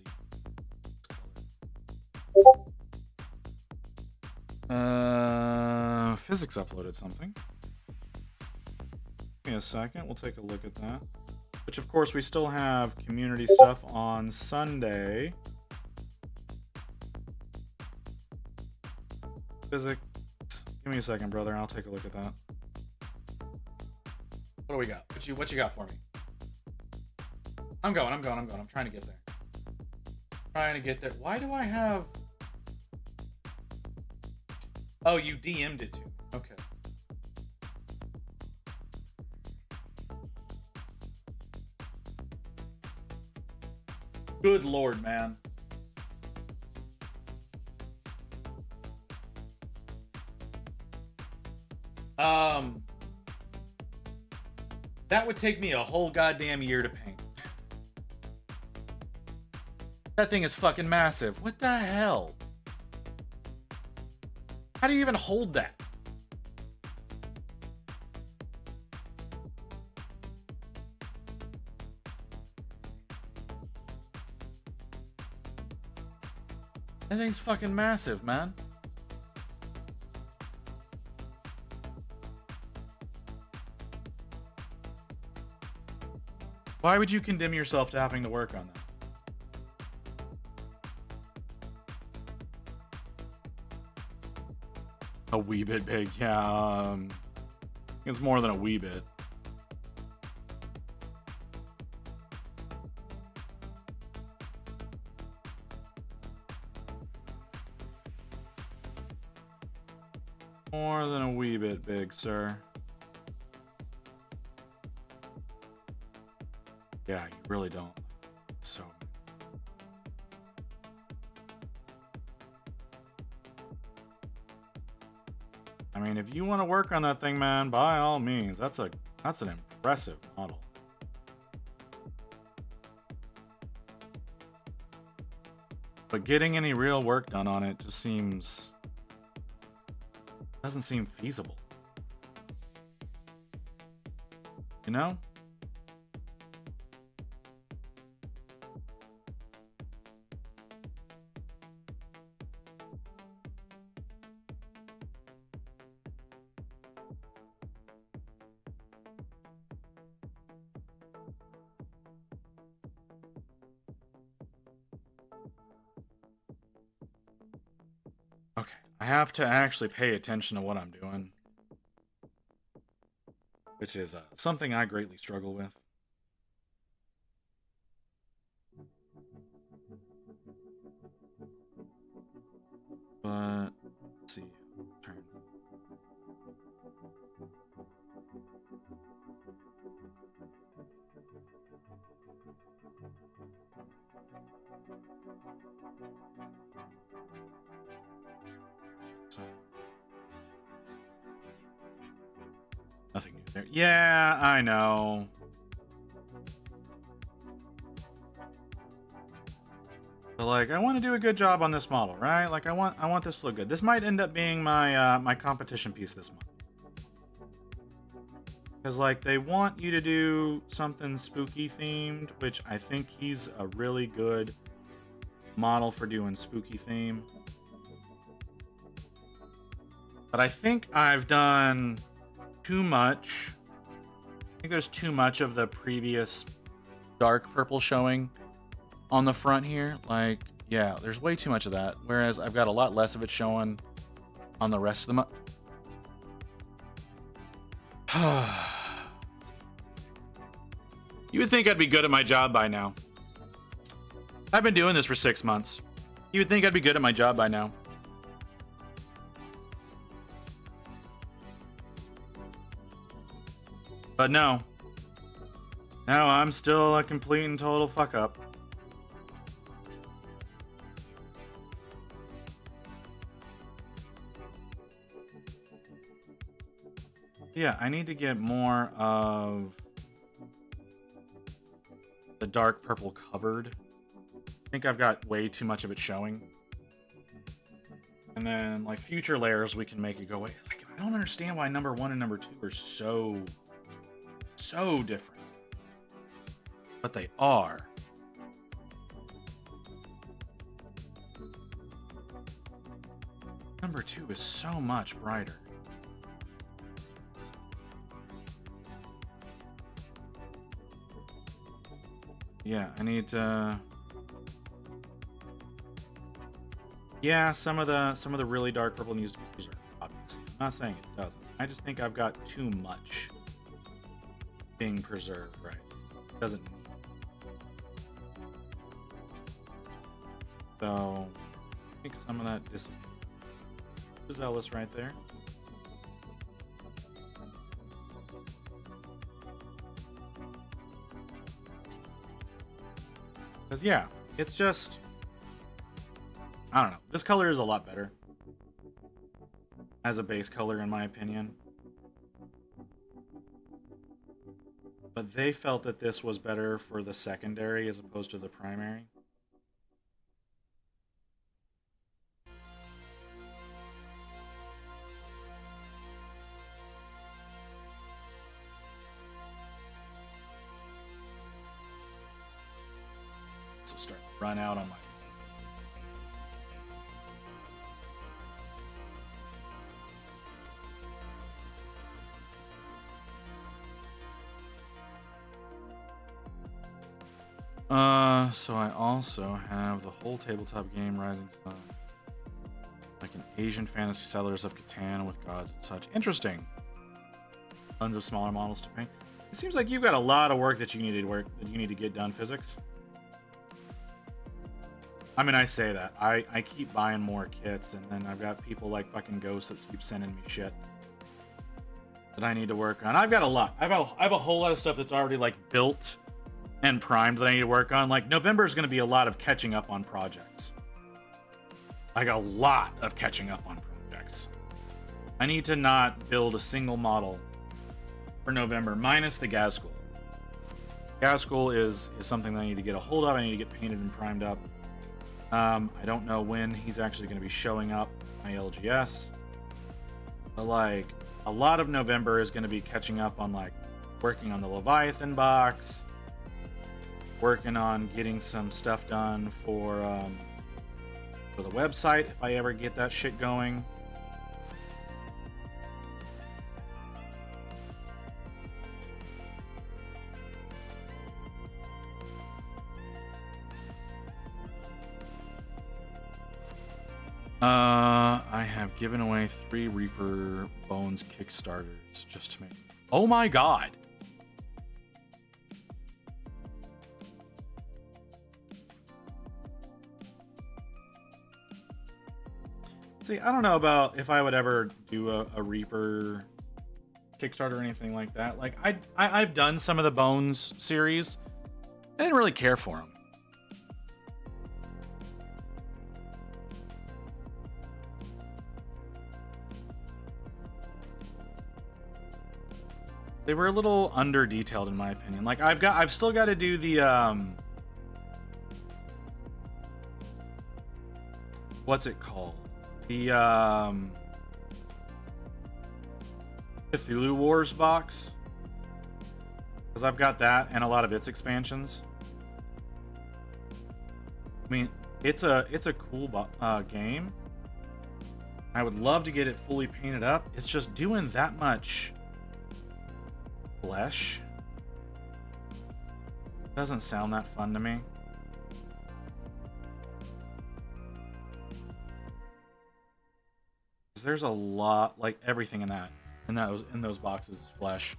the physics uploaded something. Give me a second, we'll take a look at that. Which of course we still have community stuff on Sunday. Physics. Give me a second, brother, and I'll take a look at that. What do we got? What you got for me? I'm going. I'm trying to get there. Why do I have... Oh, you DM'd it to me. Okay. Good lord, man. That would take me a whole goddamn year to paint. That thing is fucking massive. What the hell? How do you even hold that? That thing's fucking massive, man. Why would you condemn yourself to having to work on that? A wee bit big, yeah. It's more than a wee bit. More than a wee bit big, sir. Yeah, you really don't. So. I mean, if you want to work on that thing, man, by all means. That's an impressive model. But getting any real work done on it just doesn't seem feasible. You know? Okay, I have to actually pay attention to what I'm doing, which is something I greatly struggle with. But let's see. Turn. So, nothing new there. Yeah, I know. But like, I want to do a good job on this model, right? Like, I want this to look good. This might end up being my my competition piece this month. Because like, they want you to do something spooky themed, which I think he's a really good model for doing spooky theme. But I think I've done too much. I think there's too much of the previous dark purple showing on the front here. Like, yeah, there's way too much of that. Whereas I've got a lot less of it showing on the rest of the You would think I'd be good at my job by now. I've been doing this for 6 months. You would think I'd be good at my job by now. But no. No, I'm still a complete and total fuck up. Yeah, I need to get more of the dark purple covered. I think I've got way too much of it showing. And then, like, future layers, we can make it go away. Like, I don't understand why number 1 and number 2 are so different. But they are. Number 2 is so much brighter. Yeah, I need to... Yeah, some of the really dark purple needs to be preserved, obviously. I'm not saying it doesn't. I just think I've got too much being preserved, right? It doesn't need. So, I think some of that is Ellis right there. Because, yeah, it's just... I don't know. This color is a lot better as a base color, in my opinion. But they felt that this was better for the secondary as opposed to the primary. So start to run out on my... So I also have the whole tabletop game Rising Sun. Like an Asian fantasy settlers of Catan with gods and such. Interesting. Tons of smaller models to paint. It seems like you've got a lot of work that you need to get done, physics. I mean, I say that. I keep buying more kits, and then I've got people like fucking Ghosts that keep sending me shit that I need to work on. I've got a lot. I have a whole lot of stuff that's already like built and primed that I need to work on. Like November is going to be a lot of catching up on projects. Like a lot of catching up on projects. I need to not build a single model for November, minus the Gazgul. Gazgul is something that I need to get a hold of. I need to get painted and primed up. I don't know when he's actually going to be showing up my LGS. But like a lot of November is going to be catching up on like working on the Leviathan box, working on getting some stuff done for the website if I ever get that shit going. I have given away 3 Reaper Bones Kickstarters just to make... Oh my god! See, I don't know about if I would ever do a Reaper Kickstarter or anything like that. Like, I've done some of the Bones series. I didn't really care for them. They were a little under detailed in my opinion. Like I've still got to do the what's it called? The Cthulhu Wars box. Cuz I've got that and a lot of its expansions. I mean, it's a cool game. I would love to get it fully painted up. It's just doing that much flesh doesn't sound that fun to me. There's a lot, like everything in those boxes is flesh.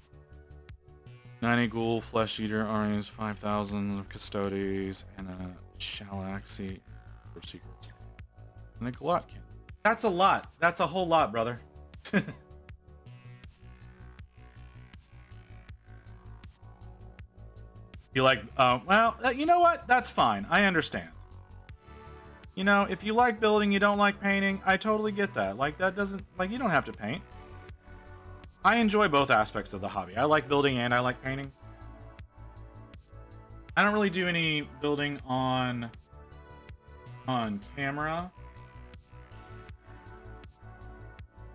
90 ghoul, flesh eater, armies, 5,000 of custodes, and a Shalaxi for secrets. And a Glotkin. That's a lot. That's a whole lot, brother. You like, well, you know what? That's fine. I understand. You know, if you like building, you don't like painting, I totally get that. Like, that doesn't, like, you don't have to paint. I enjoy both aspects of the hobby. I like building and I like painting. I don't really do any building on camera.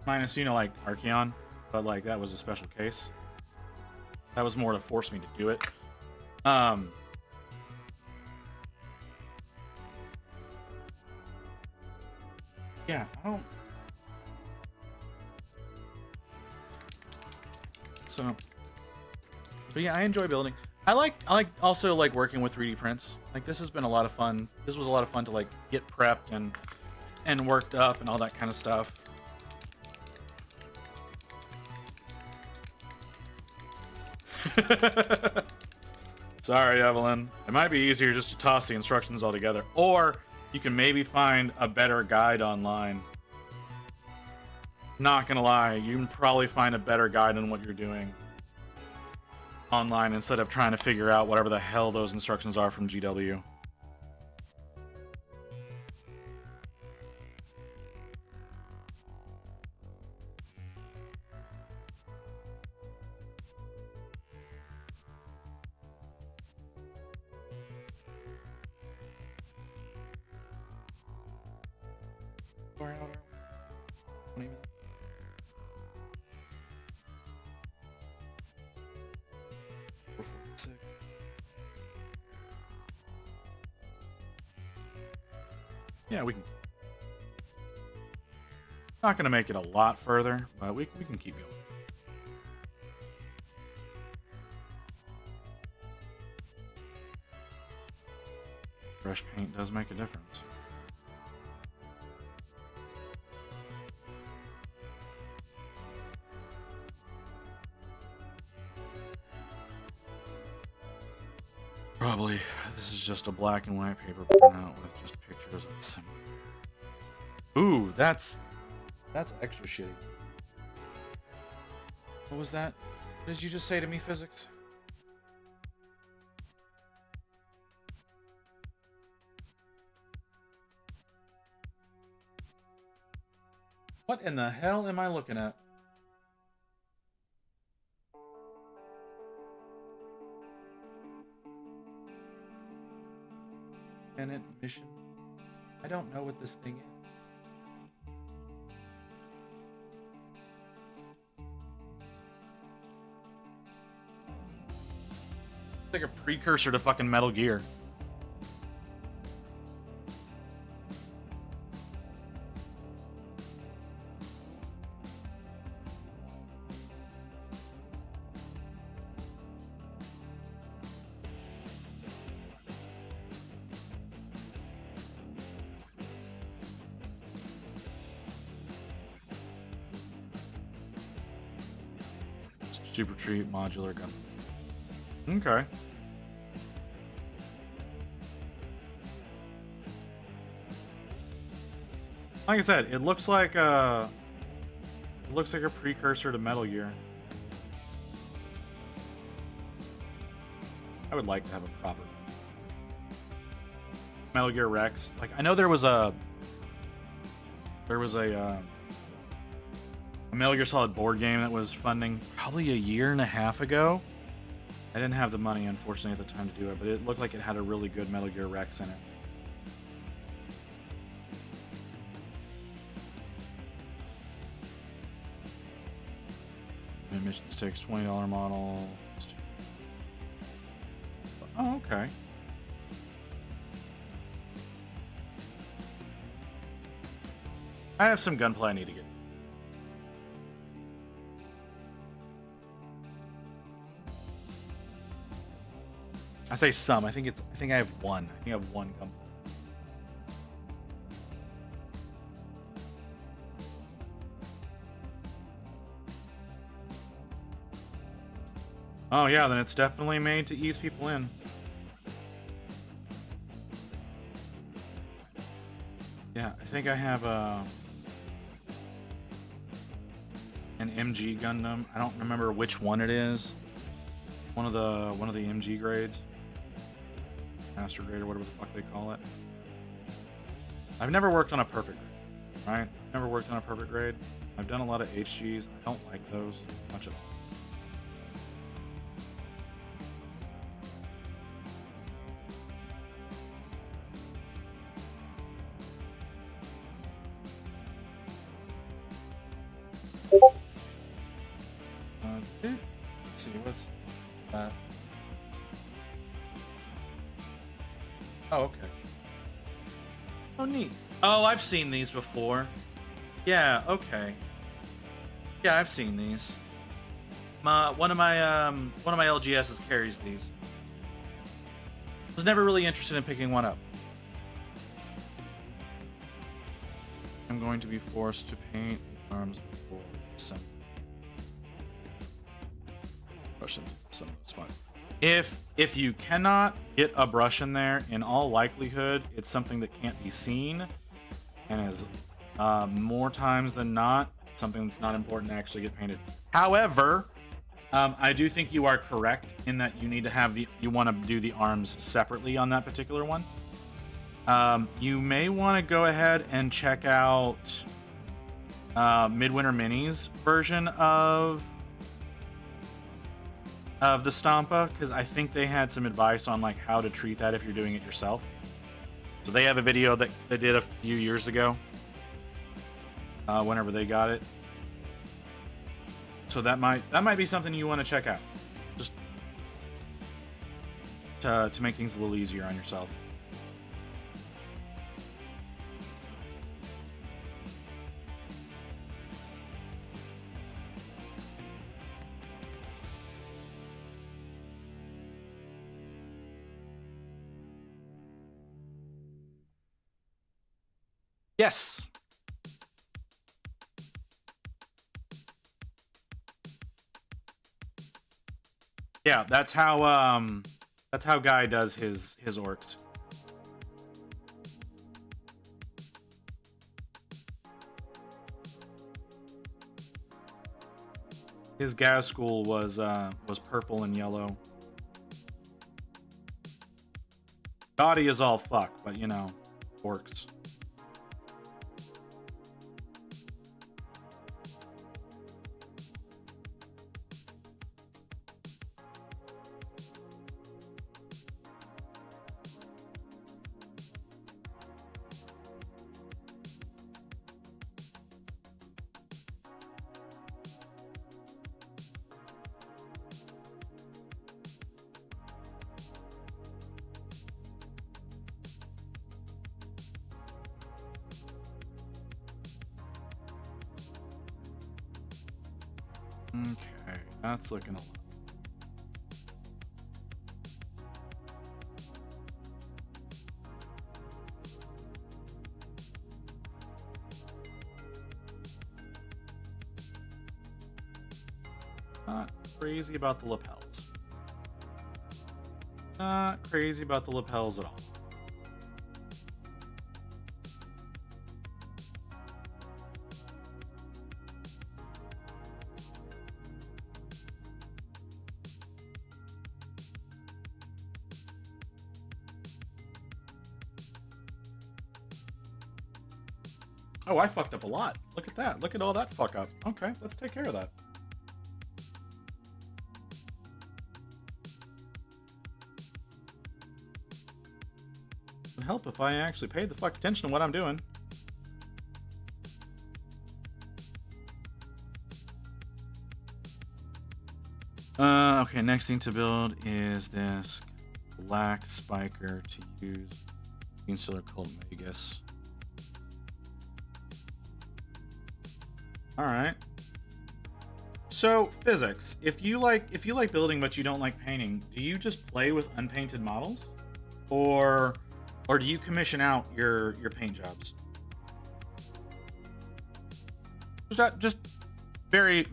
Minus, you know, like Archeon. But, like, that was a special case. That was more to force me to do it. Yeah, I don't... So... But yeah, I enjoy building. I like also like working with 3D prints. Like, this has been a lot of fun. This was a lot of fun to like get prepped and worked up and all that kind of stuff. Sorry, Evelyn. It might be easier just to toss the instructions all together. Or you can maybe find a better guide online. Not gonna lie, you can probably find a better guide on what you're doing online instead of trying to figure out whatever the hell those instructions are from GW. Yeah, we can. Not gonna make it a lot further, but we can keep going. Fresh paint does make a difference. Probably this is just a black and white paper printout with just pictures of symbols. Ooh, that's extra shitty. What was that? What did you just say to me, physics? What in the hell am I looking at? Tenant mission. I don't know what this thing is. It's like a precursor to fucking Metal Gear. Super treat modular gun. Okay. Like I said, it looks like a precursor to Metal Gear. I would like to have a proper Metal Gear Rex. Like, I know there was a Metal Gear Solid board game that was funding probably a year and a half ago. I didn't have the money, unfortunately, at the time to do it, but it looked like it had a really good Metal Gear Rex in it. Missions takes $20 model. Oh, okay. I have some gunplay I need to get. I say some. I think I have one. I think I have one gunplay. Oh yeah, then it's definitely made to ease people in. Yeah, I think I have an MG Gundam. I don't remember which one it is. One of the MG grades. Master grade or whatever the fuck they call it. I've never worked on a perfect grade, right? Never worked on a perfect grade. I've done a lot of HGs. I don't like those much at all. Let's see, what's that? Oh, okay. Oh, neat. Oh, I've seen these before. Yeah, okay. Yeah, I've seen these. One of my LGSs carries these. Was never really interested in picking one up. I'm going to be forced to paint the arms before some brush into some of those spots. If you cannot get a brush in there, in all likelihood, it's something that can't be seen, and is more times than not something that's not important to actually get painted. However, I do think you are correct in that you need to have you want to do the arms separately on that particular one. You may want to go ahead and check out Midwinter Minis version of the Stampa, because I think they had some advice on like how to treat that if you're doing it yourself. So they have a video that they did a few years ago, whenever they got it. So that might be something you want to check out, just to make things a little easier on yourself. Yes. Yeah, that's how That's how Guy does his orcs. His gas school was purple and yellow. Gaudy is all fuck, but you know, orcs. Okay, that's looking a lot. Not crazy about the lapels. Not crazy about the lapels at all. Oh, I fucked up a lot. Look at that. Look at all that fuck up. Okay, let's take care of that. It would help if I actually paid the fuck attention to what I'm doing. Okay, next thing to build is this black spiker to use Insular called Magus. All right. So physics. If you like building but you don't like painting, do you just play with unpainted models, or do you commission out your paint jobs? Just very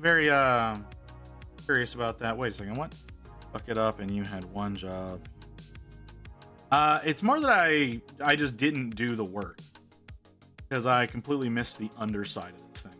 curious about that. Wait a second. What? Fuck it up, and you had one job. It's more that I just didn't do the work because I completely missed the underside of this thing.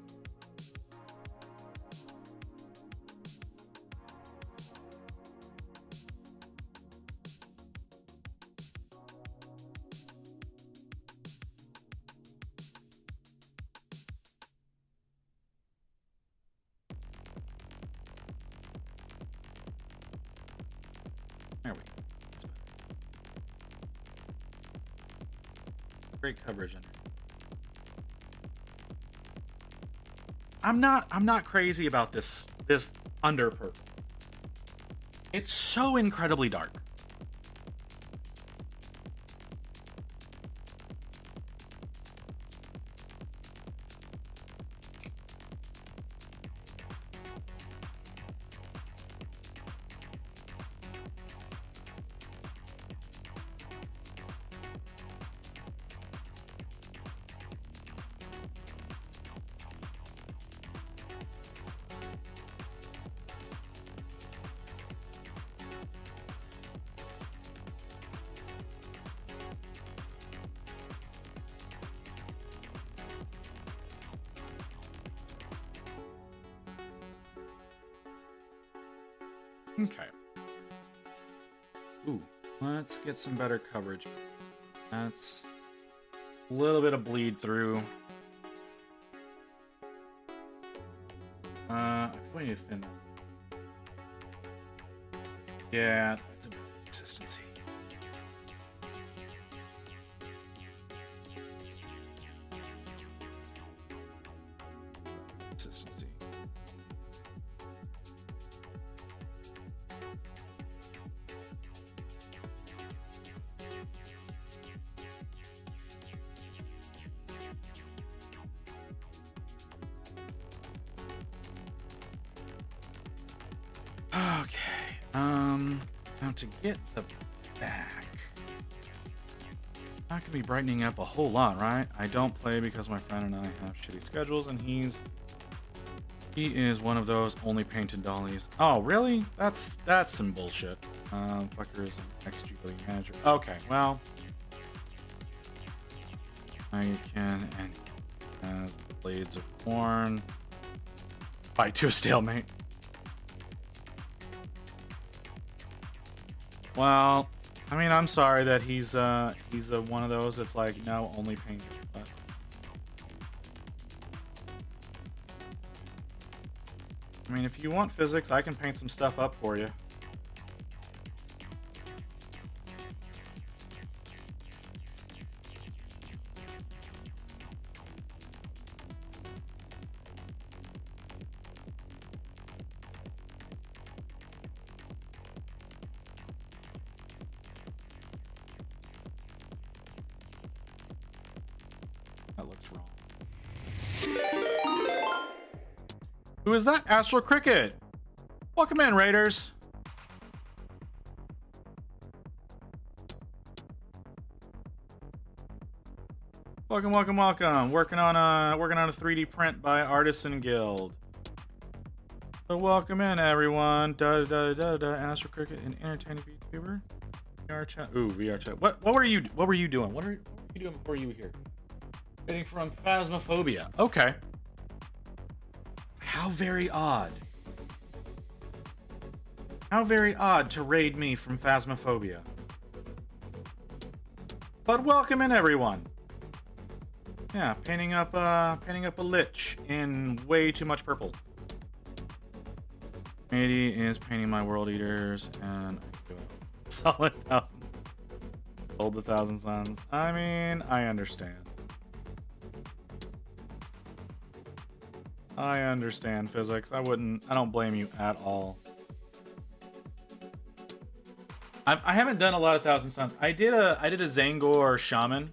There we go. That's better. Great coverage in there. I'm not crazy about this under purple. It's so incredibly dark. Okay. Ooh, let's get some better coverage. That's a little bit of bleed through. We need to thin that. Yeah, that's a bit of consistency. Consistency. Okay, now to get the back, not gonna be brightening up a whole lot, right? I don't play because my friend and I have shitty schedules, and he's He is one of those only painted dollies. Oh, really? That's some bullshit. Fucker is an ex-Jubilee manager. Okay, well. Now you can, and he has blades of corn. Fight to a stalemate. Well, I mean, I'm sorry that he's one of those that's like, no, only painted, but. I mean, if you want physics, I can paint some stuff up for you. That looks wrong. Who is that? Astral Cricket. Welcome in, Raiders. Welcome, welcome, welcome. Working on a 3D print by Artisan Guild. So welcome in, everyone. Astral Cricket, an entertaining VTuber. VR chat. Ooh, VR chat. What were you doing? What were you doing before you were here? Getting from Phasmophobia. Okay. How very odd. How very odd to raid me from Phasmophobia. But welcome in, everyone. Yeah, painting up a Lich in way too much purple. Matey is painting my World Eaters, and I do a solid 1,000. Sold the 1,000 Suns. I mean, I understand. I understand physics. I don't blame you at all. I haven't done a lot of 1,000 Suns. I did a Zangor Shaman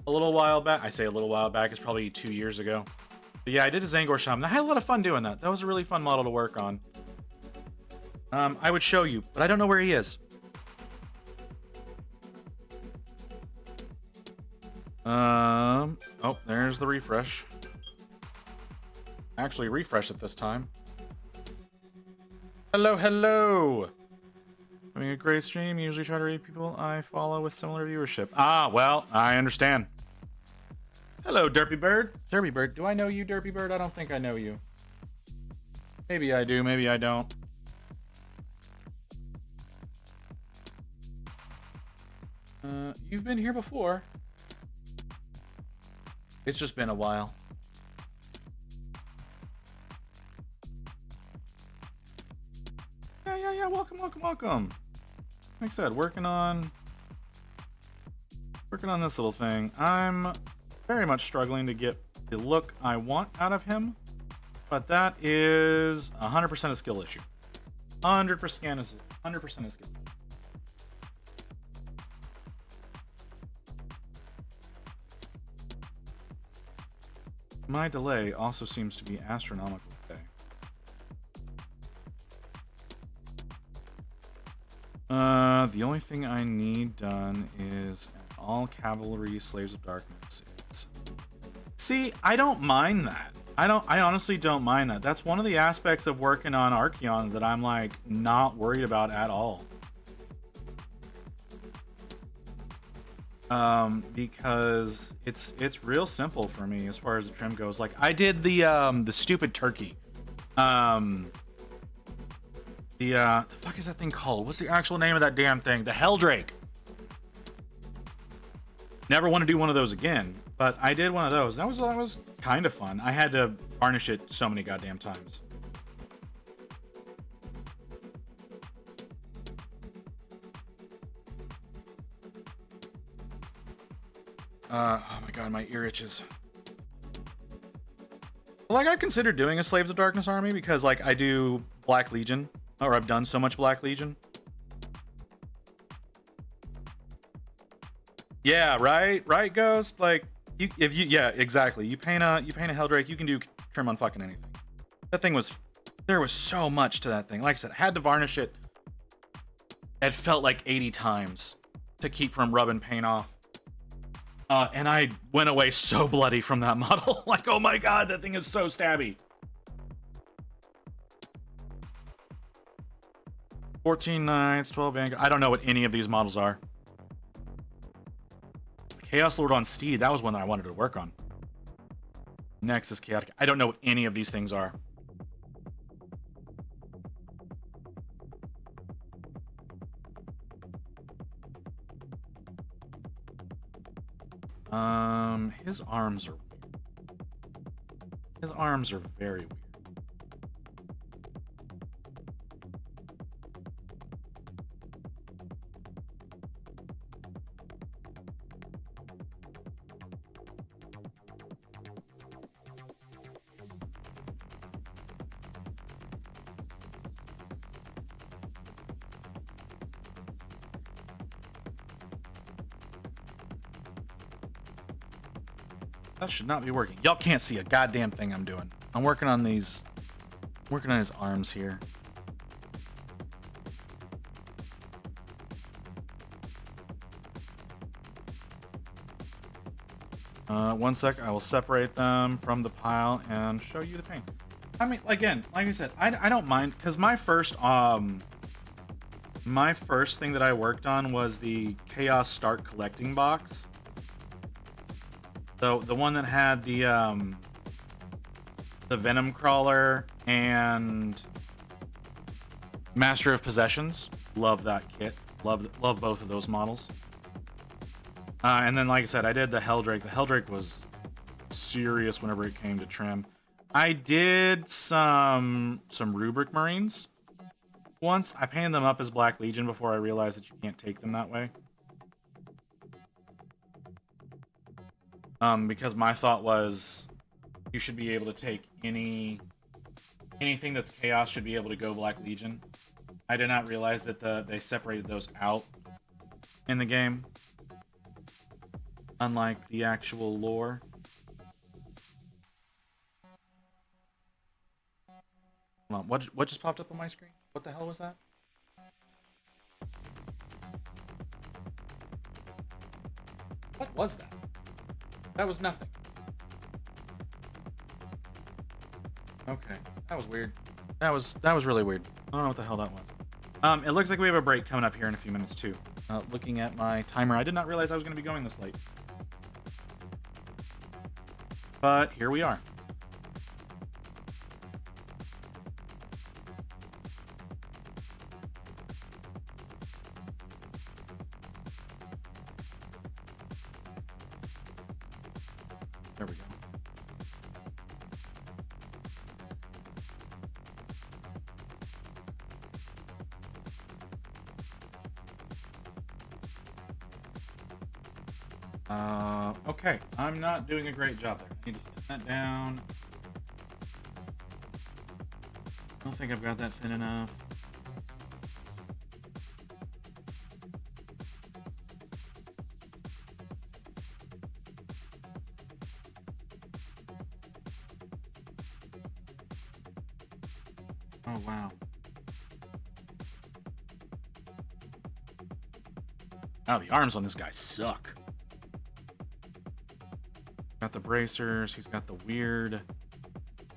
a little while back. I say a little while back, it's probably 2 years ago. But yeah, I did a Zangor Shaman. I had a lot of fun doing that. That was a really fun model to work on. I would show you, but I don't know where he is. Oh, there's the refresh. Actually, refresh it this time. Hello, hello. Having a great stream. Usually try to read people I follow with similar viewership. Ah, well, I understand. Hello, Derpy Bird. Derpy Bird, do I know you, Derpy Bird? I don't think I know you. Maybe I do, maybe I don't. You've been here before. It's just been a while. Yeah, welcome. Like I said, working on this little thing. I'm very much struggling to get the look I want out of him, but that is 100% a skill issue. 100% a skill. My delay also seems to be astronomical today. The only thing I need done is all cavalry slaves of darkness. See, I don't mind that. I honestly don't mind that. That's one of the aspects of working on Archeon that I'm like not worried about at all. Because it's real simple for me as far as the trim goes. Like I did the stupid turkey. The fuck is that thing called? What's the actual name of that damn thing? The Helldrake. Never want to do one of those again, but I did one of those. That was kind of fun. I had to varnish it so many goddamn times. Oh my god, my ear itches. Like, I've considered doing a Slaves of Darkness army because, like, I do Black Legion, or I've done so much Black Legion. Yeah, right, Ghost. Like, yeah, exactly. You paint a Helldrake, you can do trim on fucking anything. That thing there was so much to that thing. Like I said, I had to varnish it. It felt like 80 times to keep from rubbing paint off. And I went away so bloody from that model. Like, oh my god, that thing is so stabby. 14 Knights, 12 Vanguard. I don't know what any of these models are. Chaos Lord on Steed. That was one that I wanted to work on. Next is Chaotic. I don't know what any of these things are. His arms are weird. His arms are very weird. That should not be working. Y'all can't see a goddamn thing I'm doing. I'm working on these. Working on his arms here. One sec. I will separate them from the pile and show you the paint. I mean, again, like I said, I don't mind because my first thing that I worked on was the Chaos Start collecting box. So the one that had the Venom Crawler and Master of Possessions. Love that kit. Love both of those models. And then, like I said, I did the Helldrake. The Helldrake was serious whenever it came to trim. I did some Rubric Marines once. I painted them up as Black Legion before I realized that you can't take them that way. Because my thought was you should be able to take anything that's Chaos should be able to go Black Legion. I did not realize that they separated those out in the game, unlike the actual lore. Hold on, what just popped up on my screen? What the hell was that? What was that? That was nothing. Okay, that was weird. That was really weird. I don't know what the hell that was. It looks like we have a break coming up here in a few minutes too. Looking at my timer, I did not realize I was going to be going this late. But here we are. There we go. Okay, I'm not doing a great job there. I need to thin that down. I don't think I've got that thin enough. Oh, wow. Oh, the arms on this guy suck. Got the bracers. He's got the weird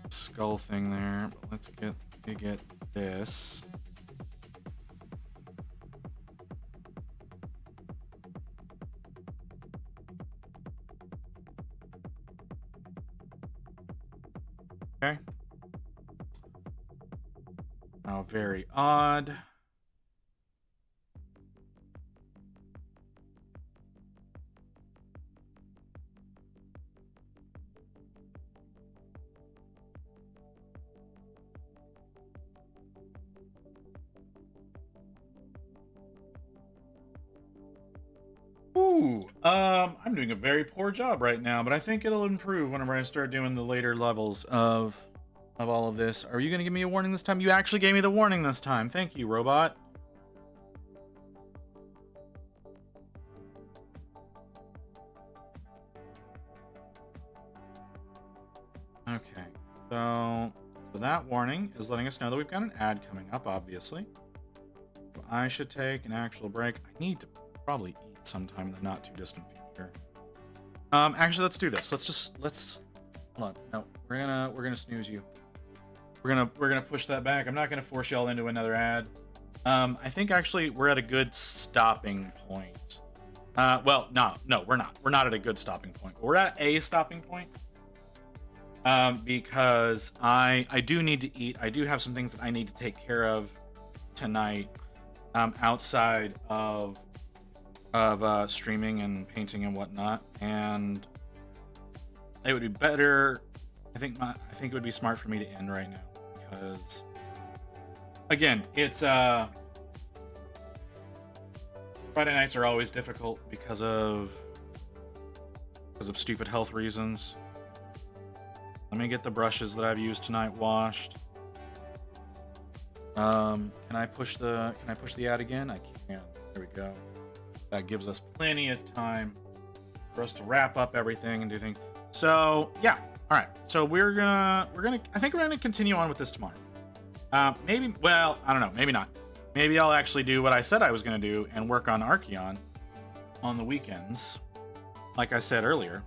skull thing there. But let's get this. Okay. Oh, very odd. I'm doing a very poor job right now, but I think it'll improve whenever I start doing the later levels of all of this. Are you going to give me a warning this time? You actually gave me the warning this time. Thank you, robot. Okay, so that warning is letting us know that we've got an ad coming up, obviously. So I should take an actual break. I need to probably eat sometime in the not too distant future. Actually, let's do this. Let's hold on. No, we're gonna snooze you. We're gonna push that back. I'm not gonna force y'all into another ad. I think actually we're at a good stopping point. Well, no, we're not. We're not at a good stopping point. We're at a stopping point. Because I do need to eat. I do have some things that I need to take care of tonight, outside of streaming and painting and whatnot. And it would be better. I think it would be smart for me to end right now because, again, it's Friday nights are always difficult because of stupid health reasons. Let me get the brushes that I've used tonight washed. Can I push the ad again? I can. There we go. That gives us plenty of time for us to wrap up everything and do things. So yeah, all right. So I think we're gonna continue on with this tomorrow. Maybe. Well, I don't know. Maybe not. Maybe I'll actually do what I said I was gonna do and work on Archeon on the weekends, like I said earlier.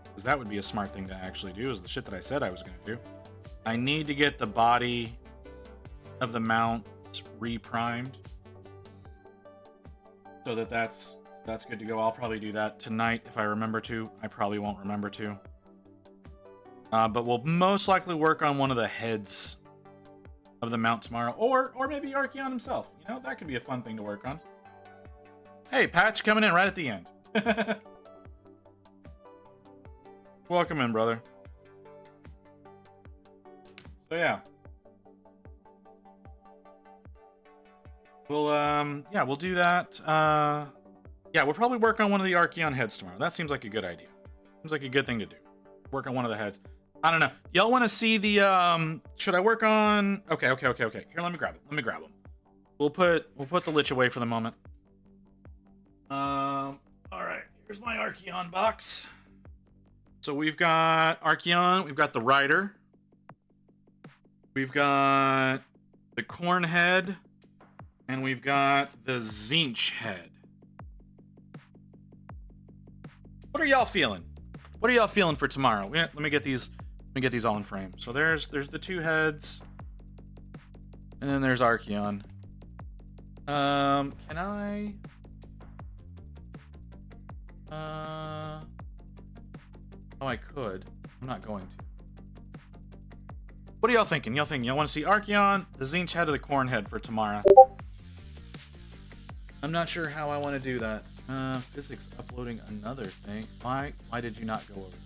Because that would be a smart thing to actually do, is the shit that I said I was going to do. I need to get the body of the mount re-primed so that's good to go. I'll probably do that tonight if I remember to. I probably won't remember to. But we'll most likely work on one of the heads of the mount tomorrow, or maybe Archeon himself. You know, that could be a fun thing to work on. Hey, Patch coming in right at the end. Welcome in, brother. So yeah. We'll do that. Yeah, we'll probably work on one of the Archeon heads tomorrow. That seems like a good idea. Seems like a good thing to do. Work on one of the heads. I don't know. Y'all want to see the should I work on Okay. Here, let me grab him. We'll put the Lich away for the moment. All right. Here's my Archeon box. So we've got Archeon, we've got the Rider, we've got the Corn Head, and we've got the Zinch Head. What are y'all feeling? What are y'all feeling for tomorrow? Let me get these all in frame. So there's the two heads, and then there's Archeon. Can I? Oh, I could. I'm not going to. What are y'all thinking? Y'all want to see Archeon, the Zinch Head, or the Corn Head for tomorrow? I'm not sure how I want to do that. Physics uploading another thing. Why did you not go over?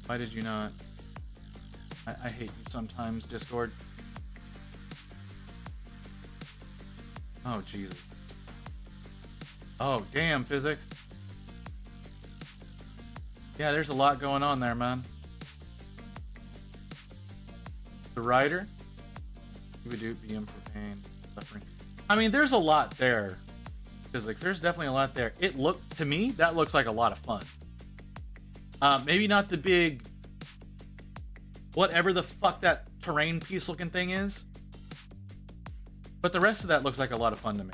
Why did you not? I hate you sometimes, Discord. Oh, Jesus. Oh, damn, physics. Yeah, there's a lot going on there, man. The Rider. You would do BM for pain, suffering. I mean, there's a lot there. Physics, there's definitely a lot there. To me, that looks like a lot of fun. Maybe not the big, whatever the fuck that terrain piece looking thing is. But the rest of that looks like a lot of fun to me.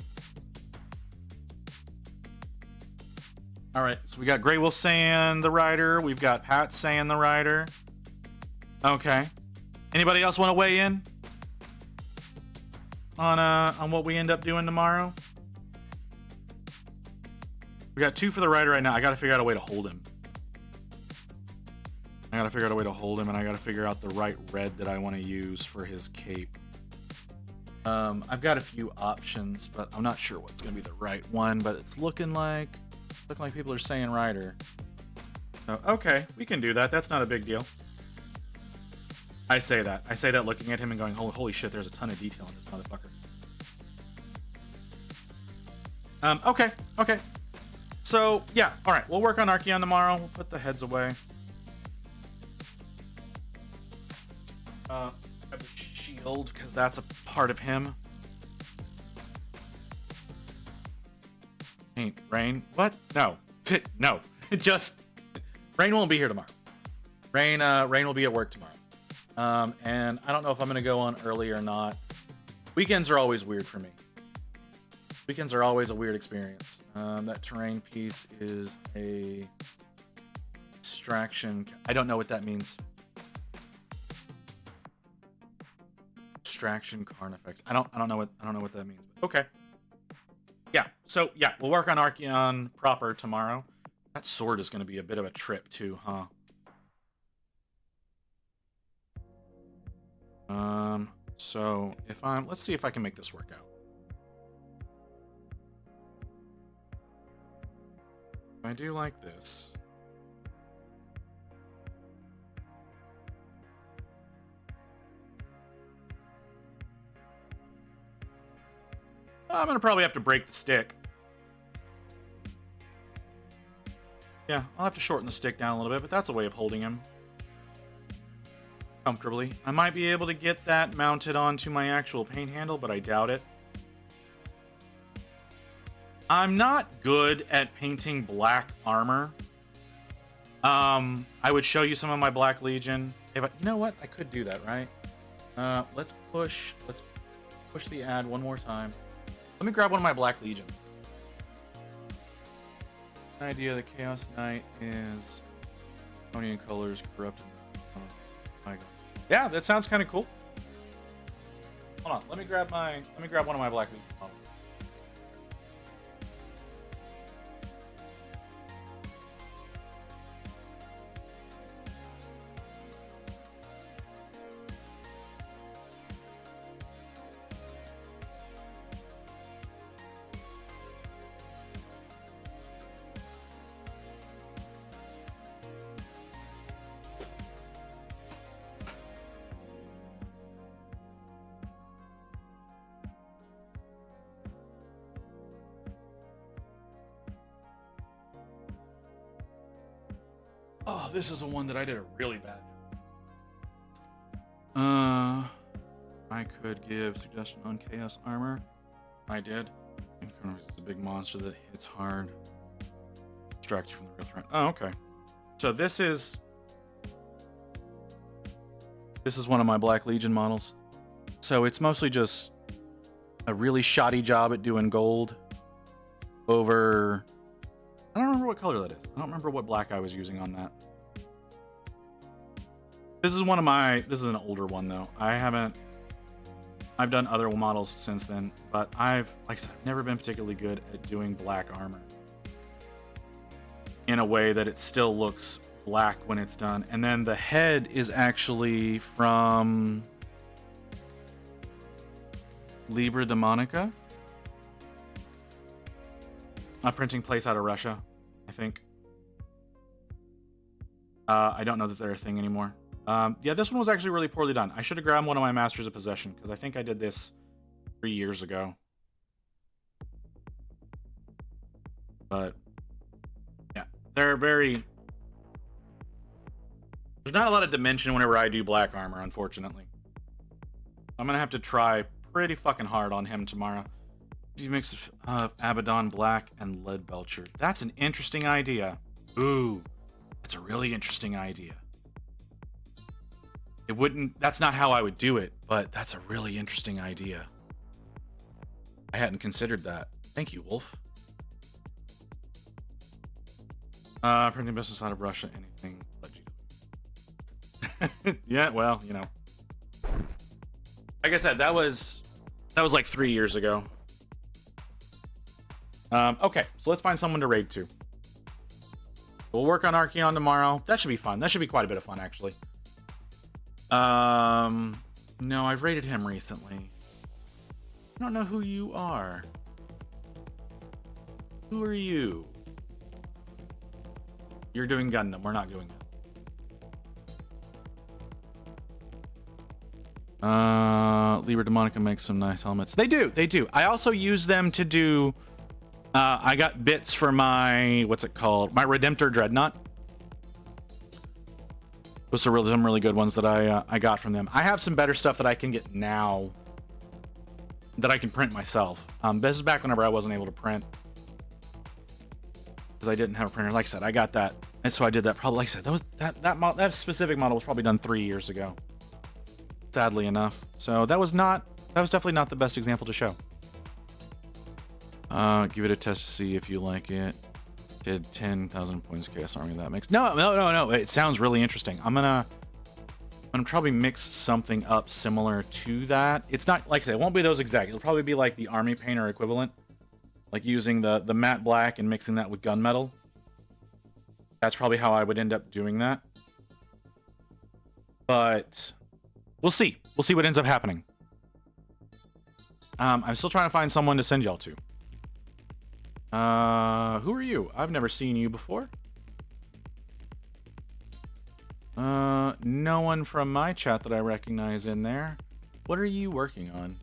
All right, so we got Grey Wolf saying the Rider. We've got Pat saying the Rider. Okay. Anybody else want to weigh in on what we end up doing tomorrow? We got 2 for the Rider right now. I got to figure out a way to hold him. And I got to figure out the right red that I want to use for his cape. I've got a few options, but I'm not sure what's going to be the right one. But it's looking like people are saying Rider. So, okay, we can do that. That's not a big deal. I say that looking at him and going, holy shit, there's a ton of detail in this motherfucker. Okay. So, yeah, all right, we'll work on Archeon tomorrow. We'll put the heads away. Grab the shield, because that's a part of him. Ain't Rain? What? No. No. Just Rain won't be here tomorrow. Rain will be at work tomorrow. And I don't know if I'm gonna go on early or not. Weekends are always weird for me. Weekends are always a weird experience. That terrain piece is a distraction. I don't know what that means. Extraction Carnifex. I don't know what that means. But okay. Yeah. So yeah, we'll work on Archeon proper tomorrow. That sword is going to be a bit of a trip too, huh? So if let's see if I can make this work out. If I do like this. I'm going to probably have to break the stick. Yeah, I'll have to shorten the stick down a little bit, but that's a way of holding him comfortably. I might be able to get that mounted onto my actual paint handle, but I doubt it. I'm not good at painting black armor. I would show you some of my Black Legion. You know what? I could do that, right? Let's push the ad one more time. Let me grab one of my Black Legions. The idea the Chaos Knight is Onion colors corrupted. Oh my god. Yeah, that sounds kind of cool. Hold on, let me grab one of my Black Legion models. Oh, this is the one that I did a really bad job. I could give suggestion on Chaos Armor. I did. It's a big monster that hits hard. Distract you from the real threat. Oh, okay. So this is one of my Black Legion models. So it's mostly just a really shoddy job at doing gold over... I don't remember what color that is. I don't remember what black I was using on that. This is an older one though. I've done other models since then, but like I said, I've never been particularly good at doing black armor in a way that it still looks black when it's done. And then the head is actually from Libra Demonica. A printing place out of Russia, I think. I don't know that they're a thing anymore. Yeah, this one was actually really poorly done. I should have grabbed one of my Masters of Possession, because I think I did this 3 years ago. But, yeah, they're very... There's not a lot of dimension whenever I do black armor, unfortunately. I'm going to have to try pretty fucking hard on him tomorrow. You mix Abaddon Black and Lead Belcher. That's an interesting idea. Ooh, that's a really interesting idea. That's not how I would do it, but that's a really interesting idea. I hadn't considered that. Thank you, Wolf. Printing business out of Russia, anything but GW. Yeah, well, you know. Like I said, that was like 3 years ago. Okay, so let's find someone to raid to. We'll work on Archeon tomorrow. That should be fun. That should be quite a bit of fun, actually. No, I've raided him recently. I don't know who you are. Who are you? You're doing Gundam. We're not doing that. Libra Demonica makes some nice helmets. They do. I also use them to do... I got bits for my, what's it called? My Redemptor Dreadnought. Those are some really good ones that I got from them. I have some better stuff that I can get now that I can print myself. This is back whenever I wasn't able to print, because I didn't have a printer. Like I said, I got that, and so I did that. Probably, like I said, that specific model was probably done 3 years ago. Sadly enough, so that was definitely not the best example to show. Give it a test to see if you like it. Did 10,000 points Chaos Army. That makes no. It sounds really interesting. I'm gonna I'm probably mix something up similar to that. It's not, like I said, it won't be those exact. It'll probably be like the army painter equivalent. Like using the matte black and mixing that with gunmetal. That's probably how I would end up doing that. But we'll see. We'll see what ends up happening. I'm still trying to find someone to send y'all to. Who are you? I've never seen you before. No one from my chat that I recognize in there. What are you working on?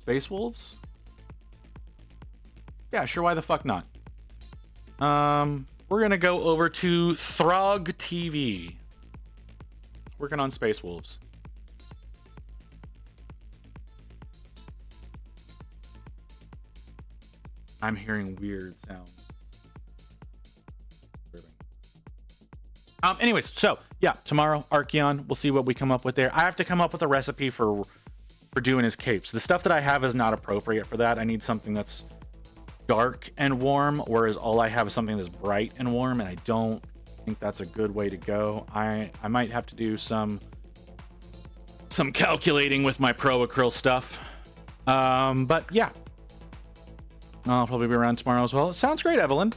Space Wolves? Yeah, sure, why the fuck not? We're gonna go over to Throg TV. Working on Space Wolves. I'm hearing weird sounds. Anyways, so yeah, tomorrow Archeon. We'll see what we come up with there. I have to come up with a recipe for doing his capes. The stuff that I have is not appropriate for that. I need something that's dark and warm, whereas all I have is something that's bright and warm, and I don't think that's a good way to go. I might have to do some calculating with my Pro Acryl stuff. But yeah, I'll probably be around tomorrow as well. It sounds great, Evelyn.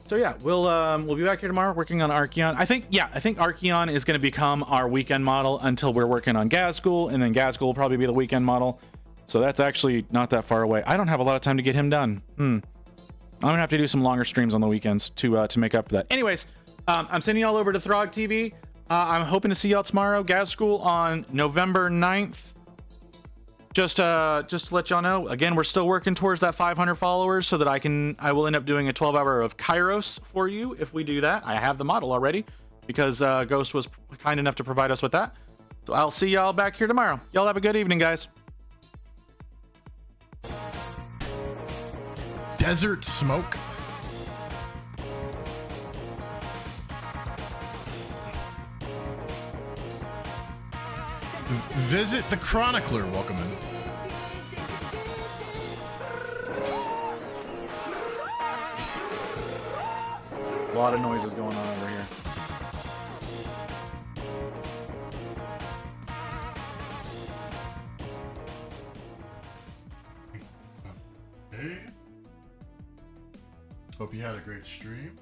So yeah, we'll be back here tomorrow working on Archeon. I think Archeon is going to become our weekend model until we're working on Gazgul, and then Gazgul will probably be the weekend model. So that's actually not that far away. I don't have a lot of time to get him done. I'm gonna have to do some longer streams on the weekends to make up for that. Anyways, I'm sending y'all over to Throg TV. I'm hoping to see y'all tomorrow. Gazgul on November 9th. Just to let y'all know, again, we're still working towards that 500 followers so that I will end up doing a 12-hour of Kairos for you if we do that. I have the model already because Ghost was kind enough to provide us with that. So I'll see y'all back here tomorrow. Y'all have a good evening, guys. Desert Smoke. Visit the Chronicler. Welcome in. A lot of noises going on over here. Hey. Hope you had a great stream.